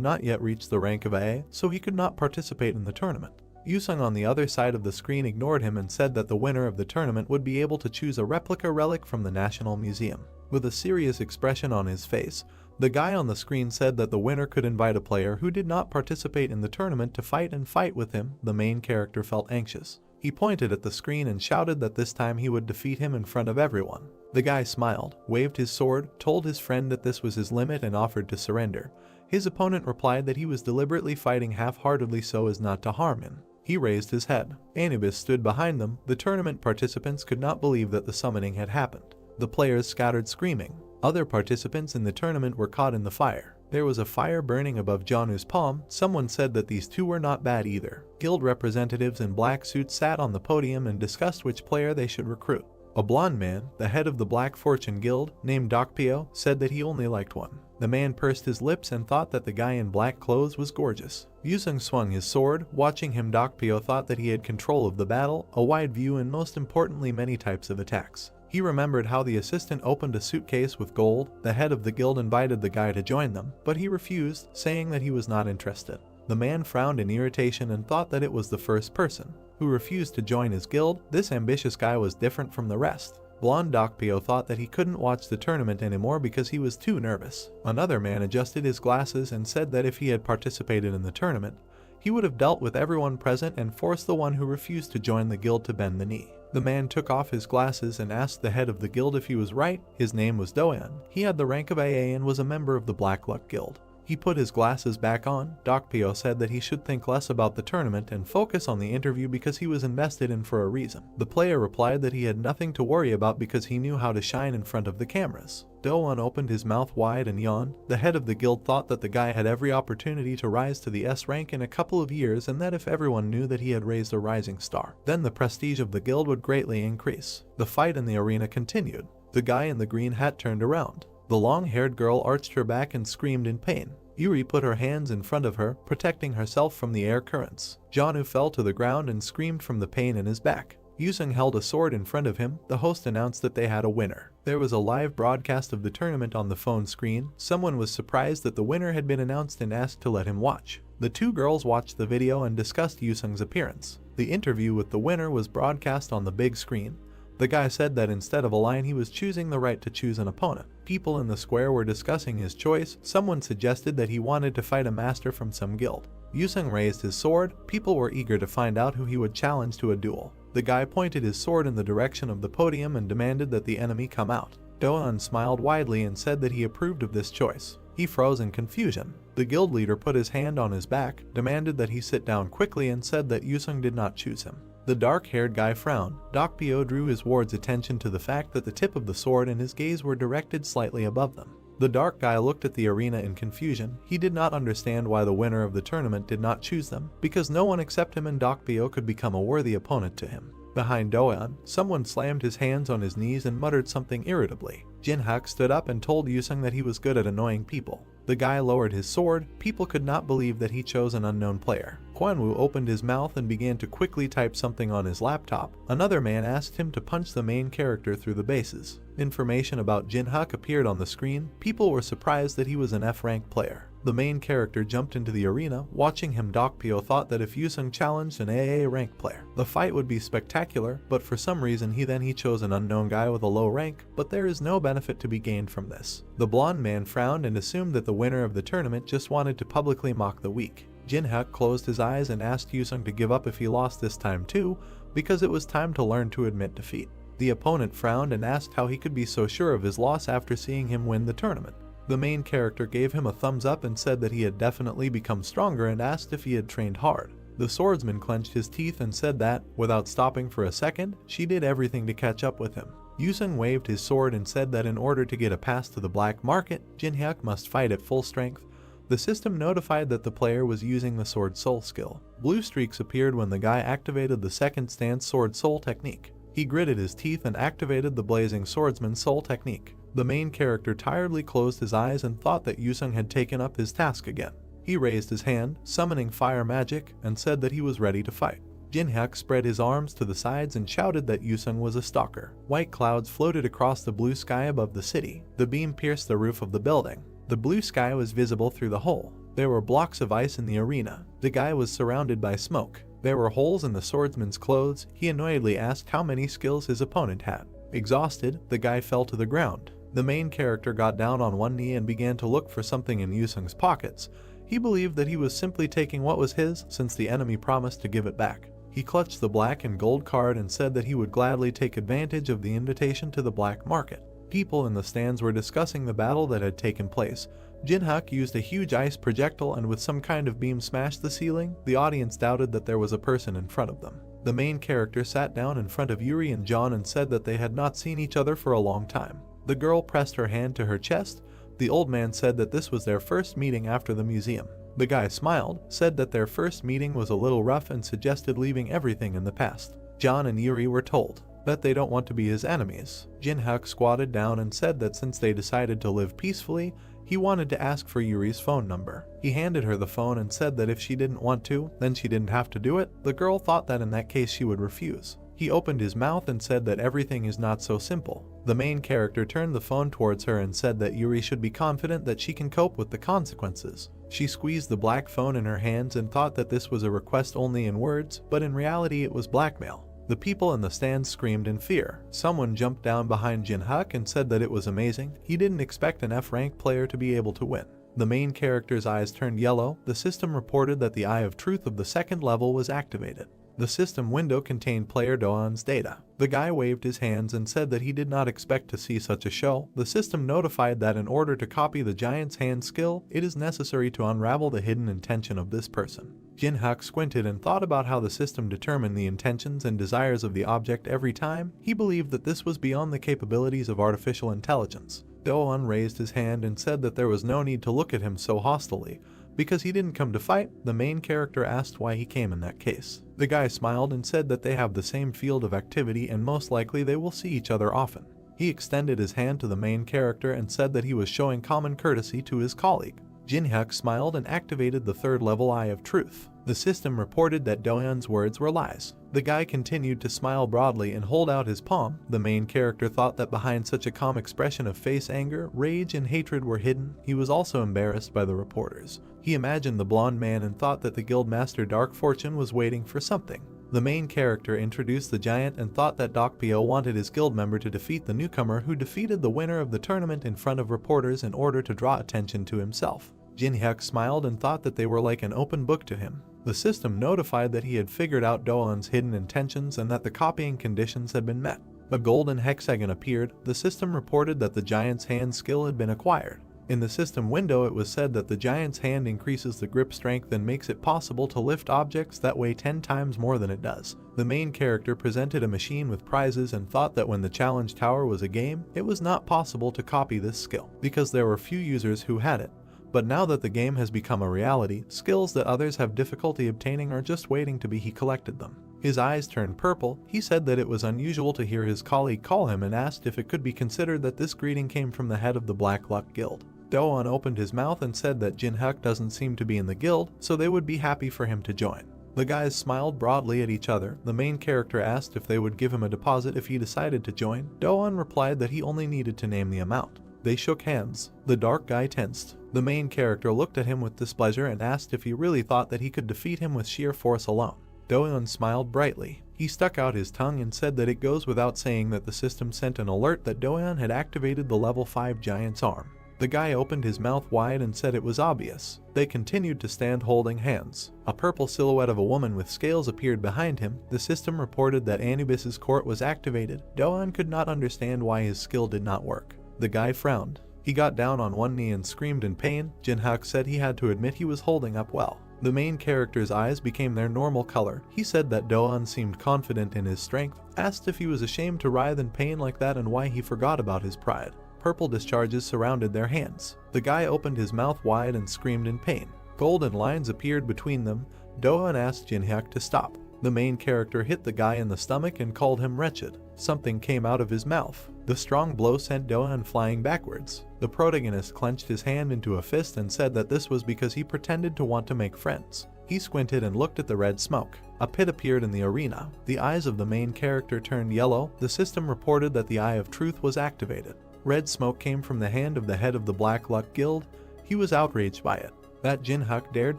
not yet reached the rank of AA, so he could not participate in the tournament. Yusung on the other side of the screen ignored him and said that the winner of the tournament would be able to choose a replica relic from the National Museum. With a serious expression on his face, the guy on the screen said that the winner could invite a player who did not participate in the tournament to fight with him. The main character felt anxious. He pointed at the screen and shouted that this time he would defeat him in front of everyone. The guy smiled, waved his sword, told his friend that this was his limit and offered to surrender. His opponent replied that he was deliberately fighting half-heartedly so as not to harm him. He raised his head. Anubis stood behind them. The tournament participants could not believe that the summoning had happened. The players scattered screaming. Other participants in the tournament were caught in the fire. There was a fire burning above Janu's palm. Someone said that these two were not bad either. Guild representatives in black suits sat on the podium and discussed which player they should recruit. A blonde man, the head of the Black Fortune Guild, named Dokpyo, said that he only liked one. The man pursed his lips and thought that the guy in black clothes was gorgeous. Yusung swung his sword. Watching him, Dokpyo thought that he had control of the battle, a wide view and most importantly many types of attacks. He remembered how the assistant opened a suitcase with gold. The head of the guild invited the guy to join them, but he refused, saying that he was not interested. The man frowned in irritation and thought that it was the first person who refused to join his guild. This ambitious guy was different from the rest. Blonde Dokpyo thought that he couldn't watch the tournament anymore because he was too nervous. Another man adjusted his glasses and said that if he had participated in the tournament, he would have dealt with everyone present and forced the one who refused to join the guild to bend the knee. The man took off his glasses and asked the head of the guild if he was right. His name was Doan. He had the rank of AA and was a member of the Black Luck Guild. He put his glasses back on. Dokpyo said that he should think less about the tournament and focus on the interview because he was invested in for a reason. The player replied that he had nothing to worry about because he knew how to shine in front of the cameras. Doan opened his mouth wide and yawned. The head of the guild thought that the guy had every opportunity to rise to the S rank in a couple of years and that if everyone knew that he had raised a rising star, then the prestige of the guild would greatly increase. The fight in the arena continued. The guy in the green hat turned around. The long-haired girl arched her back and screamed in pain. Yuri put her hands in front of her, protecting herself from the air currents. Janu fell to the ground and screamed from the pain in his back. Yusung held a sword in front of him. The host announced that they had a winner. There was a live broadcast of the tournament on the phone screen. Someone was surprised that the winner had been announced and asked to let him watch. The two girls watched the video and discussed Yusung's appearance. The interview with the winner was broadcast on the big screen. The guy said that instead of a line he was choosing the right to choose an opponent. People in the square were discussing his choice. Someone suggested that he wanted to fight a master from some guild. Yusung raised his sword. People were eager to find out who he would challenge to a duel. The guy pointed his sword in the direction of the podium and demanded that the enemy come out. Doan smiled widely and said that he approved of this choice. He froze in confusion. The guild leader put his hand on his back, demanded that he sit down quickly and said that Yusung did not choose him. The dark-haired guy frowned. Dokpyo drew his ward's attention to the fact that the tip of the sword and his gaze were directed slightly above them. The dark guy looked at the arena in confusion. He did not understand why the winner of the tournament did not choose them, because no one except him and Dokpyo could become a worthy opponent to him. Behind Doan, someone slammed his hands on his knees and muttered something irritably. Jin-hyuk stood up and told Yusung that he was good at annoying people. The guy lowered his sword. People could not believe that he chose an unknown player. Kwanwoo opened his mouth and began to quickly type something on his laptop. Another man asked him to punch the main character through the bases. Information about Jin-hyuk appeared on the screen. People were surprised that he was an F-rank player. The main character jumped into the arena. Watching him, Dokpyo thought that if Yusung challenged an AA rank player, the fight would be spectacular, but for some reason he chose an unknown guy with a low rank, but there is no benefit to be gained from this. The blonde man frowned and assumed that the winner of the tournament just wanted to publicly mock the weak. Jin-hyuk closed his eyes and asked Yusung to give up if he lost this time too, because it was time to learn to admit defeat. The opponent frowned and asked how he could be so sure of his loss after seeing him win the tournament. The main character gave him a thumbs up and said that he had definitely become stronger and asked if he had trained hard. The swordsman clenched his teeth and said that, without stopping for a second, she did everything to catch up with him. Yusung waved his sword and said that in order to get a pass to the black market, Jinhyuk must fight at full strength. The system notified that the player was using the sword soul skill. Blue streaks appeared when the guy activated the second stance sword soul technique. He gritted his teeth and activated the blazing swordsman soul technique. The main character tiredly closed his eyes and thought that Yusung had taken up his task again. He raised his hand, summoning fire magic, and said that he was ready to fight. Jinhyuk spread his arms to the sides and shouted that Yusung was a stalker. White clouds floated across the blue sky above the city. The beam pierced the roof of the building. The blue sky was visible through the hole. There were blocks of ice in the arena. The guy was surrounded by smoke. There were holes in the swordsman's clothes. He annoyedly asked how many skills his opponent had. Exhausted, the guy fell to the ground. The main character got down on one knee and began to look for something in Yusung's pockets. He believed that he was simply taking what was his since the enemy promised to give it back. He clutched the black and gold card and said that he would gladly take advantage of the invitation to the black market. People in the stands were discussing the battle that had taken place. Jinhyuk used a huge ice projectile and with some kind of beam smashed the ceiling. The audience doubted that there was a person in front of them. The main character sat down in front of Yuri and John and said that they had not seen each other for a long time. The girl pressed her hand to her chest. The old man said that this was their first meeting after the museum. The guy smiled, said that their first meeting was a little rough and suggested leaving everything in the past. John and Yuri were told that they don't want to be his enemies. Jinhyuk squatted down and said that since they decided to live peacefully, he wanted to ask for Yuri's phone number. He handed her the phone and said that if she didn't want to, then she didn't have to do it. The girl thought that in that case she would refuse. He opened his mouth and said that everything is not so simple. The main character turned the phone towards her and said that Yuri should be confident that she can cope with the consequences. She squeezed the black phone in her hands and thought that this was a request only in words, but in reality it was blackmail. The people in the stands screamed in fear. Someone jumped down behind Jinhyuk and said that it was amazing. He didn't expect an F-rank player to be able to win. The main character's eyes turned yellow. The system reported that the Eye of Truth of the second level was activated. The system window contained player Doan's data. The guy waved his hands and said that he did not expect to see such a show. The system notified that in order to copy the giant's hand skill, it is necessary to unravel the hidden intention of this person. Jinhyuk squinted and thought about how the system determined the intentions and desires of the object every time. He believed that this was beyond the capabilities of artificial intelligence. Doan raised his hand and said that there was no need to look at him so hostilely. Because he didn't come to fight, the main character asked why he came in that case. The guy smiled and said that they have the same field of activity and most likely they will see each other often. He extended his hand to the main character and said that he was showing common courtesy to his colleague. Jinhyuk smiled and activated the third level Eye of Truth. The system reported that Doan's words were lies. The guy continued to smile broadly and hold out his palm. The main character thought that behind such a calm expression of face, anger, rage, and hatred were hidden. He was also embarrassed by the reporters. He imagined the blonde man and thought that the guildmaster Dark Fortune was waiting for something. The main character introduced the giant and thought that Dokpyo wanted his guild member to defeat the newcomer who defeated the winner of the tournament in front of reporters in order to draw attention to himself. Jinhyuk smiled and thought that they were like an open book to him. The system notified that he had figured out Doan's hidden intentions and that the copying conditions had been met. A golden hexagon appeared. The system reported that the giant's hand skill had been acquired. In the system window, it was said that the giant's hand increases the grip strength and makes it possible to lift objects that weigh 10 times more than it does. The main character presented a machine with prizes and thought that when the challenge tower was a game, it was not possible to copy this skill because there were few users who had it. But now that the game has become a reality, skills that others have difficulty obtaining are just waiting to be. He collected them. His eyes turned purple. He said that it was unusual to hear his colleague call him and asked if it could be considered that this greeting came from the head of the Black Luck Guild. Doan opened his mouth and said that Jinhyuk doesn't seem to be in the guild, so they would be happy for him to join. The guys smiled broadly at each other. The main character asked if they would give him a deposit if he decided to join. Doan replied that he only needed to name the amount. They shook hands. The dark guy tensed. The main character looked at him with displeasure and asked if he really thought that he could defeat him with sheer force alone. Doan smiled brightly. He stuck out his tongue and said that it goes without saying that the system sent an alert that Doan had activated the level 5 giant's arm. The guy opened his mouth wide and said it was obvious. They continued to stand holding hands. A purple silhouette of a woman with scales appeared behind him. The system reported that Anubis's court was activated. Doan could not understand why his skill did not work. The guy frowned. He got down on one knee and screamed in pain. Jin-hyuk said he had to admit he was holding up well. The main character's eyes became their normal color. He said that Do-eun seemed confident in his strength, asked if he was ashamed to writhe in pain like that and why he forgot about his pride. Purple discharges surrounded their hands. The guy opened his mouth wide and screamed in pain. Golden lines appeared between them. Do-eun asked Jin-hyuk to stop. The main character hit the guy in the stomach and called him wretched. Something came out of his mouth. The strong blow sent Do-eun flying backwards. The protagonist clenched his hand into a fist and said that this was because he pretended to want to make friends. He squinted and looked at the red smoke. A pit appeared in the arena. The eyes of the main character turned yellow. The system reported that the Eye of Truth was activated. Red smoke came from the hand of the head of the Black Luck Guild. He was outraged by it. That Jin-hyuk dared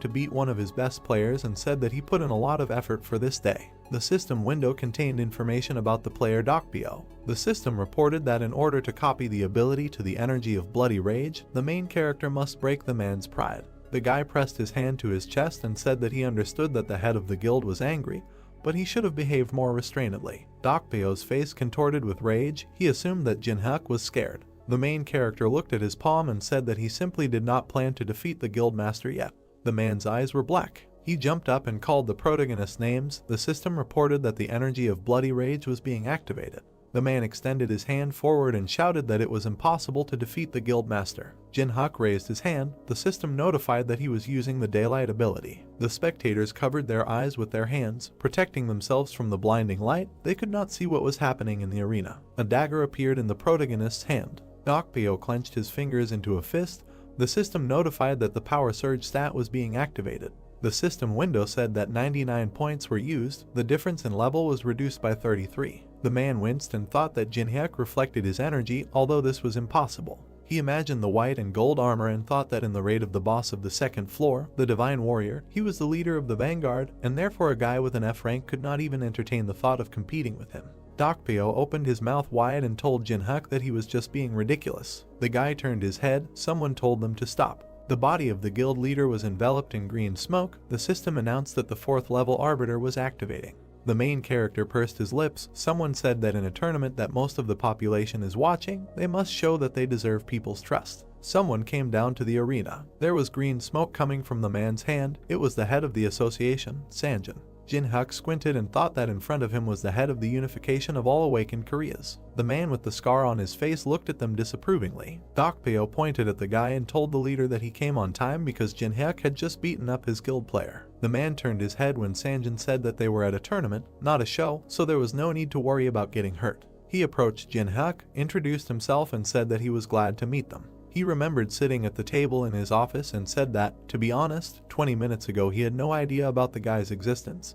to beat one of his best players and said that he put in a lot of effort for this day. The system window contained information about the player Dokpyo. The system reported that in order to copy the ability to the energy of bloody rage, the main character must break the man's pride. The guy pressed his hand to his chest and said that he understood that the head of the guild was angry, but he should have behaved more restrainedly. Dokpyo's face contorted with rage. He assumed that Jin-hyuk was scared. The main character looked at his palm and said that he simply did not plan to defeat the guildmaster yet. The man's eyes were black. He jumped up and called the protagonist's names. The system reported that the energy of bloody rage was being activated. The man extended his hand forward and shouted that it was impossible to defeat the guildmaster. Jin-hyuk raised his hand. The system notified that he was using the daylight ability. The spectators covered their eyes with their hands, protecting themselves from the blinding light. They could not see what was happening in the arena. A dagger appeared in the protagonist's hand. Dokpyo clenched his fingers into a fist. The system notified that the power surge stat was being activated. The system window said that 99 points were used. The difference in level was reduced by 33. The man winced and thought that Jin-hyuk reflected his energy, although this was impossible. He imagined the white and gold armor and thought that in the raid of the boss of the second floor, the Divine Warrior, he was the leader of the Vanguard, and therefore a guy with an F rank could not even entertain the thought of competing with him. Dokpyo opened his mouth wide and told Jin-hyuk that he was just being ridiculous. The guy turned his head. Someone told them to stop. The body of the guild leader was enveloped in green smoke. The system announced that the 4th level arbiter was activating. The main character pursed his lips. Someone said that in a tournament that most of the population is watching, they must show that they deserve people's trust. Someone came down to the arena. There was green smoke coming from the man's hand. It was the head of the association, Sanjin. Jin-hyuk squinted and thought that in front of him was the head of the unification of all awakened Koreas. The man with the scar on his face looked at them disapprovingly. Dokpyo pointed at the guy and told the leader that he came on time because Jin-hyuk had just beaten up his guild player. The man turned his head when Sanjin said that they were at a tournament, not a show, so there was no need to worry about getting hurt. He approached Jin-hyuk, introduced himself and said that he was glad to meet them. He remembered sitting at the table in his office and said that, to be honest, 20 minutes ago he had no idea about the guy's existence.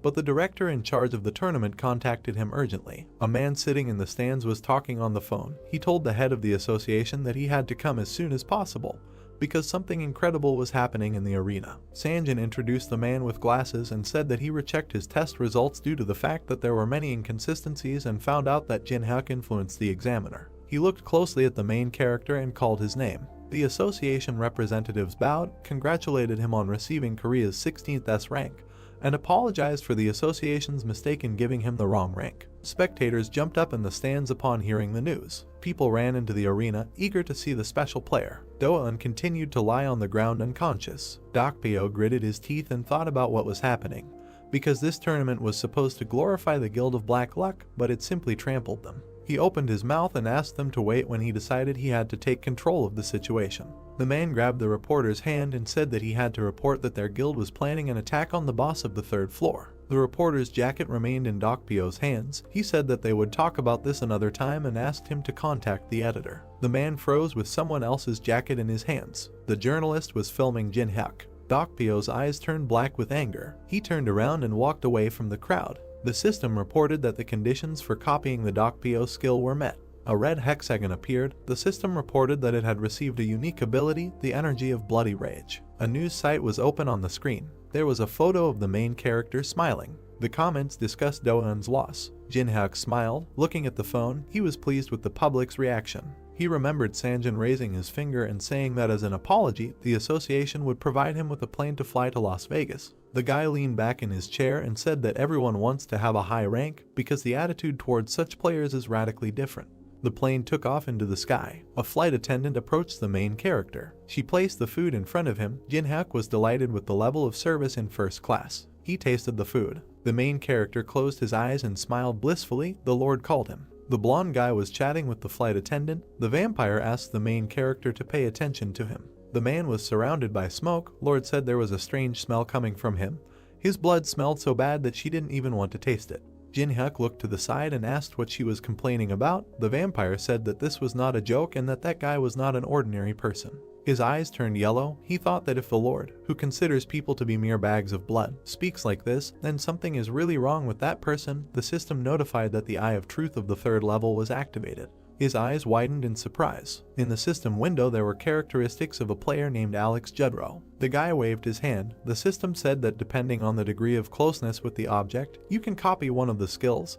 But the director in charge of the tournament contacted him urgently. A man sitting in the stands was talking on the phone. He told the head of the association that he had to come as soon as possible, because something incredible was happening in the arena. Sanjin introduced the man with glasses and said that he rechecked his test results due to the fact that there were many inconsistencies and found out that Jin-hyuk influenced the examiner. He looked closely at the main character and called his name. The association representatives bowed, congratulated him on receiving Korea's 16th S rank, and apologized for the association's mistake in giving him the wrong rank. Spectators jumped up in the stands upon hearing the news. People ran into the arena, eager to see the special player. Do-eun continued to lie on the ground unconscious. Dokpyo gritted his teeth and thought about what was happening, because this tournament was supposed to glorify the Guild of Black Luck, but it simply trampled them. He opened his mouth and asked them to wait when he decided he had to take control of the situation. The man grabbed the reporter's hand and said that he had to report that their guild was planning an attack on the boss of the 3rd floor. The reporter's jacket remained in Dokpyo's hands. He said that they would talk about this another time and asked him to contact the editor. The man froze with someone else's jacket in his hands. The journalist was filming Jin-hyuk. Dokpyo's eyes turned black with anger. He turned around and walked away from the crowd. The system reported that the conditions for copying the Dokpyo skill were met. A red hexagon appeared. The system reported that it had received a unique ability, the energy of bloody rage. A news site was open on the screen. There was a photo of the main character smiling. The comments discussed Do-eun's loss. Jin-hyuk smiled. Looking at the phone, he was pleased with the public's reaction. He remembered Sanjin raising his finger and saying that as an apology, the association would provide him with a plane to fly to Las Vegas. The guy leaned back in his chair and said that everyone wants to have a high rank because the attitude towards such players is radically different. The plane took off into the sky. A flight attendant approached the main character. She placed the food in front of him. Jin-hyuk was delighted with the level of service in first class. He tasted the food. The main character closed his eyes and smiled blissfully. The Lord called him. The blonde guy was chatting with the flight attendant. The vampire asked the main character to pay attention to him. The man was surrounded by smoke. Lord said there was a strange smell coming from him. His blood smelled so bad that she didn't even want to taste it. Jin-hyuk looked to the side and asked what she was complaining about. The vampire said that this was not a joke and that guy was not an ordinary person. His eyes turned yellow. He thought that if the Lord, who considers people to be mere bags of blood, speaks like this, then something is really wrong with that person. The system notified that the Eye of Truth of the 3rd level was activated. His eyes widened in surprise. In the system window there were characteristics of a player named Alex Judrow. The guy waved his hand. The system said that depending on the degree of closeness with the object, you can copy one of the skills,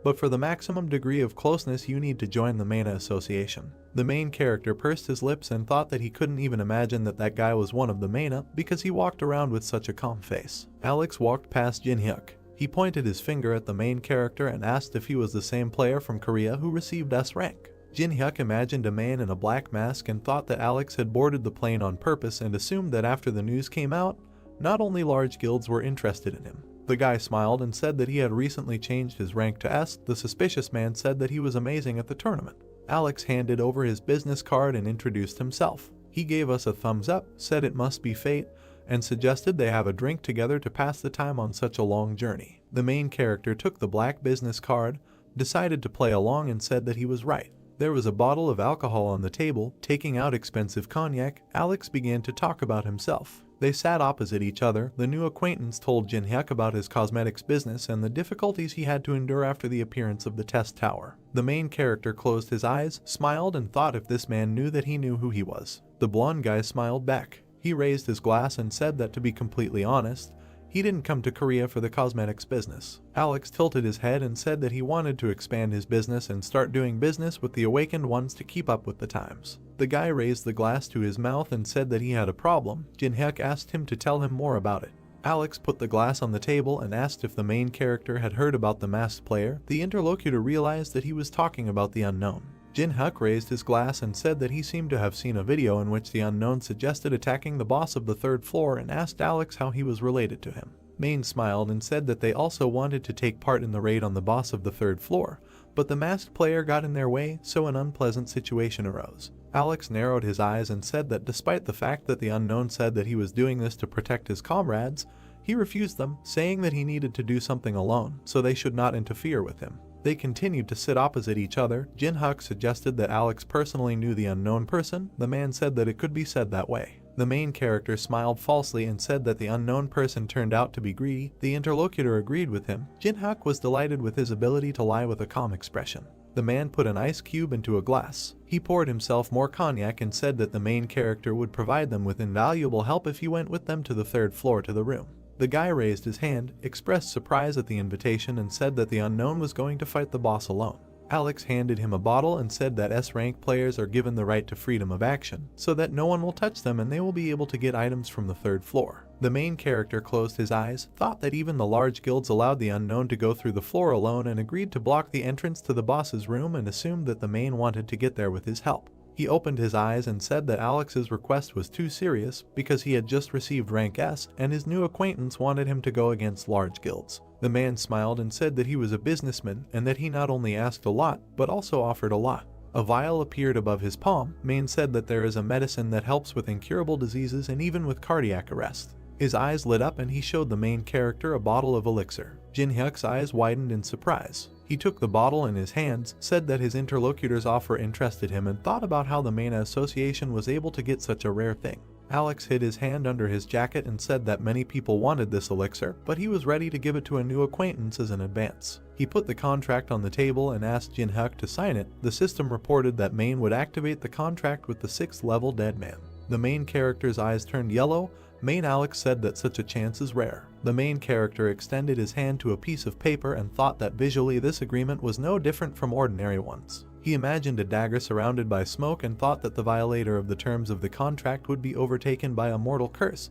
but for the maximum degree of closeness you need to join the Manga Association. The main character pursed his lips and thought that he couldn't even imagine that guy was one of the Manga because he walked around with such a calm face. Alex walked past Jin-hyuk. He pointed his finger at the main character and asked if he was the same player from Korea who received S rank. Jin-hyuk imagined a man in a black mask and thought that Alex had boarded the plane on purpose and assumed that after the news came out, not only large guilds were interested in him. The guy smiled and said that he had recently changed his rank to S. The suspicious man said that he was amazing at the tournament. Alex handed over his business card and introduced himself. He gave us a thumbs up, said it must be fate, and suggested they have a drink together to pass the time on such a long journey. The main character took the black business card, decided to play along and said that he was right. There was a bottle of alcohol on the table. Taking out expensive cognac, Alex began to talk about himself. They sat opposite each other. The new acquaintance told Jin-hyuk about his cosmetics business and the difficulties he had to endure after the appearance of the test tower. The main character closed his eyes, smiled and thought if this man knew that he knew who he was. The blonde guy smiled back. He raised his glass and said that to be completely honest, he didn't come to Korea for the cosmetics business. Alex tilted his head and said that he wanted to expand his business and start doing business with the awakened ones to keep up with the times. The guy raised the glass to his mouth and said that he had a problem. Jin-hyuk asked him to tell him more about it. Alex put the glass on the table and asked if the main character had heard about the masked player. The interlocutor realized that he was talking about the unknown. Jin-hyuk raised his glass and said that he seemed to have seen a video in which the unknown suggested attacking the boss of the 3rd floor and asked Alex how he was related to him. Main smiled and said that they also wanted to take part in the raid on the boss of the 3rd floor, but the masked player got in their way, so an unpleasant situation arose. Alex narrowed his eyes and said that despite the fact that the unknown said that he was doing this to protect his comrades, he refused them, saying that he needed to do something alone, so they should not interfere with him. They continued to sit opposite each other. Jin-hyuk suggested that Alex personally knew the unknown person. The man said that it could be said that way. The main character smiled falsely and said that the unknown person turned out to be greedy. The interlocutor agreed with him. Jin-hyuk was delighted with his ability to lie with a calm expression. The man put an ice cube into a glass. He poured himself more cognac and said that the main character would provide them with invaluable help if he went with them to the 3rd floor to the room. The guy raised his hand, expressed surprise at the invitation and said that the unknown was going to fight the boss alone. Alex handed him a bottle and said that S-rank players are given the right to freedom of action, so that no one will touch them and they will be able to get items from the 3rd floor. The main character closed his eyes, thought that even the large guilds allowed the unknown to go through the floor alone and agreed to block the entrance to the boss's room and assumed that the main wanted to get there with his help. He opened his eyes and said that Alex's request was too serious because he had just received rank S and his new acquaintance wanted him to go against large guilds. The man smiled and said that he was a businessman and that he not only asked a lot but also offered a lot. A vial appeared above his palm. Main said that there is a medicine that helps with incurable diseases and even with cardiac arrest. His eyes lit up and he showed the main character a bottle of elixir. Jin-hyuk's eyes widened in surprise. He took the bottle in his hands, said that his interlocutor's offer interested him and thought about how the Manga Association was able to get such a rare thing. Alex hid his hand under his jacket and said that many people wanted this elixir, but he was ready to give it to a new acquaintance as an advance. He put the contract on the table and asked Jin-hyuk to sign it. The system reported that Main would activate the contract with the 6th level dead man. The main character's eyes turned yellow. Alex said that such a chance is rare. The main character extended his hand to a piece of paper and thought that visually this agreement was no different from ordinary ones. He imagined a dagger surrounded by smoke and thought that the violator of the terms of the contract would be overtaken by a mortal curse.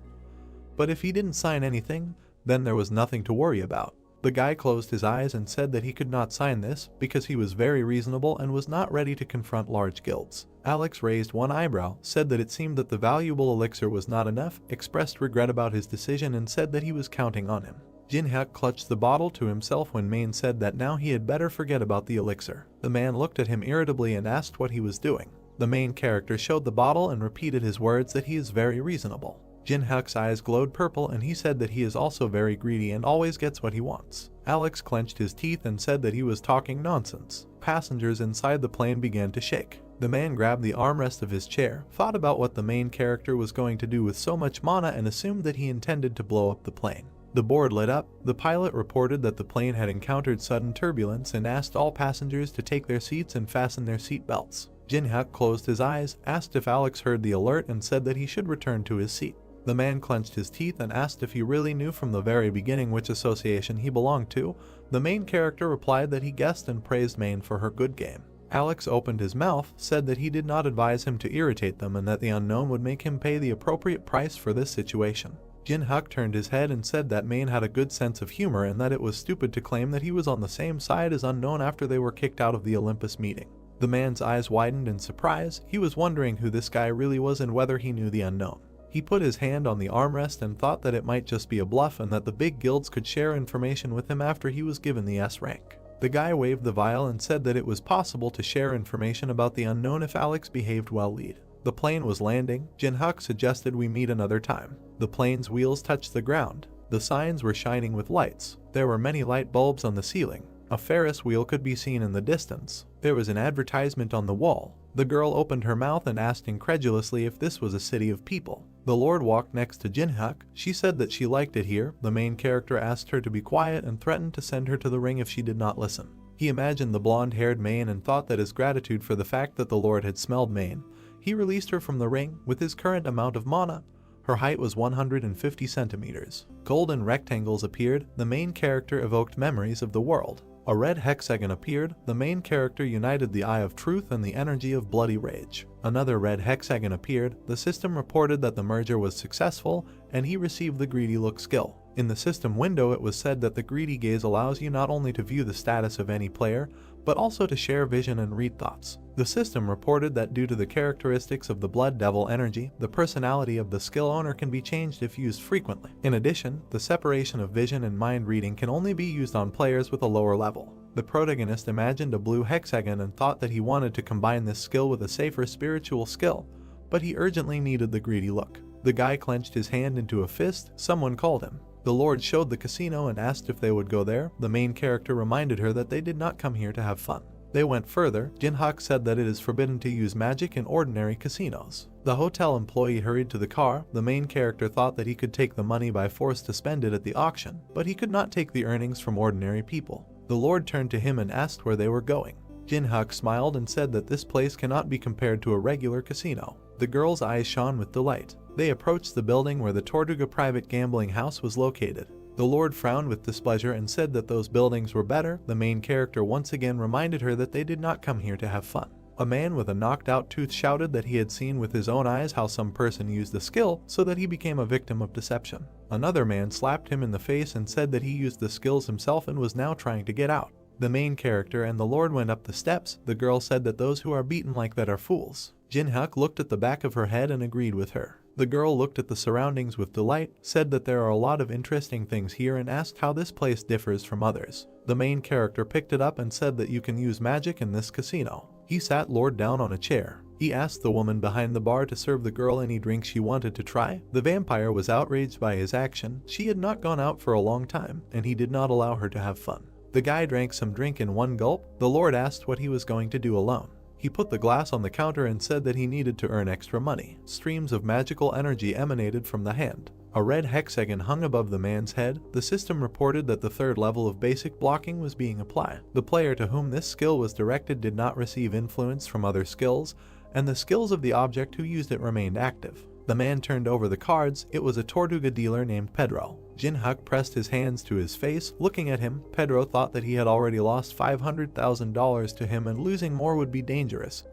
But if he didn't sign anything, then there was nothing to worry about. The guy closed his eyes and said that he could not sign this because he was very reasonable and was not ready to confront large guilds. Alex raised one eyebrow, said that it seemed that the valuable elixir was not enough, expressed regret about his decision and said that he was counting on him. Jinhyuk clutched the bottle to himself when Main said that now he had better forget about the elixir. The man looked at him irritably and asked what he was doing. The main character showed the bottle and repeated his words that he is very reasonable. Jinhyuk's eyes glowed purple and he said that he is also very greedy and always gets what he wants. Alex clenched his teeth and said that he was talking nonsense. Passengers inside the plane began to shake. The man grabbed the armrest of his chair, thought about what the main character was going to do with so much mana and assumed that he intended to blow up the plane. The board lit up. The pilot reported that the plane had encountered sudden turbulence and asked all passengers to take their seats and fasten their seat belts. Jinhyuk closed his eyes, asked if Alex heard the alert and said that he should return to his seat. The man clenched his teeth and asked if he really knew from the very beginning which association he belonged to. The main character replied that he guessed and praised Main for her good game. Alex opened his mouth, said that he did not advise him to irritate them and that the unknown would make him pay the appropriate price for this situation. Jinhyuk turned his head and said that Main had a good sense of humor and that it was stupid to claim that he was on the same side as Unknown after they were kicked out of the Olympus meeting. The man's eyes widened in surprise. He was wondering who this guy really was and whether he knew the Unknown. He put his hand on the armrest and thought that it might just be a bluff and that the big guilds could share information with him after he was given the S rank. The guy waved the vial and said that it was possible to share information about the Unknown if Alex behaved well. The plane was landing. Jinhyuk suggested we meet another time. The plane's wheels touched the ground. The signs were shining with lights. There were many light bulbs on the ceiling. A Ferris wheel could be seen in the distance. There was an advertisement on the wall. The girl opened her mouth and asked incredulously if this was a city of people. The Lord walked next to Jinhyuk. She said that she liked it here. The main character asked her to be quiet and threatened to send her to the ring if she did not listen. He imagined the blonde-haired Main and thought that as gratitude for the fact that the Lord had smelled Main, he released her from the ring. With his current amount of mana, her height was 150 centimeters. Golden rectangles appeared. The main character evoked memories of the world. A red hexagon appeared. The main character united the Eye of Truth and the energy of Bloody Rage. Another red hexagon appeared. The system reported that the merger was successful and he received the Greedy Look skill. In the system window it was said that the Greedy Gaze allows you not only to view the status of any player, but also to share vision and read thoughts. The system reported that due to the characteristics of the Blood Devil energy, the personality of the skill owner can be changed if used frequently. In addition, the separation of vision and mind reading can only be used on players with a lower level. The protagonist imagined a blue hexagon and thought that he wanted to combine this skill with a safer spiritual skill, but he urgently needed the Greedy Look. The guy clenched his hand into a fist. Someone called him. The Lord showed the casino and asked if they would go there. The main character reminded her that they did not come here to have fun. They went further. Jinhyuk said that it is forbidden to use magic in ordinary casinos. The hotel employee hurried to the car. The main character thought that he could take the money by force to spend it at the auction, but he could not take the earnings from ordinary people. The Lord turned to him and asked where they were going. Jinhyuk smiled and said that this place cannot be compared to a regular casino. The girl's eyes shone with delight. They approached the building where the Tortuga private gambling house was located. The Lord frowned with displeasure and said that those buildings were better. The main character once again reminded her that they did not come here to have fun. A man with a knocked-out tooth shouted that he had seen with his own eyes how some person used the skill so that he became a victim of deception. Another man slapped him in the face and said that he used the skills himself and was now trying to get out. The main character and the Lord went up the steps. The girl said that those who are beaten like that are fools. Jinhyuk looked at the back of her head and agreed with her. The girl looked at the surroundings with delight, said that there are a lot of interesting things here and asked how this place differs from others. The main character picked it up and said that you can use magic in this casino. He sat Lord down on a chair. He asked the woman behind the bar to serve the girl any drink she wanted to try. The vampire was outraged by his action. She had not gone out for a long time, and he did not allow her to have fun. The guy drank some drink in one gulp. The Lord asked what he was going to do alone. He put the glass on the counter and said that he needed to earn extra money. Streams of magical energy emanated from the hand. A red hexagon hung above the man's head. The system reported that the third level of basic blocking was being applied. The player to whom this skill was directed did not receive influence from other skills, and the skills of the object who used it remained active. The man turned over the cards. It was a Tortuga dealer named Pedro. Jinhyuk pressed his hands to his face. Looking at him, Pedro thought that he had already lost $500,000 to him and losing more would be dangerous,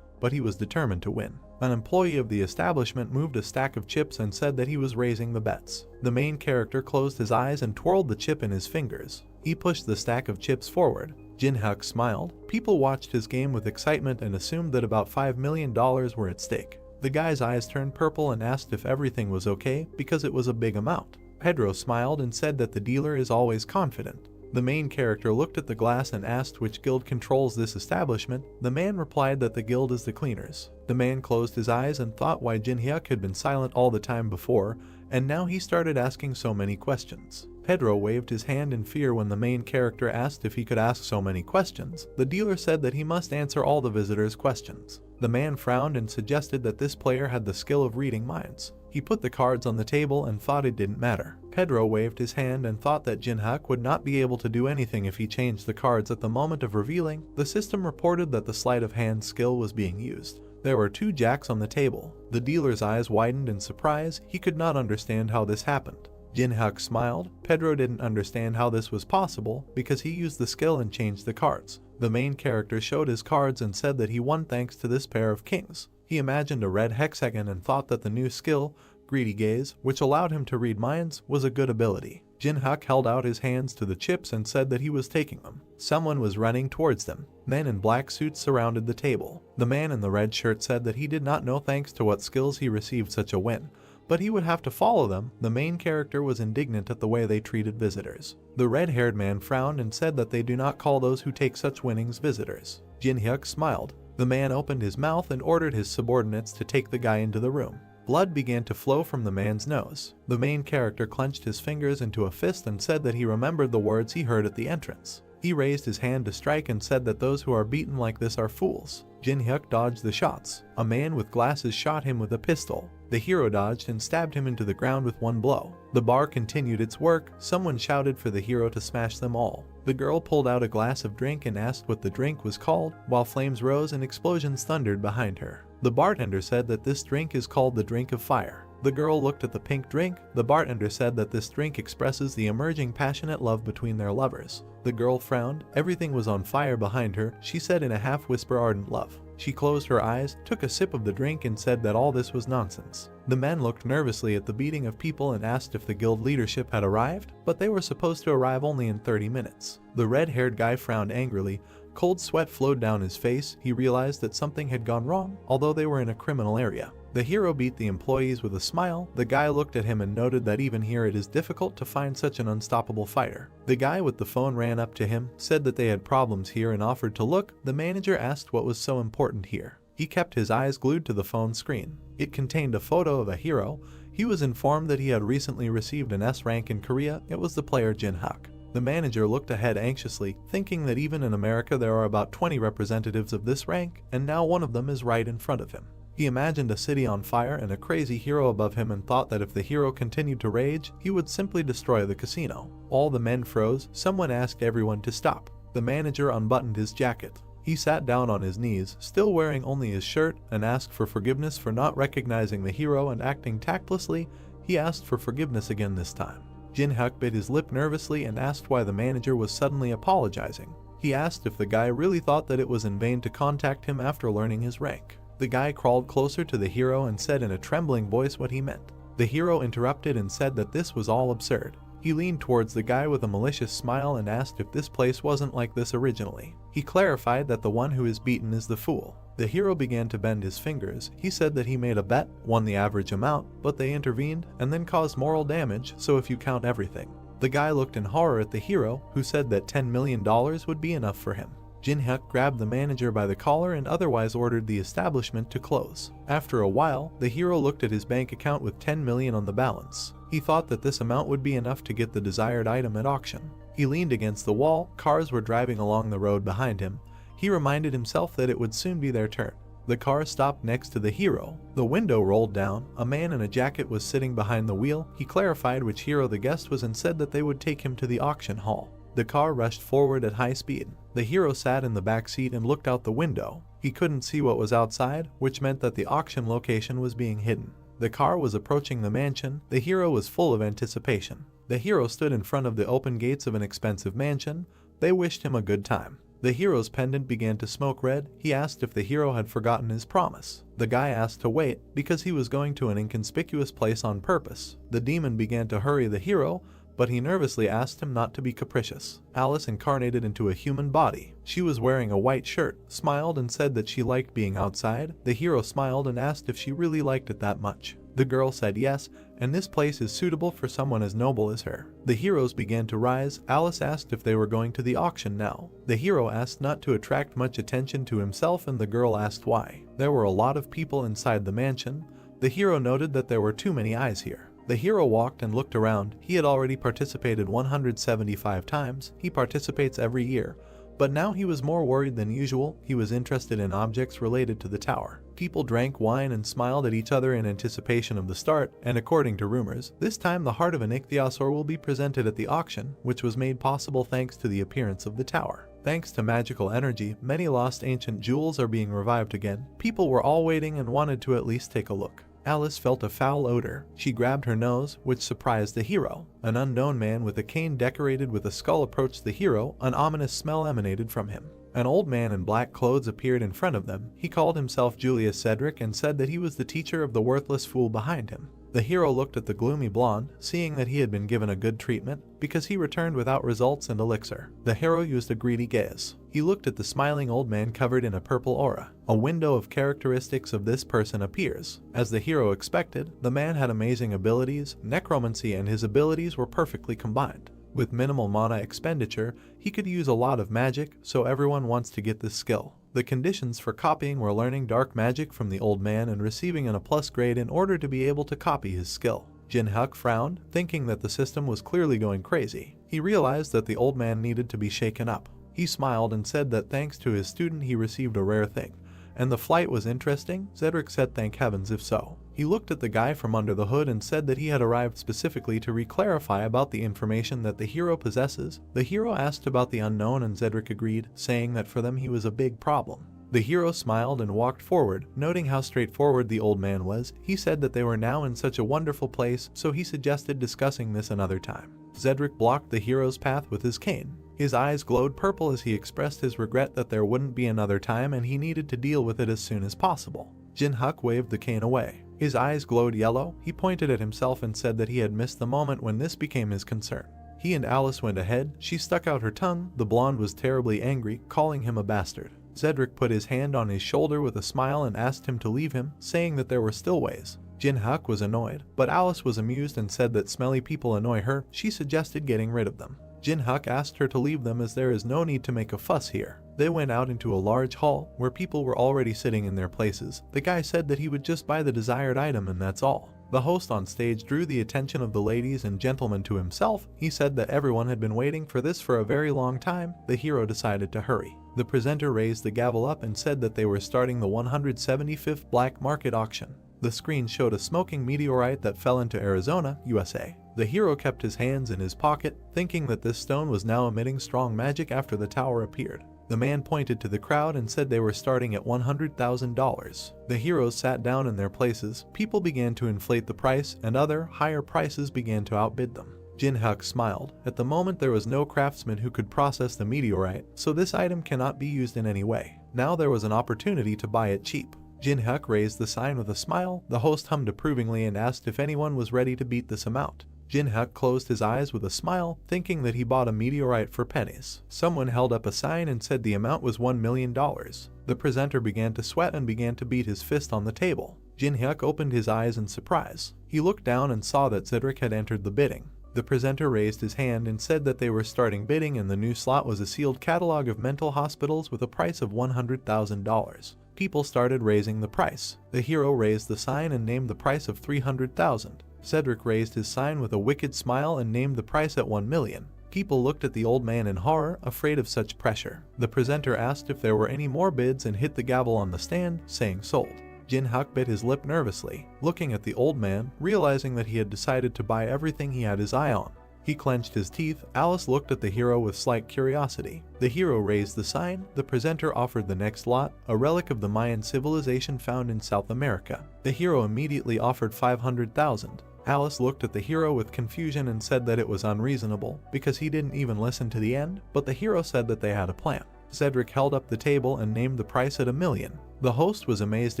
but he was determined to win. An employee of the establishment moved a stack of chips and said that he was raising the bets. The main character closed his eyes and twirled the chip in his fingers. He pushed the stack of chips forward. Jin-hyuk smiled. People watched his game with excitement and assumed that about $5 million were at stake. The guy's eyes turned purple and asked if everything was okay because it was a big amount. Pedro smiled and said that the dealer is always confident. The main character looked at the glass and asked which guild controls this establishment. The man replied that the guild is the cleaners. The man closed his eyes and thought why Jin-hyuk had been silent all the time before, and now he started asking so many questions. Pedro waved his hand in fear when the main character asked if he could ask so many questions. The dealer said that he must answer all the visitors' questions. The man frowned and suggested that this player had the skill of reading minds. He put the cards on the table and thought it didn't matter. Pedro waved his hand and thought that Jin-hyuk would not be able to do anything if he changed the cards at the moment of revealing. The system reported that the sleight of hand skill was being used. There were 2 jacks on the table. The dealer's eyes widened in surprise. He could not understand how this happened. Jin-hyuk smiled. Pedro didn't understand how this was possible because he used the skill and changed the cards. The main character showed his cards and said that he won thanks to this pair of kings. He imagined a red hexagon and thought that the new skill, Greedy Gaze, which allowed him to read minds, was a good ability. Jin-hyuk held out his hands to the chips and said that he was taking them. Someone was running towards them. Men in black suits surrounded the table. The man in the red shirt said that he did not know thanks to what skills he received such a win, but he would have to follow them. The main character was indignant at the way they treated visitors. The red-haired man frowned and said that they do not call those who take such winnings visitors. Jin-hyuk smiled. The man opened his mouth and ordered his subordinates to take the guy into the room. Blood began to flow from the man's nose. The main character clenched his fingers into a fist and said that he remembered the words he heard at the entrance. He raised his hand to strike and said that those who are beaten like this are fools. Jin-hyuk dodged the shots. A man with glasses shot him with a pistol. The hero dodged and stabbed him into the ground with one blow. The bar continued its work. Someone shouted for the hero to smash them all. The girl pulled out a glass of drink and asked what the drink was called, while flames rose and explosions thundered behind her. The bartender said that this drink is called the drink of fire. The girl looked at the pink drink. The bartender said that this drink expresses the emerging passionate love between their lovers. The girl frowned. Everything was on fire behind her. She said in a half-whisper ardent love. She closed her eyes, took a sip of the drink and said that all this was nonsense. The men looked nervously at the beating of people and asked if the guild leadership had arrived, but they were supposed to arrive only in 30 minutes. The red-haired guy frowned angrily. Cold sweat flowed down his face. He realized that something had gone wrong, although they were in a criminal area. The hero beat the employees with a smile. The guy looked at him and noted that even here it is difficult to find such an unstoppable fighter. The guy with the phone ran up to him, said that they had problems here and offered to look. The manager asked what was so important here. He kept his eyes glued to the phone screen. It contained a photo of a hero. He was informed that he had recently received an S rank in Korea. It was the player Jin-hyuk. The manager looked ahead anxiously, thinking that even in America there are about 20 representatives of this rank, and now one of them is right in front of him. He imagined a city on fire and a crazy hero above him and thought that if the hero continued to rage, he would simply destroy the casino. All the men froze. Someone asked everyone to stop. The manager unbuttoned his jacket. He sat down on his knees, still wearing only his shirt, and asked for forgiveness for not recognizing the hero and acting tactlessly. He asked for forgiveness again this time. Jin-hyuk bit his lip nervously and asked why the manager was suddenly apologizing. He asked if the guy really thought that it was in vain to contact him after learning his rank. The guy crawled closer to the hero and said in a trembling voice what he meant. The hero interrupted and said that this was all absurd. He leaned towards the guy with a malicious smile and asked if this place wasn't like this originally. He clarified that the one who is beaten is the fool. The hero began to bend his fingers. He said that he made a bet, won the average amount, but they intervened and then caused moral damage, so if you count everything. The guy looked in horror at the hero, who said that $10 million would be enough for him. Jin-hyuk grabbed the manager by the collar and otherwise ordered the establishment to close. After a while, the hero looked at his bank account with 10 million on the balance. He thought that this amount would be enough to get the desired item at auction. He leaned against the wall. Cars were driving along the road behind him. He reminded himself that it would soon be their turn. The car stopped next to the hero. The window rolled down. A man in a jacket was sitting behind the wheel. He clarified which hero the guest was and said that they would take him to the auction hall. The car rushed forward at high speed. The hero sat in the back seat and looked out the window. He couldn't see what was outside, which meant that the auction location was being hidden. The car was approaching the mansion. The hero was full of anticipation. The hero stood in front of the open gates of an expensive mansion. They wished him a good time. The hero's pendant began to smoke red. He asked if the hero had forgotten his promise. The guy asked to wait because he was going to an inconspicuous place on purpose. The demon began to hurry the hero, but he nervously asked him not to be capricious. Alice incarnated into a human body. She was wearing a white shirt, smiled and said that she liked being outside. The hero smiled and asked if she really liked it that much. The girl said yes, and this place is suitable for someone as noble as her. The heroes began to rise. Alice asked if they were going to the auction now. The hero asked not to attract much attention to himself, and the girl asked why. There were a lot of people inside the mansion. The hero noted that there were too many eyes here. The hero walked and looked around. He had already participated 175 times. He participates every year. But now he was more worried than usual. He was interested in objects related to the tower. People drank wine and smiled at each other in anticipation of the start, and according to rumors, this time the heart of an ichthyosaur will be presented at the auction, which was made possible thanks to the appearance of the tower. Thanks to magical energy, many lost ancient jewels are being revived again. People were all waiting and wanted to at least take a look. Alice felt a foul odor. She grabbed her nose, which surprised the hero. An unknown man with a cane decorated with a skull approached the hero. An ominous smell emanated from him. An old man in black clothes appeared in front of them. He called himself Julius Cedric and said that he was the teacher of the worthless fool behind him. The hero looked at the gloomy blonde, seeing that he had been given a good treatment, because he returned without results and elixir. The hero used a greedy gaze. He looked at the smiling old man covered in a purple aura. A window of characteristics of this person appears. As the hero expected, the man had amazing abilities, necromancy, and his abilities were perfectly combined. With minimal mana expenditure, he could use a lot of magic, so everyone wants to get this skill. The conditions for copying were learning dark magic from the old man and receiving an A+ grade in order to be able to copy his skill. Jin-Hyuk frowned, thinking that the system was clearly going crazy. He realized that the old man needed to be shaken up. He smiled and said that thanks to his student he received a rare thing. And the flight was interesting. Cedric said thank heavens if so. He looked at the guy from under the hood and said that he had arrived specifically to re-clarify about the information that the hero possesses. The hero asked about the unknown and Cedric agreed, saying that for them he was a big problem. The hero smiled and walked forward, noting how straightforward the old man was. He said that they were now in such a wonderful place, so he suggested discussing this another time. Cedric blocked the hero's path with his cane. His eyes glowed purple as he expressed his regret that there wouldn't be another time and he needed to deal with it as soon as possible. Jin-Hyuk waved the cane away. His eyes glowed yellow. He pointed at himself and said that he had missed the moment when this became his concern. He and Alice went ahead. She stuck out her tongue. The blonde was terribly angry, calling him a bastard. Cedric put his hand on his shoulder with a smile and asked him to leave him, saying that there were still ways. Jin-Hyuk was annoyed, but Alice was amused and said that smelly people annoy her. She suggested getting rid of them. Jin-Hyuk asked her to leave them as there is no need to make a fuss here. They went out into a large hall where people were already sitting in their places. The guy said that he would just buy the desired item and that's all. The host on stage drew the attention of the ladies and gentlemen to himself. He said that everyone had been waiting for this for a very long time. The hero decided to hurry. The presenter raised the gavel up and said that they were starting the 175th black market auction. The screen showed a smoking meteorite that fell into Arizona, USA. The hero kept his hands in his pocket, thinking that this stone was now emitting strong magic after the tower appeared. The man pointed to the crowd and said they were starting at $100,000. The heroes sat down in their places. People began to inflate the price, and other, higher prices began to outbid them. Jin-Hyuk smiled. At the moment there was no craftsman who could process the meteorite, so this item cannot be used in any way. Now there was an opportunity to buy it cheap. Jin-Hyuk raised the sign with a smile. The host hummed approvingly and asked if anyone was ready to beat this amount. Jin-Hyuk closed his eyes with a smile, thinking that he bought a meteorite for pennies. Someone held up a sign and said the amount was $1 million. The presenter began to sweat and began to beat his fist on the table. Jin-Hyuk opened his eyes in surprise. He looked down and saw that Cedric had entered the bidding. The presenter raised his hand and said that they were starting bidding and the new slot was a sealed catalog of mental hospitals with a price of $100,000. People started raising the price. The hero raised the sign and named the price of $300,000. Cedric raised his sign with a wicked smile and named the price at $1 million. People looked at the old man in horror, afraid of such pressure. The presenter asked if there were any more bids and hit the gavel on the stand, saying sold. Jin-Hyuk bit his lip nervously, looking at the old man, realizing that he had decided to buy everything he had his eye on. He clenched his teeth. Alice looked at the hero with slight curiosity. The hero raised the sign. The presenter offered the next lot, a relic of the Mayan civilization found in South America. The hero immediately offered $500,000. Alice looked at the hero with confusion and said that it was unreasonable because he didn't even listen to the end, but the hero said that they had a plan. Cedric held up the table and named the price at $1 million. The host was amazed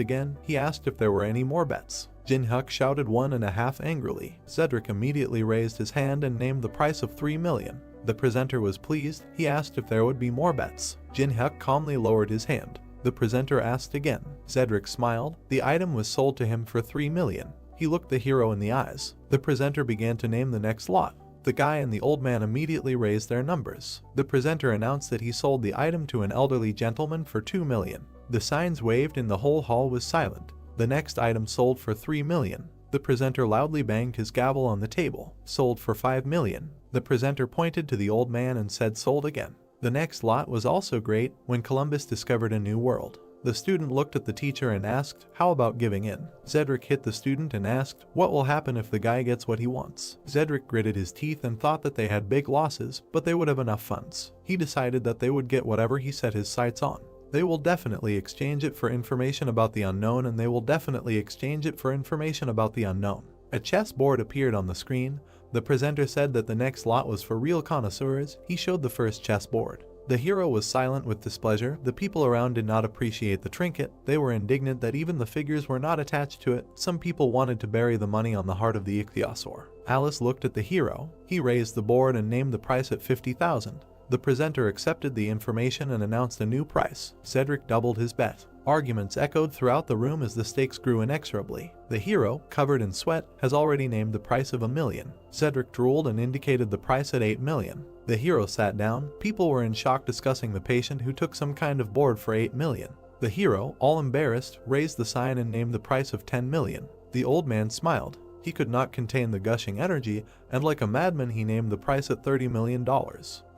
again. He asked if there were any more bets. Jin-hyuk shouted 1.5 angrily. Cedric immediately raised his hand and named the price of $3 million. The presenter was pleased. He asked if there would be more bets. Jin-hyuk calmly lowered his hand. The presenter asked again. Cedric smiled. The item was sold to him for $3 million. He looked the hero in the eyes. The presenter began to name the next lot. The guy and the old man immediately raised their numbers. The presenter announced that he sold the item to an elderly gentleman for $2 million. The signs waved and the whole hall was silent. The next item sold for $3 million. The presenter loudly banged his gavel on the table. Sold for $5 million. The presenter pointed to the old man and said sold again. The next lot was also great. When Columbus discovered a new world. The student looked at the teacher and asked, how about giving in? Cedric hit the student and asked, what will happen if the guy gets what he wants? Cedric gritted his teeth and thought that they had big losses, but they would have enough funds. He decided that they would get whatever he set his sights on. They will definitely exchange it for information about the unknown, and they will definitely exchange it for information about the unknown. A chessboard appeared on the screen. The presenter said that the next lot was for real connoisseurs. He showed the first chessboard. The hero was silent with displeasure. The people around did not appreciate the trinket. They were indignant that even the figures were not attached to it. Some people wanted to bury the money on the heart of the ichthyosaur. Alice looked at the hero. He raised the board and named the price at $50,000. The presenter accepted the information and announced a new price. Cedric doubled his bet. Arguments echoed throughout the room as the stakes grew inexorably. The hero, covered in sweat, has already named the price of $1 million. Cedric drooled and indicated the price at $8 million. The hero sat down. People were in shock discussing the patient who took some kind of board for $8 million. The hero, all embarrassed, raised the sign and named the price of $10 million. The old man smiled. He could not contain the gushing energy, and like a madman he named the price at $30 million.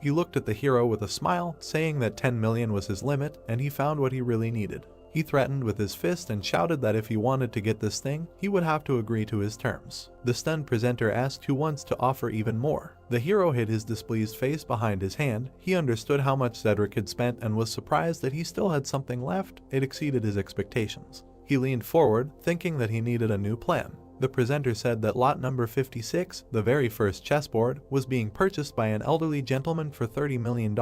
He looked at the hero with a smile, saying that $10 million was his limit, and he found what he really needed. He threatened with his fist and shouted that if he wanted to get this thing, he would have to agree to his terms. The stunned presenter asked who wants to offer even more. The hero hid his displeased face behind his hand. He understood how much Cedric had spent and was surprised that he still had something left. It exceeded his expectations. He leaned forward, thinking that he needed a new plan. The presenter said that lot number 56, the very first chessboard, was being purchased by an elderly gentleman for $30 million.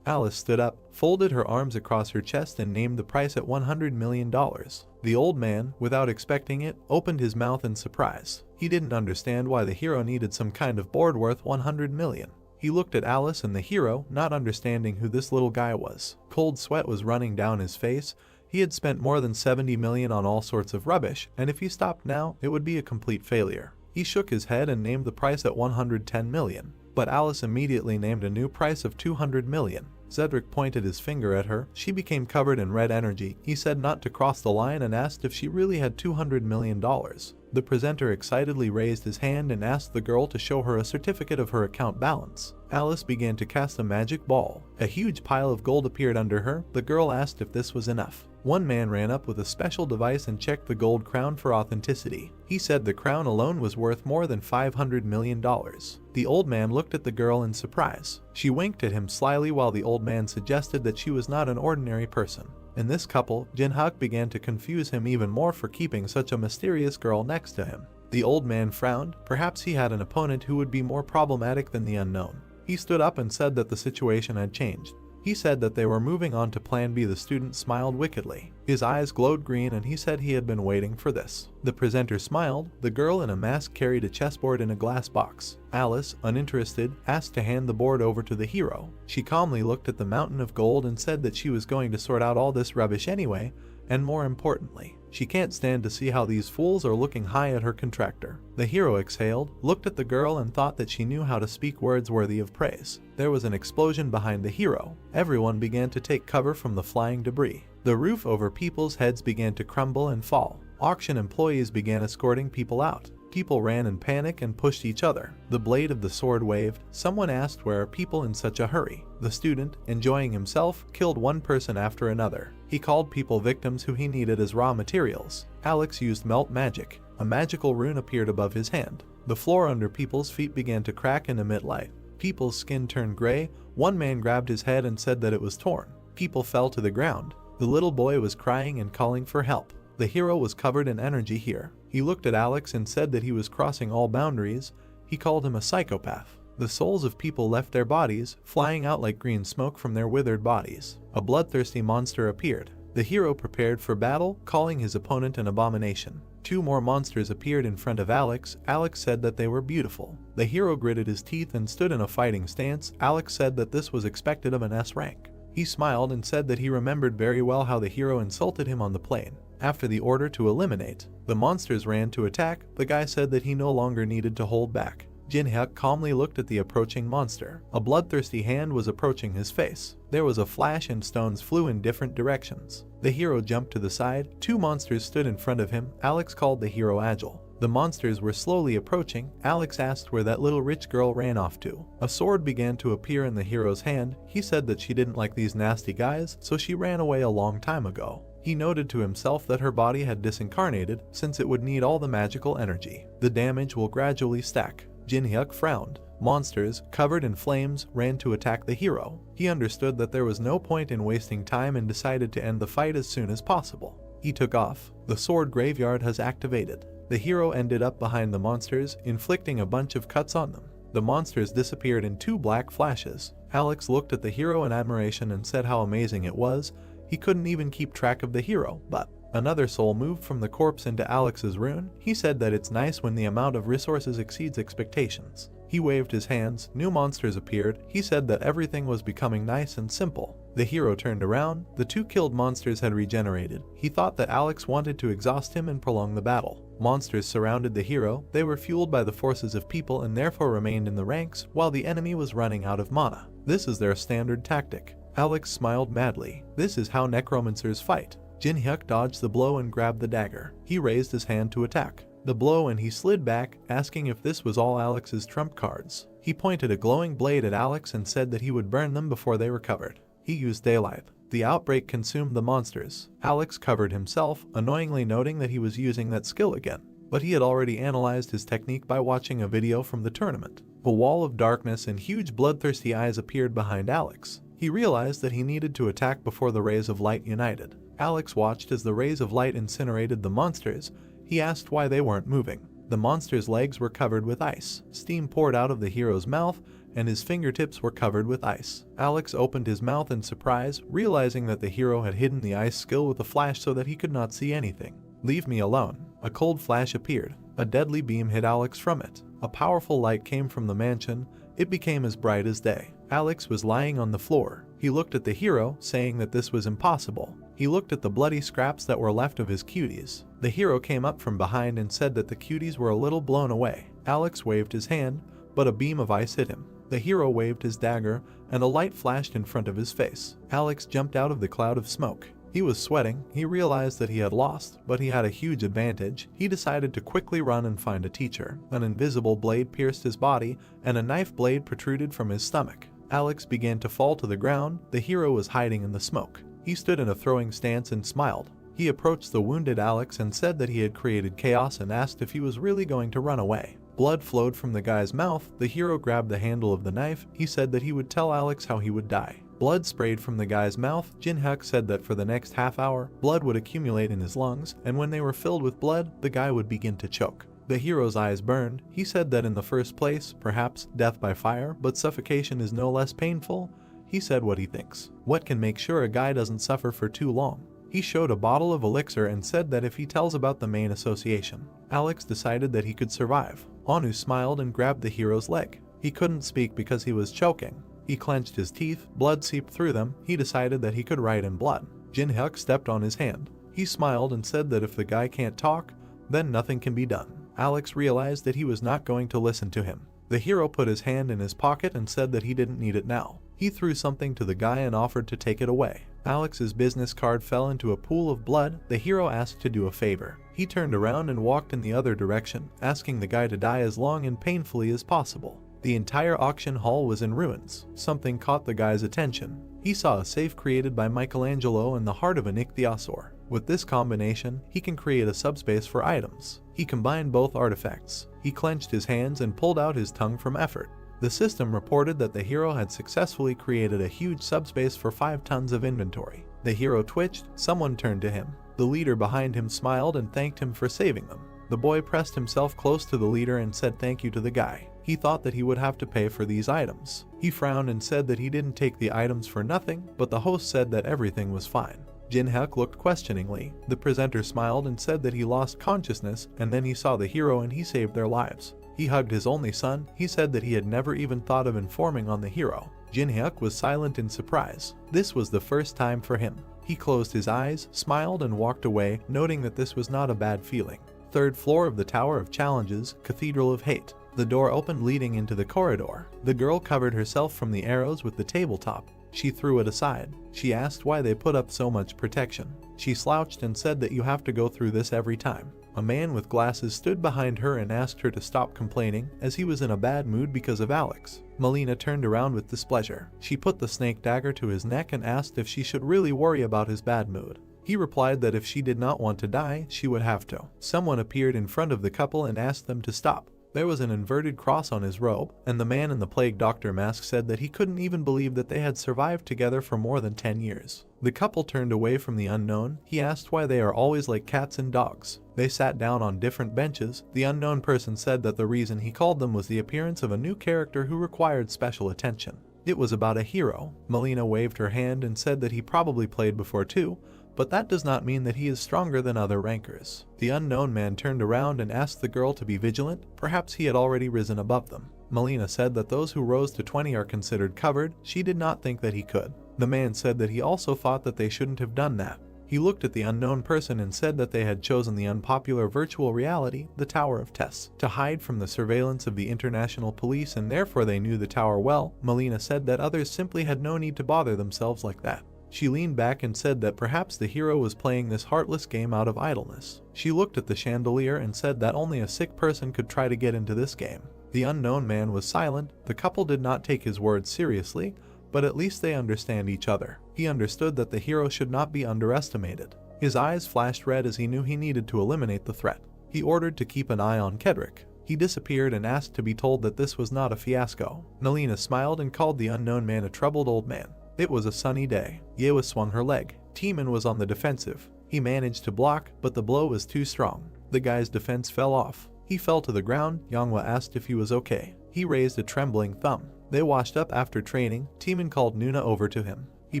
Alice stood up, folded her arms across her chest and named the price at $100 million. The old man, without expecting it, opened his mouth in surprise. He didn't understand why the hero needed some kind of board worth $100 million. He looked at Alice and the hero, not understanding who this little guy was. Cold sweat was running down his face. He had spent more than $70 million on all sorts of rubbish, and if he stopped now, it would be a complete failure. He shook his head and named the price at $110 million. But Alice immediately named a new price of $200 million. Cedric pointed his finger at her. She became covered in red energy. He said not to cross the line and asked if she really had $200 million. The presenter excitedly raised his hand and asked the girl to show her a certificate of her account balance. Alice began to cast a magic ball. A huge pile of gold appeared under her. The girl asked if this was enough. One man ran up with a special device and checked the gold crown for authenticity. He said the crown alone was worth more than $500 million. The old man looked at the girl in surprise. She winked at him slyly while the old man suggested that she was not an ordinary person. In this couple, Jin-hyuk began to confuse him even more for keeping such a mysterious girl next to him. The old man frowned. Perhaps he had an opponent who would be more problematic than the unknown. He stood up and said that the situation had changed. He said that they were moving on to Plan B. The student smiled wickedly. His eyes glowed green and he said he had been waiting for this. The presenter smiled. The girl in a mask carried a chessboard in a glass box. Alice, uninterested, asked to hand the board over to the hero. She calmly looked at the mountain of gold and said that she was going to sort out all this rubbish anyway, and more importantly, she can't stand to see how these fools are looking high at her contractor. The hero exhaled, looked at the girl and thought that she knew how to speak words worthy of praise. There was an explosion behind the hero. Everyone began to take cover from the flying debris. The roof over people's heads began to crumble and fall. Auction employees began escorting people out. People ran in panic and pushed each other. The blade of the sword waved. Someone asked where are people in such a hurry. The student, enjoying himself, killed one person after another. He called people victims who he needed as raw materials. Alex used melt magic. A magical rune appeared above his hand. The floor under people's feet began to crack and emit light. People's skin turned gray. One man grabbed his head and said that it was torn. People fell to the ground. The little boy was crying and calling for help. The hero was covered in energy here. He looked at Alex and said that he was crossing all boundaries. He called him a psychopath. The souls of people left their bodies, flying out like green smoke from their withered bodies. A bloodthirsty monster appeared. The hero prepared for battle, calling his opponent an abomination. 2 more monsters appeared in front of Alex. Alex said that they were beautiful. The hero gritted his teeth and stood in a fighting stance. Alex said that this was expected of an S rank. He smiled and said that he remembered very well how the hero insulted him on the plane. After the order to eliminate, the monsters ran to attack. The guy said that he no longer needed to hold back. Jin-hyuk calmly looked at the approaching monster. A bloodthirsty hand was approaching his face. There was a flash and stones flew in different directions. The hero jumped to the side. 2 monsters stood in front of him. Alex called the hero agile. The monsters were slowly approaching. Alex asked where that little rich girl ran off to. A sword began to appear in the hero's hand. He said that she didn't like these nasty guys, so she ran away a long time ago. He noted to himself that her body had disincarnated, since it would need all the magical energy. The damage will gradually stack. Jin-hyuk frowned. Monsters, covered in flames, ran to attack the hero. He understood that there was no point in wasting time and decided to end the fight as soon as possible. He took off. The sword graveyard has activated. The hero ended up behind the monsters, inflicting a bunch of cuts on them. The monsters disappeared in 2 black flashes. Alex looked at the hero in admiration and said how amazing it was. He couldn't even keep track of the hero, but another soul moved from the corpse into Alex's rune. He said that it's nice when the amount of resources exceeds expectations. He waved his hands. New monsters appeared. He said that everything was becoming nice and simple. The hero turned around. The 2 killed monsters had regenerated. He thought that Alex wanted to exhaust him and prolong the battle. Monsters surrounded the hero. They were fueled by the forces of people and therefore remained in the ranks while the enemy was running out of mana. This is their standard tactic. Alex smiled madly. This is how necromancers fight. Jin-hyuk dodged the blow and grabbed the dagger. He raised his hand to attack the blow and he slid back, asking if this was all Alex's trump cards. He pointed a glowing blade at Alex and said that he would burn them before they recovered. He used daylight. The outbreak consumed the monsters. Alex covered himself, annoyingly noting that he was using that skill again. But he had already analyzed his technique by watching a video from the tournament. A wall of darkness and huge bloodthirsty eyes appeared behind Alex. He realized that he needed to attack before the rays of light united. Alex watched as the rays of light incinerated the monsters. He asked why they weren't moving. The monster's legs were covered with ice. Steam poured out of the hero's mouth, and his fingertips were covered with ice. Alex opened his mouth in surprise, realizing that the hero had hidden the ice skill with a flash so that he could not see anything. "Leave me alone." A cold flash appeared. A deadly beam hit Alex from it. A powerful light came from the mansion. It became as bright as day. Alex was lying on the floor. He looked at the hero, saying that this was impossible. He looked at the bloody scraps that were left of his cuties. The hero came up from behind and said that the cuties were a little blown away. Alex waved his hand, but a beam of ice hit him. The hero waved his dagger, and a light flashed in front of his face. Alex jumped out of the cloud of smoke. He was sweating. He realized that he had lost, but he had a huge advantage. He decided to quickly run and find a teacher. An invisible blade pierced his body, and a knife blade protruded from his stomach. Alex began to fall to the ground. The hero was hiding in the smoke. He stood in a throwing stance and smiled. He approached the wounded Alex and said that he had created chaos and asked if he was really going to run away. Blood flowed from the guy's mouth. The hero grabbed the handle of the knife. He said that he would tell Alex how he would die. Blood sprayed from the guy's mouth. Jin-hyuk said that for the next half hour, blood would accumulate in his lungs, and when they were filled with blood, the guy would begin to choke. The hero's eyes burned. He said that in the first place, perhaps death by fire, but suffocation is no less painful. He said what he thinks. What can make sure a guy doesn't suffer for too long? He showed a bottle of elixir and said that if he tells about the main association, Alex decided that he could survive. Anu smiled and grabbed the hero's leg. He couldn't speak because he was choking. He clenched his teeth, blood seeped through them. He decided that he could write in blood. Jin-hyuk stepped on his hand. He smiled and said that if the guy can't talk, then nothing can be done. Alex realized that he was not going to listen to him. The hero put his hand in his pocket and said that he didn't need it now. He threw something to the guy and offered to take it away. Alex's business card fell into a pool of blood. The hero asked to do a favor. He turned around and walked in the other direction, asking the guy to die as long and painfully as possible. The entire auction hall was in ruins. Something caught the guy's attention. He saw a safe created by Michelangelo in the heart of an ichthyosaur. With this combination, he can create a subspace for items. He combined both artifacts. He clenched his hands and pulled out his tongue from effort. The system reported that the hero had successfully created a huge subspace for 5 tons of inventory. The hero twitched. Someone turned to him. The leader behind him smiled and thanked him for saving them. The boy pressed himself close to the leader and said thank you to the guy. He thought that he would have to pay for these items. He frowned and said that he didn't take the items for nothing, but the host said that everything was fine. Jin-hyuk looked questioningly. The presenter smiled and said that he lost consciousness, and then he saw the hero and he saved their lives. He hugged his only son. He said that he had never even thought of informing on the hero. Jin-hyuk was silent in surprise. This was the first time for him. He closed his eyes, smiled and walked away, noting that this was not a bad feeling. Third floor of the Tower of Challenges, Cathedral of Hate. The door opened leading into the corridor. The girl covered herself from the arrows with the tabletop. She threw it aside. She asked why they put up so much protection. She slouched and said that you have to go through this every time. A man with glasses stood behind her and asked her to stop complaining, as he was in a bad mood because of Alex. Melina turned around with displeasure. She put the snake dagger to his neck and asked if she should really worry about his bad mood. He replied that if she did not want to die, she would have to. Someone appeared in front of the couple and asked them to stop. There was an inverted cross on his robe, and the man in the plague doctor mask said that he couldn't even believe that they had survived together for more than 10 years. The couple turned away from the unknown. He asked why they are always like cats and dogs. They sat down on different benches. The unknown person said that the reason he called them was the appearance of a new character who required special attention. It was about a hero. Melina waved her hand and said that he probably played before too, but that does not mean that he is stronger than other rankers. The unknown man turned around and asked the girl to be vigilant. Perhaps he had already risen above them. Melina said that those who rose to 20 are considered covered. She did not think that he could. The man said that he also thought that they shouldn't have done that. He looked at the unknown person and said that they had chosen the unpopular virtual reality, the Tower of Tests, to hide from the surveillance of the international police, and therefore they knew the tower well. Melina said that others simply had no need to bother themselves like that. She leaned back and said that perhaps the hero was playing this heartless game out of idleness. She looked at the chandelier and said that only a sick person could try to get into this game. The unknown man was silent. The couple did not take his words seriously, but at least they understand each other. He understood that the hero should not be underestimated. His eyes flashed red as he knew he needed to eliminate the threat. He ordered to keep an eye on Kedrick. He disappeared and asked to be told that this was not a fiasco. Melina smiled and called the unknown man a troubled old man. It was a sunny day. Yewa swung her leg. Teeman was on the defensive. He managed to block, but the blow was too strong. The guy's defense fell off. He fell to the ground. Yangwa asked if he was okay. He raised a trembling thumb. They washed up after training. Teeman called Nuna over to him. He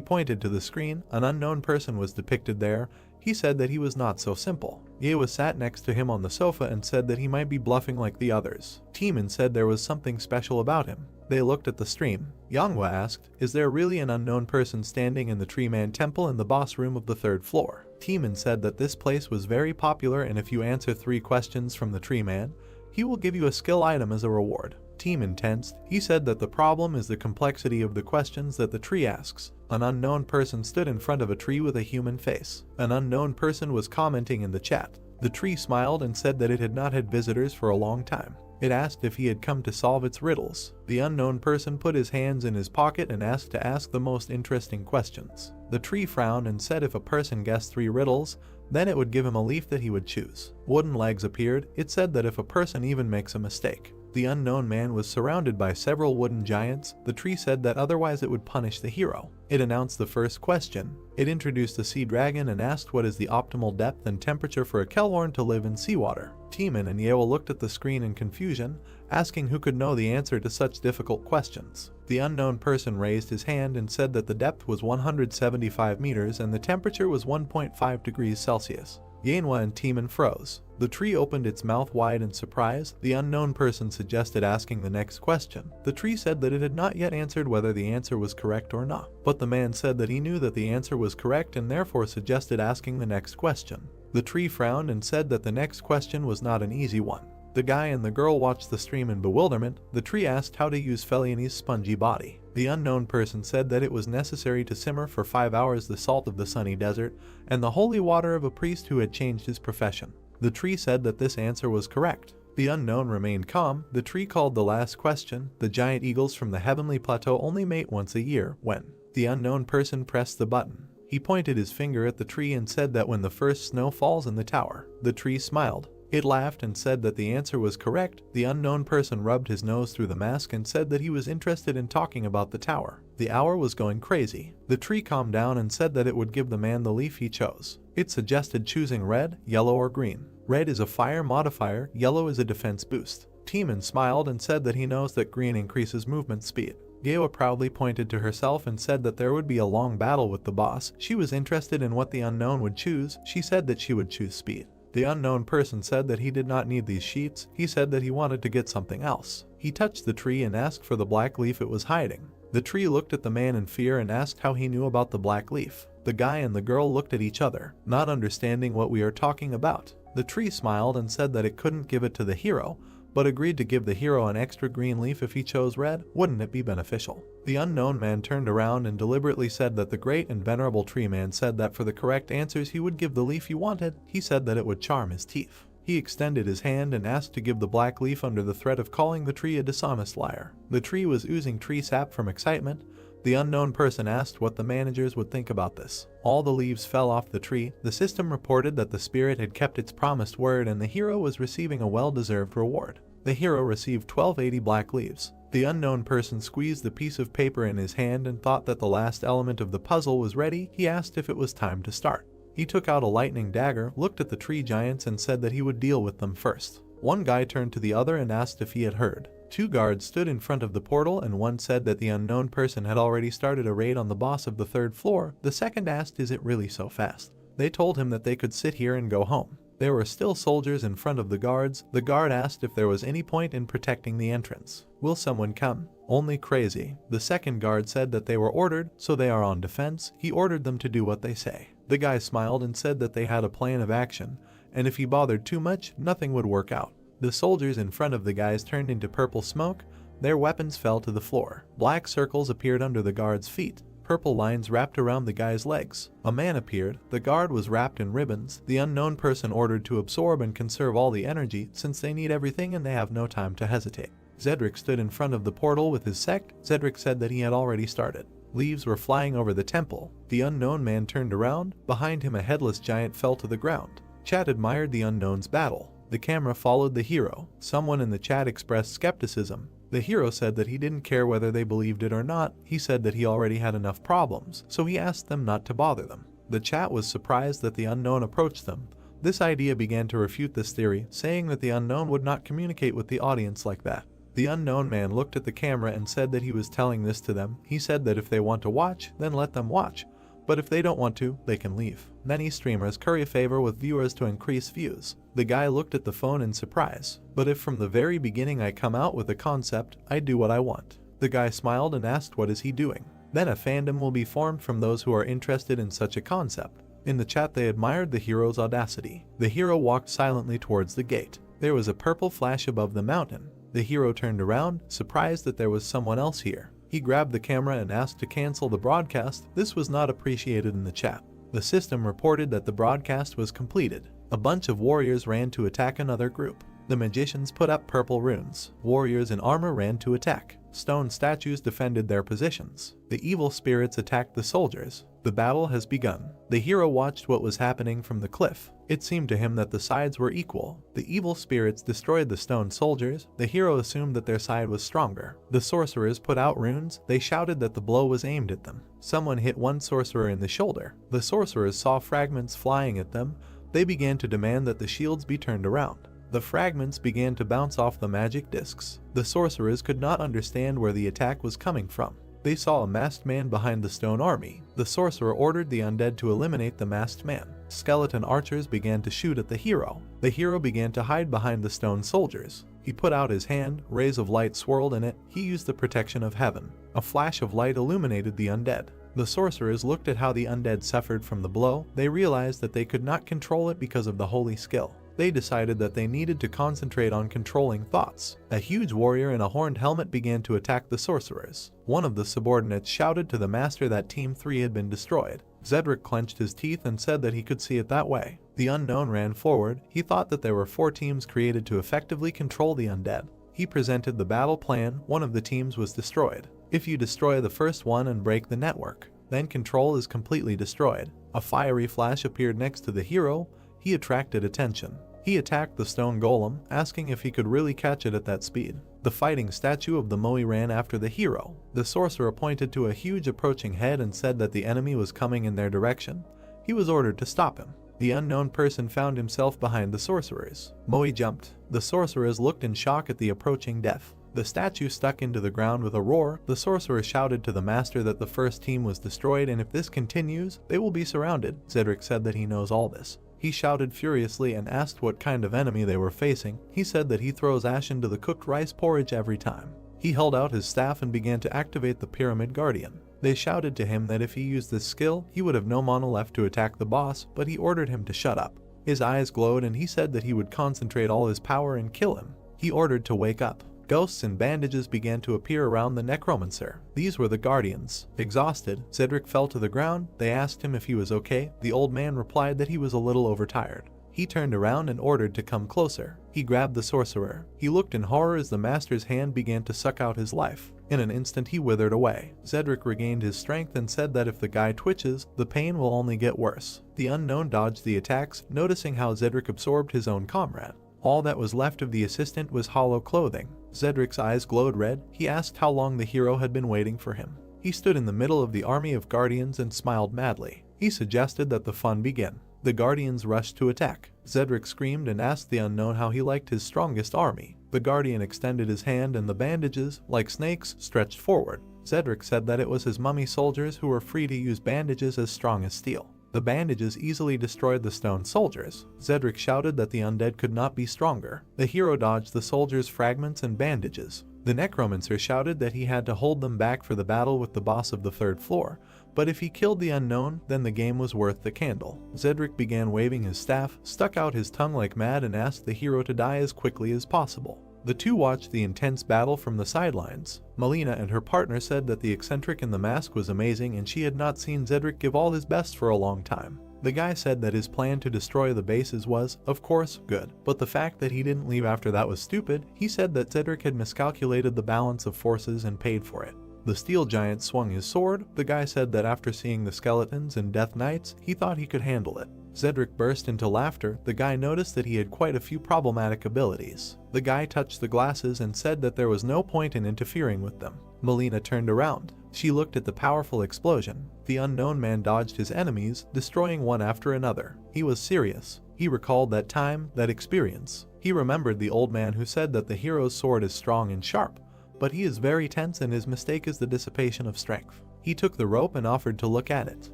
pointed to the screen. An unknown person was depicted there. He said that he was not so simple. Yewa sat next to him on the sofa and said that he might be bluffing like the others. Teeman said there was something special about him. They looked at the stream. Yangwa asked, is there really an unknown person standing in the Tree Man Temple in the boss room of the 3rd floor? Teeman said that this place was very popular, and if you answer 3 questions from the Tree Man, he will give you a skill item as a reward. Teeman tensed. He said that the problem is the complexity of the questions that the tree asks. An unknown person stood in front of a tree with a human face. An unknown person was commenting in the chat. The tree smiled and said that it had not had visitors for a long time. It asked if he had come to solve its riddles. The unknown person put his hands in his pocket and asked to ask the most interesting questions. The tree frowned and said if a person guessed 3 riddles, then it would give him a leaf that he would choose. Wooden legs appeared. It said that if a person even makes a mistake. The unknown man was surrounded by several wooden giants. The tree said that otherwise it would punish the hero. It announced the first question. It introduced the sea dragon and asked what is the optimal depth and temperature for a Kellhorn to live in seawater. Teeman and Yewa looked at the screen in confusion, asking who could know the answer to such difficult questions. The unknown person raised his hand and said that the depth was 175 meters and the temperature was 1.5 degrees Celsius. Yanhwa and Teeman froze. The tree opened its mouth wide in surprise. The unknown person suggested asking the next question. The tree said that it had not yet answered whether the answer was correct or not, but the man said that he knew that the answer was correct and therefore suggested asking the next question. The tree frowned and said that the next question was not an easy one. The guy and the girl watched the stream in bewilderment. The tree asked how to use Feliani's spongy body. The unknown person said that it was necessary to simmer for 5 hours the salt of the sunny desert and the holy water of a priest who had changed his profession. The tree said that this answer was correct. The unknown remained calm. The tree called the last question. The giant eagles from the heavenly plateau only mate once a year. When? The unknown person pressed the button. He pointed his finger at the tree and said that when the first snow falls in the tower. The tree smiled. It laughed and said that the answer was correct. The unknown person rubbed his nose through the mask and said that he was interested in talking about the tower. The hour was going crazy. The tree calmed down and said that it would give the man the leaf he chose. It suggested choosing red, yellow, or green. Red is a fire modifier, yellow is a defense boost. Teeman smiled and said that he knows that green increases movement speed. Gawa proudly pointed to herself and said that there would be a long battle with the boss. She was interested in what the unknown would choose. She said that she would choose speed. The unknown person said that he did not need these sheets. He said that he wanted to get something else. He touched the tree and asked for the black leaf it was hiding. The tree looked at the man in fear and asked how he knew about the black leaf. The guy and the girl looked at each other, not understanding what we are talking about. The tree smiled and said that it couldn't give it to the hero, but agreed to give the hero an extra green leaf if he chose red. Wouldn't it be beneficial? The unknown man turned around and deliberately said that the great and venerable tree man said that for the correct answers he would give the leaf you wanted. He said that it would charm his teeth. He extended his hand and asked to give the black leaf under the threat of calling the tree a dishonest liar. The tree was oozing tree sap from excitement. The unknown person asked what the managers would think about this. All the leaves fell off the tree. The system reported that the spirit had kept its promised word and the hero was receiving a well-deserved reward. The hero received 1280 black leaves. The unknown person squeezed the piece of paper in his hand and thought that the last element of the puzzle was ready. He asked if it was time to start. He took out a lightning dagger, looked at the tree giants and said that he would deal with them first. One guy turned to the other and asked if he had heard. Two guards stood in front of the portal and one said that the unknown person had already started a raid on the boss of the 3rd floor. The second asked, is it really so fast? They told him that they could sit here and go home. There were still soldiers in front of the guards. The guard asked if there was any point in protecting the entrance. Will someone come? Only crazy. The second guard said that they were ordered, so they are on defense. He ordered them to do what they say. The guy smiled and said that they had a plan of action, and if he bothered too much, nothing would work out. The soldiers in front of the guys turned into purple smoke. Their weapons fell to the floor. Black circles appeared under the guards' feet. Purple lines wrapped around the guy's legs. A man appeared. The guard was wrapped in ribbons. The unknown person ordered to absorb and conserve all the energy since they need everything and they have no time to hesitate. Zedric stood in front of the portal with his sect. Zedric said that he had already started. Leaves were flying over the temple. The unknown man turned around. Behind him a headless giant fell to the ground. Chat admired the unknown's battle. The camera followed the hero. Someone in the chat expressed skepticism. The hero said that he didn't care whether they believed it or not. He said that he already had enough problems, so he asked them not to bother them. The chat was surprised that the unknown approached them. This idea began to refute this theory, saying that the unknown would not communicate with the audience like that. The unknown man looked at the camera and said that he was telling this to them. He said that if they want to watch, then let them watch. But if they don't want to, they can leave. Many streamers curry favor with viewers to increase views. The guy looked at the phone in surprise. But if from the very beginning I come out with a concept, I do what I want. The guy smiled and asked what is he doing. Then a fandom will be formed from those who are interested in such a concept. In the chat they admired the hero's audacity. The hero walked silently towards the gate. There was a purple flash above the mountain. The hero turned around, surprised that there was someone else here. He grabbed the camera and asked to cancel the broadcast. This was not appreciated in the chat. The system reported that the broadcast was completed. A bunch of warriors ran to attack another group. The magicians put up purple runes. Warriors in armor ran to attack. Stone statues defended their positions. The evil spirits attacked the soldiers. The battle has begun. The hero watched what was happening from the cliff. It seemed to him that the sides were equal. The evil spirits destroyed the stone soldiers. The hero assumed that their side was stronger. The sorcerers put out runes. They shouted that the blow was aimed at them. Someone hit one sorcerer in the shoulder. The sorcerers saw fragments flying at them. They began to demand that the shields be turned around. The fragments began to bounce off the magic discs. The sorcerers could not understand where the attack was coming from. They saw a masked man behind the stone army. The sorcerer ordered the undead to eliminate the masked man. Skeleton archers began to shoot at the hero. The hero began to hide behind the stone soldiers. He put out his hand, rays of light swirled in it. He used the protection of heaven. A flash of light illuminated the undead. The sorcerers looked at how the undead suffered from the blow. They realized that they could not control it because of the holy skill. They decided that they needed to concentrate on controlling thoughts. A huge warrior in a horned helmet began to attack the sorcerers. One of the subordinates shouted to the master that Team 3 had been destroyed. Zedric clenched his teeth and said that he could see it that way. The unknown ran forward. He thought that there were 4 teams created to effectively control the undead. He presented the battle plan. One of the teams was destroyed. If you destroy the first one and break the network, then control is completely destroyed. A fiery flash appeared next to the hero. He attracted attention. He attacked the stone golem, asking if he could really catch it at that speed. The fighting statue of the Moe ran after the hero. The sorcerer pointed to a huge approaching head and said that the enemy was coming in their direction. He was ordered to stop him. The unknown person found himself behind the sorcerers. Moe jumped. The sorcerers looked in shock at the approaching death. The statue stuck into the ground with a roar. The sorcerer shouted to the master that the first team was destroyed, and if this continues, they will be surrounded. Cedric said that he knows all this. He shouted furiously and asked what kind of enemy they were facing. He said that he throws ash into the cooked rice porridge every time. He held out his staff and began to activate the Pyramid Guardian. They shouted to him that if he used this skill, he would have no mana left to attack the boss, but he ordered him to shut up. His eyes glowed and he said that he would concentrate all his power and kill him. He ordered to wake up. Ghosts and bandages began to appear around the necromancer. These were the guardians. Exhausted, Cedric fell to the ground. They asked him if he was okay. The old man replied that he was a little overtired. He turned around and ordered to come closer. He grabbed the sorcerer. He looked in horror as the master's hand began to suck out his life. In an instant he withered away. Cedric regained his strength and said that if the guy twitches, the pain will only get worse. The unknown dodged the attacks, noticing how Cedric absorbed his own comrade. All that was left of the assistant was hollow clothing. Cedric's eyes glowed red. He asked how long the hero had been waiting for him. He stood in the middle of the army of guardians and smiled madly. He suggested that the fun begin. The guardians rushed to attack. Cedric screamed and asked the unknown how he liked his strongest army. The guardian extended his hand and the bandages, like snakes, stretched forward. Cedric said that it was his mummy soldiers who were free to use bandages as strong as steel. The bandages easily destroyed the stone soldiers. Cedric shouted that the undead could not be stronger. The hero dodged the soldiers' fragments and bandages. The necromancer shouted that he had to hold them back for the battle with the boss of the third floor, but if he killed the unknown, then the game was worth the candle. Cedric began waving his staff, stuck out his tongue like mad, and asked the hero to die as quickly as possible. The two watched the intense battle from the sidelines. Melina and her partner said that the eccentric in the mask was amazing and she had not seen Cedric give all his best for a long time. The guy said that his plan to destroy the bases was, of course, good, but the fact that he didn't leave after that was stupid. He said that Cedric had miscalculated the balance of forces and paid for it. The steel giant swung his sword. The guy said that after seeing the skeletons and death knights, he thought he could handle it. Cedric burst into laughter. The guy noticed that he had quite a few problematic abilities. The guy touched the glasses and said that there was no point in interfering with them. Melina turned around. She looked at the powerful explosion. The unknown man dodged his enemies, destroying one after another. He was serious. He recalled that time, that experience. He remembered the old man who said that the hero's sword is strong and sharp, but he is very tense and his mistake is the dissipation of strength. He took the rope and offered to look at it.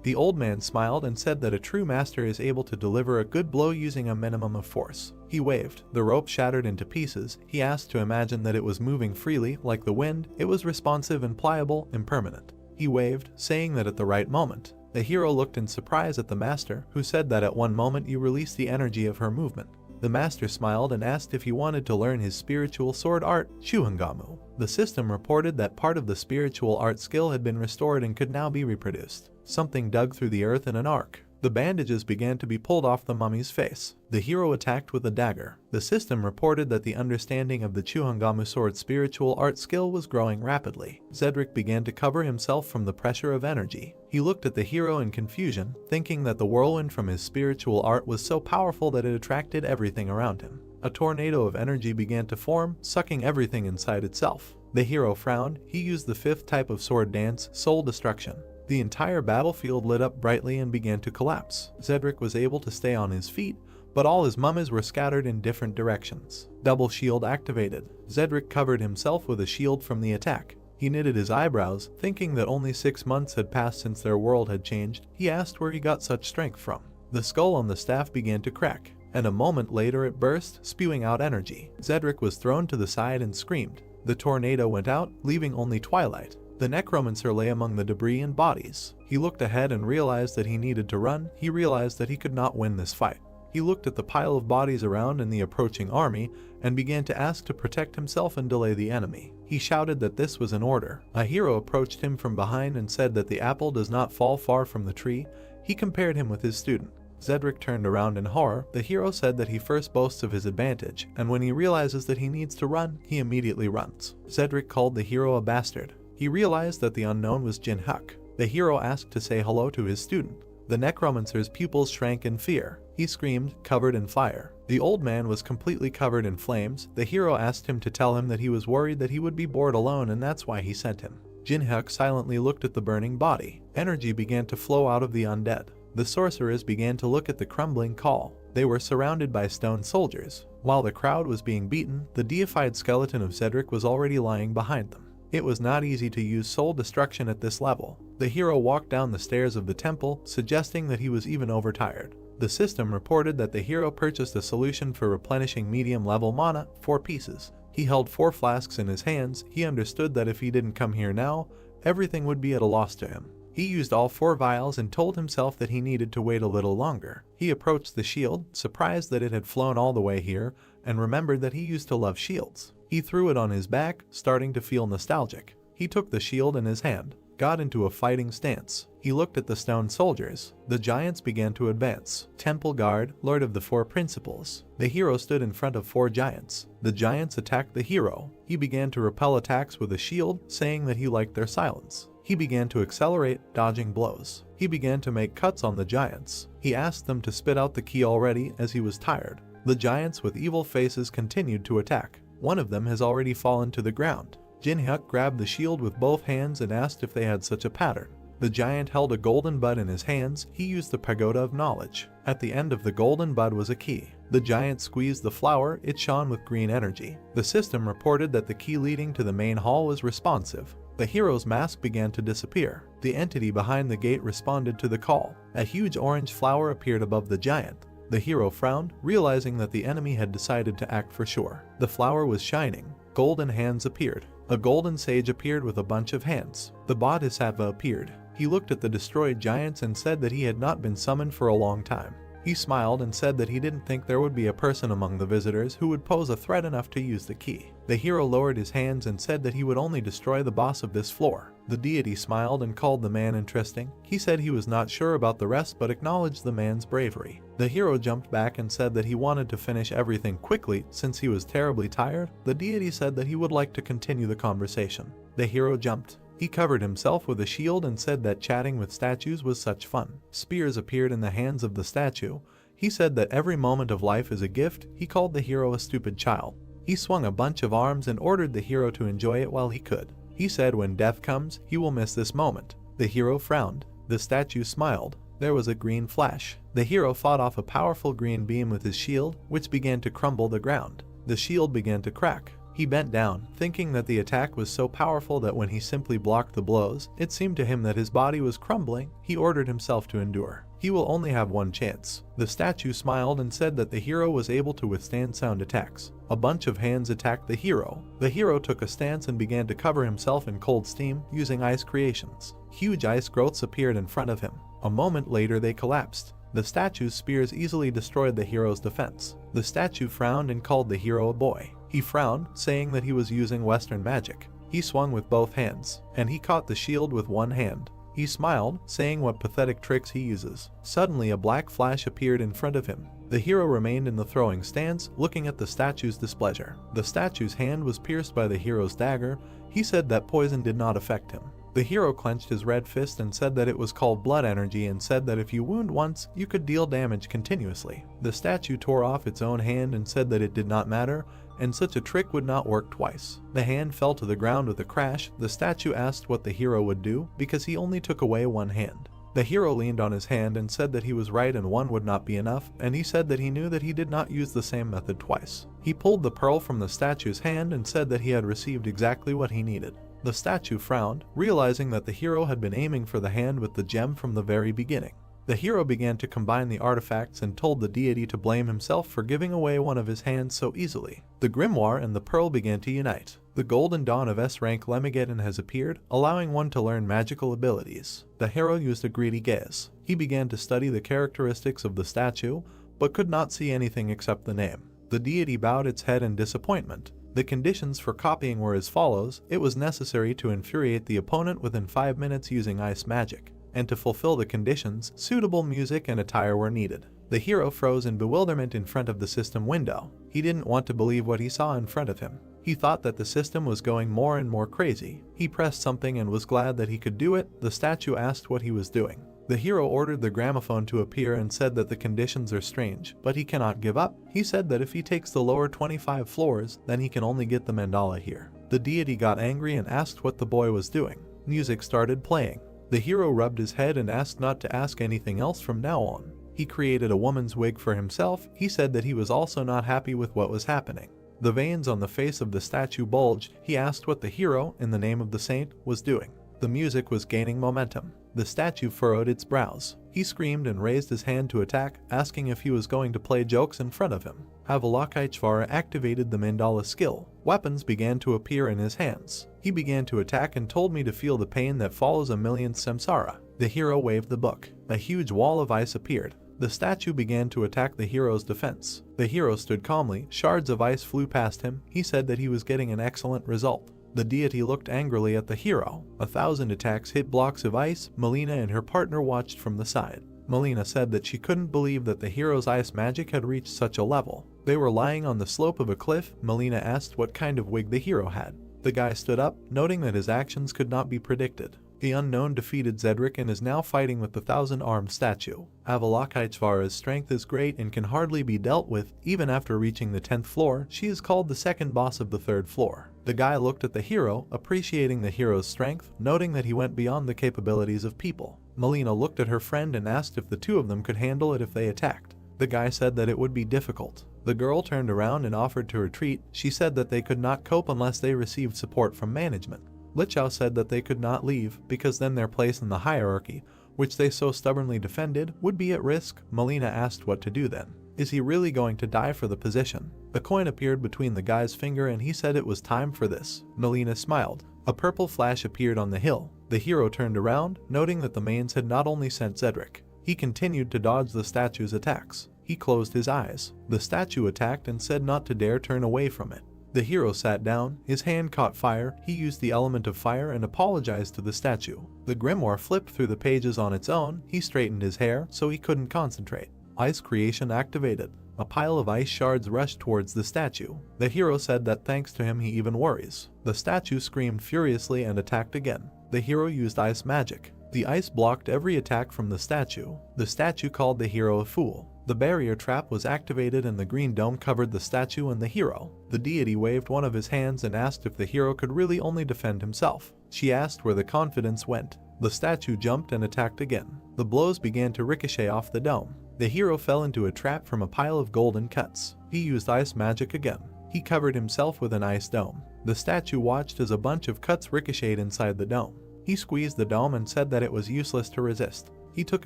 The old man smiled and said that a true master is able to deliver a good blow using a minimum of force. He waved. The rope shattered into pieces. He asked to imagine that it was moving freely, like the wind. It was responsive and pliable, impermanent. He waved, saying that at the right moment. The hero looked in surprise at the master, who said that at one moment you released the energy of her movement. The master smiled and asked if he wanted to learn his spiritual sword art, Shuhangamu. The system reported that part of the spiritual art skill had been restored and could now be reproduced. Something dug through the earth in an arc. The bandages began to be pulled off the mummy's face. The hero attacked with a dagger. The system reported that the understanding of the Shuhangamu sword spiritual art skill was growing rapidly. Cedric began to cover himself from the pressure of energy. He looked at the hero in confusion, thinking that the whirlwind from his spiritual art was so powerful that it attracted everything around him. A tornado of energy began to form, sucking everything inside itself. The hero frowned. He used the fifth type of sword dance, soul destruction. The entire battlefield lit up brightly and began to collapse. Cedric was able to stay on his feet, but all his mummies were scattered in different directions. Double shield activated. Cedric covered himself with a shield from the attack. He knitted his eyebrows, thinking that only 6 months had passed since their world had changed. He asked where he got such strength from. The skull on the staff began to crack, and a moment later it burst, spewing out energy. Cedric was thrown to the side and screamed. The tornado went out, leaving only twilight. The necromancer lay among the debris and bodies. He looked ahead and realized that he needed to run. He realized that he could not win this fight. He looked at the pile of bodies around and the approaching army and began to ask to protect himself and delay the enemy. He shouted that this was an order. A hero approached him from behind and said that the apple does not fall far from the tree. He compared him with his student. Cedric turned around in horror. The hero said that he first boasts of his advantage, and when he realizes that he needs to run, he immediately runs. Cedric called the hero a bastard. He realized that the unknown was Jin Huk. The hero asked to say hello to his student. The necromancer's pupils shrank in fear. He screamed, covered in fire. The old man was completely covered in flames. The hero asked him to tell him that he was worried that he would be bored alone and that's why he sent him. Jin Huk silently looked at the burning body. Energy began to flow out of the undead. The sorcerers began to look at the crumbling call. They were surrounded by stone soldiers. While the crowd was being beaten, the deified skeleton of Cedric was already lying behind them. It was not easy to use soul destruction at this level. The hero walked down the stairs of the temple, suggesting that he was even overtired. The system reported that the hero purchased a solution for replenishing medium-level mana, 4 pieces. He held 4 flasks in his hands. He understood that if he didn't come here now, everything would be at a loss to him. He used all 4 vials and told himself that he needed to wait a little longer. He approached the shield, surprised that it had flown all the way here, and remembered that he used to love shields. He threw it on his back, starting to feel nostalgic. He took the shield in his hand, got into a fighting stance. He looked at the stone soldiers. The giants began to advance. Temple Guard, Lord of the 4 Principles. The hero stood in front of 4 giants. The giants attacked the hero. He began to repel attacks with a shield, saying that he liked their silence. He began to accelerate, dodging blows. He began to make cuts on the giants. He asked them to spit out the key already, as he was tired. The giants with evil faces continued to attack. One of them has already fallen to the ground. Jinhyuk grabbed the shield with both hands and asked if they had such a pattern. The giant held a golden bud in his hands. He used the pagoda of knowledge. At the end of the golden bud was a key. The giant squeezed the flower. It shone with green energy. The system reported that the key leading to the main hall was responsive. The hero's mask began to disappear. The entity behind the gate responded to the call. A huge orange flower appeared above the giant. The hero frowned, realizing that the enemy had decided to act for sure. The flower was shining. Golden hands appeared. A golden sage appeared with a bunch of hands. The bodhisattva appeared. He looked at the destroyed giants and said that he had not been summoned for a long time. He smiled and said that he didn't think there would be a person among the visitors who would pose a threat enough to use the key. The hero lowered his hands and said that he would only destroy the boss of this floor. The deity smiled and called the man interesting. He said he was not sure about the rest but acknowledged the man's bravery. The hero jumped back and said that he wanted to finish everything quickly since he was terribly tired. The deity said that he would like to continue the conversation. The hero jumped. He covered himself with a shield and said that chatting with statues was such fun. Spears appeared in the hands of the statue. He said that every moment of life is a gift. He called the hero a stupid child. He swung a bunch of arms and ordered the hero to enjoy it while he could. He said when death comes, he will miss this moment. The hero frowned. The statue smiled. There was a green flash. The hero fought off a powerful green beam with his shield, which began to crumble the ground. The shield began to crack. He bent down, thinking that the attack was so powerful that when he simply blocked the blows, it seemed to him that his body was crumbling. He ordered himself to endure. He will only have one chance. The statue smiled and said that the hero was able to withstand sound attacks. A bunch of hands attacked the hero. The hero took a stance and began to cover himself in cold steam using ice creations. Huge ice growths appeared in front of him. A moment later they collapsed. The statue's spears easily destroyed the hero's defense. The statue frowned and called the hero a boy. He frowned, saying that he was using Western magic. He swung with both hands, and he caught the shield with one hand. He smiled, saying what pathetic tricks he uses. Suddenly a black flash appeared in front of him. The hero remained in the throwing stance, looking at the statue's displeasure. The statue's hand was pierced by the hero's dagger. He said that poison did not affect him. The hero clenched his red fist and said that it was called blood energy and said that if you wound once, you could deal damage continuously. The statue tore off its own hand and said that it did not matter, and such a trick would not work twice. The hand fell to the ground with a crash. The statue asked what the hero would do, because he only took away one hand. The hero leaned on his hand and said that he was right and one would not be enough, and he said that he knew that he did not use the same method twice. He pulled the pearl from the statue's hand and said that he had received exactly what he needed. The statue frowned, realizing that the hero had been aiming for the hand with the gem from the very beginning. The hero began to combine the artifacts and told the deity to blame himself for giving away one of his hands so easily. The grimoire and the pearl began to unite. The golden dawn of S-rank Lemigeddon has appeared, allowing one to learn magical abilities. The hero used a greedy gaze. He began to study the characteristics of the statue, but could not see anything except the name. The deity bowed its head in disappointment. The conditions for copying were as follows. It was necessary to infuriate the opponent within 5 minutes using ice magic, and to fulfill the conditions, suitable music and attire were needed. The hero froze in bewilderment in front of the system window. He didn't want to believe what he saw in front of him. He thought that the system was going more and more crazy. He pressed something and was glad that he could do it. The statue asked what he was doing. The hero ordered the gramophone to appear and said that the conditions are strange, but he cannot give up. He said that if he takes the lower 25 floors, then he can only get the mandala here. The deity got angry and asked what the boy was doing. Music started playing. The hero rubbed his head and asked not to ask anything else from now on. He created a woman's wig for himself. He said that he was also not happy with what was happening. The veins on the face of the statue bulged. He asked what the hero, in the name of the saint, was doing. The music was gaining momentum. The statue furrowed its brows. He screamed and raised his hand to attack, asking if he was going to play jokes in front of him. Avalokiteshvara activated the mandala skill. Weapons began to appear in his hands. He began to attack and told me to feel the pain that follows a millionth samsara. The hero waved the book. A huge wall of ice appeared. The statue began to attack the hero's defense. The hero stood calmly. Shards of ice flew past him. He said that he was getting an excellent result. The deity looked angrily at the hero. 1,000 attacks hit blocks of ice. Melina and her partner watched from the side. Melina said that she couldn't believe that the hero's ice magic had reached such a level. They were lying on the slope of a cliff. Melina asked what kind of wig the hero had. The guy stood up, noting that his actions could not be predicted. The unknown defeated Zedric and is now fighting with the 1,000-armed statue. Avalokiteshvara's strength is great and can hardly be dealt with. Even after reaching the 10th floor, she is called the second boss of the 3rd floor. The guy looked at the hero, appreciating the hero's strength, noting that he went beyond the capabilities of people. Melina looked at her friend and asked if the two of them could handle it if they attacked. The guy said that it would be difficult. The girl turned around and offered to retreat. She said that they could not cope unless they received support from management. Lichao said that they could not leave because then their place in the hierarchy, which they so stubbornly defended, would be at risk. Melina asked what to do then. Is he really going to die for the position? A coin appeared between the guy's finger and he said it was time for this. Melina smiled. A purple flash appeared on the hill. The hero turned around, noting that the mains had not only sent Zedric. He continued to dodge the statue's attacks. He closed his eyes. The statue attacked and said not to dare turn away from it. The hero sat down, his hand caught fire. He used the element of fire and apologized to the statue. The grimoire flipped through the pages on its own. He straightened his hair so he couldn't concentrate. Ice creation activated. A pile of ice shards rushed towards the statue. The hero said that thanks to him he even worries. The statue screamed furiously and attacked again. The hero used ice magic. The ice blocked every attack from the statue. The statue called the hero a fool. The barrier trap was activated and the green dome covered the statue and the hero. The deity waved one of his hands and asked if the hero could really only defend himself. She asked where the confidence went. The statue jumped and attacked again. The blows began to ricochet off the dome. The hero fell into a trap from a pile of golden cuts. He used ice magic again. He covered himself with an ice dome. The statue watched as a bunch of cuts ricocheted inside the dome. He squeezed the dome and said that it was useless to resist. He took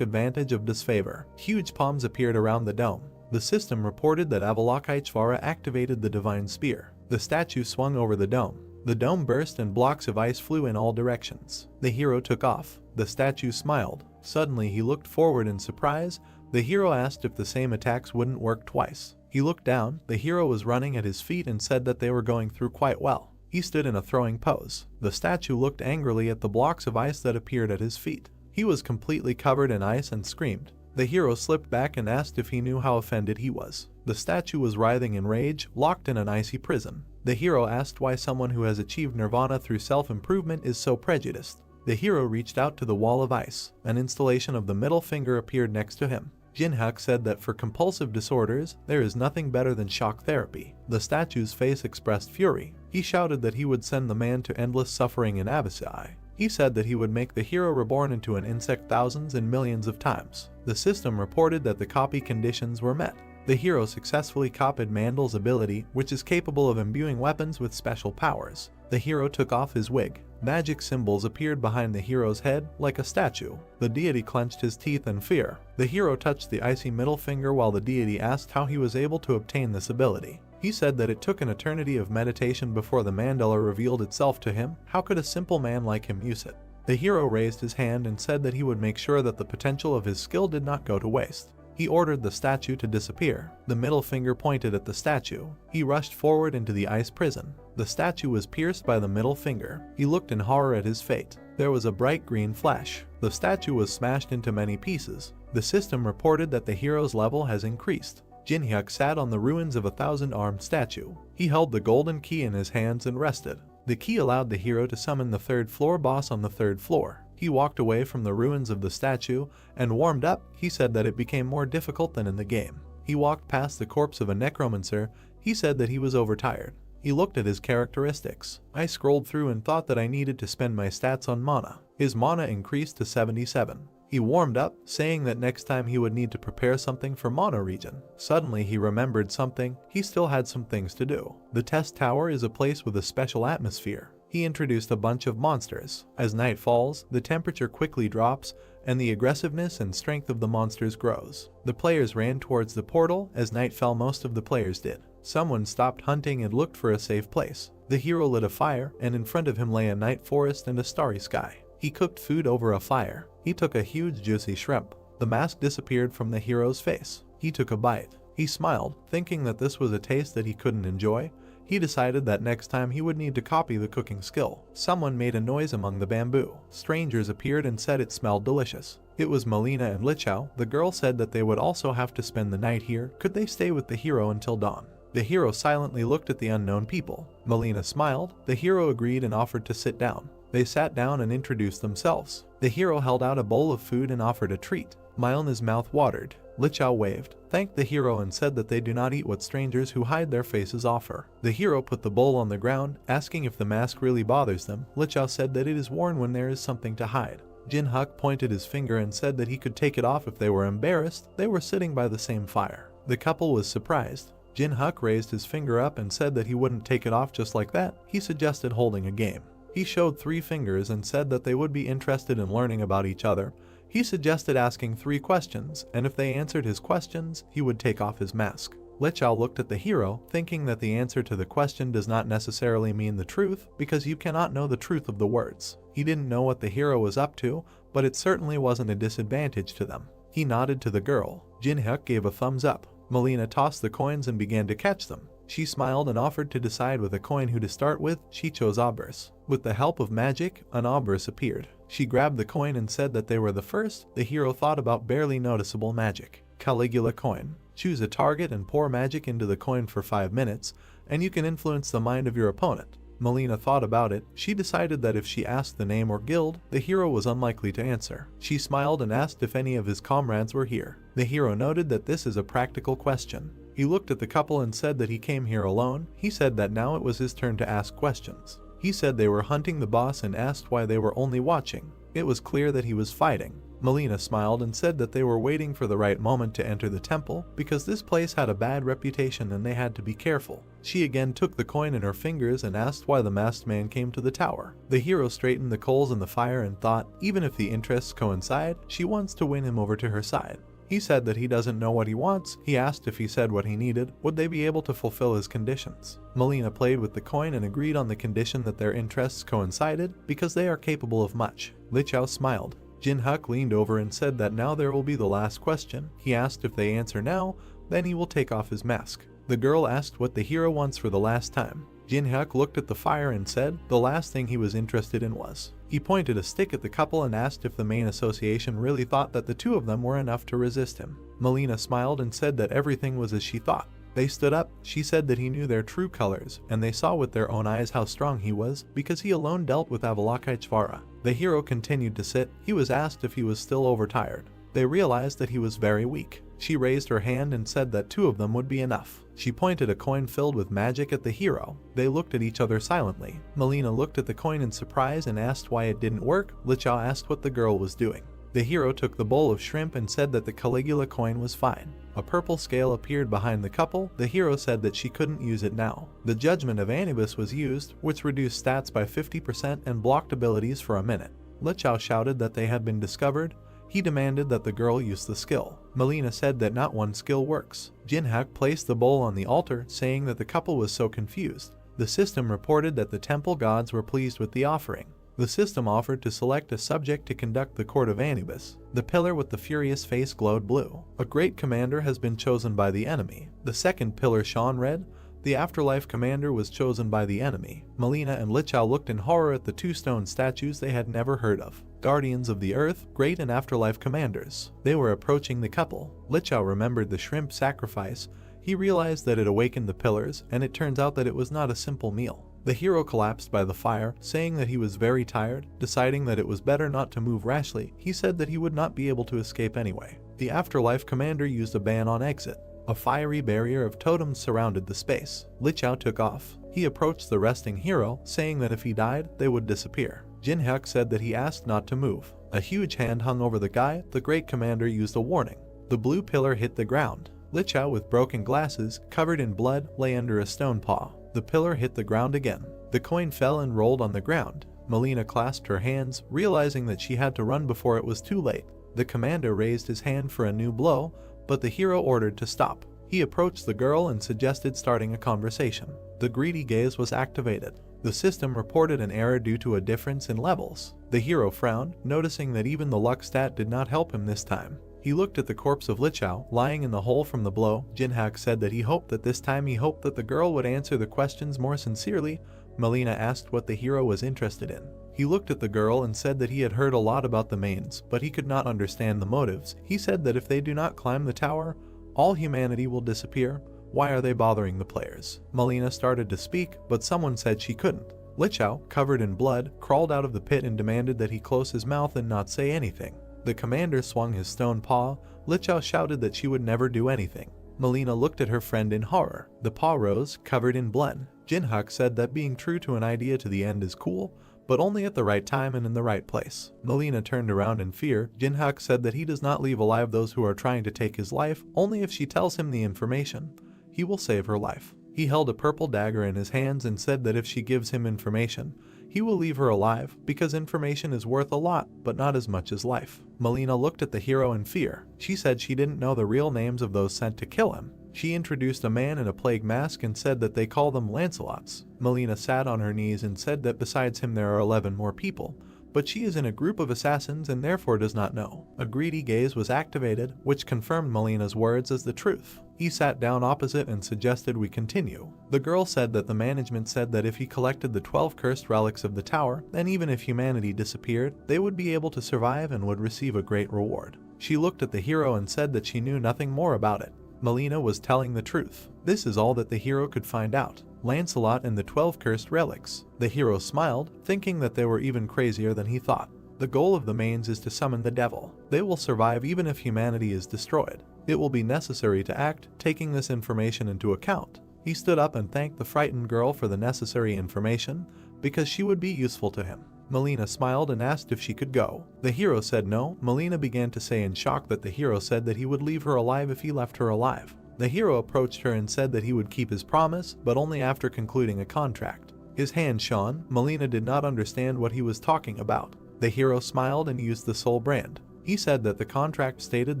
advantage of disfavor. Huge palms appeared around the dome. The system reported that Avalokiteshvara activated the divine spear. The statue swung over the dome. The dome burst and blocks of ice flew in all directions. The hero took off. The statue smiled. Suddenly he looked forward in surprise. The hero asked if the same attacks wouldn't work twice. He looked down. The hero was running at his feet and said that they were going through quite well. He stood in a throwing pose. The statue looked angrily at the blocks of ice that appeared at his feet. He was completely covered in ice and screamed. The hero slipped back and asked if he knew how offended he was. The statue was writhing in rage, locked in an icy prison. The hero asked why someone who has achieved nirvana through self-improvement is so prejudiced. The hero reached out to the wall of ice. An installation of the middle finger appeared next to him. Jinhyuk said that for compulsive disorders, there is nothing better than shock therapy. The statue's face expressed fury. He shouted that he would send the man to endless suffering in Abysai. He said that he would make the hero reborn into an insect thousands and millions of times. The system reported that the copy conditions were met. The hero successfully copied Mandal's ability, which is capable of imbuing weapons with special powers. The hero took off his wig. Magic symbols appeared behind the hero's head, like a statue. The deity clenched his teeth in fear. The hero touched the icy middle finger while the deity asked how he was able to obtain this ability. He said that it took an eternity of meditation before the mandala revealed itself to him. How could a simple man like him use it? The hero raised his hand and said that he would make sure that the potential of his skill did not go to waste. He ordered the statue to disappear. The middle finger pointed at the statue. He rushed forward into the ice prison. The statue was pierced by the middle finger. He looked in horror at his fate. There was a bright green flash. The statue was smashed into many pieces. The system reported that the hero's level has increased. Jinhyuk sat on the ruins of a 1,000-armed statue. He held the golden key in his hands and rested. The key allowed the hero to summon the 3rd floor boss on the 3rd floor. He walked away from the ruins of the statue and warmed up. He said that it became more difficult than in the game. He walked past the corpse of a necromancer. He said that he was overtired. He looked at his characteristics. I scrolled through and thought that I needed to spend my stats on mana. His mana increased to 77. He warmed up, saying that next time he would need to prepare something for mana regen. Suddenly he remembered something. He still had some things to do. The test tower is a place with a special atmosphere. He introduced a bunch of monsters. As night falls, the temperature quickly drops, and the aggressiveness and strength of the monsters grows. The players ran towards the portal. As night fell, most of the players did. Someone stopped hunting and looked for a safe place. The hero lit a fire, and in front of him lay a night forest and a starry sky. He cooked food over a fire. He took a huge juicy shrimp. The mask disappeared from the hero's face. He took a bite. He smiled, thinking that this was a taste that he couldn't enjoy. He decided that next time he would need to copy the cooking skill. Someone made a noise among the bamboo. Strangers appeared and said it smelled delicious. It was Melina and Lichao. The girl said that they would also have to spend the night here. Could they stay with the hero until dawn? The hero silently looked at the unknown people. Melina smiled. The hero agreed and offered to sit down. They sat down and introduced themselves. The hero held out a bowl of food and offered a treat. Milna's mouth watered. Lichao waved, thanked the hero and said that they do not eat what strangers who hide their faces offer. The hero put the bowl on the ground, asking if the mask really bothers them. Lichao said that it is worn when there is something to hide. Jinhuk pointed his finger and said that he could take it off if they were embarrassed. They were sitting by the same fire. The couple was surprised. Jinhuk raised his finger up and said that he wouldn't take it off just like that. He suggested holding a game. He showed 3 fingers and said that they would be interested in learning about each other. He suggested asking 3 questions, and if they answered his questions, he would take off his mask. Lichao looked at the hero, thinking that the answer to the question does not necessarily mean the truth, because you cannot know the truth of the words. He didn't know what the hero was up to, but it certainly wasn't a disadvantage to them. He nodded to the girl. Jinhuk gave a thumbs up. Melina tossed the coins and began to catch them. She smiled and offered to decide with a coin who to start with. She chose obverse. With the help of magic, an obverse appeared. She grabbed the coin and said that they were the first. The hero thought about barely noticeable magic. Caligula coin. Choose a target and pour magic into the coin for 5 minutes, and you can influence the mind of your opponent. Melina thought about it. She decided that if she asked the name or guild, the hero was unlikely to answer. She smiled and asked if any of his comrades were here. The hero noted that this is a practical question. He looked at the couple and said that he came here alone. He said that now it was his turn to ask questions. He said they were hunting the boss and asked why they were only watching. It was clear that he was fighting. Melina smiled and said that they were waiting for the right moment to enter the temple, because this place had a bad reputation and they had to be careful. She again took the coin in her fingers and asked why the masked man came to the tower. The hero straightened the coals in the fire and thought, even if the interests coincide, she wants to win him over to her side. He said that he doesn't know what he wants. He asked if he said what he needed, would they be able to fulfill his conditions? Melina played with the coin and agreed on the condition that their interests coincided, because they are capable of much. Lichao smiled. Jinhuk leaned over and said that now there will be the last question. He asked if they answer now, then he will take off his mask. The girl asked what the hero wants for the last time. Jinhuk looked at the fire and said the last thing he was interested in was. He pointed a stick at the couple and asked if the main association really thought that the 2 of them were enough to resist him. Melina smiled and said that everything was as she thought. They stood up. She said that he knew their true colors, and they saw with their own eyes how strong he was, because he alone dealt with Avalokiteshvara. The hero continued to sit. He was asked if he was still overtired. They realized that he was very weak. She raised her hand and said that 2 of them would be enough. She pointed a coin filled with magic at the hero. They looked at each other silently. Melina looked at the coin in surprise and asked why it didn't work. Lichao asked what the girl was doing. The hero took the bowl of shrimp and said that the Caligula coin was fine. A purple scale appeared behind the couple. The hero said that she couldn't use it now. The judgment of Anubis was used, which reduced stats by 50% and blocked abilities for a minute. Lichao shouted that they had been discovered. He demanded that the girl use the skill. Melina said that not one skill works. Jinhuk placed the bowl on the altar, saying that the couple was so confused. The system reported that the temple gods were pleased with the offering. The system offered to select a subject to conduct the court of Anubis. The pillar with the furious face glowed blue. A great commander has been chosen by the enemy. The second pillar shone red. The afterlife commander was chosen by the enemy. Melina and Lichao looked in horror at the 2 stone statues they had never heard of. Guardians of the Earth, great and afterlife commanders. They were approaching the couple. Lichao remembered the shrimp sacrifice. He realized that it awakened the pillars, and it turns out that it was not a simple meal. The hero collapsed by the fire, saying that he was very tired. Deciding that it was better not to move rashly, he said that he would not be able to escape anyway. The afterlife commander used a ban on exit. A fiery barrier of totems surrounded the space. Lichao took off. He approached the resting hero, saying that if he died, they would disappear. Jin-hyuk said that he asked not to move. A huge hand hung over the guy. The great commander used a warning. The blue pillar hit the ground. Lichao, with broken glasses, covered in blood, lay under a stone paw. The pillar hit the ground again. The coin fell and rolled on the ground. Melina clasped her hands, realizing that she had to run before it was too late. The commander raised his hand for a new blow, but the hero ordered to stop. He approached the girl and suggested starting a conversation. The greedy gaze was activated. The system reported an error due to a difference in levels. The hero frowned, noticing that even the luck stat did not help him this time. He looked at the corpse of Lichao, lying in the hole from the blow. Jin-hyuk said that he hoped that this time the girl would answer the questions more sincerely. Melina asked what the hero was interested in. He looked at the girl and said that he had heard a lot about the mains, but he could not understand the motives. He said that if they do not climb the tower, all humanity will disappear. Why are they bothering the players? Melina started to speak, but someone said she couldn't. Lichao, covered in blood, crawled out of the pit and demanded that he close his mouth and not say anything. The commander swung his stone paw. Lichao shouted that she would never do anything. Melina looked at her friend in horror. The paw rose, covered in blood. Jin-hyuk said that being true to an idea to the end is cool, but only at the right time and in the right place. Melina turned around in fear. Jin-hyuk said that he does not leave alive those who are trying to take his life, only if she tells him the information. He will save her life. He held a purple dagger in his hands and said that if she gives him information, he will leave her alive, because information is worth a lot, but not as much as life. Melina looked at the hero in fear. She said she didn't know the real names of those sent to kill him. She introduced a man in a plague mask and said that they call them Lancelots. Melina sat on her knees and said that besides him there are 11 more people, but she is in a group of assassins and therefore does not know. A greedy gaze was activated, which confirmed Melina's words as the truth. He sat down opposite and suggested we continue. The girl said that the management said that if he collected the 12 cursed relics of the tower, then even if humanity disappeared, they would be able to survive and would receive a great reward. She looked at the hero and said that she knew nothing more about it. Melina was telling the truth. This is all that the hero could find out. Lancelot and the 12 cursed relics. The hero smiled, thinking that they were even crazier than he thought. The goal of the mains is to summon the devil. They will survive even if humanity is destroyed. It will be necessary to act, taking this information into account. He stood up and thanked the frightened girl for the necessary information, because she would be useful to him. Melina smiled and asked if she could go. The hero said no. Melina began to say in shock that the hero said that he would leave her alive if he left her alive. The hero approached her and said that he would keep his promise, but only after concluding a contract. His hand shone. Melina did not understand what he was talking about. The hero smiled and used the soul brand. He said that the contract stated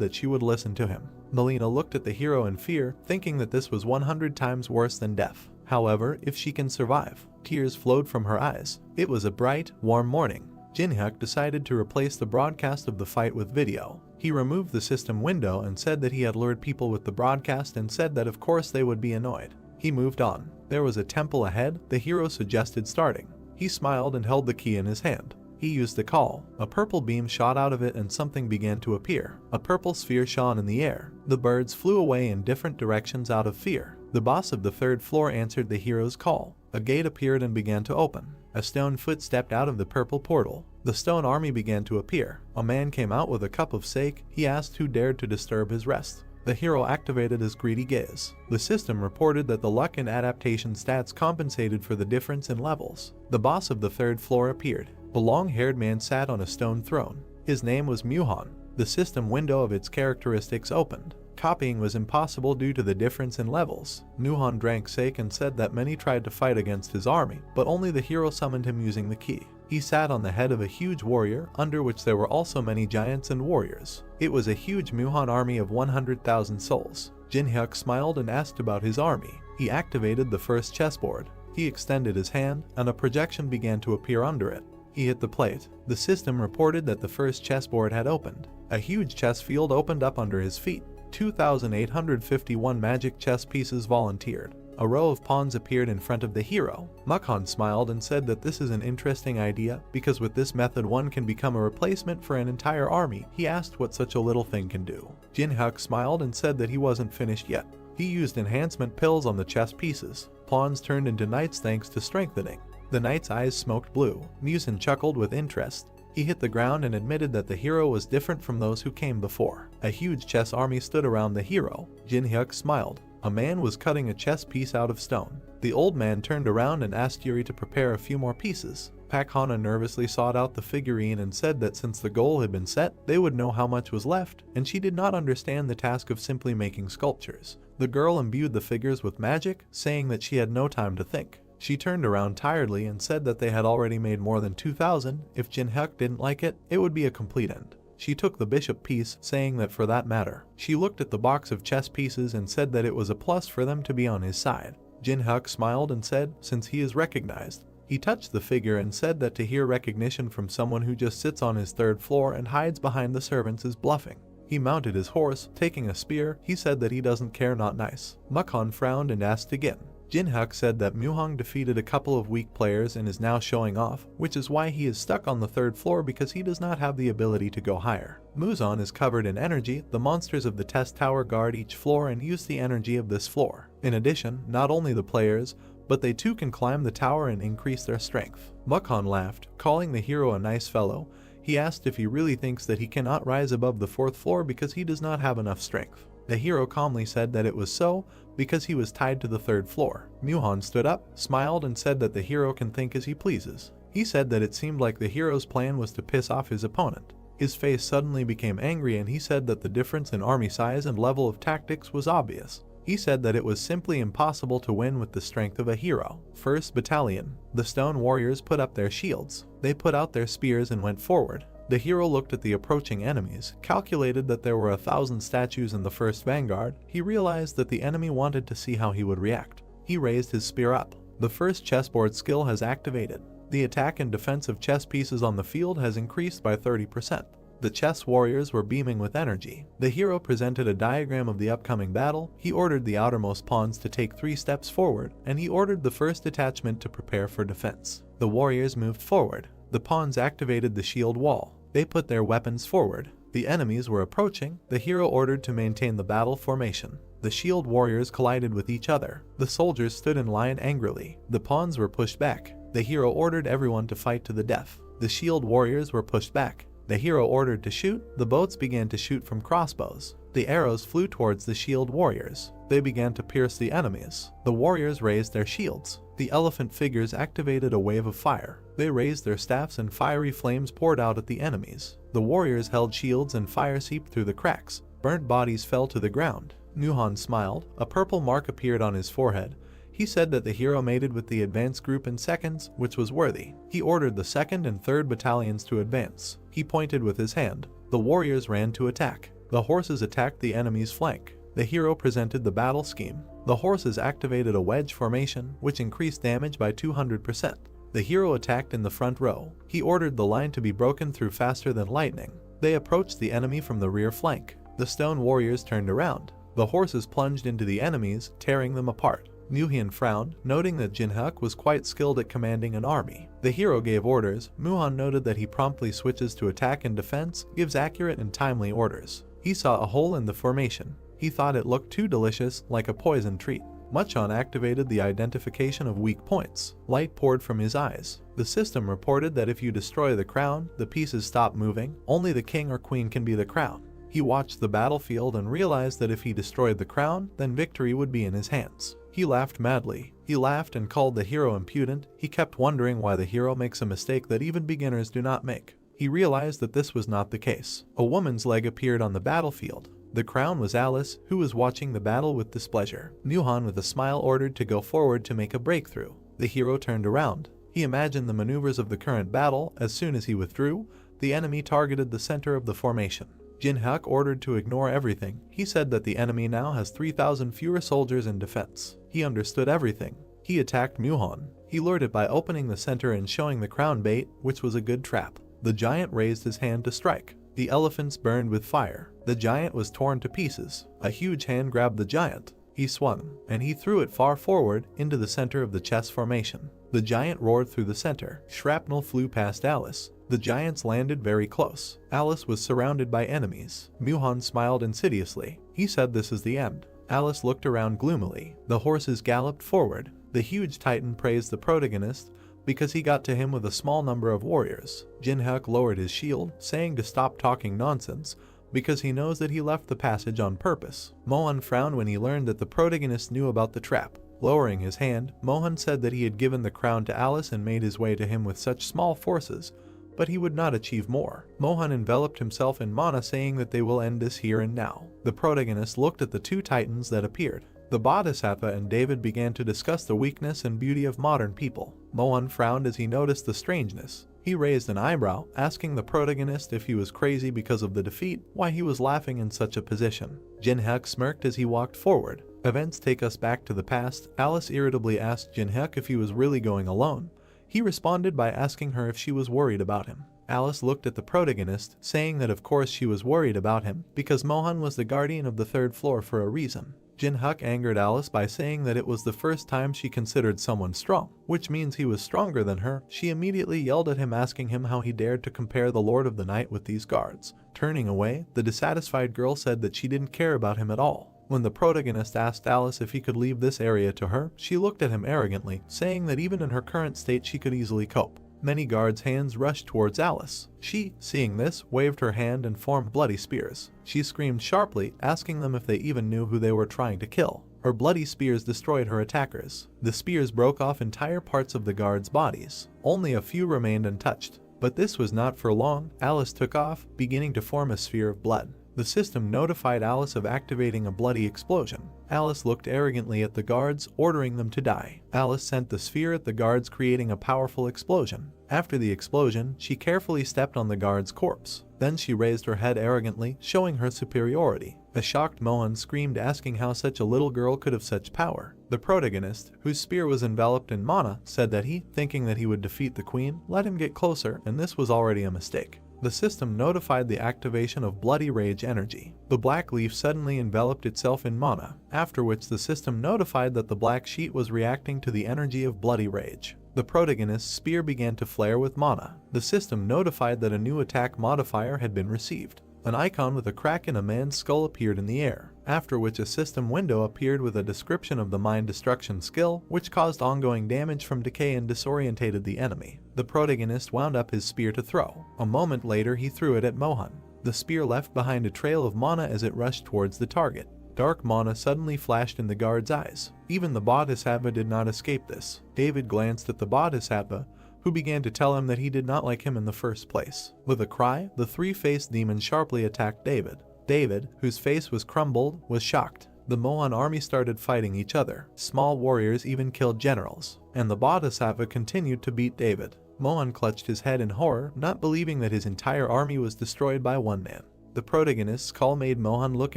that she would listen to him. Melina looked at the hero in fear, thinking that this was 100 times worse than death. However, if she can survive. Tears flowed from her eyes. It was a bright, warm morning. Jin-hyuk decided to replace the broadcast of the fight with video. He removed the system window and said that he had lured people with the broadcast and said that of course they would be annoyed. He moved on. There was a temple ahead. The hero suggested starting. He smiled and held the key in his hand. He used the call. A purple beam shot out of it and something began to appear. A purple sphere shone in the air. The birds flew away in different directions out of fear. The boss of the 3rd floor answered the hero's call. A gate appeared and began to open. A stone foot stepped out of the purple portal. The stone army began to appear. A man came out with a cup of sake. He asked who dared to disturb his rest. The hero activated his greedy gaze. The system reported that the luck and adaptation stats compensated for the difference in levels. The boss of the 3rd floor appeared. A long-haired man sat on a stone throne. His name was Muhan. The system window of its characteristics opened. Copying was impossible due to the difference in levels. Muhan drank sake and said that many tried to fight against his army, but only the hero summoned him using the key. He sat on the head of a huge warrior, under which there were also many giants and warriors. It was a huge Muhan army of 100,000 souls. Jin-hyuk smiled and asked about his army. He activated the first chessboard. He extended his hand, and a projection began to appear under it. He hit the plate. The system reported that the first chessboard had opened. A huge chess field opened up under his feet. 2,851 magic chess pieces volunteered. A row of pawns appeared in front of the hero. Mukhan smiled and said that this is an interesting idea, because with this method one can become a replacement for an entire army. He asked what such a little thing can do. Jin-hyuk smiled and said that he wasn't finished yet. He used enhancement pills on the chess pieces. Pawns turned into knights thanks to strengthening. The knight's eyes smoked blue. Musin chuckled with interest. He hit the ground and admitted that the hero was different from those who came before. A huge chess army stood around the hero. Jin-hyuk smiled. A man was cutting a chess piece out of stone. The old man turned around and asked Yuri to prepare a few more pieces. Pak Hana nervously sought out the figurine and said that since the goal had been set, they would know how much was left, and she did not understand the task of simply making sculptures. The girl imbued the figures with magic, saying that she had no time to think. She turned around tiredly and said that they had already made more than 2,000. If Jinhyuk didn't like it, it would be a complete end. She took the bishop piece, saying that for that matter. She looked at the box of chess pieces and said that it was a plus for them to be on his side. Jinhyuk smiled and said, since he is recognized. He touched the figure and said that to hear recognition from someone who just sits on his third floor and hides behind the servants is bluffing. He mounted his horse, taking a spear. He said that he doesn't care, not nice. Mukhan frowned and asked again. Jinhyuk said that Muhong defeated a couple of weak players and is now showing off, which is why he is stuck on the third floor because he does not have the ability to go higher. Muzan is covered in energy. The monsters of the test tower guard each floor and use the energy of this floor. In addition, not only the players, but they too can climb the tower and increase their strength. Mukhan laughed, calling the hero a nice fellow. He asked if he really thinks that he cannot rise above the fourth floor because he does not have enough strength. The hero calmly said that it was so, because he was tied to the third floor. Muhan stood up, smiled and said that the hero can think as he pleases. He said that it seemed like the hero's plan was to piss off his opponent. His face suddenly became angry and he said that the difference in army size and level of tactics was obvious. He said that it was simply impossible to win with the strength of a hero. First Battalion. The stone warriors put up their shields. They put out their spears and went forward. The hero looked at the approaching enemies, calculated that there were 1,000 statues in the first vanguard. He realized that the enemy wanted to see how he would react. He raised his spear up. The first chessboard skill has activated. The attack and defense of chess pieces on the field has increased by 30%. The chess warriors were beaming with energy. The hero presented a diagram of the upcoming battle. He ordered the outermost pawns to take 3 steps forward, and he ordered the first detachment to prepare for defense. The warriors moved forward. The pawns activated the shield wall. They put their weapons forward. The enemies were approaching. The hero ordered to maintain the battle formation. The shield warriors collided with each other. The soldiers stood in line angrily. The pawns were pushed back. The hero ordered everyone to fight to the death. The shield warriors were pushed back. The hero ordered to shoot. The boats began to shoot from crossbows. The arrows flew towards the shield warriors. They began to pierce the enemies. The warriors raised their shields. The elephant figures activated a wave of fire. They raised their staffs and fiery flames poured out at the enemies. The warriors held shields and fire seeped through the cracks. Burnt bodies fell to the ground. Muhan smiled. A purple mark appeared on his forehead. He said that the hero mated with the advance group in seconds, which was worthy. He ordered the 2nd and 3rd battalions to advance. He pointed with his hand. The warriors ran to attack. The horses attacked the enemy's flank. The hero presented the battle scheme. The horses activated a wedge formation, which increased damage by 200%. The hero attacked in the front row. He ordered the line to be broken through faster than lightning. They approached the enemy from the rear flank. The stone warriors turned around. The horses plunged into the enemies, tearing them apart. Muhan frowned, noting that Jinhyuk was quite skilled at commanding an army. The hero gave orders. Muhan noted that he promptly switches to attack and defense, gives accurate and timely orders. He saw a hole in the formation. He thought it looked too delicious, like a poison treat. Muchon activated the identification of weak points. Light poured from his eyes. The system reported that if you destroy the crown, the pieces stop moving. Only the king or queen can be the crown. He watched the battlefield and realized that if he destroyed the crown, then victory would be in his hands. He laughed madly. He laughed and called the hero impudent. He kept wondering why the hero makes a mistake that even beginners do not make. He realized that this was not the case. A woman's leg appeared on the battlefield. The crown was Alice, who was watching the battle with displeasure. Muhan with a smile ordered to go forward to make a breakthrough. The hero turned around. He imagined the maneuvers of the current battle. As soon as he withdrew, the enemy targeted the center of the formation. Jinhyuk ordered to ignore everything. He said that the enemy now has 3,000 fewer soldiers in defense. He understood everything. He attacked Muhan. He lured it by opening the center and showing the crown bait, which was a good trap. The giant raised his hand to strike. The elephants burned with fire. The giant was torn to pieces. A huge hand grabbed the giant. He swung, and he threw it far forward into the center of the chess formation. The giant roared through the center. Shrapnel flew past Alice. The giants landed very close. Alice was surrounded by enemies. Muhan smiled insidiously. He said this is the end. Alice looked around gloomily. The horses galloped forward. The huge titan praised the protagonist because he got to him with a small number of warriors. Jinhyuk lowered his shield, saying to stop talking nonsense, because he knows that he left the passage on purpose. Mohan frowned when he learned that the protagonist knew about the trap. Lowering his hand, Mohan said that he had given the crown to Alice and made his way to him with such small forces, but he would not achieve more. Mohan enveloped himself in mana, saying that they will end this here and now. The protagonist looked at the two titans that appeared. The Bodhisattva and David began to discuss the weakness and beauty of modern people. Mohan frowned as he noticed the strangeness. He raised an eyebrow, asking the protagonist if he was crazy because of the defeat, why he was laughing in such a position. Jinhyuk smirked as he walked forward. Events take us back to the past. Alice irritably asked Jinhyuk if he was really going alone. He responded by asking her if she was worried about him. Alice looked at the protagonist, saying that of course she was worried about him, because Mohan was the guardian of the third floor for a reason. Jinhyuk angered Alice by saying that it was the first time she considered someone strong, which means he was stronger than her. She immediately yelled at him, asking him how he dared to compare the Lord of the Night with these guards. Turning away, the dissatisfied girl said that she didn't care about him at all. When the protagonist asked Alice if he could leave this area to her, she looked at him arrogantly, saying that even in her current state she could easily cope. Many guards' hands rushed towards Alice. She, seeing this, waved her hand and formed bloody spears. She screamed sharply, asking them if they even knew who they were trying to kill. Her bloody spears destroyed her attackers. The spears broke off entire parts of the guards' bodies. Only a few remained untouched. But this was not for long. Alice took off, beginning to form a sphere of blood. The system notified Alice of activating a bloody explosion. Alice looked arrogantly at the guards, ordering them to die. Alice sent the sphere at the guards, creating a powerful explosion. After the explosion, she carefully stepped on the guard's corpse. Then she raised her head arrogantly, showing her superiority. A shocked Mohan screamed, asking how such a little girl could have such power. The protagonist, whose spear was enveloped in mana, said that he, thinking that he would defeat the queen, let him get closer, and this was already a mistake. The system notified the activation of Bloody Rage energy. The black leaf suddenly enveloped itself in mana, after which the system notified that the black sheet was reacting to the energy of Bloody Rage. The protagonist's spear began to flare with mana. The system notified that a new attack modifier had been received. An icon with a crack in a man's skull appeared in the air, after which a system window appeared with a description of the mind destruction skill, which caused ongoing damage from decay and disorientated the enemy. The protagonist wound up his spear to throw. A moment later he threw it at Mohan. The spear left behind a trail of mana as it rushed towards the target. Dark mana suddenly flashed in the guard's eyes. Even the Bodhisattva did not escape this. David glanced at the Bodhisattva, who began to tell him that he did not like him in the first place. With a cry, the three-faced demon sharply attacked David. David, whose face was crumbled, was shocked. The Mohan army started fighting each other. Small warriors even killed generals, and the Bodhisattva continued to beat David. Mohan clutched his head in horror, not believing that his entire army was destroyed by one man. The protagonist's call made Mohan look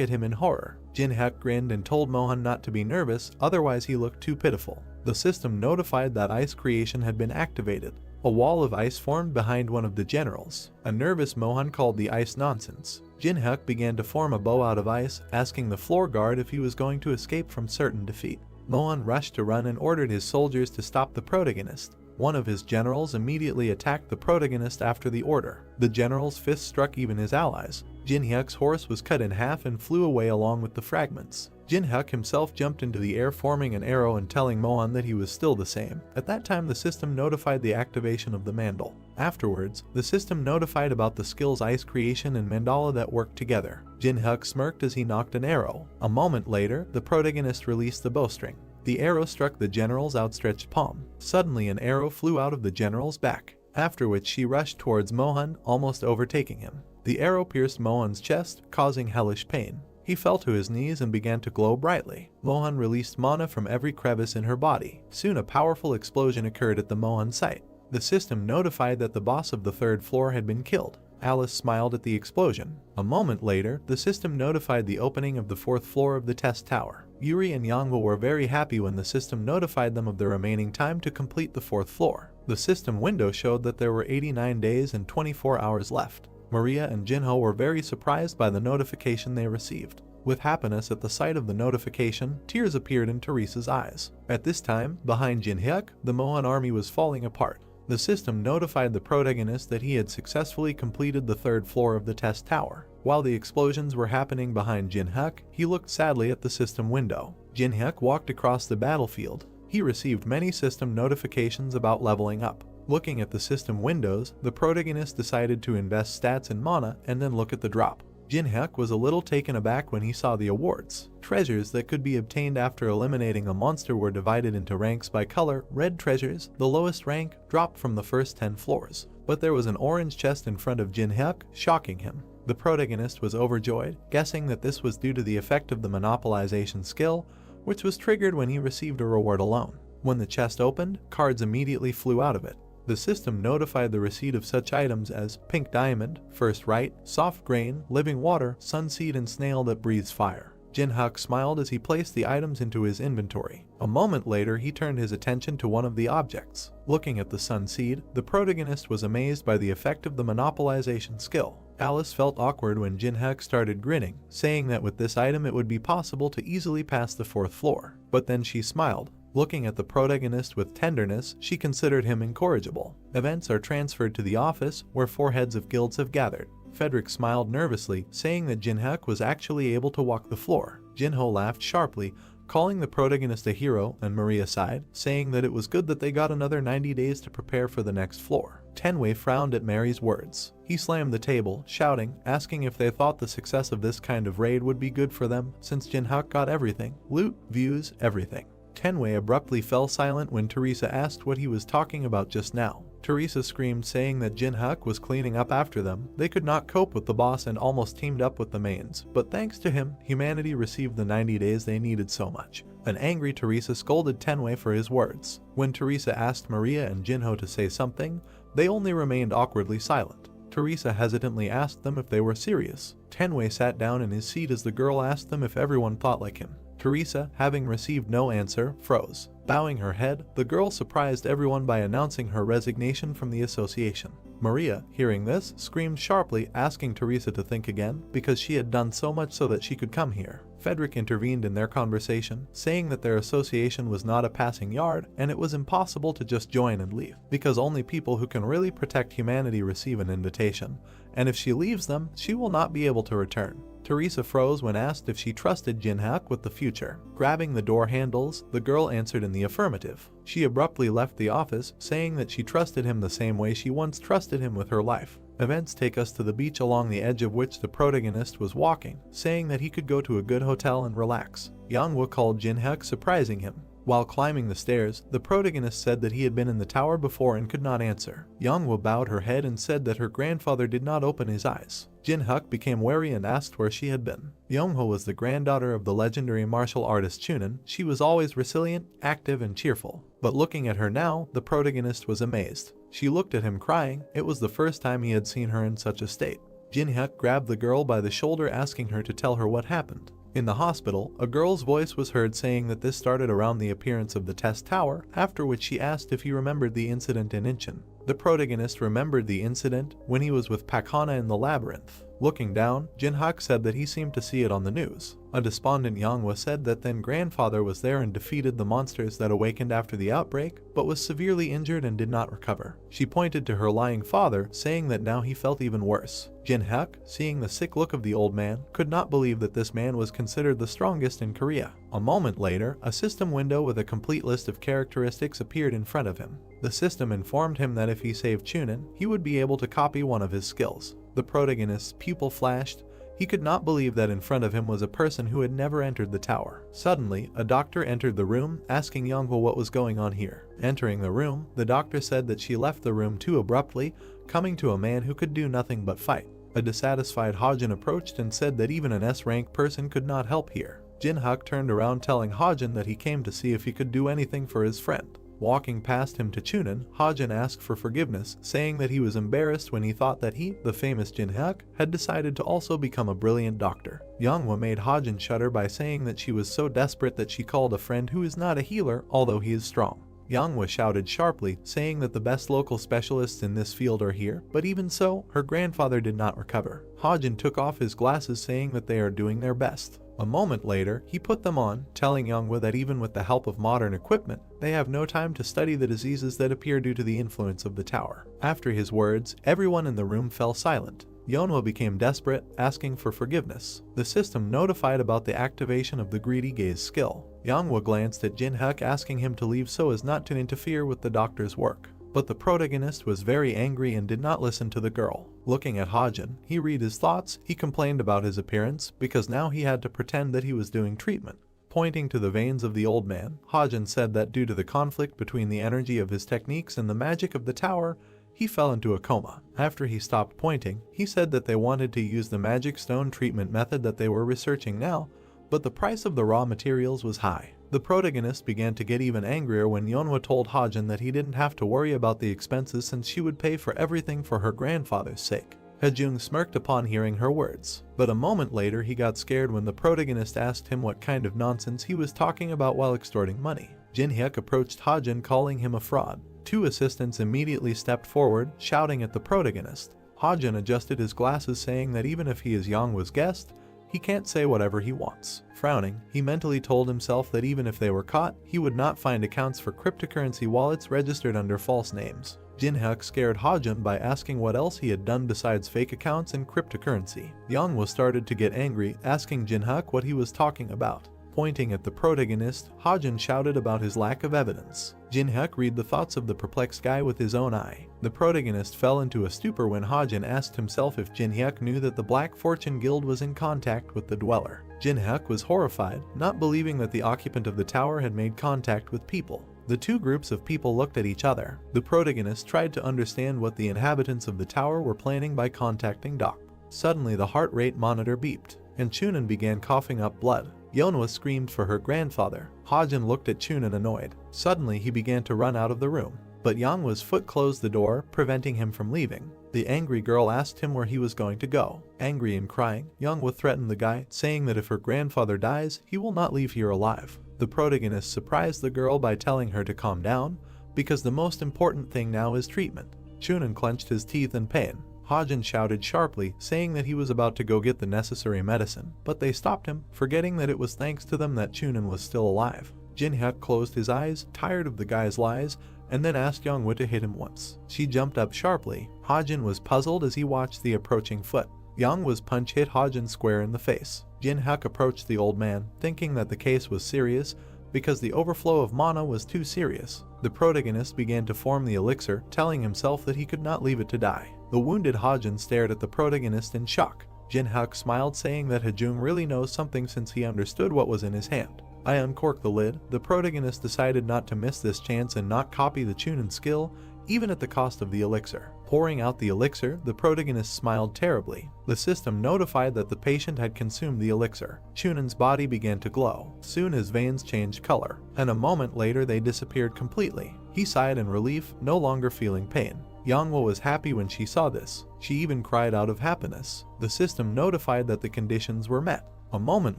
at him in horror. Jinhyuk grinned and told Mohan not to be nervous, otherwise he looked too pitiful. The system notified that ice creation had been activated. A wall of ice formed behind one of the generals. A nervous Mohan called the ice nonsense. Jinhyuk began to form a bow out of ice, asking the floor guard if he was going to escape from certain defeat. Mohan rushed to run and ordered his soldiers to stop the protagonist. One of his generals immediately attacked the protagonist after the order. The general's fist struck even his allies. Jinhyuk's horse was cut in half and flew away along with the fragments. Jinhyuk himself jumped into the air, forming an arrow and telling Mohan that he was still the same. At that time the system notified the activation of the mandal. Afterwards, the system notified about the skills ice creation and mandala that worked together. Jinhyuk smirked as he knocked an arrow. A moment later, the protagonist released the bowstring. The arrow struck the general's outstretched palm. Suddenly an arrow flew out of the general's back, after which she rushed towards Mohan, almost overtaking him. The arrow pierced Mohan's chest, causing hellish pain. He fell to his knees and began to glow brightly. Mohan released mana from every crevice in her body. Soon a powerful explosion occurred at the Mohan site. The system notified that the boss of the third floor had been killed. Alice smiled at the explosion. A moment later, the system notified the opening of the fourth floor of the test tower. Yuri and Yangwa were very happy when the system notified them of the remaining time to complete the fourth floor. The system window showed that there were 89 days and 24 hours left. Maria and Jinho were very surprised by the notification they received. With happiness at the sight of the notification, tears appeared in Teresa's eyes. At this time, behind Jinhyuk, the Mohan army was falling apart. The system notified the protagonist that he had successfully completed the third floor of the test tower. While the explosions were happening behind Jinhyuk, he looked sadly at the system window. Jinhyuk walked across the battlefield. He received many system notifications about leveling up. Looking at the system windows, the protagonist decided to invest stats in mana and then look at the drop. Jin-hyuk was a little taken aback when he saw the awards. Treasures that could be obtained after eliminating a monster were divided into ranks by color. Red treasures, the lowest rank, dropped from the first 10 floors. But there was an orange chest in front of Jin-hyuk, shocking him. The protagonist was overjoyed, guessing that this was due to the effect of the monopolization skill, which was triggered when he received a reward alone. When the chest opened, cards immediately flew out of it. The system notified the receipt of such items as pink diamond, first right, soft grain, living water, sunseed, and snail that breathes fire. Jin-hyuk smiled as he placed the items into his inventory. A moment later, he turned his attention to one of the objects. Looking at the sunseed, the protagonist was amazed by the effect of the monopolization skill. Alice felt awkward when Jin-hyuk started grinning, saying that with this item it would be possible to easily pass the 4th floor. But then she smiled. Looking at the protagonist with tenderness, she considered him incorrigible. Events are transferred to the office, where 4 heads of guilds have gathered. Frederick smiled nervously, saying that Jin-hyuk was actually able to walk the floor. Jin-ho laughed sharply, calling the protagonist a hero, and Maria sighed, saying that it was good that they got another 90 days to prepare for the next floor. Tenwei frowned at Mary's words. He slammed the table, shouting, asking if they thought the success of this kind of raid would be good for them, since Jin-hyuk got everything. Loot, views, everything. Tenwei abruptly fell silent when Teresa asked what he was talking about just now. Teresa screamed, saying that Jin-hyuk was cleaning up after them. They could not cope with the boss and almost teamed up with the mains, but thanks to him, humanity received the 90 days they needed so much. An angry Teresa scolded Tenwei for his words. When Teresa asked Maria and Jinho to say something, they only remained awkwardly silent. Teresa hesitantly asked them if they were serious. Tenwei sat down in his seat as the girl asked them if everyone thought like him. Teresa, having received no answer, froze. Bowing her head, the girl surprised everyone by announcing her resignation from the association. Maria, hearing this, screamed sharply, asking Teresa to think again, because she had done so much so that she could come here. Frederick intervened in their conversation, saying that their association was not a passing yard, and it was impossible to just join and leave, because only people who can really protect humanity receive an invitation, and if she leaves them, she will not be able to return. Teresa froze when asked if she trusted Jin-hyuk with the future. Grabbing the door handles, the girl answered in the affirmative. She abruptly left the office, saying that she trusted him the same way she once trusted him with her life. Events take us to the beach along the edge of which the protagonist was walking, saying that he could go to a good hotel and relax. Yanghwa called Jin-hyuk, surprising him. While climbing the stairs, the protagonist said that he had been in the tower before and could not answer. Yanghwa bowed her head and said that her grandfather did not open his eyes. Jin-hyuk became wary and asked where she had been. Youngho was the granddaughter of the legendary martial artist Chunin. She was always resilient, active, and cheerful. But looking at her now, the protagonist was amazed. She looked at him crying. It was the first time he had seen her in such a state. Jin-hyuk grabbed the girl by the shoulder, asking her to tell her what happened. In the hospital, a girl's voice was heard saying that this started around the appearance of the test tower, after which she asked if he remembered the incident in Incheon. The protagonist remembered the incident when he was with Pakhana in the labyrinth. Looking down, Jin-hyuk said that he seemed to see it on the news. A despondent Yanghwa said that then grandfather was there and defeated the monsters that awakened after the outbreak, but was severely injured and did not recover. She pointed to her lying father, saying that now he felt even worse. Jin-hyuk, seeing the sick look of the old man, could not believe that this man was considered the strongest in Korea. A moment later, a system window with a complete list of characteristics appeared in front of him. The system informed him that if he saved Chunin, he would be able to copy one of his skills. The protagonist's pupil flashed. He could not believe that in front of him was a person who had never entered the tower. Suddenly, a doctor entered the room, asking Yanghwa what was going on here. Entering the room, the doctor said that she left the room too abruptly, coming to a man who could do nothing but fight. A dissatisfied Hojin approached and said that even an S-rank person could not help here. Jin-hyuk turned around, telling Hojin that he came to see if he could do anything for his friend. Walking past him to Chunin, Hojin asked for forgiveness, saying that he was embarrassed when he thought that he, the famous Jin-hyuk, had decided to also become a brilliant doctor. Yanghwa made Hojin shudder by saying that she was so desperate that she called a friend who is not a healer, although he is strong. Yanghwa shouted sharply, saying that the best local specialists in this field are here, but even so, her grandfather did not recover. Hojin took off his glasses, saying that they are doing their best. A moment later, he put them on, telling Yanghwa that even with the help of modern equipment, they have no time to study the diseases that appear due to the influence of the tower. After his words, everyone in the room fell silent. Yanghwa became desperate, asking for forgiveness. The system notified about the activation of the greedy gaze skill. Yanghwa glanced at Jin-hyuk, asking him to leave so as not to interfere with the doctor's work. But the protagonist was very angry and did not listen to the girl. Looking at Hajin, he read his thoughts. He complained about his appearance because now he had to pretend that he was doing treatment. Pointing to the veins of the old man, Hajin said that due to the conflict between the energy of his techniques and the magic of the tower, he fell into a coma. After he stopped pointing, he said that they wanted to use the magic stone treatment method that they were researching now, but the price of the raw materials was high. The protagonist began to get even angrier when Yeonhwa told Hajin that he didn't have to worry about the expenses since she would pay for everything for her grandfather's sake. Hajung smirked upon hearing her words, but a moment later he got scared when the protagonist asked him what kind of nonsense he was talking about while extorting money. Jin-hyuk approached Hajin calling him a fraud. Two assistants immediately stepped forward, shouting at the protagonist. Hajin adjusted his glasses saying that even if he is Yeonhwa's guest, he can't say whatever he wants. Frowning, he mentally told himself that even if they were caught, he would not find accounts for cryptocurrency wallets registered under false names. Jin-hyuk scared Hajin by asking what else he had done besides fake accounts and cryptocurrency. Yeonhwa started to get angry, asking Jin-hyuk what he was talking about. Pointing at the protagonist, Hajin shouted about his lack of evidence. Jin-hyuk read the thoughts of the perplexed guy with his own eye. The protagonist fell into a stupor when Hajin asked himself if Jin-hyuk knew that the Black Fortune Guild was in contact with the Dweller. Jin-hyuk was horrified, not believing that the occupant of the tower had made contact with people. The two groups of people looked at each other. The protagonist tried to understand what the inhabitants of the tower were planning by contacting Doc. Suddenly the heart rate monitor beeped, and Chunin began coughing up blood. Yeonhwa screamed for her grandfather. Hajin looked at Chunin annoyed. Suddenly he began to run out of the room, but Yeonhwa's foot closed the door, preventing him from leaving. The angry girl asked him where he was going to go. Angry and crying, Yeonhwa threatened the guy, saying that if her grandfather dies, he will not leave here alive. The protagonist surprised the girl by telling her to calm down, because the most important thing now is treatment. Chunin clenched his teeth in pain. Hajin shouted sharply, saying that he was about to go get the necessary medicine, but they stopped him, forgetting that it was thanks to them that Chunin was still alive. Jin-hyuk closed his eyes, tired of the guy's lies, and then asked Yeonhwa to hit him once. She jumped up sharply. Hajin was puzzled as he watched the approaching foot. Yeonhwa's punch hit Hajin square in the face. Jin-hyuk approached the old man, thinking that the case was serious, because the overflow of mana was too serious. The protagonist began to form the elixir, telling himself that he could not leave it to die. The wounded Hajin stared at the protagonist in shock. Jin-hyuk smiled, saying that Hajung really knows something since he understood what was in his hand. I uncorked the lid. The protagonist decided not to miss this chance and not copy the Chunin skill, even at the cost of the elixir. Pouring out the elixir, the protagonist smiled terribly. The system notified that the patient had consumed the elixir. Chunin's body began to glow. Soon his veins changed color, and a moment later they disappeared completely. He sighed in relief, no longer feeling pain. Yeonhwa was happy when she saw this. She even cried out of happiness. The system notified that the conditions were met. A moment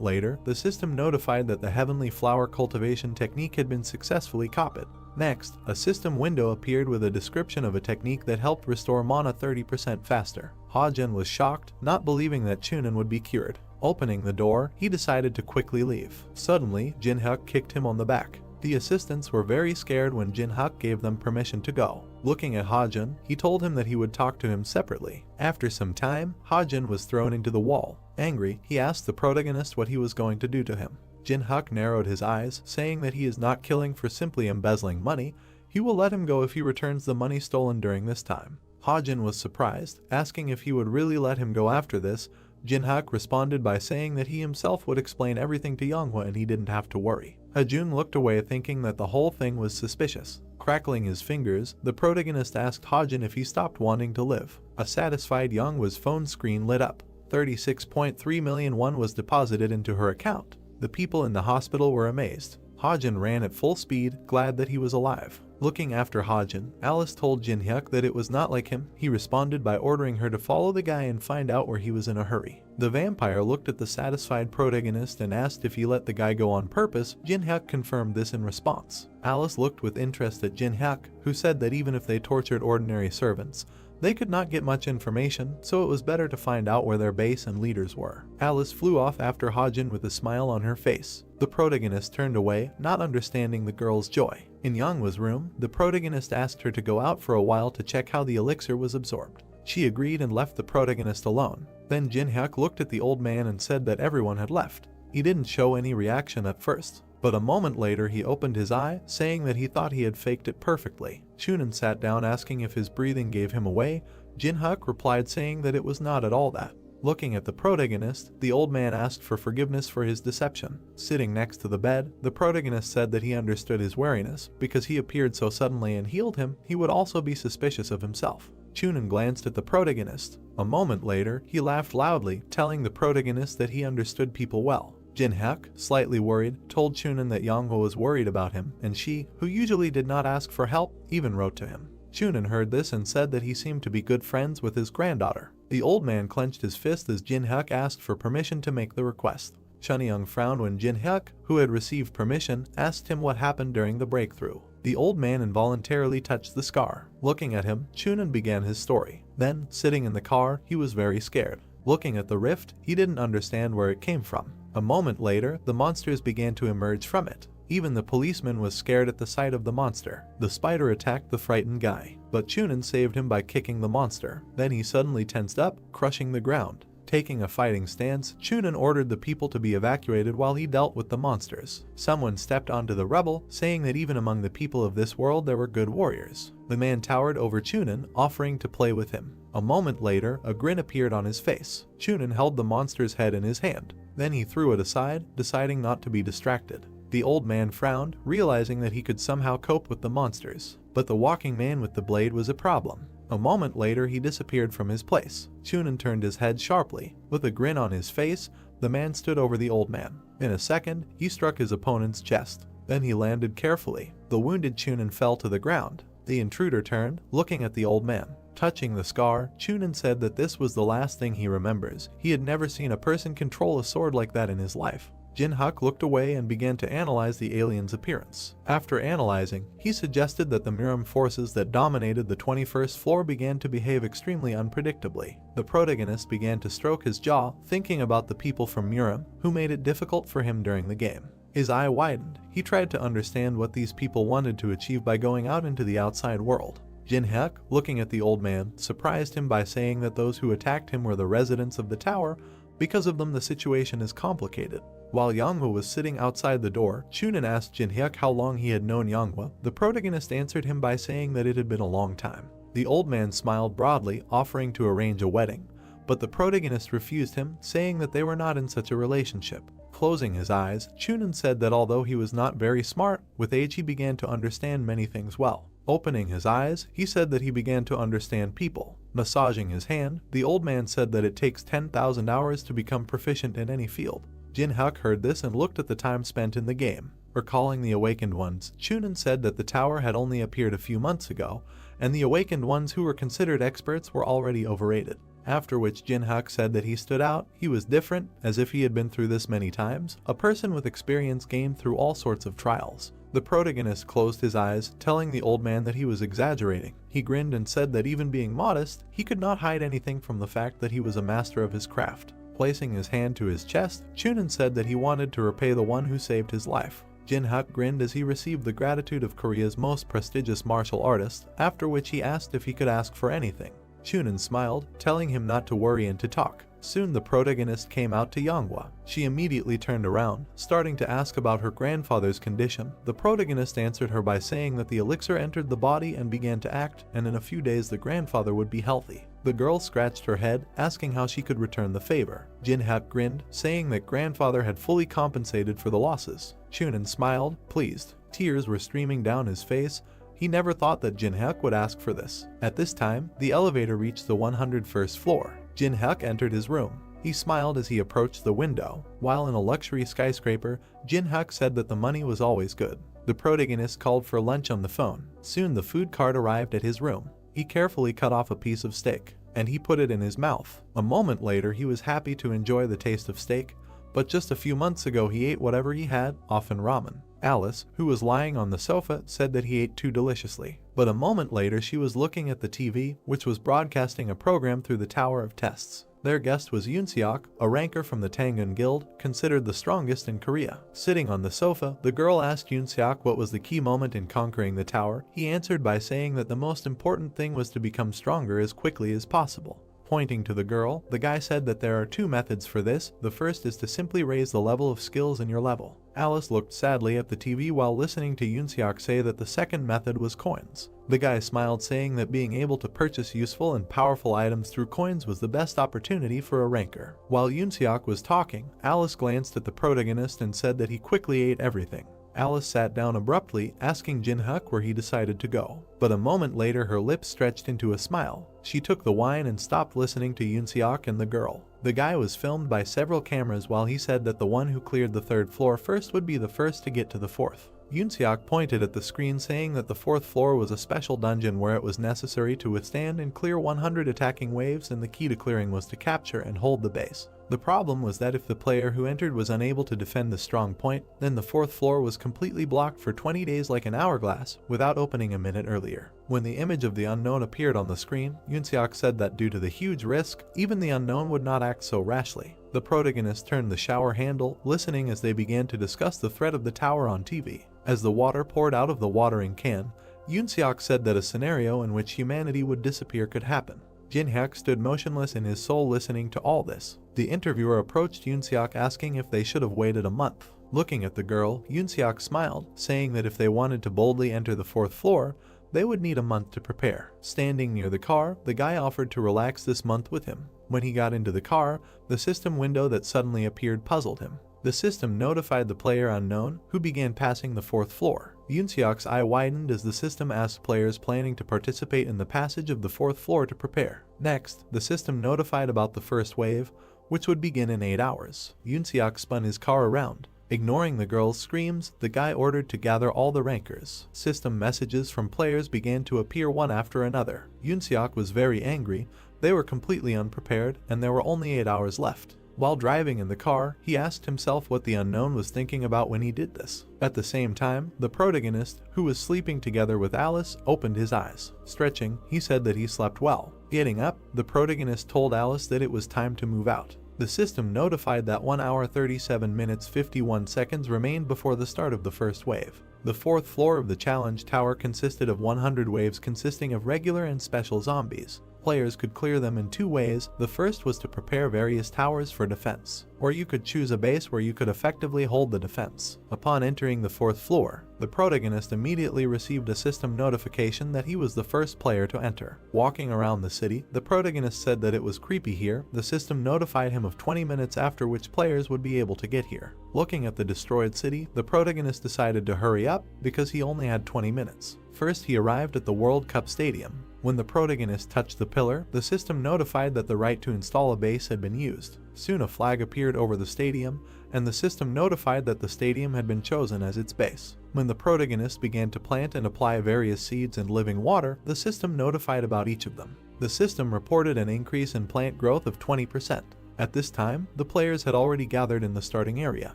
later, the system notified that the heavenly flower cultivation technique had been successfully copied. Next, a system window appeared with a description of a technique that helped restore mana 30% faster. Hajin was shocked, not believing that Chunin would be cured. Opening the door, he decided to quickly leave. Suddenly, Jin-hyuk kicked him on the back. The assistants were very scared when Jin-hyuk gave them permission to go. Looking at Hajin, he told him that he would talk to him separately. After some time, Hajin was thrown into the wall. Angry, he asked the protagonist what he was going to do to him. Jin-hyuk narrowed his eyes, saying that he is not killing for simply embezzling money. He will let him go if he returns the money stolen during this time. Hajin was surprised, asking if he would really let him go after this. Jin-hyuk responded by saying that he himself would explain everything to Yeonhwa and he didn't have to worry. Hajun looked away, thinking that the whole thing was suspicious. Crackling his fingers, the protagonist asked Hajin if he stopped wanting to live. A satisfied Yeonhwa's phone screen lit up. 36.3 million won was deposited into her account. The people in the hospital were amazed. Hajin ran at full speed, glad that he was alive. Looking after Hajin, Alice told Jin-hyuk that it was not like him. He responded by ordering her to follow the guy and find out where he was in a hurry. The vampire looked at the satisfied protagonist and asked if he let the guy go on purpose. Jin-hyuk confirmed this in response. Alice looked with interest at Jin-hyuk, who said that even if they tortured ordinary servants, they could not get much information, so it was better to find out where their base and leaders were. Alice flew off after Hajin with a smile on her face. The protagonist turned away, not understanding the girl's joy. In Yeonhwa's room, the protagonist asked her to go out for a while to check how the elixir was absorbed. She agreed and left the protagonist alone. Then Jin-hyuk looked at the old man and said that everyone had left. He didn't show any reaction at first, But a moment later he opened his eye, saying that he thought he had faked it perfectly. Chunin sat down asking if his breathing gave him away. Jin-hyuk replied saying that it was not at all that. Looking at the protagonist, the old man asked for forgiveness for his deception. Sitting next to the bed, the protagonist said that he understood his wariness, because he appeared so suddenly and healed him, he would also be suspicious of himself. Chunin glanced at the protagonist. A moment later, he laughed loudly, telling the protagonist that he understood people well. Jin-hyuk, slightly worried, told Chunin that Yanghwa was worried about him, and she, who usually did not ask for help, even wrote to him. Chunin heard this and said that he seemed to be good friends with his granddaughter. The old man clenched his fist as Jin-hyuk asked for permission to make the request. Chunyoung frowned when Jin-hyuk, who had received permission, asked him what happened during the breakthrough. The old man involuntarily touched the scar. Looking at him, Chunin began his story. Then, sitting in the car, he was very scared. Looking at the rift, he didn't understand where it came from. A moment later, the monsters began to emerge from it. Even the policeman was scared at the sight of the monster. The spider attacked the frightened guy, but Chunin saved him by kicking the monster. Then he suddenly tensed up, crushing the ground. Taking a fighting stance, Chunin ordered the people to be evacuated while he dealt with the monsters. Someone stepped onto the rubble, saying that even among the people of this world there were good warriors. The man towered over Chunin, offering to play with him. A moment later, a grin appeared on his face. Chunin held the monster's head in his hand. Then he threw it aside, deciding not to be distracted. The old man frowned, realizing that he could somehow cope with the monsters. But the walking man with the blade was a problem. A moment later, he disappeared from his place. Chunin turned his head sharply. With a grin on his face, the man stood over the old man. In a second, he struck his opponent's chest. Then he landed carefully. The wounded Chunin fell to the ground. The intruder turned, looking at the old man. Touching the scar, Chunin said that this was the last thing he remembers. He had never seen a person control a sword like that in his life. Jin-hyuk looked away and began to analyze the alien's appearance. After analyzing, he suggested that the Miram forces that dominated the 21st floor began to behave extremely unpredictably. The protagonist began to stroke his jaw, thinking about the people from Miram, who made it difficult for him during the game. His eye widened. He tried to understand what these people wanted to achieve by going out into the outside world. Jin-hyuk, looking at the old man, surprised him by saying that those who attacked him were the residents of the tower. Because of them, the situation is complicated. While Yanghwa was sitting outside the door, Chunin asked Jin-hyuk how long he had known Yanghwa. The protagonist answered him by saying that it had been a long time. The old man smiled broadly, offering to arrange a wedding, but the protagonist refused him, saying that they were not in such a relationship. Closing his eyes, Chunin said that although he was not very smart, with age he began to understand many things well. Opening his eyes, he said that he began to understand people. Massaging his hand, the old man said that it takes 10,000 hours to become proficient in any field. Jin-hyuk heard this and looked at the time spent in the game. Recalling the Awakened Ones, Chunin said that the tower had only appeared a few months ago, and the Awakened Ones who were considered experts were already overrated. After which Jin-hyuk said that he stood out, he was different, as if he had been through this many times, a person with experience gained through all sorts of trials. The protagonist closed his eyes, telling the old man that he was exaggerating. He grinned and said that even being modest, he could not hide anything from the fact that he was a master of his craft. Placing his hand to his chest, Chunin said that he wanted to repay the one who saved his life. Jin-hyuk grinned as he received the gratitude of Korea's most prestigious martial artist, after which he asked if he could ask for anything. Chunin smiled, telling him not to worry and to talk. Soon the protagonist came out to Yanghwa. She immediately turned around, starting to ask about her grandfather's condition. The protagonist answered her by saying that the elixir entered the body and began to act, and in a few days the grandfather would be healthy. The girl scratched her head, asking how she could return the favor. Jin-hyuk grinned, saying that grandfather had fully compensated for the losses. Chunin smiled, pleased. Tears were streaming down his face. He never thought that Jin-hyuk would ask for this. At this time, the elevator reached the 101st floor. Jin-hyuk entered his room. He smiled as he approached the window. While in a luxury skyscraper, Jin-hyuk said that the money was always good. The protagonist called for lunch on the phone. Soon the food cart arrived at his room. He carefully cut off a piece of steak, and he put it in his mouth. A moment later, he was happy to enjoy the taste of steak, but just a few months ago he ate whatever he had, often ramen. Alice, who was lying on the sofa, said that he ate too deliciously. But a moment later she was looking at the TV, which was broadcasting a program through the Tower of Tests. Their guest was Yoon-seok, a ranker from the Tangun Guild, considered the strongest in Korea. Sitting on the sofa, the girl asked Yoon-seok what was the key moment in conquering the tower. He answered by saying that the most important thing was to become stronger as quickly as possible. Pointing to the girl, the guy said that there are two methods for this. The first is to simply raise the level of skills in your level. Alice looked sadly at the TV while listening to Yoonseok say that the second method was coins. The guy smiled, saying that being able to purchase useful and powerful items through coins was the best opportunity for a ranker. While Yoonseok was talking, Alice glanced at the protagonist and said that he quickly ate everything. Alice sat down abruptly, asking Jin-hyuk where he decided to go. But a moment later her lips stretched into a smile. She took the wine and stopped listening to Yoonseok and the girl. The guy was filmed by several cameras while he said that the one who cleared the 3rd floor first would be the first to get to the 4th. Yoonseok pointed at the screen, saying that the 4th floor was a special dungeon where it was necessary to withstand and clear 100 attacking waves, and the key to clearing was to capture and hold the base. The problem was that if the player who entered was unable to defend the strong point, then the 4th floor was completely blocked for 20 days like an hourglass, without opening a minute earlier. When the image of the unknown appeared on the screen, Yoonseok said that due to the huge risk, even the unknown would not act so rashly. The protagonist turned the shower handle, listening as they began to discuss the threat of the tower on TV. As the water poured out of the watering can, Yoonseok said that a scenario in which humanity would disappear could happen. Jin-hyuk stood motionless in his soul, listening to all this. The interviewer approached Yoonseok, asking if they should have waited a month. Looking at the girl, Yoonseok smiled, saying that if they wanted to boldly enter the 4th floor, they would need a month to prepare. Standing near the car, the guy offered to relax this month with him. When he got into the car, the system window that suddenly appeared puzzled him. The system notified the player unknown, who began passing the 4th floor. Yoonseok's eye widened as the system asked players planning to participate in the passage of the 4th floor to prepare. Next, the system notified about the first wave, which would begin in 8 hours. Yoonseok spun his car around. Ignoring the girl's screams, the guy ordered to gather all the rankers. System messages from players began to appear one after another. Yoonseok was very angry. They were completely unprepared, and there were only 8 hours left. While driving in the car, he asked himself what the unknown was thinking about when he did this. At the same time, the protagonist, who was sleeping together with Alice, opened his eyes. Stretching, he said that he slept well. Getting up, the protagonist told Alice that it was time to move out. The system notified that 1 hour 37 minutes 51 seconds remained before the start of the first wave. The 4th floor of the challenge tower consisted of 100 waves consisting of regular and special zombies. Players could clear them in 2 ways. The first was to prepare various towers for defense, or you could choose a base where you could effectively hold the defense. Upon entering the 4th floor, the protagonist immediately received a system notification that he was the first player to enter. Walking around the city, the protagonist said that it was creepy here. The system notified him of 20 minutes after which players would be able to get here. Looking at the destroyed city, the protagonist decided to hurry up because he only had 20 minutes. First, he arrived at the World Cup Stadium. When the protagonist touched the pillar, the system notified that the right to install a base had been used. Soon a flag appeared over the stadium, and the system notified that the stadium had been chosen as its base. When the protagonist began to plant and apply various seeds and living water, the system notified about each of them. The system reported an increase in plant growth of 20%. At this time, the players had already gathered in the starting area.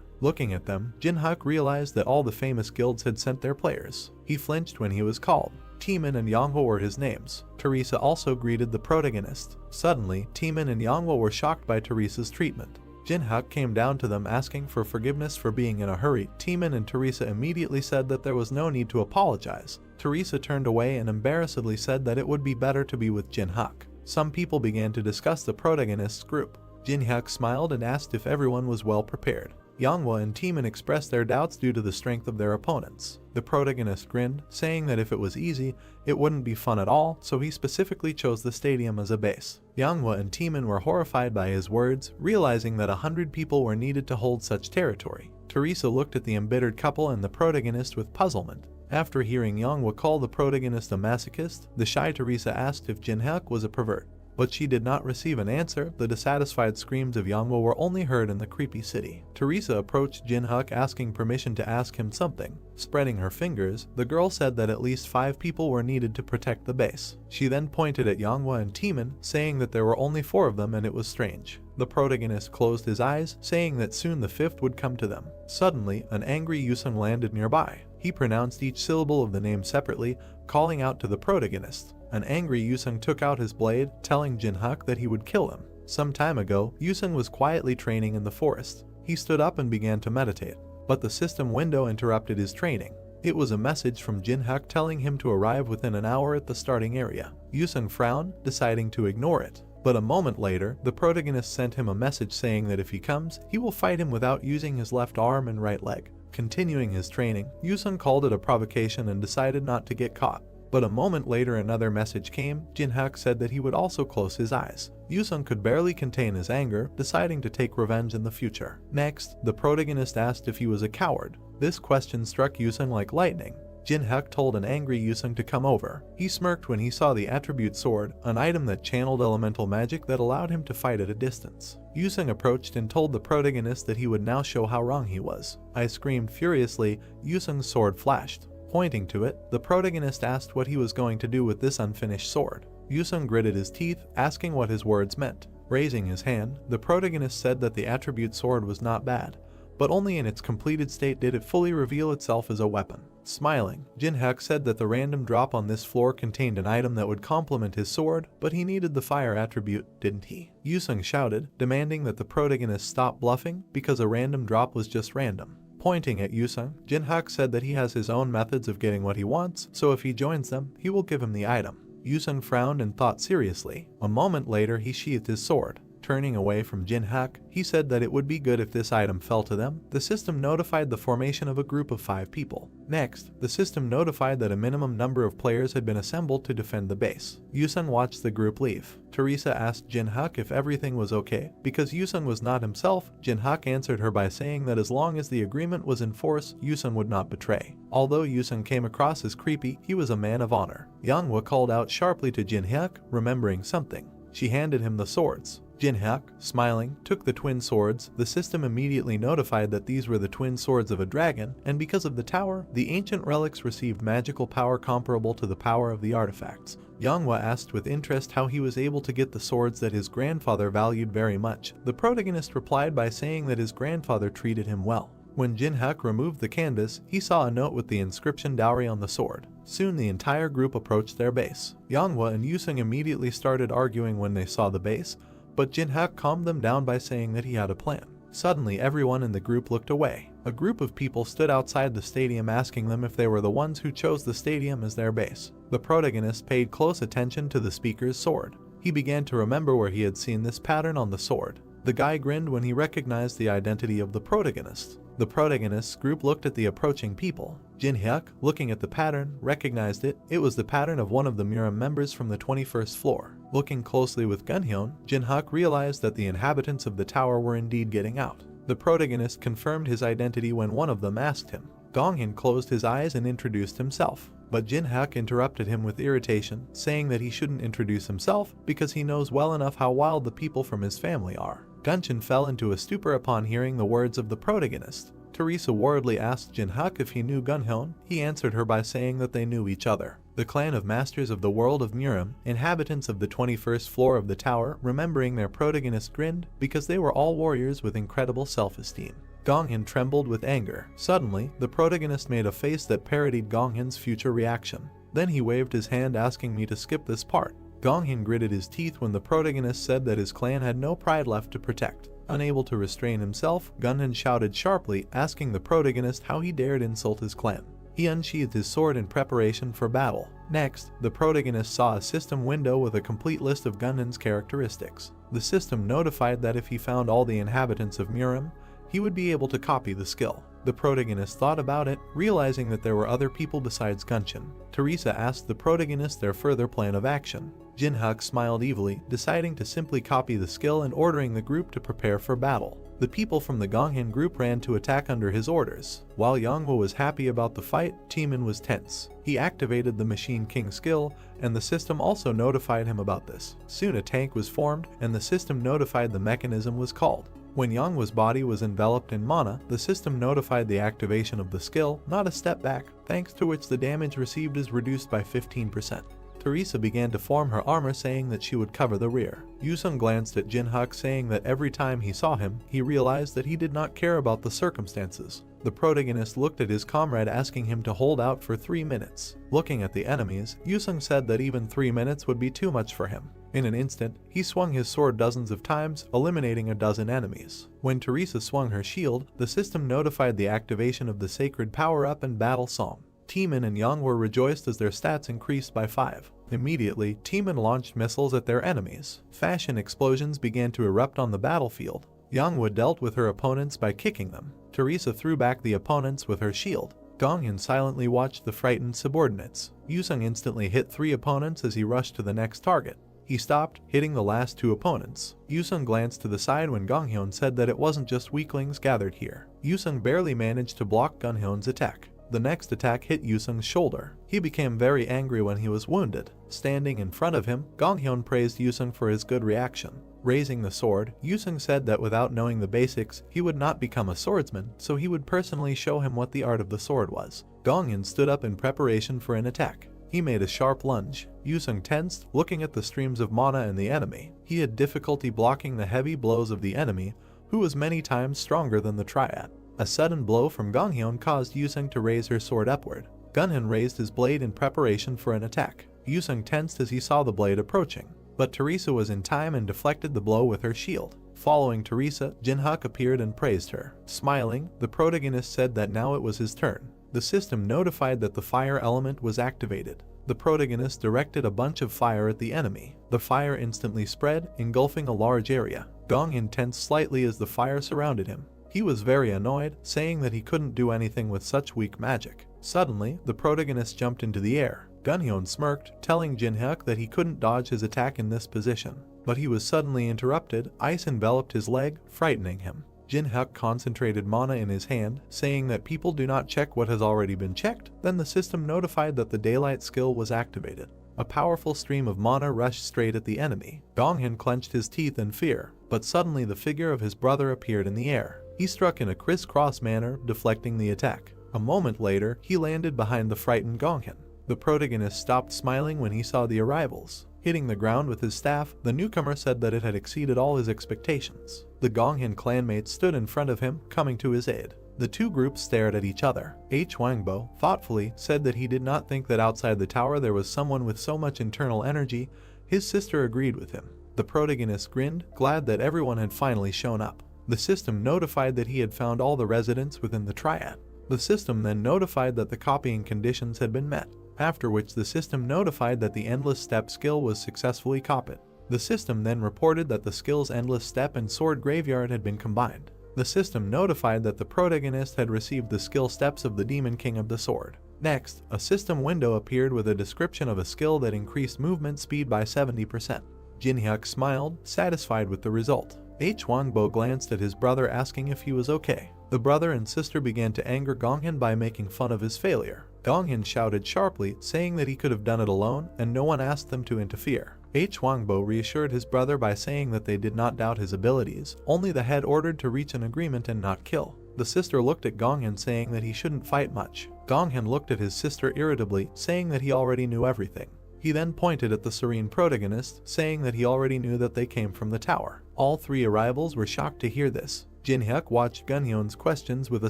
Looking at them, Jin-hyuk realized that all the famous guilds had sent their players. He flinched when he was called. Taemin and Yonghwa were his names. Teresa also greeted the protagonist. Suddenly, Taemin and Yonghwa were shocked by Teresa's treatment. Jin-hyuk came down to them asking for forgiveness for being in a hurry. Taemin and Teresa immediately said that there was no need to apologize. Teresa turned away and embarrassedly said that it would be better to be with Jin-hyuk. Some people began to discuss the protagonist's group. Jin-hyuk smiled and asked if everyone was well prepared. Yonghwa and Taemin expressed their doubts due to the strength of their opponents. The protagonist grinned, saying that if it was easy, it wouldn't be fun at all, so he specifically chose the stadium as a base. Yonghwa and Taemin were horrified by his words, realizing that 100 people were needed to hold such territory. Teresa looked at the embittered couple and the protagonist with puzzlement. After hearing Yonghwa call the protagonist a masochist, the shy Teresa asked if Jin-hyuk was a pervert. But she did not receive an answer. The dissatisfied screams of Yonghwa were only heard in the creepy city. Teresa approached Jin-hyuk asking permission to ask him something. Spreading her fingers, the girl said that at least 5 people were needed to protect the base. She then pointed at Yonghwa and Taemin, saying that there were only 4 of them and it was strange. The protagonist closed his eyes, saying that soon the 5th would come to them. Suddenly, an angry Yusung landed nearby. He pronounced each syllable of the name separately, calling out to the protagonist. An angry Yusung took out his blade, telling Jin-hyuk that he would kill him. Some time ago, Yusung was quietly training in the forest. He stood up and began to meditate, but the system window interrupted his training. It was a message from Jin-hyuk telling him to arrive within an hour at the starting area. Yusung frowned, deciding to ignore it. But a moment later, the protagonist sent him a message saying that if he comes, he will fight him without using his left arm and right leg. Continuing his training, Yusung called it a provocation and decided not to get caught. But a moment later another message came. Jinhyuk said that he would also close his eyes. Yusung could barely contain his anger, deciding to take revenge in the future. Next, the protagonist asked if he was a coward. This question struck Yusung like lightning. Jinhyuk told an angry Yusung to come over. He smirked when he saw the attribute sword, an item that channeled elemental magic that allowed him to fight at a distance. Yusung approached and told the protagonist that he would now show how wrong he was. I screamed furiously. Yusung's sword flashed. Pointing to it, the protagonist asked what he was going to do with this unfinished sword. Yusung gritted his teeth, asking what his words meant. Raising his hand, the protagonist said that the attribute sword was not bad, but only in its completed state did it fully reveal itself as a weapon. Smiling, Jinhyuk said that the random drop on this floor contained an item that would complement his sword, but he needed the fire attribute, didn't he? Yusung shouted, demanding that the protagonist stop bluffing because a random drop was just random. Pointing at Yusung, Jinhyuk said that he has his own methods of getting what he wants, so if he joins them, he will give him the item. Yusung frowned and thought seriously. A moment later he sheathed his sword. Turning away from Jinhyuk, he said that it would be good if this item fell to them. The system notified the formation of a group of 5 people. Next, the system notified that a minimum number of players had been assembled to defend the base. Yusung watched the group leave. Teresa asked Jinhyuk if everything was okay. Because Yusung was not himself, Jinhyuk answered her by saying that as long as the agreement was in force, Yusung would not betray. Although Yusung came across as creepy, he was a man of honor. Manhwa called out sharply to Jinhyuk, remembering something. She handed him the swords. Jinhyuk, smiling, took the twin swords. The system immediately notified that these were the twin swords of a dragon, and because of the tower, the ancient relics received magical power comparable to the power of the artifacts. Manhwa asked with interest how he was able to get the swords that his grandfather valued very much. The protagonist replied by saying that his grandfather treated him well. When Jinhyuk removed the canvas, he saw a note with the inscription dowry on the sword. Soon the entire group approached their base. Manhwa and Yusung immediately started arguing when they saw the base, but Jinhyuk calmed them down by saying that he had a plan. Suddenly everyone in the group looked away. A group of people stood outside the stadium asking them if they were the ones who chose the stadium as their base. The protagonist paid close attention to the speaker's sword. He began to remember where he had seen this pattern on the sword. The guy grinned when he recognized the identity of the protagonist. The protagonist's group looked at the approaching people. Jinhyuk, looking at the pattern, recognized it. It was the pattern of one of the Miram members from the 21st floor. Looking closely with Gunhyun, Jinhyuk realized that the inhabitants of the tower were indeed getting out. The protagonist confirmed his identity when one of them asked him. Gonghyeon closed his eyes and introduced himself, but Jinhyuk interrupted him with irritation, saying that he shouldn't introduce himself because he knows well enough how wild the people from his family are. Gunhyun fell into a stupor upon hearing the words of the protagonist. Teresa worriedly asked Jinhyuk if he knew Gunhyun. He answered her by saying that they knew each other. The clan of masters of the world of Miram, inhabitants of the 21st floor of the tower, remembering their protagonist, grinned because they were all warriors with incredible self-esteem. Gonghyeon trembled with anger. Suddenly, the protagonist made a face that parodied Gonghyun's future reaction. Then he waved his hand asking me to skip this part. Gonghyeon gritted his teeth when the protagonist said that his clan had no pride left to protect. Unable to restrain himself, Gunhyun shouted sharply, asking the protagonist how he dared insult his clan. He unsheathed his sword in preparation for battle. Next, the protagonist saw a system window with a complete list of Gunhyun's characteristics. The system notified that if he found all the inhabitants of Miram, he would be able to copy the skill. The protagonist thought about it, realizing that there were other people besides Gunhyun. Teresa asked the protagonist their further plan of action. Jinhyuk smiled evilly, deciding to simply copy the skill and ordering the group to prepare for battle. The people from the Gonghyeon group ran to attack under his orders. While Manhwa was happy about the fight, Taemin was tense. He activated the Machine King skill, and the system also notified him about this. Soon a tank was formed, and the system notified the mechanism was called. When Manhwa's body was enveloped in mana, the system notified the activation of the skill, not a step back, thanks to which the damage received is reduced by 15%. Teresa began to form her armor, saying that she would cover the rear. Yusung glanced at Jinhyuk, saying that every time he saw him, he realized that he did not care about the circumstances. The protagonist looked at his comrade, asking him to hold out for 3 minutes. Looking at the enemies, Yusung said that even 3 minutes would be too much for him. In an instant, he swung his sword dozens of times, eliminating a dozen enemies. When Teresa swung her shield, the system notified the activation of the sacred power-up and battle song. Taemin and Manhwa rejoiced as their stats increased by 5. Immediately, Taemin launched missiles at their enemies. Fashion explosions began to erupt on the battlefield. Manhwa dealt with her opponents by kicking them. Teresa threw back the opponents with her shield. Gonghyun silently watched the frightened subordinates. Yusung instantly hit 3 opponents as he rushed to the next target. He stopped, hitting the last 2 opponents. Yusung glanced to the side when Gonghyun said that it wasn't just weaklings gathered here. Yusung barely managed to block Gonghyun's attack. The next attack hit Yusung's shoulder. He became very angry when he was wounded. Standing in front of him, Gonghyun praised Yusung for his good reaction. Raising the sword, Yusung said that without knowing the basics, he would not become a swordsman, so he would personally show him what the art of the sword was. Gonghyun stood up in preparation for an attack. He made a sharp lunge. Yusung tensed, looking at the streams of mana in the enemy. He had difficulty blocking the heavy blows of the enemy, who was many times stronger than the triad. A sudden blow from Gonghyun caused Yusung to raise her sword upward. Gonghyun raised his blade in preparation for an attack. Yusung tensed as he saw the blade approaching. But Teresa was in time and deflected the blow with her shield. Following Teresa, Jinhyuk appeared and praised her. Smiling, the protagonist said that now it was his turn. The system notified that the fire element was activated. The protagonist directed a bunch of fire at the enemy. The fire instantly spread, engulfing a large area. Gonghyun tensed slightly as the fire surrounded him. He was very annoyed, saying that he couldn't do anything with such weak magic. Suddenly, the protagonist jumped into the air. Gonghyun smirked, telling Jinhyuk that he couldn't dodge his attack in this position. But he was suddenly interrupted. Ice enveloped his leg, frightening him. Jinhyuk concentrated mana in his hand, saying that people do not check what has already been checked. Then the system notified that the daylight skill was activated. A powerful stream of mana rushed straight at the enemy. Gonghyun clenched his teeth in fear, but suddenly the figure of his brother appeared in the air. He struck in a crisscross manner, deflecting the attack. A moment later, he landed behind the frightened Gonghyun. The protagonist stopped smiling when he saw the arrivals. Hitting the ground with his staff, the newcomer said that it had exceeded all his expectations. The Gonghyun clanmates stood in front of him, coming to his aid. The two groups stared at each other. Hwangbo, thoughtfully, said that he did not think that outside the tower there was someone with so much internal energy. His sister agreed with him. The protagonist grinned, glad that everyone had finally shown up. The system notified that he had found all the residents within the triad. The system then notified that the copying conditions had been met, after which the system notified that the Endless Step skill was successfully copied. The system then reported that the skills Endless Step and Sword Graveyard had been combined. The system notified that the protagonist had received the skill steps of the Demon King of the Sword. Next, a system window appeared with a description of a skill that increased movement speed by 70%. Jinhyuk smiled, satisfied with the result. Hwangbo glanced at his brother asking if he was okay. The brother and sister began to anger Gonghyun by making fun of his failure. Gonghyun shouted sharply, saying that he could have done it alone and no one asked them to interfere. Hwangbo reassured his brother by saying that they did not doubt his abilities, only the head ordered to reach an agreement and not kill. The sister looked at Gonghyun saying that he shouldn't fight much. Gonghyun looked at his sister irritably, saying that he already knew everything. He then pointed at the serene protagonist, saying that he already knew that they came from the tower. All 3 arrivals were shocked to hear this. Jinhyuk watched Gonghyun's questions with a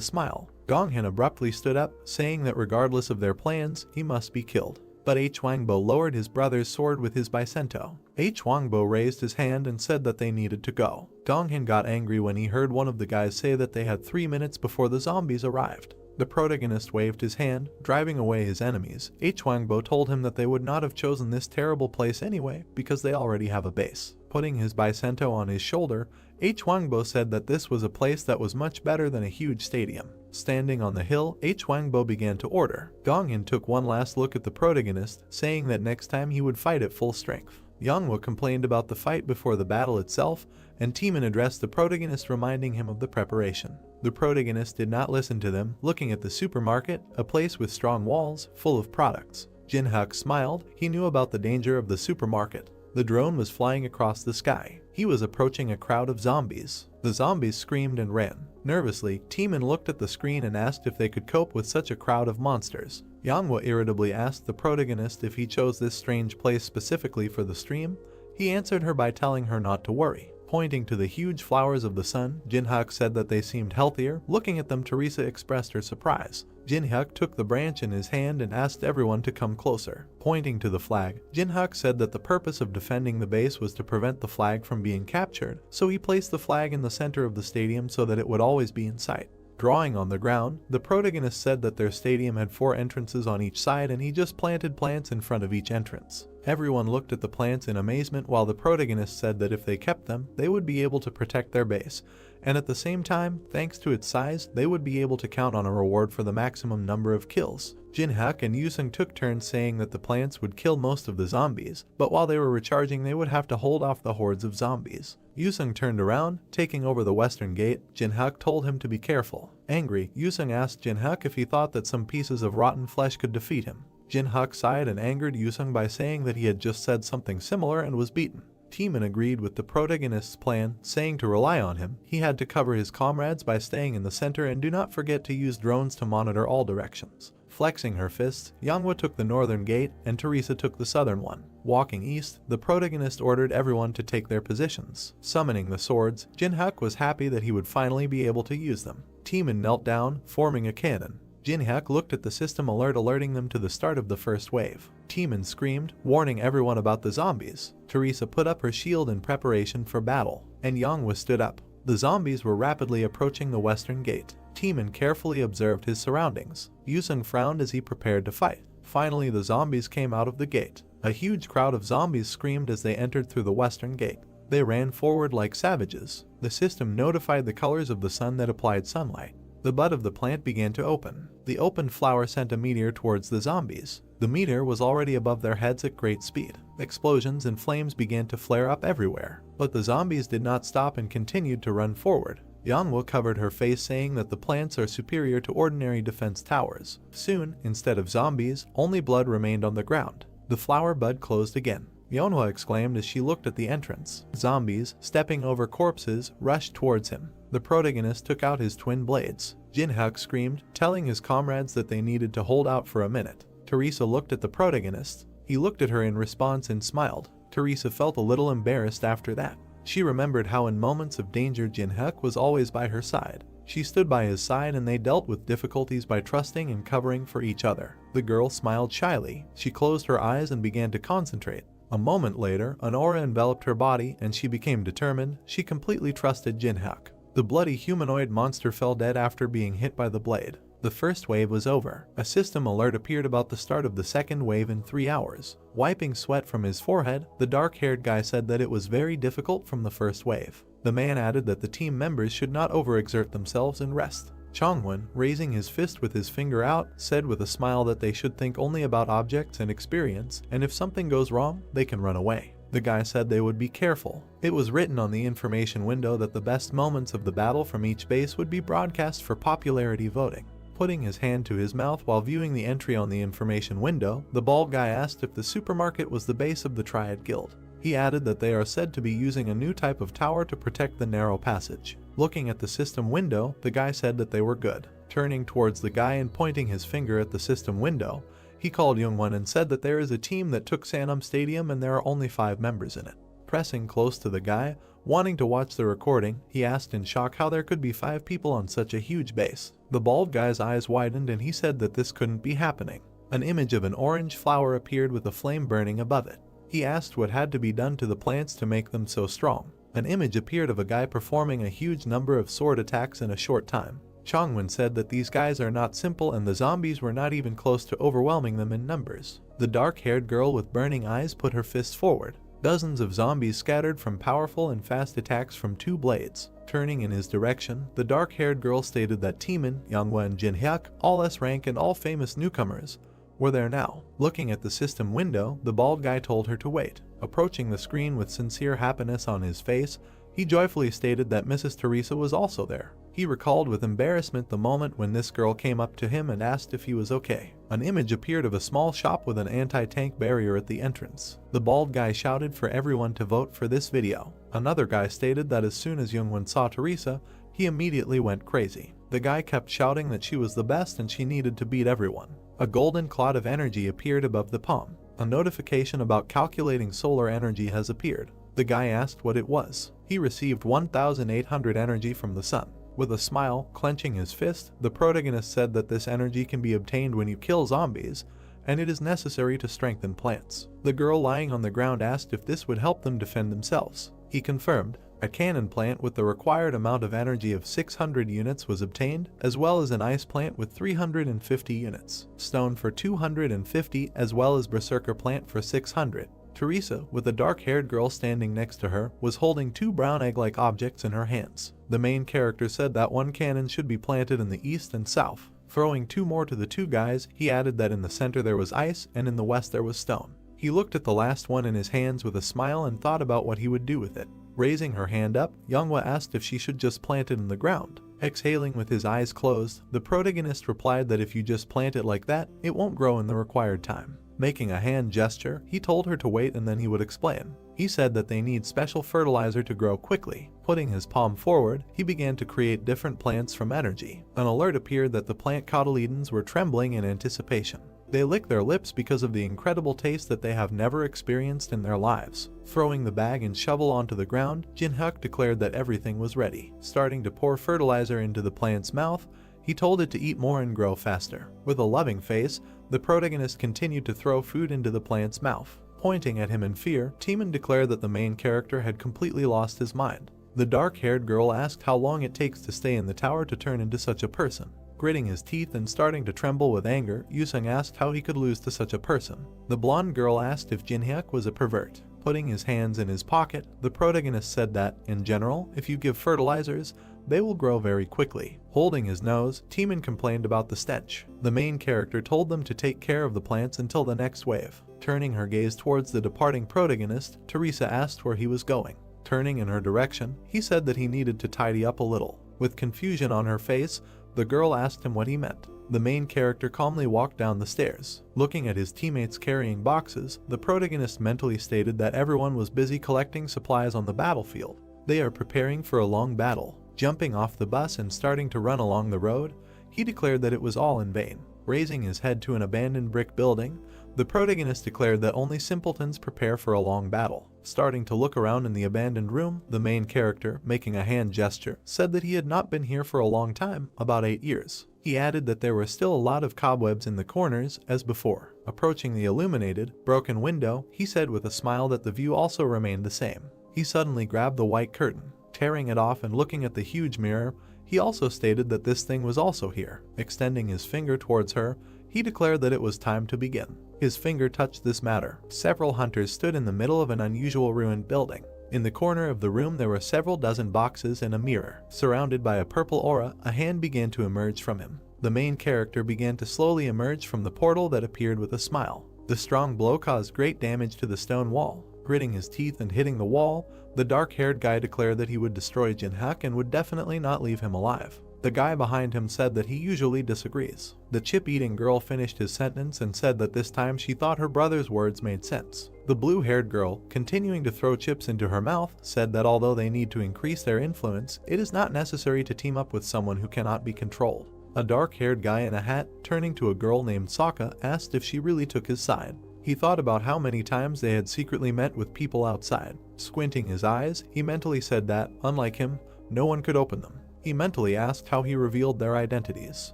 smile. Gonghyun abruptly stood up, saying that regardless of their plans, he must be killed. But Hwangbo lowered his brother's sword with his Bicento. Hwangbo raised his hand and said that they needed to go. Gonghyun got angry when he heard one of the guys say that they had 3 minutes before the zombies arrived. The protagonist waved his hand, driving away his enemies. Hwangbo told him that they would not have chosen this terrible place anyway because they already have a base. Putting his Bicento on his shoulder, Hwangbo said that this was a place that was much better than a huge stadium. Standing on the hill, Hwangbo began to order. Gonghyun took one last look at the protagonist, saying that next time he would fight at full strength. Manhwa complained about the fight before the battle itself, and Taemin addressed the protagonist, reminding him of the preparation. The protagonist did not listen to them, looking at the supermarket, a place with strong walls, full of products. Jinhyuk smiled. He knew about the danger of the supermarket. The drone was flying across the sky. He was approaching a crowd of zombies. The zombies screamed and ran. Nervously, Taemin looked at the screen and asked if they could cope with such a crowd of monsters. Manhwa irritably asked the protagonist if he chose this strange place specifically for the stream. He answered her by telling her not to worry. Pointing to the huge flowers of the sun, Jinhyuk said that they seemed healthier. Looking at them, Teresa expressed her surprise. Jinhyuk took the branch in his hand and asked everyone to come closer. Pointing to the flag, Jinhyuk said that the purpose of defending the base was to prevent the flag from being captured, so he placed the flag in the center of the stadium so that it would always be in sight. Drawing on the ground, the protagonist said that their stadium had 4 entrances on each side and he just planted plants in front of each entrance. Everyone looked at the plants in amazement while the protagonist said that if they kept them, they would be able to protect their base, and at the same time, thanks to its size, they would be able to count on a reward for the maximum number of kills. Jinhyuk and Yusung took turns saying that the plants would kill most of the zombies, but while they were recharging they would have to hold off the hordes of zombies. Yusung turned around, taking over the western gate. Jinhyuk told him to be careful. Angry, Yusung asked Jinhyuk if he thought that some pieces of rotten flesh could defeat him. Jinhyuk sighed and angered Yusung by saying that he had just said something similar and was beaten. Teeman agreed with the protagonist's plan, saying to rely on him. He had to cover his comrades by staying in the center and do not forget to use drones to monitor all directions. Flexing her fists, Yanghwa took the northern gate and Teresa took the southern one. Walking east, the protagonist ordered everyone to take their positions. Summoning the swords, Jinhyuk was happy that he would finally be able to use them. Teeman knelt down, forming a cannon. Jinhyuk looked at the system alert alerting them to the start of the first wave. Teeman screamed, warning everyone about the zombies. Teresa put up her shield in preparation for battle, and Yanghwa stood up. The zombies were rapidly approaching the western gate. Teeman carefully observed his surroundings. Yusung frowned as he prepared to fight. Finally, the zombies came out of the gate. A huge crowd of zombies screamed as they entered through the western gate. They ran forward like savages. The system notified the colors of the sun that applied sunlight. The bud of the plant began to open. The opened flower sent a meteor towards the zombies. The meteor was already above their heads at great speed. Explosions and flames began to flare up everywhere. But the zombies did not stop and continued to run forward. Yanghwa covered her face saying that the plants are superior to ordinary defense towers. Soon, instead of zombies, only blood remained on the ground. The flower bud closed again. Yanghwa exclaimed as she looked at the entrance. Zombies, stepping over corpses, rushed towards him. The protagonist took out his twin blades. Jinhyuk screamed, telling his comrades that they needed to hold out for a minute. Teresa looked at the protagonist. He looked at her in response and smiled. Teresa felt a little embarrassed after that. She remembered how in moments of danger Jinhyuk was always by her side. She stood by his side and they dealt with difficulties by trusting and covering for each other. The girl smiled shyly. She closed her eyes and began to concentrate. A moment later, an aura enveloped her body and she became determined. She completely trusted Jinhyuk. The bloody humanoid monster fell dead after being hit by the blade. The first wave was over. A system alert appeared about the start of the second wave in 3 hours. Wiping sweat from his forehead, the dark-haired guy said that it was very difficult from the first wave. The man added that the team members should not overexert themselves and rest. Chongwon, raising his fist with his finger out, said with a smile that they should think only about objects and experience, and if something goes wrong, they can run away. The guy said they would be careful. It was written on the information window that the best moments of the battle from each base would be broadcast for popularity voting. Putting his hand to his mouth while viewing the entry on the information window, the bald guy asked if the supermarket was the base of the Triad Guild. He added that they are said to be using a new type of tower to protect the narrow passage. Looking at the system window, the guy said that they were good. Turning towards the guy and pointing his finger at the system window, he called Youngwon and said that there is a team that took Sanam Stadium and there are only 5 members in it. Pressing close to the guy, wanting to watch the recording, he asked in shock how there could be 5 people on such a huge base. The bald guy's eyes widened and he said that this couldn't be happening. An image of an orange flower appeared with a flame burning above it. He asked what had to be done to the plants to make them so strong. An image appeared of a guy performing a huge number of sword attacks in a short time. Chongwon said that these guys are not simple and the zombies were not even close to overwhelming them in numbers. The dark-haired girl with burning eyes put her fists forward. Dozens of zombies scattered from powerful and fast attacks from 2 blades. Turning in his direction, the dark-haired girl stated that Teeman, Yanghwa and Jinhyuk, all S-rank and all famous newcomers, were there now. Looking at the system window, the bald guy told her to wait. Approaching the screen with sincere happiness on his face, he joyfully stated that Mrs. Teresa was also there. He recalled with embarrassment the moment when this girl came up to him and asked if he was okay. An image appeared of a small shop with an anti-tank barrier at the entrance. The bald guy shouted for everyone to vote for this video. Another guy stated that as soon as Youngwon saw Teresa, he immediately went crazy. The guy kept shouting that she was the best and she needed to beat everyone. A golden cloud of energy appeared above the palm. A notification about calculating solar energy has appeared. The guy asked what it was. He received 1,800 energy from the sun. With a smile, clenching his fist, the protagonist said that this energy can be obtained when you kill zombies, and it is necessary to strengthen plants. The girl lying on the ground asked if this would help them defend themselves. He confirmed. A cannon plant with the required amount of energy of 600 units was obtained, as well as an ice plant with 350 units, stone for 250, as well as berserker plant for 600. Teresa, with a dark-haired girl standing next to her, was holding two brown egg-like objects in her hands. The main character said that one cannon should be planted in the east and south. Throwing two more to the two guys, he added that in the center there was ice and in the west there was stone. He looked at the last one in his hands with a smile and thought about what he would do with it. Raising her hand up, Manhwa asked if she should just plant it in the ground. Exhaling with his eyes closed, the protagonist replied that if you just plant it like that, it won't grow in the required time. Making a hand gesture, he told her to wait and then he would explain. He said that they need special fertilizer to grow quickly. Putting his palm forward, he began to create different plants from energy. An alert appeared that the plant cotyledons were trembling in anticipation. They lick their lips because of the incredible taste that they have never experienced in their lives. Throwing the bag and shovel onto the ground, Jinhyuk declared that everything was ready. Starting to pour fertilizer into the plant's mouth, he told it to eat more and grow faster. With a loving face, the protagonist continued to throw food into the plant's mouth. Pointing at him in fear, Timon declared that the main character had completely lost his mind. The dark-haired girl asked how long it takes to stay in the tower to turn into such a person. Gritting his teeth and starting to tremble with anger, Yusung asked how he could lose to such a person. The blonde girl asked if Jinhyuk was a pervert. Putting his hands in his pocket, the protagonist said that, in general, if you give fertilizers, they will grow very quickly. Holding his nose, Timon complained about the stench. The main character told them to take care of the plants until the next wave. Turning her gaze towards the departing protagonist, Teresa asked where he was going. Turning in her direction, he said that he needed to tidy up a little. With confusion on her face, the girl asked him what he meant. The main character calmly walked down the stairs. Looking at his teammates carrying boxes, the protagonist mentally stated that everyone was busy collecting supplies on the battlefield. They are preparing for a long battle. Jumping off the bus and starting to run along the road, he declared that it was all in vain. Raising his head to an abandoned brick building, the protagonist declared that only simpletons prepare for a long battle. Starting to look around in the abandoned room, the main character, making a hand gesture, said that he had not been here for a long time, about 8 years. He added that there were still a lot of cobwebs in the corners, as before. Approaching the illuminated, broken window, he said with a smile that the view also remained the same. He suddenly grabbed the white curtain. Tearing it off and looking at the huge mirror, he also stated that this thing was also here. Extending his finger towards her, he declared that it was time to begin. His finger touched this matter. Several hunters stood in the middle of an unusual ruined building. In the corner of the room there were several dozen boxes and a mirror. Surrounded by a purple aura, a hand began to emerge from him. The main character began to slowly emerge from the portal that appeared with a smile. The strong blow caused great damage to the stone wall. Gritting his teeth and hitting the wall, the dark-haired guy declared that he would destroy Jinhyuk and would definitely not leave him alive. The guy behind him said that he usually disagrees. The chip-eating girl finished his sentence and said that this time she thought her brother's words made sense. The blue-haired girl, continuing to throw chips into her mouth, said that although they need to increase their influence, it is not necessary to team up with someone who cannot be controlled. A dark-haired guy in a hat, turning to a girl named Sokka, asked if she really took his side. He thought about how many times they had secretly met with people outside. Squinting his eyes, he mentally said that, unlike him, no one could open them. He mentally asked how he revealed their identities.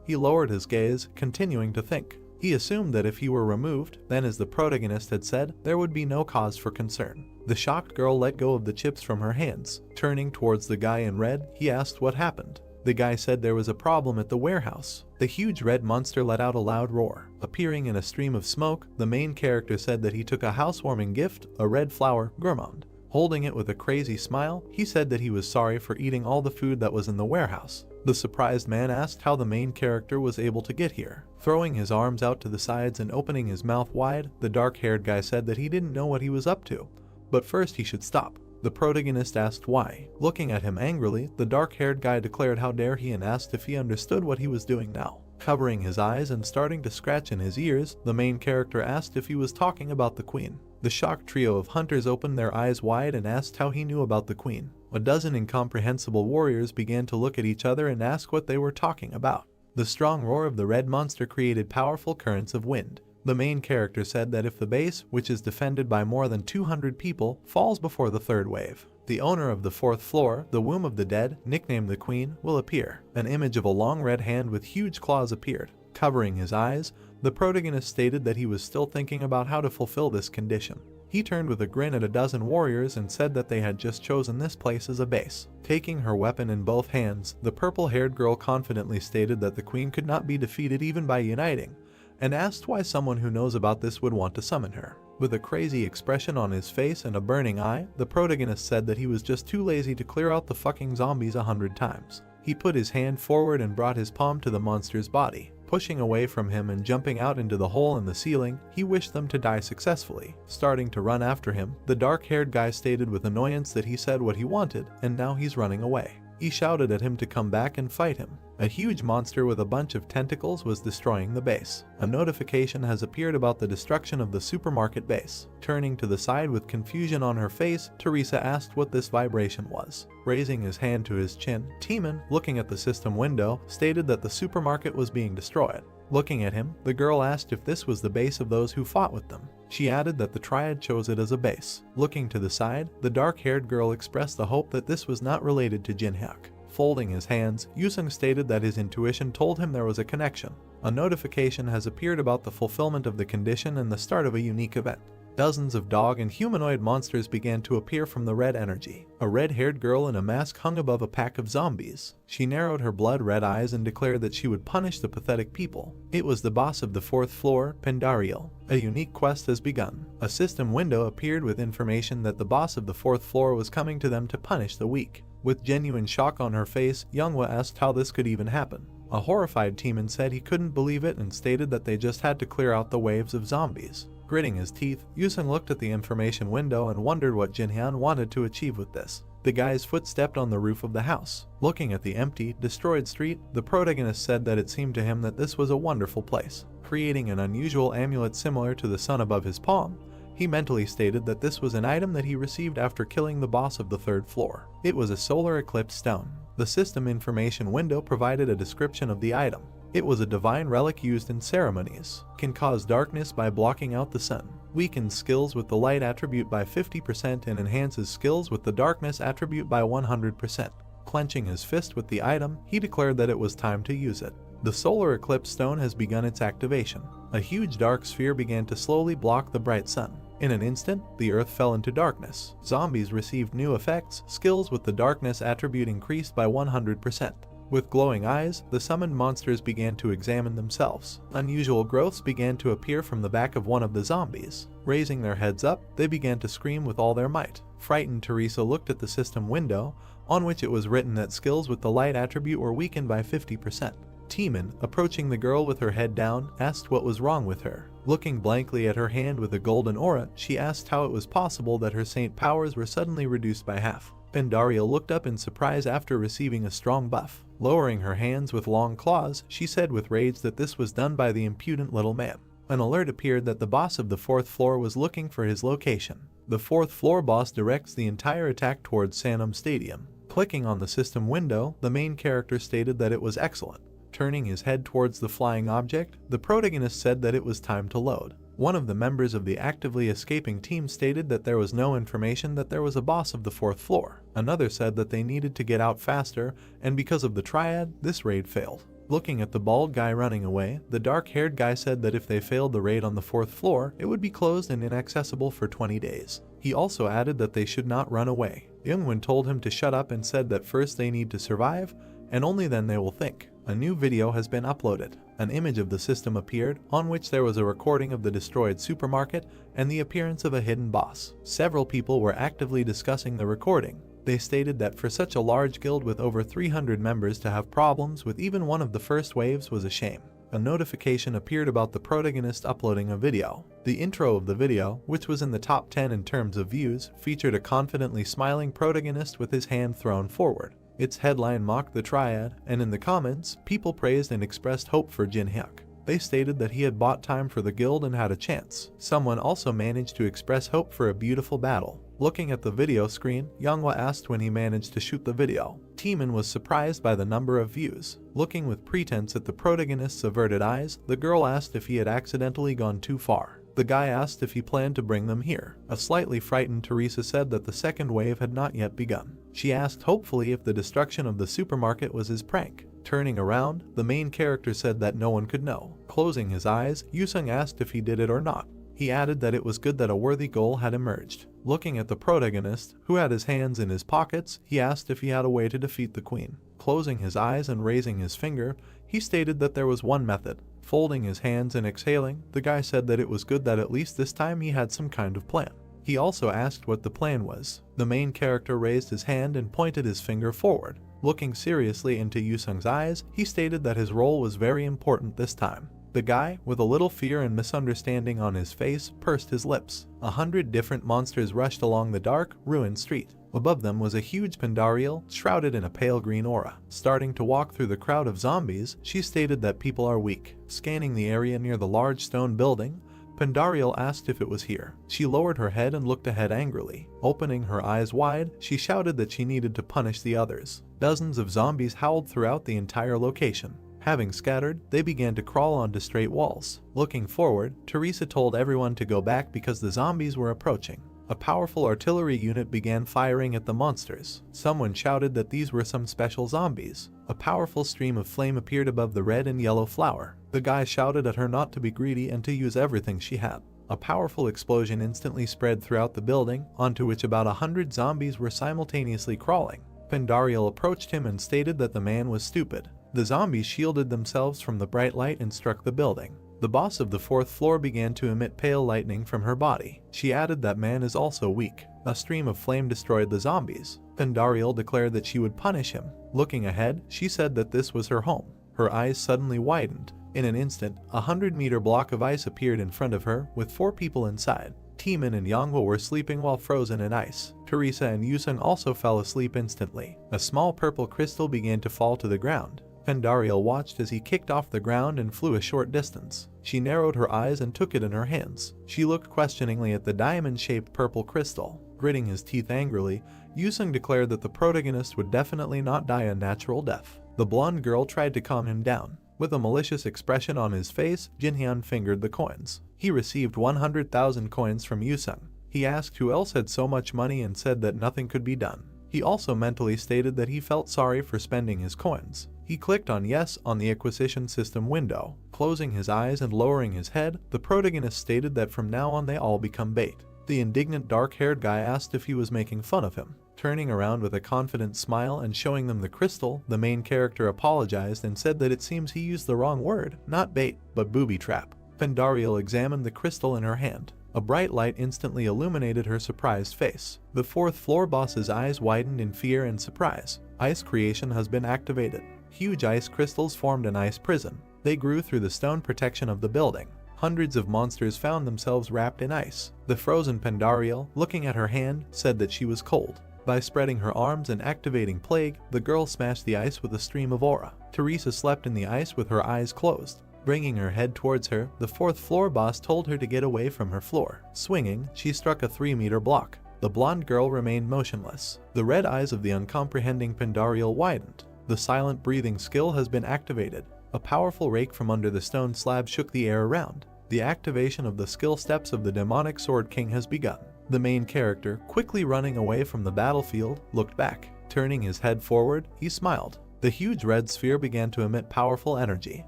He lowered his gaze, continuing to think. He assumed that if he were removed, then as the protagonist had said, there would be no cause for concern. The shocked girl let go of the chips from her hands. Turning towards the guy in red, he asked what happened. The guy said there was a problem at the warehouse. The huge red monster let out a loud roar. Appearing in a stream of smoke, the main character said that he took a housewarming gift, a red flower, gourmand. Holding it with a crazy smile, he said that he was sorry for eating all the food that was in the warehouse. The surprised man asked how the main character was able to get here. Throwing his arms out to the sides and opening his mouth wide, the dark-haired guy said that he didn't know what he was up to, but first he should stop. The protagonist asked why. Looking at him angrily, the dark-haired guy declared how dare he and asked if he understood what he was doing now. Covering his eyes and starting to scratch in his ears, the main character asked if he was talking about the queen. The shocked trio of hunters opened their eyes wide and asked how he knew about the queen. A dozen incomprehensible warriors began to look at each other and ask what they were talking about. The strong roar of the red monster created powerful currents of wind. The main character said that if the base, which is defended by more than 200 people, falls before the third wave, the owner of the fourth floor, the womb of the dead, nicknamed the queen, will appear. An image of a long red hand with huge claws appeared. Covering his eyes, the protagonist stated that he was still thinking about how to fulfill this condition. He turned with a grin at a dozen warriors and said that they had just chosen this place as a base. Taking her weapon in both hands, the purple-haired girl confidently stated that the queen could not be defeated even by uniting, and asked why someone who knows about this would want to summon her. With a crazy expression on his face and a burning eye, the protagonist said that he was just too lazy to clear out the fucking zombies 100 times. He put his hand forward and brought his palm to the monster's body. Pushing away from him and jumping out into the hole in the ceiling, he wished them to die successfully. Starting to run after him, the dark-haired guy stated with annoyance that he said what he wanted, and now he's running away. He shouted at him to come back and fight him. A huge monster with a bunch of tentacles was destroying the base. A notification has appeared about the destruction of the supermarket base. Turning to the side with confusion on her face, Teresa asked what this vibration was. Raising his hand to his chin, Timon, looking at the system window, stated that the supermarket was being destroyed. Looking at him, the girl asked if this was the base of those who fought with them. She added that the triad chose it as a base. Looking to the side, the dark-haired girl expressed the hope that this was not related to Jinhyuk. Folding his hands, Yusung stated that his intuition told him there was a connection. A notification has appeared about the fulfillment of the condition and the start of a unique event. Dozens of dog and humanoid monsters began to appear from the red energy. A red-haired girl in a mask hung above a pack of zombies. She narrowed her blood-red eyes and declared that she would punish the pathetic people. It was the boss of the 4th floor, Pendariel. A unique quest has begun. A system window appeared with information that the boss of the 4th floor was coming to them to punish the weak. With genuine shock on her face, Younghwa asked how this could even happen. A horrified Timon said he couldn't believe it and stated that they just had to clear out the waves of zombies. Gritting his teeth, Yusung looked at the information window and wondered what Jinhyun wanted to achieve with this. The guy's foot stepped on the roof of the house. Looking at the empty, destroyed street, the protagonist said that it seemed to him that this was a wonderful place. Creating an unusual amulet similar to the sun above his palm, he mentally stated that this was an item that he received after killing the boss of the 3rd floor. It was a solar eclipse stone. The system information window provided a description of the item. It was a divine relic used in ceremonies. Can cause darkness by blocking out the sun. Weakens skills with the light attribute by 50% and enhances skills with the darkness attribute by 100%. Clenching his fist with the item, he declared that it was time to use it. The solar eclipse stone has begun its activation. A huge dark sphere began to slowly block the bright sun. In an instant, the earth fell into darkness. Zombies received new effects. Skills with the darkness attribute increased by 100%. With glowing eyes, the summoned monsters began to examine themselves. Unusual growths began to appear from the back of one of the zombies. Raising their heads up, they began to scream with all their might. Frightened Teresa looked at the system window, on which it was written that skills with the light attribute were weakened by 50%. Timon, approaching the girl with her head down, asked what was wrong with her. Looking blankly at her hand with a golden aura, she asked how it was possible that her saint powers were suddenly reduced by half. Pendariel looked up in surprise after receiving a strong buff. Lowering her hands with long claws, she said with rage that this was done by the impudent little man. An alert appeared that the boss of the 4th floor was looking for his location. The 4th floor boss directs the entire attack towards Sanam Stadium. Clicking on the system window, the main character stated that it was excellent. Turning his head towards the flying object, the protagonist said that it was time to load. One of the members of the actively escaping team stated that there was no information that there was a boss of the 4th floor. Another said that they needed to get out faster, and because of the triad, this raid failed. Looking at the bald guy running away, the dark-haired guy said that if they failed the raid on the 4th floor, it would be closed and inaccessible for 20 days. He also added that they should not run away. Youngwon told him to shut up and said that first they need to survive, and only then they will think. A new video has been uploaded. An image of the system appeared, on which there was a recording of the destroyed supermarket and the appearance of a hidden boss. Several people were actively discussing the recording. They stated that for such a large guild with over 300 members to have problems with even one of the first waves was a shame. A notification appeared about the protagonist uploading a video. The intro of the video, which was in the top 10 in terms of views, featured a confidently smiling protagonist with his hand thrown forward. Its headline mocked the triad, and in the comments, people praised and expressed hope for Jinhyuk. They stated that he had bought time for the guild and had a chance. Someone also managed to express hope for a beautiful battle. Looking at the video screen, Younghwa asked when he managed to shoot the video. Timon was surprised by the number of views. Looking with pretense at the protagonist's averted eyes, the girl asked if he had accidentally gone too far. The guy asked if he planned to bring them here. A slightly frightened Teresa said that the second wave had not yet begun. She asked hopefully if the destruction of the supermarket was his prank. Turning around, the main character said that no one could know. Closing his eyes, Yusung asked if he did it or not. He added that it was good that a worthy goal had emerged. Looking at the protagonist, who had his hands in his pockets, he asked if he had a way to defeat the queen. Closing his eyes and raising his finger, he stated that there was one method. Folding his hands and exhaling, the guy said that it was good that at least this time he had some kind of plan. He also asked what the plan was. The main character raised his hand and pointed his finger forward. Looking seriously into Yusung's eyes, he stated that his role was very important this time. The guy, with a little fear and misunderstanding on his face, pursed his lips. 100 different monsters rushed along the dark, ruined street. Above them was a huge Pandariel, shrouded in a pale green aura. Starting to walk through the crowd of zombies, she stated that people are weak. Scanning the area near the large stone building, Pandariel asked if it was here. She lowered her head and looked ahead angrily. Opening her eyes wide, she shouted that she needed to punish the others. Dozens of zombies howled throughout the entire location. Having scattered, they began to crawl onto straight walls. Looking forward, Teresa told everyone to go back because the zombies were approaching. A powerful artillery unit began firing at the monsters. Someone shouted that these were some special zombies. A powerful stream of flame appeared above the red and yellow flower. The guy shouted at her not to be greedy and to use everything she had. A powerful explosion instantly spread throughout the building, onto which about 100 zombies were simultaneously crawling. Pandariel approached him and stated that the man was stupid. The zombies shielded themselves from the bright light and struck the building. The boss of the 4th floor began to emit pale lightning from her body. She added that man is also weak. A stream of flame destroyed the zombies. Pandariel declared that she would punish him. Looking ahead, she said that this was her home. Her eyes suddenly widened. In an instant, a 100-meter block of ice appeared in front of her, with 4 people inside. Timan and Yanghwa were sleeping while frozen in ice. Teresa and Yusung also fell asleep instantly. A small purple crystal began to fall to the ground. Pandariel watched as he kicked off the ground and flew a short distance. She narrowed her eyes and took it in her hands. She looked questioningly at the diamond-shaped purple crystal. Gritting his teeth angrily, Yusung declared that the protagonist would definitely not die a natural death. The blonde girl tried to calm him down. With a malicious expression on his face, Jinhyun fingered the coins. He received 100,000 coins from Yusung. He asked who else had so much money and said that nothing could be done. He also mentally stated that he felt sorry for spending his coins. He clicked on yes on the acquisition system window. Closing his eyes and lowering his head, the protagonist stated that from now on they all become bait. The indignant dark-haired guy asked if he was making fun of him. Turning around with a confident smile and showing them the crystal, the main character apologized and said that it seems he used the wrong word, not bait, but booby trap. Pandariel examined the crystal in her hand. A bright light instantly illuminated her surprised face. The 4th floor boss's eyes widened in fear and surprise. Ice creation has been activated. Huge ice crystals formed an ice prison. They grew through the stone protection of the building. Hundreds of monsters found themselves wrapped in ice. The frozen Pandariel, looking at her hand, said that she was cold. By spreading her arms and activating plague, the girl smashed the ice with a stream of aura. Teresa slept in the ice with her eyes closed. Bringing her head towards her, the 4th floor boss told her to get away from her floor. Swinging, she struck a 3-meter block. The blonde girl remained motionless. The red eyes of the uncomprehending Pandariel widened. The silent breathing skill has been activated. A powerful rake from under the stone slab shook the air around. The activation of the skill steps of the demonic Sword King has begun. The main character, quickly running away from the battlefield, looked back. Turning his head forward, he smiled. The huge red sphere began to emit powerful energy.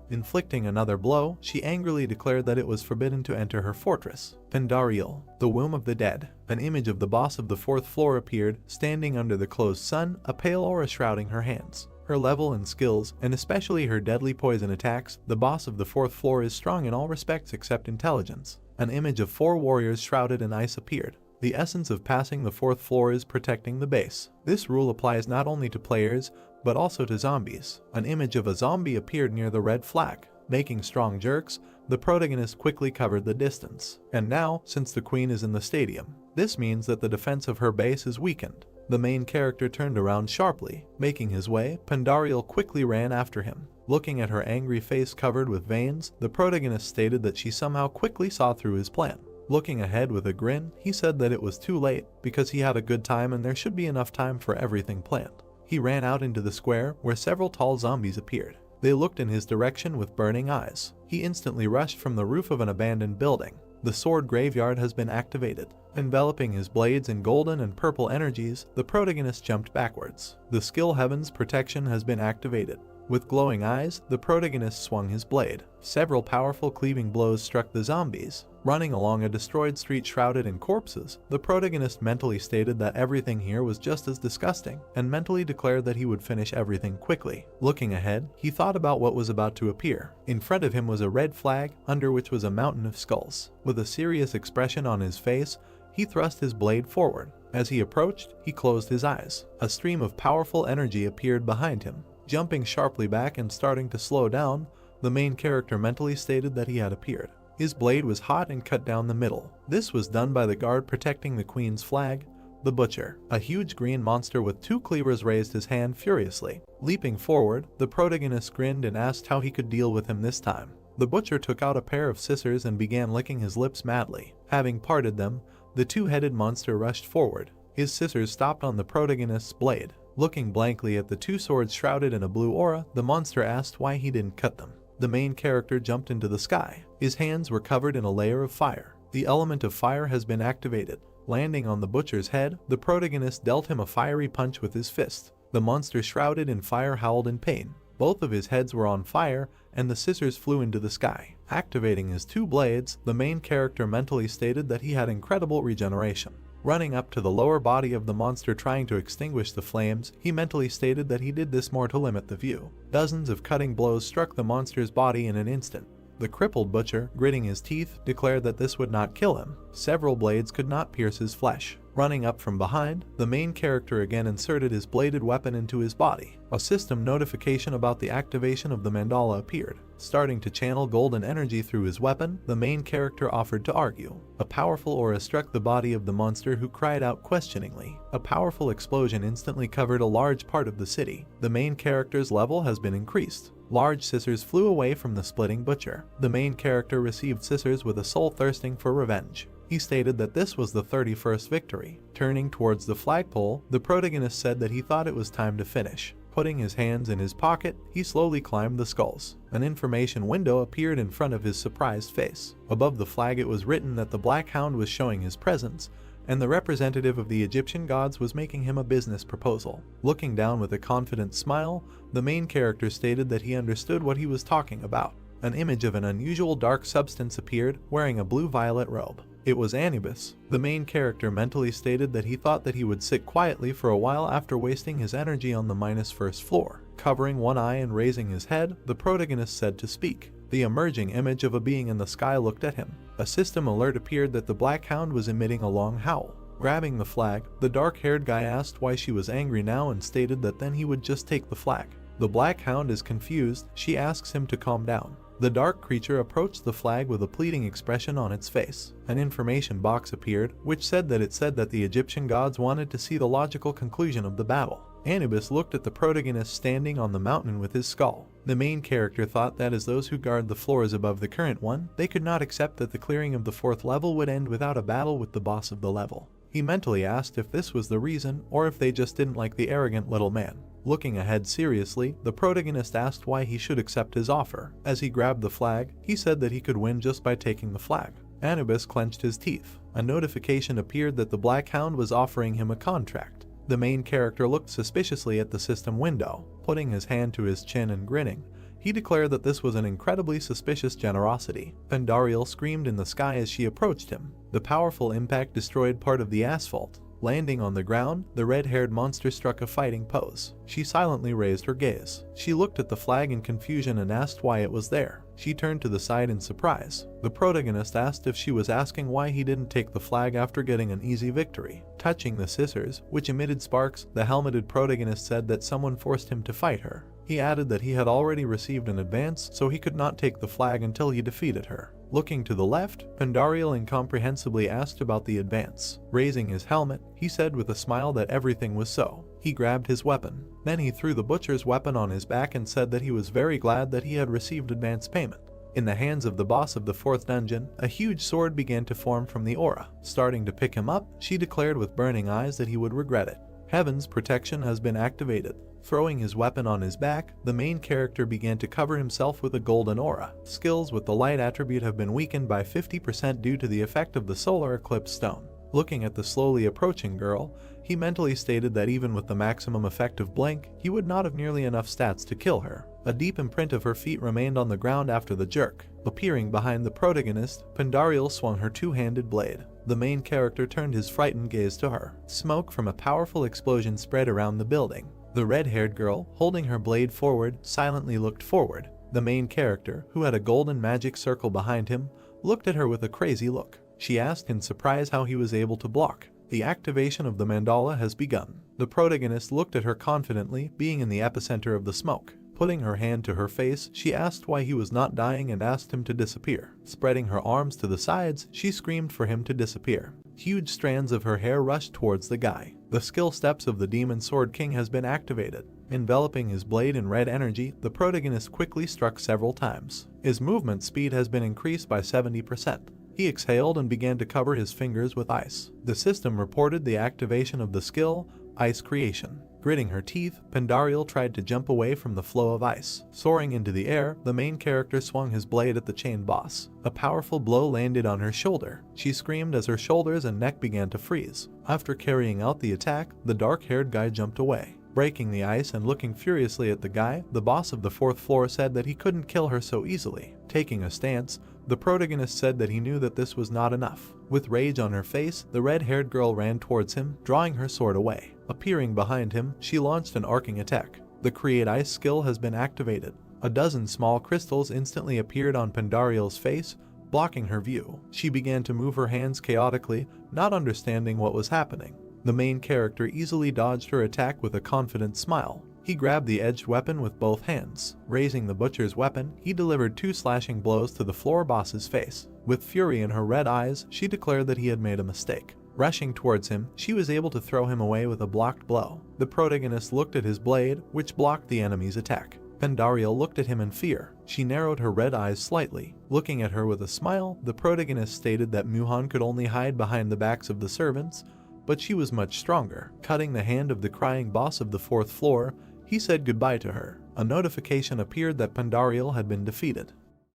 Inflicting another blow, she angrily declared that it was forbidden to enter her fortress. Pandariel, the womb of the dead. An image of the boss of the 4th floor appeared, standing under the closed sun, a pale aura shrouding her hands. Her level and skills, and especially her deadly poison attacks, the boss of the 4th floor is strong in all respects except intelligence. An image of 4 warriors shrouded in ice appeared. The essence of passing the 4th floor is protecting the base. This rule applies not only to players, but also to zombies. An image of a zombie appeared near the red flag. Making strong jerks, the protagonist quickly covered the distance. And now, since the queen is in the stadium, this means that the defense of her base is weakened. The main character turned around sharply. Making his way, Pandariel quickly ran after him. Looking at her angry face covered with veins, the protagonist stated that she somehow quickly saw through his plan. Looking ahead with a grin, he said that it was too late, because he had a good time and there should be enough time for everything planned. He ran out into the square, where several tall zombies appeared. They looked in his direction with burning eyes. He instantly rushed from the roof of an abandoned building. The sword graveyard has been activated. Enveloping his blades in golden and purple energies, the protagonist jumped backwards. The skill heaven's protection has been activated. With glowing eyes, the protagonist swung his blade. Several powerful cleaving blows struck the zombies. Running along a destroyed street shrouded in corpses, the protagonist mentally stated that everything here was just as disgusting, and mentally declared that he would finish everything quickly. Looking ahead, he thought about what was about to appear. In front of him was a red flag, under which was a mountain of skulls. With a serious expression on his face, he thrust his blade forward. As he approached, he closed his eyes. A stream of powerful energy appeared behind him. Jumping sharply back and starting to slow down, the main character mentally stated that he had appeared. His blade was hot and cut down the middle. This was done by the guard protecting the queen's flag, the butcher. A huge green monster with two cleavers raised his hand furiously. Leaping forward, the protagonist grinned and asked how he could deal with him this time. The butcher took out a pair of scissors and began licking his lips madly. Having parted them, the two-headed monster rushed forward. His scissors stopped on the protagonist's blade. Looking blankly at the two swords shrouded in a blue aura, the monster asked why he didn't cut them. The main character jumped into the sky. His hands were covered in a layer of fire. The element of fire has been activated. Landing on the butcher's head, the protagonist dealt him a fiery punch with his fist. The monster shrouded in fire howled in pain. Both of his heads were on fire, and the scissors flew into the sky. Activating his two blades, the main character mentally stated that he had incredible regeneration. Running up to the lower body of the monster trying to extinguish the flames, he mentally stated that he did this more to limit the view. Dozens of cutting blows struck the monster's body in an instant. The crippled butcher, gritting his teeth, declared that this would not kill him. Several blades could not pierce his flesh. Running up from behind, the main character again inserted his bladed weapon into his body. A system notification about the activation of the mandala appeared. Starting to channel golden energy through his weapon, the main character offered to argue. A powerful aura struck the body of the monster, who cried out questioningly. A powerful explosion instantly covered a large part of the city. The main character's level has been increased. Large scissors flew away from the splitting butcher. The main character received scissors with a soul thirsting for revenge. He stated that this was the 31st victory. Turning towards the flagpole, the protagonist said that he thought it was time to finish. Putting his hands in his pocket, he slowly climbed the skulls. An information window appeared in front of his surprised face. Above the flag it was written that the Black Hound was showing his presence, and the representative of the Egyptian gods was making him a business proposal. Looking down with a confident smile, the main character stated that he understood what he was talking about. An image of an unusual dark substance appeared, wearing a blue-violet robe. It was Anubis. The main character mentally stated that he thought that he would sit quietly for a while after wasting his energy on the -1st floor. Covering one eye and raising his head, the protagonist said to speak. The emerging image of a being in the sky looked at him. A system alert appeared that the Black Hound was emitting a long howl. Grabbing the flag, the dark-haired guy asked why she was angry now and stated that then he would just take the flag. The Black Hound is confused. She asks him to calm down. The dark creature approached the flag with a pleading expression on its face. An information box appeared, which said that the Egyptian gods wanted to see the logical conclusion of the battle. Anubis looked at the protagonist standing on the mountain with his skull. The main character thought that as those who guard the floors above the current one, they could not accept that the clearing of the 4th level would end without a battle with the boss of the level. He mentally asked if this was the reason, or if they just didn't like the arrogant little man. Looking ahead seriously, the protagonist asked why he should accept his offer. As he grabbed the flag, he said that he could win just by taking the flag. Anubis clenched his teeth. A notification appeared that the Black Hound was offering him a contract. The main character looked suspiciously at the system window. Putting his hand to his chin and grinning, he declared that this was an incredibly suspicious generosity. Pandariel screamed in the sky as she approached him. The powerful impact destroyed part of the asphalt. Landing on the ground, the red-haired monster struck a fighting pose. She silently raised her gaze. She looked at the flag in confusion and asked why it was there. She turned to the side in surprise. The protagonist asked if she was asking why he didn't take the flag after getting an easy victory. Touching the scissors, which emitted sparks, the helmeted protagonist said that someone forced him to fight her. He added that he had already received an advance, so he could not take the flag until he defeated her. Looking to the left, Pandariel incomprehensibly asked about the advance. Raising his helmet, he said with a smile that everything was so. He grabbed his weapon. Then he threw the butcher's weapon on his back and said that he was very glad that he had received advance payment. In the hands of the boss of the 4th dungeon, a huge sword began to form from the aura. Starting to pick him up, she declared with burning eyes that he would regret it. Heaven's protection has been activated. Throwing his weapon on his back, the main character began to cover himself with a golden aura. Skills with the light attribute have been weakened by 50% due to the effect of the solar eclipse stone. Looking at the slowly approaching girl, he mentally stated that even with the maximum effective blink, he would not have nearly enough stats to kill her. A deep imprint of her feet remained on the ground after the jerk. Appearing behind the protagonist, Pandariel swung her two-handed blade. The main character turned his frightened gaze to her. Smoke from a powerful explosion spread around the building. The red-haired girl, holding her blade forward, silently looked forward. The main character, who had a golden magic circle behind him, looked at her with a crazy look. She asked in surprise how he was able to block. The activation of the mandala has begun. The protagonist looked at her confidently, being in the epicenter of the smoke. Putting her hand to her face, she asked why he was not dying and asked him to disappear. Spreading her arms to the sides, she screamed for him to disappear. Huge strands of her hair rushed towards the guy. The skill steps of the Demon Sword King has been activated. Enveloping his blade in red energy, the protagonist quickly struck several times. His movement speed has been increased by 70%. He exhaled and began to cover his fingers with ice. The system reported the activation of the skill, Ice Creation. Gritting her teeth, Pandariel tried to jump away from the flow of ice. Soaring into the air, the main character swung his blade at the chain boss. A powerful blow landed on her shoulder. She screamed as her shoulders and neck began to freeze. After carrying out the attack, the dark-haired guy jumped away. Breaking the ice and looking furiously at the guy, the boss of the fourth floor said that he couldn't kill her so easily. Taking a stance, the protagonist said that he knew that this was not enough. With rage on her face, the red-haired girl ran towards him, drawing her sword away. Appearing behind him, she launched an arcing attack. The Create Ice skill has been activated. A dozen small crystals instantly appeared on Pandariel's face, blocking her view. She began to move her hands chaotically, not understanding what was happening. The main character easily dodged her attack with a confident smile. He grabbed the edged weapon with both hands. Raising the butcher's weapon, he delivered 2 slashing blows to the floor boss's face. With fury in her red eyes, she declared that he had made a mistake. Rushing towards him, she was able to throw him away with a blocked blow. The protagonist looked at his blade, which blocked the enemy's attack. Pandariel looked at him in fear. She narrowed her red eyes slightly. Looking at her with a smile, the protagonist stated that Muhan could only hide behind the backs of the servants, but she was much stronger. Cutting the hand of the crying boss of the fourth floor, he said goodbye to her. A notification appeared that Pandariel had been defeated.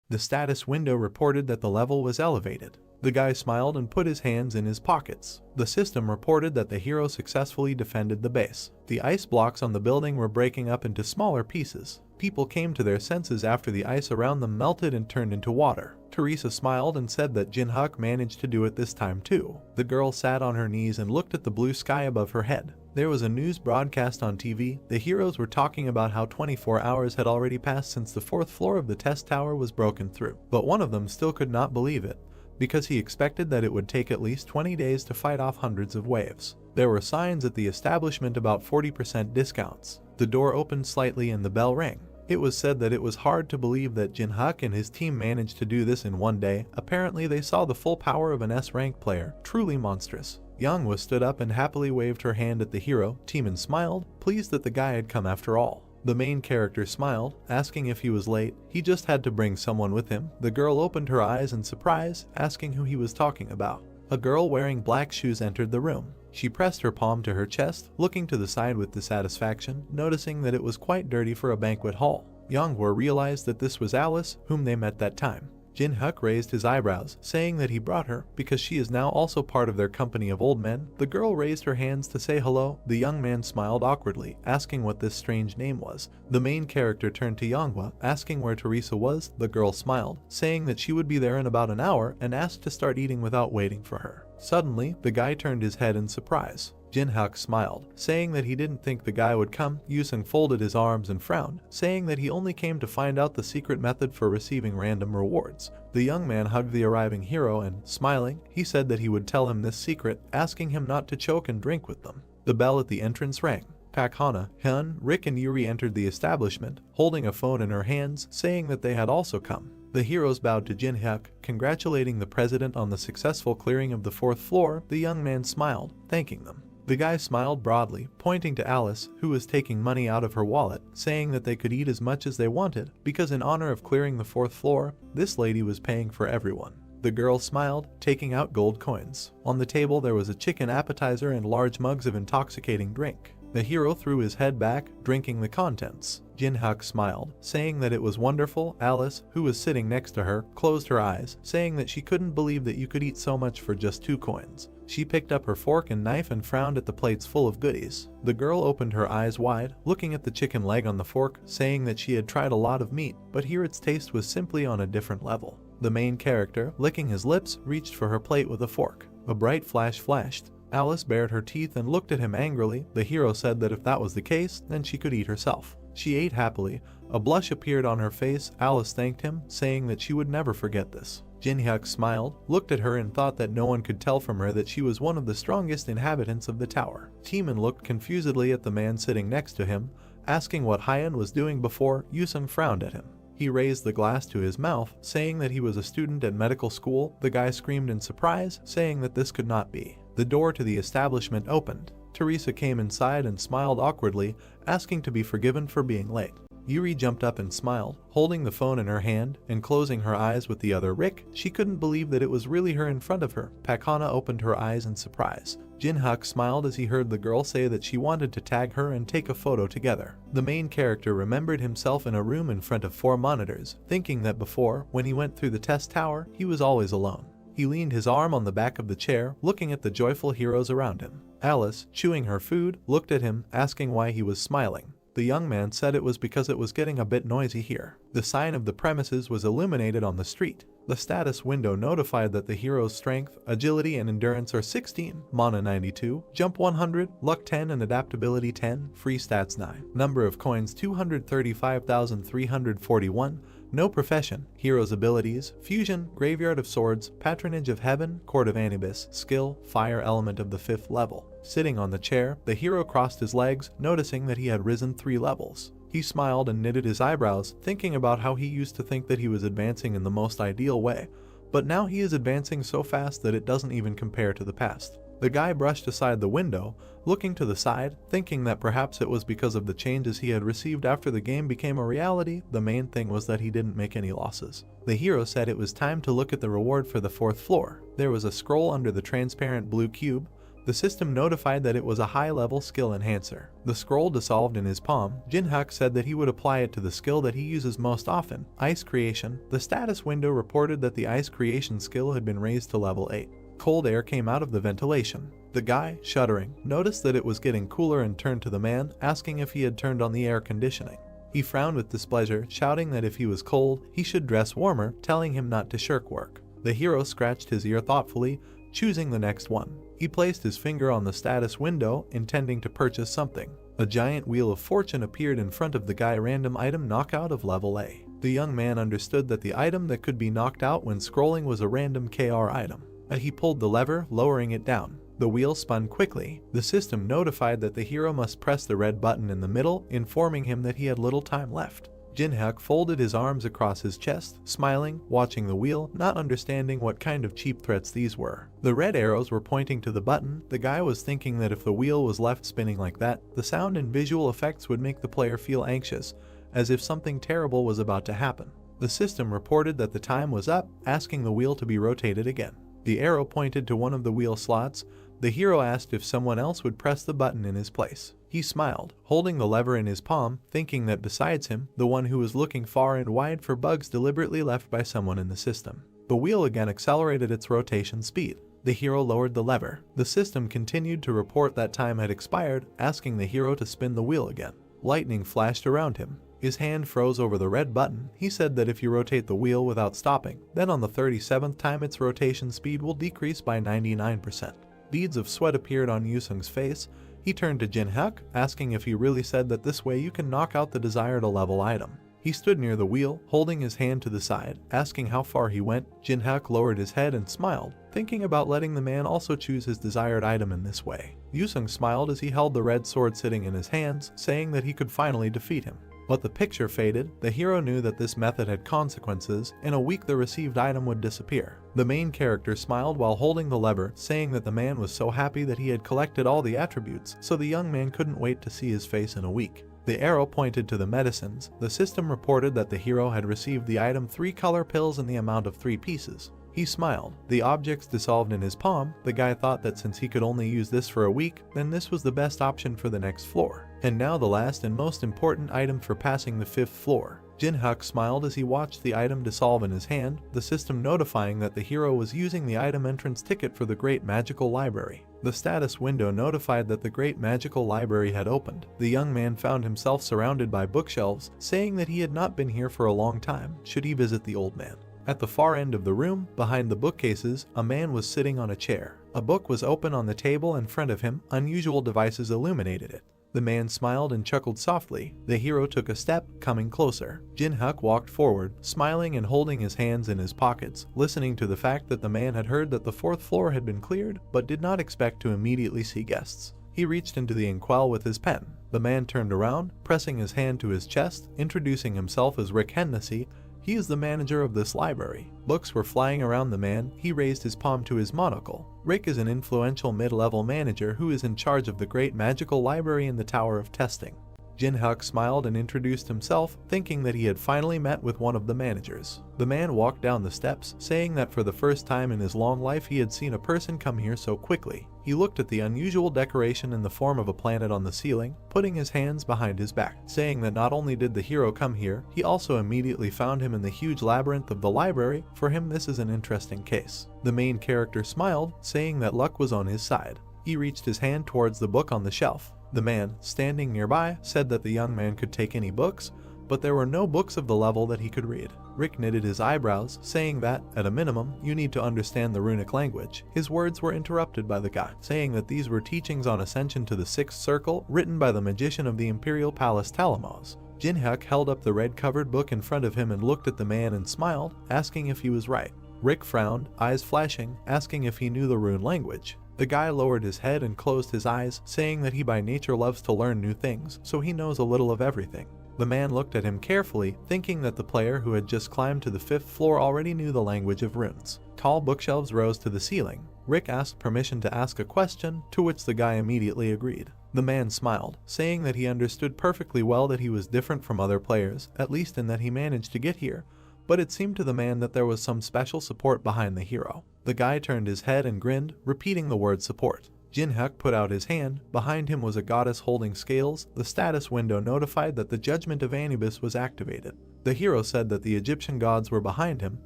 The status window reported that the level was elevated. The guy smiled and put his hands in his pockets. The system reported that the hero successfully defended the base. The ice blocks on the building were breaking up into smaller pieces. People came to their senses after the ice around them melted and turned into water. Teresa smiled and said that Jinhuk managed to do it this time too. The girl sat on her knees and looked at the blue sky above her head. There was a news broadcast on TV. The heroes were talking about how 24 hours had already passed since the fourth floor of the test tower was broken through. But one of them still could not believe it, because he expected that it would take at least 20 days to fight off hundreds of waves. There were signs at the establishment about 40% discounts. The door opened slightly and the bell rang. It was said that it was hard to believe that Jinhuk and his team managed to do this in one day. Apparently they saw the full power of an S-rank player. Truly monstrous. Younghwa stood up and happily waved her hand at the hero. Timon smiled, pleased that the guy had come after all. The main character smiled, asking if he was late. He just had to bring someone with him. The girl opened her eyes in surprise, asking who he was talking about. A girl wearing black shoes entered the room. She pressed her palm to her chest, looking to the side with dissatisfaction, noticing that it was quite dirty for a banquet hall. Younghwa realized that this was Alice, whom they met that time. Jinhuk raised his eyebrows, saying that he brought her because she is now also part of their company of old men. The girl raised her hands to say hello. The young man smiled awkwardly, asking what this strange name was. The main character turned to Younghwa, asking where Teresa was. The girl smiled, saying that she would be there in about an hour, and asked to start eating without waiting for her. Suddenly, the guy turned his head in surprise. Jinhuk smiled, saying that he didn't think the guy would come. Yusung folded his arms and frowned, saying that he only came to find out the secret method for receiving random rewards. The young man hugged the arriving hero and, smiling, he said that he would tell him this secret, asking him not to choke and drink with them. The bell at the entrance rang. Pak Hana, Hyun, Rick and Yuri entered the establishment, holding a phone in her hands, saying that they had also come. The heroes bowed to Jinhuk, congratulating the president on the successful clearing of the fourth floor. The young man smiled, thanking them. The guy smiled broadly, pointing to Alice, who was taking money out of her wallet, saying that they could eat as much as they wanted, because in honor of clearing the fourth floor, this lady was paying for everyone. The girl smiled, taking out gold coins. On the table there was a chicken appetizer and large mugs of intoxicating drink. The hero threw his head back, drinking the contents. Jinhuk smiled, saying that it was wonderful. Alice, who was sitting next to her, closed her eyes, saying that she couldn't believe that you could eat so much for just 2 coins. She picked up her fork and knife and frowned at the plates full of goodies. The girl opened her eyes wide, looking at the chicken leg on the fork, saying that she had tried a lot of meat, but here its taste was simply on a different level. The main character, licking his lips, reached for her plate with a fork. A bright flash flashed. Alice bared her teeth and looked at him angrily. The hero said that if that was the case, then she could eat herself. She ate happily. A blush appeared on her face. Alice thanked him, saying that she would never forget this. Jin-hyuk smiled, looked at her and thought that no one could tell from her that she was one of the strongest inhabitants of the tower. Taemin looked confusedly at the man sitting next to him, asking what Hyeon was doing before. Yusung frowned at him. He raised the glass to his mouth, saying that he was a student at medical school. The guy screamed in surprise, saying that this could not be. The door to the establishment opened. Teresa came inside and smiled awkwardly, asking to be forgiven for being late. Yuri jumped up and smiled, holding the phone in her hand and closing her eyes with the other. Rick, she couldn't believe that it was really her in front of her. Pakhana opened her eyes in surprise. Jin-hyuk smiled as he heard the girl say that she wanted to tag her and take a photo together. The main character remembered himself in a room in front of 4 monitors, thinking that before, when he went through the test tower, he was always alone. He leaned his arm on the back of the chair, looking at the joyful heroes around him. Alice, chewing her food, looked at him, asking why he was smiling. The young man said it was because it was getting a bit noisy here. The sign of the premises was illuminated on the street. The status window notified that the hero's strength, agility, and endurance are 16, mana 92, jump 100, luck 10, and adaptability 10, free stats 9. Number of coins 235,341. No profession, hero's abilities, fusion, graveyard of swords, patronage of heaven, court of Anubis, skill, fire element of the 5th level. Sitting on the chair, the hero crossed his legs, noticing that he had risen 3 levels. He smiled and knitted his eyebrows, thinking about how he used to think that he was advancing in the most ideal way, but now he is advancing so fast that it doesn't even compare to the past. The guy brushed aside the window, looking to the side, thinking that perhaps it was because of the changes he had received after the game became a reality. The main thing was that he didn't make any losses. The hero said it was time to look at the reward for the 4th floor. There was a scroll under the transparent blue cube. The system notified that it was a high-level skill enhancer. The scroll dissolved in his palm. Jin-hyuk said that he would apply it to the skill that he uses most often, ice creation. The status window reported that the ice creation skill had been raised to level 8. Cold air came out of the ventilation. The guy, shuddering, noticed that it was getting cooler and turned to the man, asking if he had turned on the air conditioning. He frowned with displeasure, shouting that if he was cold, he should dress warmer, telling him not to shirk work. The hero scratched his ear thoughtfully, choosing the next one. He placed his finger on the status window, intending to purchase something. A giant wheel of fortune appeared in front of the guy. Random item knockout of level A. The young man understood that the item that could be knocked out when scrolling was a random KR item. He pulled the lever, lowering it down. The wheel spun quickly. The system notified that the hero must press the red button in the middle, informing him that he had little time left. Jin-hyuk folded his arms across his chest, smiling, watching the wheel, not understanding what kind of cheap threats these were. The red arrows were pointing to the button. The guy was thinking that if the wheel was left spinning like that, the sound and visual effects would make the player feel anxious, as if something terrible was about to happen. The system reported that the time was up, asking the wheel to be rotated again. The arrow pointed to one of the wheel slots. The hero asked if someone else would press the button in his place. He smiled, holding the lever in his palm, thinking that besides him, the one who was looking far and wide for bugs deliberately left by someone in the system. The wheel again accelerated its rotation speed. The hero lowered the lever. The system continued to report that time had expired, asking the hero to spin the wheel again. Lightning flashed around him. His hand froze over the red button. He said that if you rotate the wheel without stopping, then on the 37th time its rotation speed will decrease by 99%. Beads of sweat appeared on Yusung's face. He turned to Jin-hyuk, asking if he really said that this way you can knock out the desired level item. He stood near the wheel, holding his hand to the side, asking how far he went. Jin-hyuk lowered his head and smiled, thinking about letting the man also choose his desired item in this way. Yusung smiled as he held the red sword sitting in his hands, saying that he could finally defeat him. But the picture faded. The hero knew that this method had consequences. In a week the received item would disappear. The main character smiled while holding the lever, saying that the man was so happy that he had collected all the attributes, so the young man couldn't wait to see his face in a week. The arrow pointed to the medicines. The system reported that the hero had received the item 3 color pills in the amount of 3 pieces. He smiled. The objects dissolved in his palm. The guy thought that since he could only use this for a week, then this was the best option for the next floor. And now the last and most important item for passing the 5th floor. Jin-hyuk smiled as he watched the item dissolve in his hand, the system notifying that the hero was using the item entrance ticket for the Great Magical Library. The status window notified that the Great Magical Library had opened. The young man found himself surrounded by bookshelves, saying that he had not been here for a long time, should he visit the old man. At the far end of the room, behind the bookcases, a man was sitting on a chair. A book was open on the table in front of him, unusual devices illuminated it. The man smiled and chuckled softly. The hero took a step, coming closer. Jin-hyuk walked forward, smiling and holding his hands in his pockets, listening to the fact that the man had heard that the 4th floor had been cleared, but did not expect to immediately see guests. He reached into the inkwell with his pen. The man turned around, pressing his hand to his chest, introducing himself as Rick Hennessy. He is the manager of this library. Books were flying around the man. He raised his palm to his monocle. Rick is an influential mid-level manager who is in charge of the Great Magical Library in the Tower of Testing. Jin-hyuk smiled and introduced himself, thinking that he had finally met with one of the managers. The man walked down the steps, saying that for the first time in his long life he had seen a person come here so quickly. He looked at the unusual decoration in the form of a planet on the ceiling, putting his hands behind his back, saying that not only did the hero come here, he also immediately found him in the huge labyrinth of the library. For him, this is an interesting case. The main character smiled, saying that luck was on his side. He reached his hand towards the book on the shelf. The man, standing nearby, said that the young man could take any books, but there were no books of the level that he could read. Rick knitted his eyebrows, saying that, at a minimum, you need to understand the runic language. His words were interrupted by the guy, saying that these were teachings on ascension to the 6th circle, written by the magician of the Imperial Palace Talamos. Jin-hyuk held up the red-covered book in front of him and looked at the man and smiled, asking if he was right. Rick frowned, eyes flashing, asking if he knew the rune language. The guy lowered his head and closed his eyes, saying that he by nature loves to learn new things, so he knows a little of everything. The man looked at him carefully, thinking that the player who had just climbed to the 5th floor already knew the language of runes. Tall bookshelves rose to the ceiling. Rick asked permission to ask a question, to which the guy immediately agreed. The man smiled, saying that he understood perfectly well that he was different from other players, at least in that he managed to get here, but it seemed to the man that there was some special support behind the hero. The guy turned his head and grinned, repeating the word support. Jin-hyuk put out his hand. Behind him was a goddess holding scales. The status window notified that the judgment of Anubis was activated. The hero said that the Egyptian gods were behind him.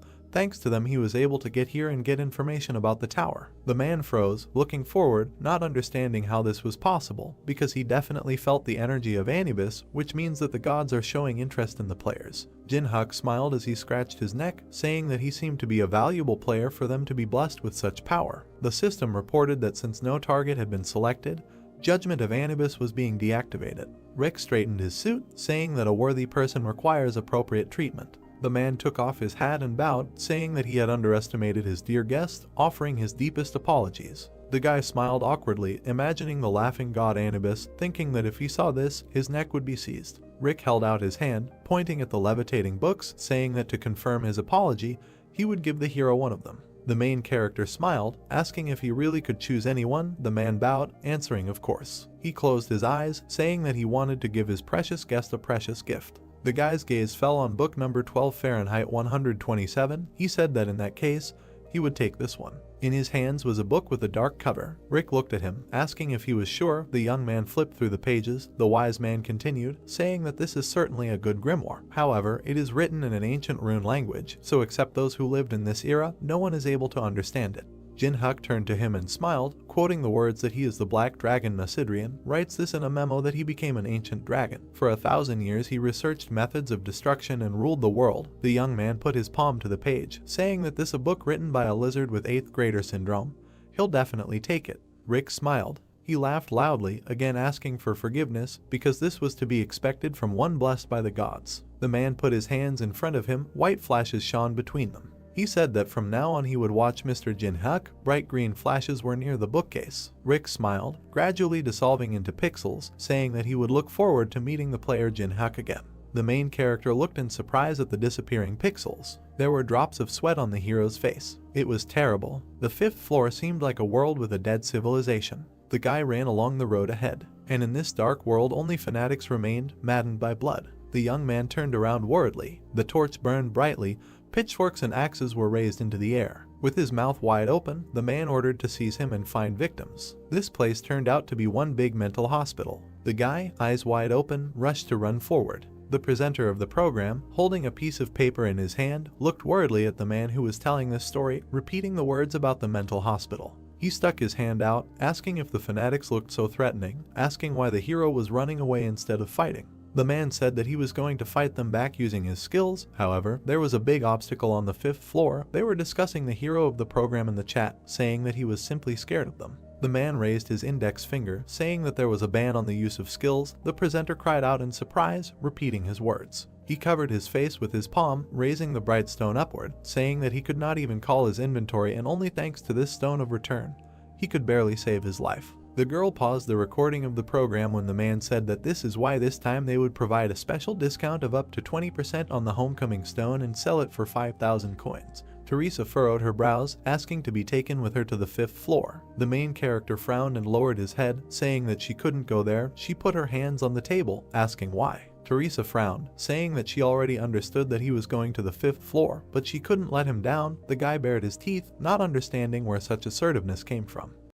Thanks to them, he was able to get here and get information about the tower. The man froze, looking forward, not understanding how this was possible, because he definitely felt the energy of Anubis, which means that the gods are showing interest in the players. Jin-hyuk smiled as he scratched his neck, saying that he seemed to be a valuable player for them to be blessed with such power. The system reported that since no target had been selected, Judgment of Anubis was being deactivated. Rick straightened his suit, saying that a worthy person requires appropriate treatment. The man took off his hat and bowed, saying that he had underestimated his dear guest, offering his deepest apologies. The guy smiled awkwardly, imagining the laughing god Anubis, thinking that if he saw this, his neck would be seized. Rick held out his hand, pointing at the levitating books, saying that to confirm his apology, he would give the hero one of them. The main character smiled, asking if he really could choose anyone. The man bowed, answering of course. He closed his eyes, saying that he wanted to give his precious guest a precious gift. The guy's gaze fell on book number 12 Fahrenheit 127. He said that in that case, he would take this one. In his hands was a book with a dark cover. Rick looked at him, asking if he was sure. The young man flipped through the pages. The wise man continued, saying that this is certainly a good grimoire. However, it is written in an ancient rune language, so except those who lived in this era, no one is able to understand it. Jin-hyuk turned to him and smiled, quoting the words that he is the Black Dragon Nasidrian, writes this in a memo that he became an ancient dragon. For 1,000 years he researched methods of destruction and ruled the world. The young man put his palm to the page, saying that this is a book written by a lizard with 8th grader syndrome. He'll definitely take it. Rick smiled. He laughed loudly, again asking for forgiveness, because this was to be expected from one blessed by the gods. The man put his hands in front of him. White flashes shone between them. He said that from now on he would watch Mr. Jin-hyuk. Bright green flashes were near the bookcase. Rick smiled, gradually dissolving into pixels, saying that he would look forward to meeting the player Jin-hyuk again. The main character looked in surprise at the disappearing pixels. There were drops of sweat on the hero's face. It was terrible. The 5th floor seemed like a world with a dead civilization. The guy ran along the road ahead, and in this dark world only fanatics remained, maddened by blood. The young man turned around worriedly. The torch burned brightly. Pitchforks and axes were raised into the air. With his mouth wide open, the man ordered to seize him and find victims. This place turned out to be one big mental hospital. The guy, eyes wide open, rushed to run forward. The presenter of the program, holding a piece of paper in his hand, looked worriedly at the man who was telling this story, repeating the words about the mental hospital. He stuck his hand out, asking if the fanatics looked so threatening, asking why the hero was running away instead of fighting. The man said that he was going to fight them back using his skills. However, there was a big obstacle on the 5th floor. They were discussing the hero of the program in the chat, saying that he was simply scared of them. The man raised his index finger, saying that there was a ban on the use of skills. The presenter cried out in surprise, repeating his words. He covered his face with his palm, raising the bright stone upward, saying that he could not even call his inventory, and only thanks to this stone of return, he could barely save his life. The girl paused the recording of the program when the man said that this is why this time they would provide a special discount of up to 20% on the homecoming stone and sell it for 5,000 coins. Teresa furrowed her brows, asking to be taken with her to the 5th floor. The main character frowned and lowered his head, saying that she couldn't go there. She put her hands on the table, asking why. Teresa frowned, saying that she already understood that he was going to the 5th floor, but she couldn't let him down. The guy bared his teeth, not understanding where such assertiveness came from.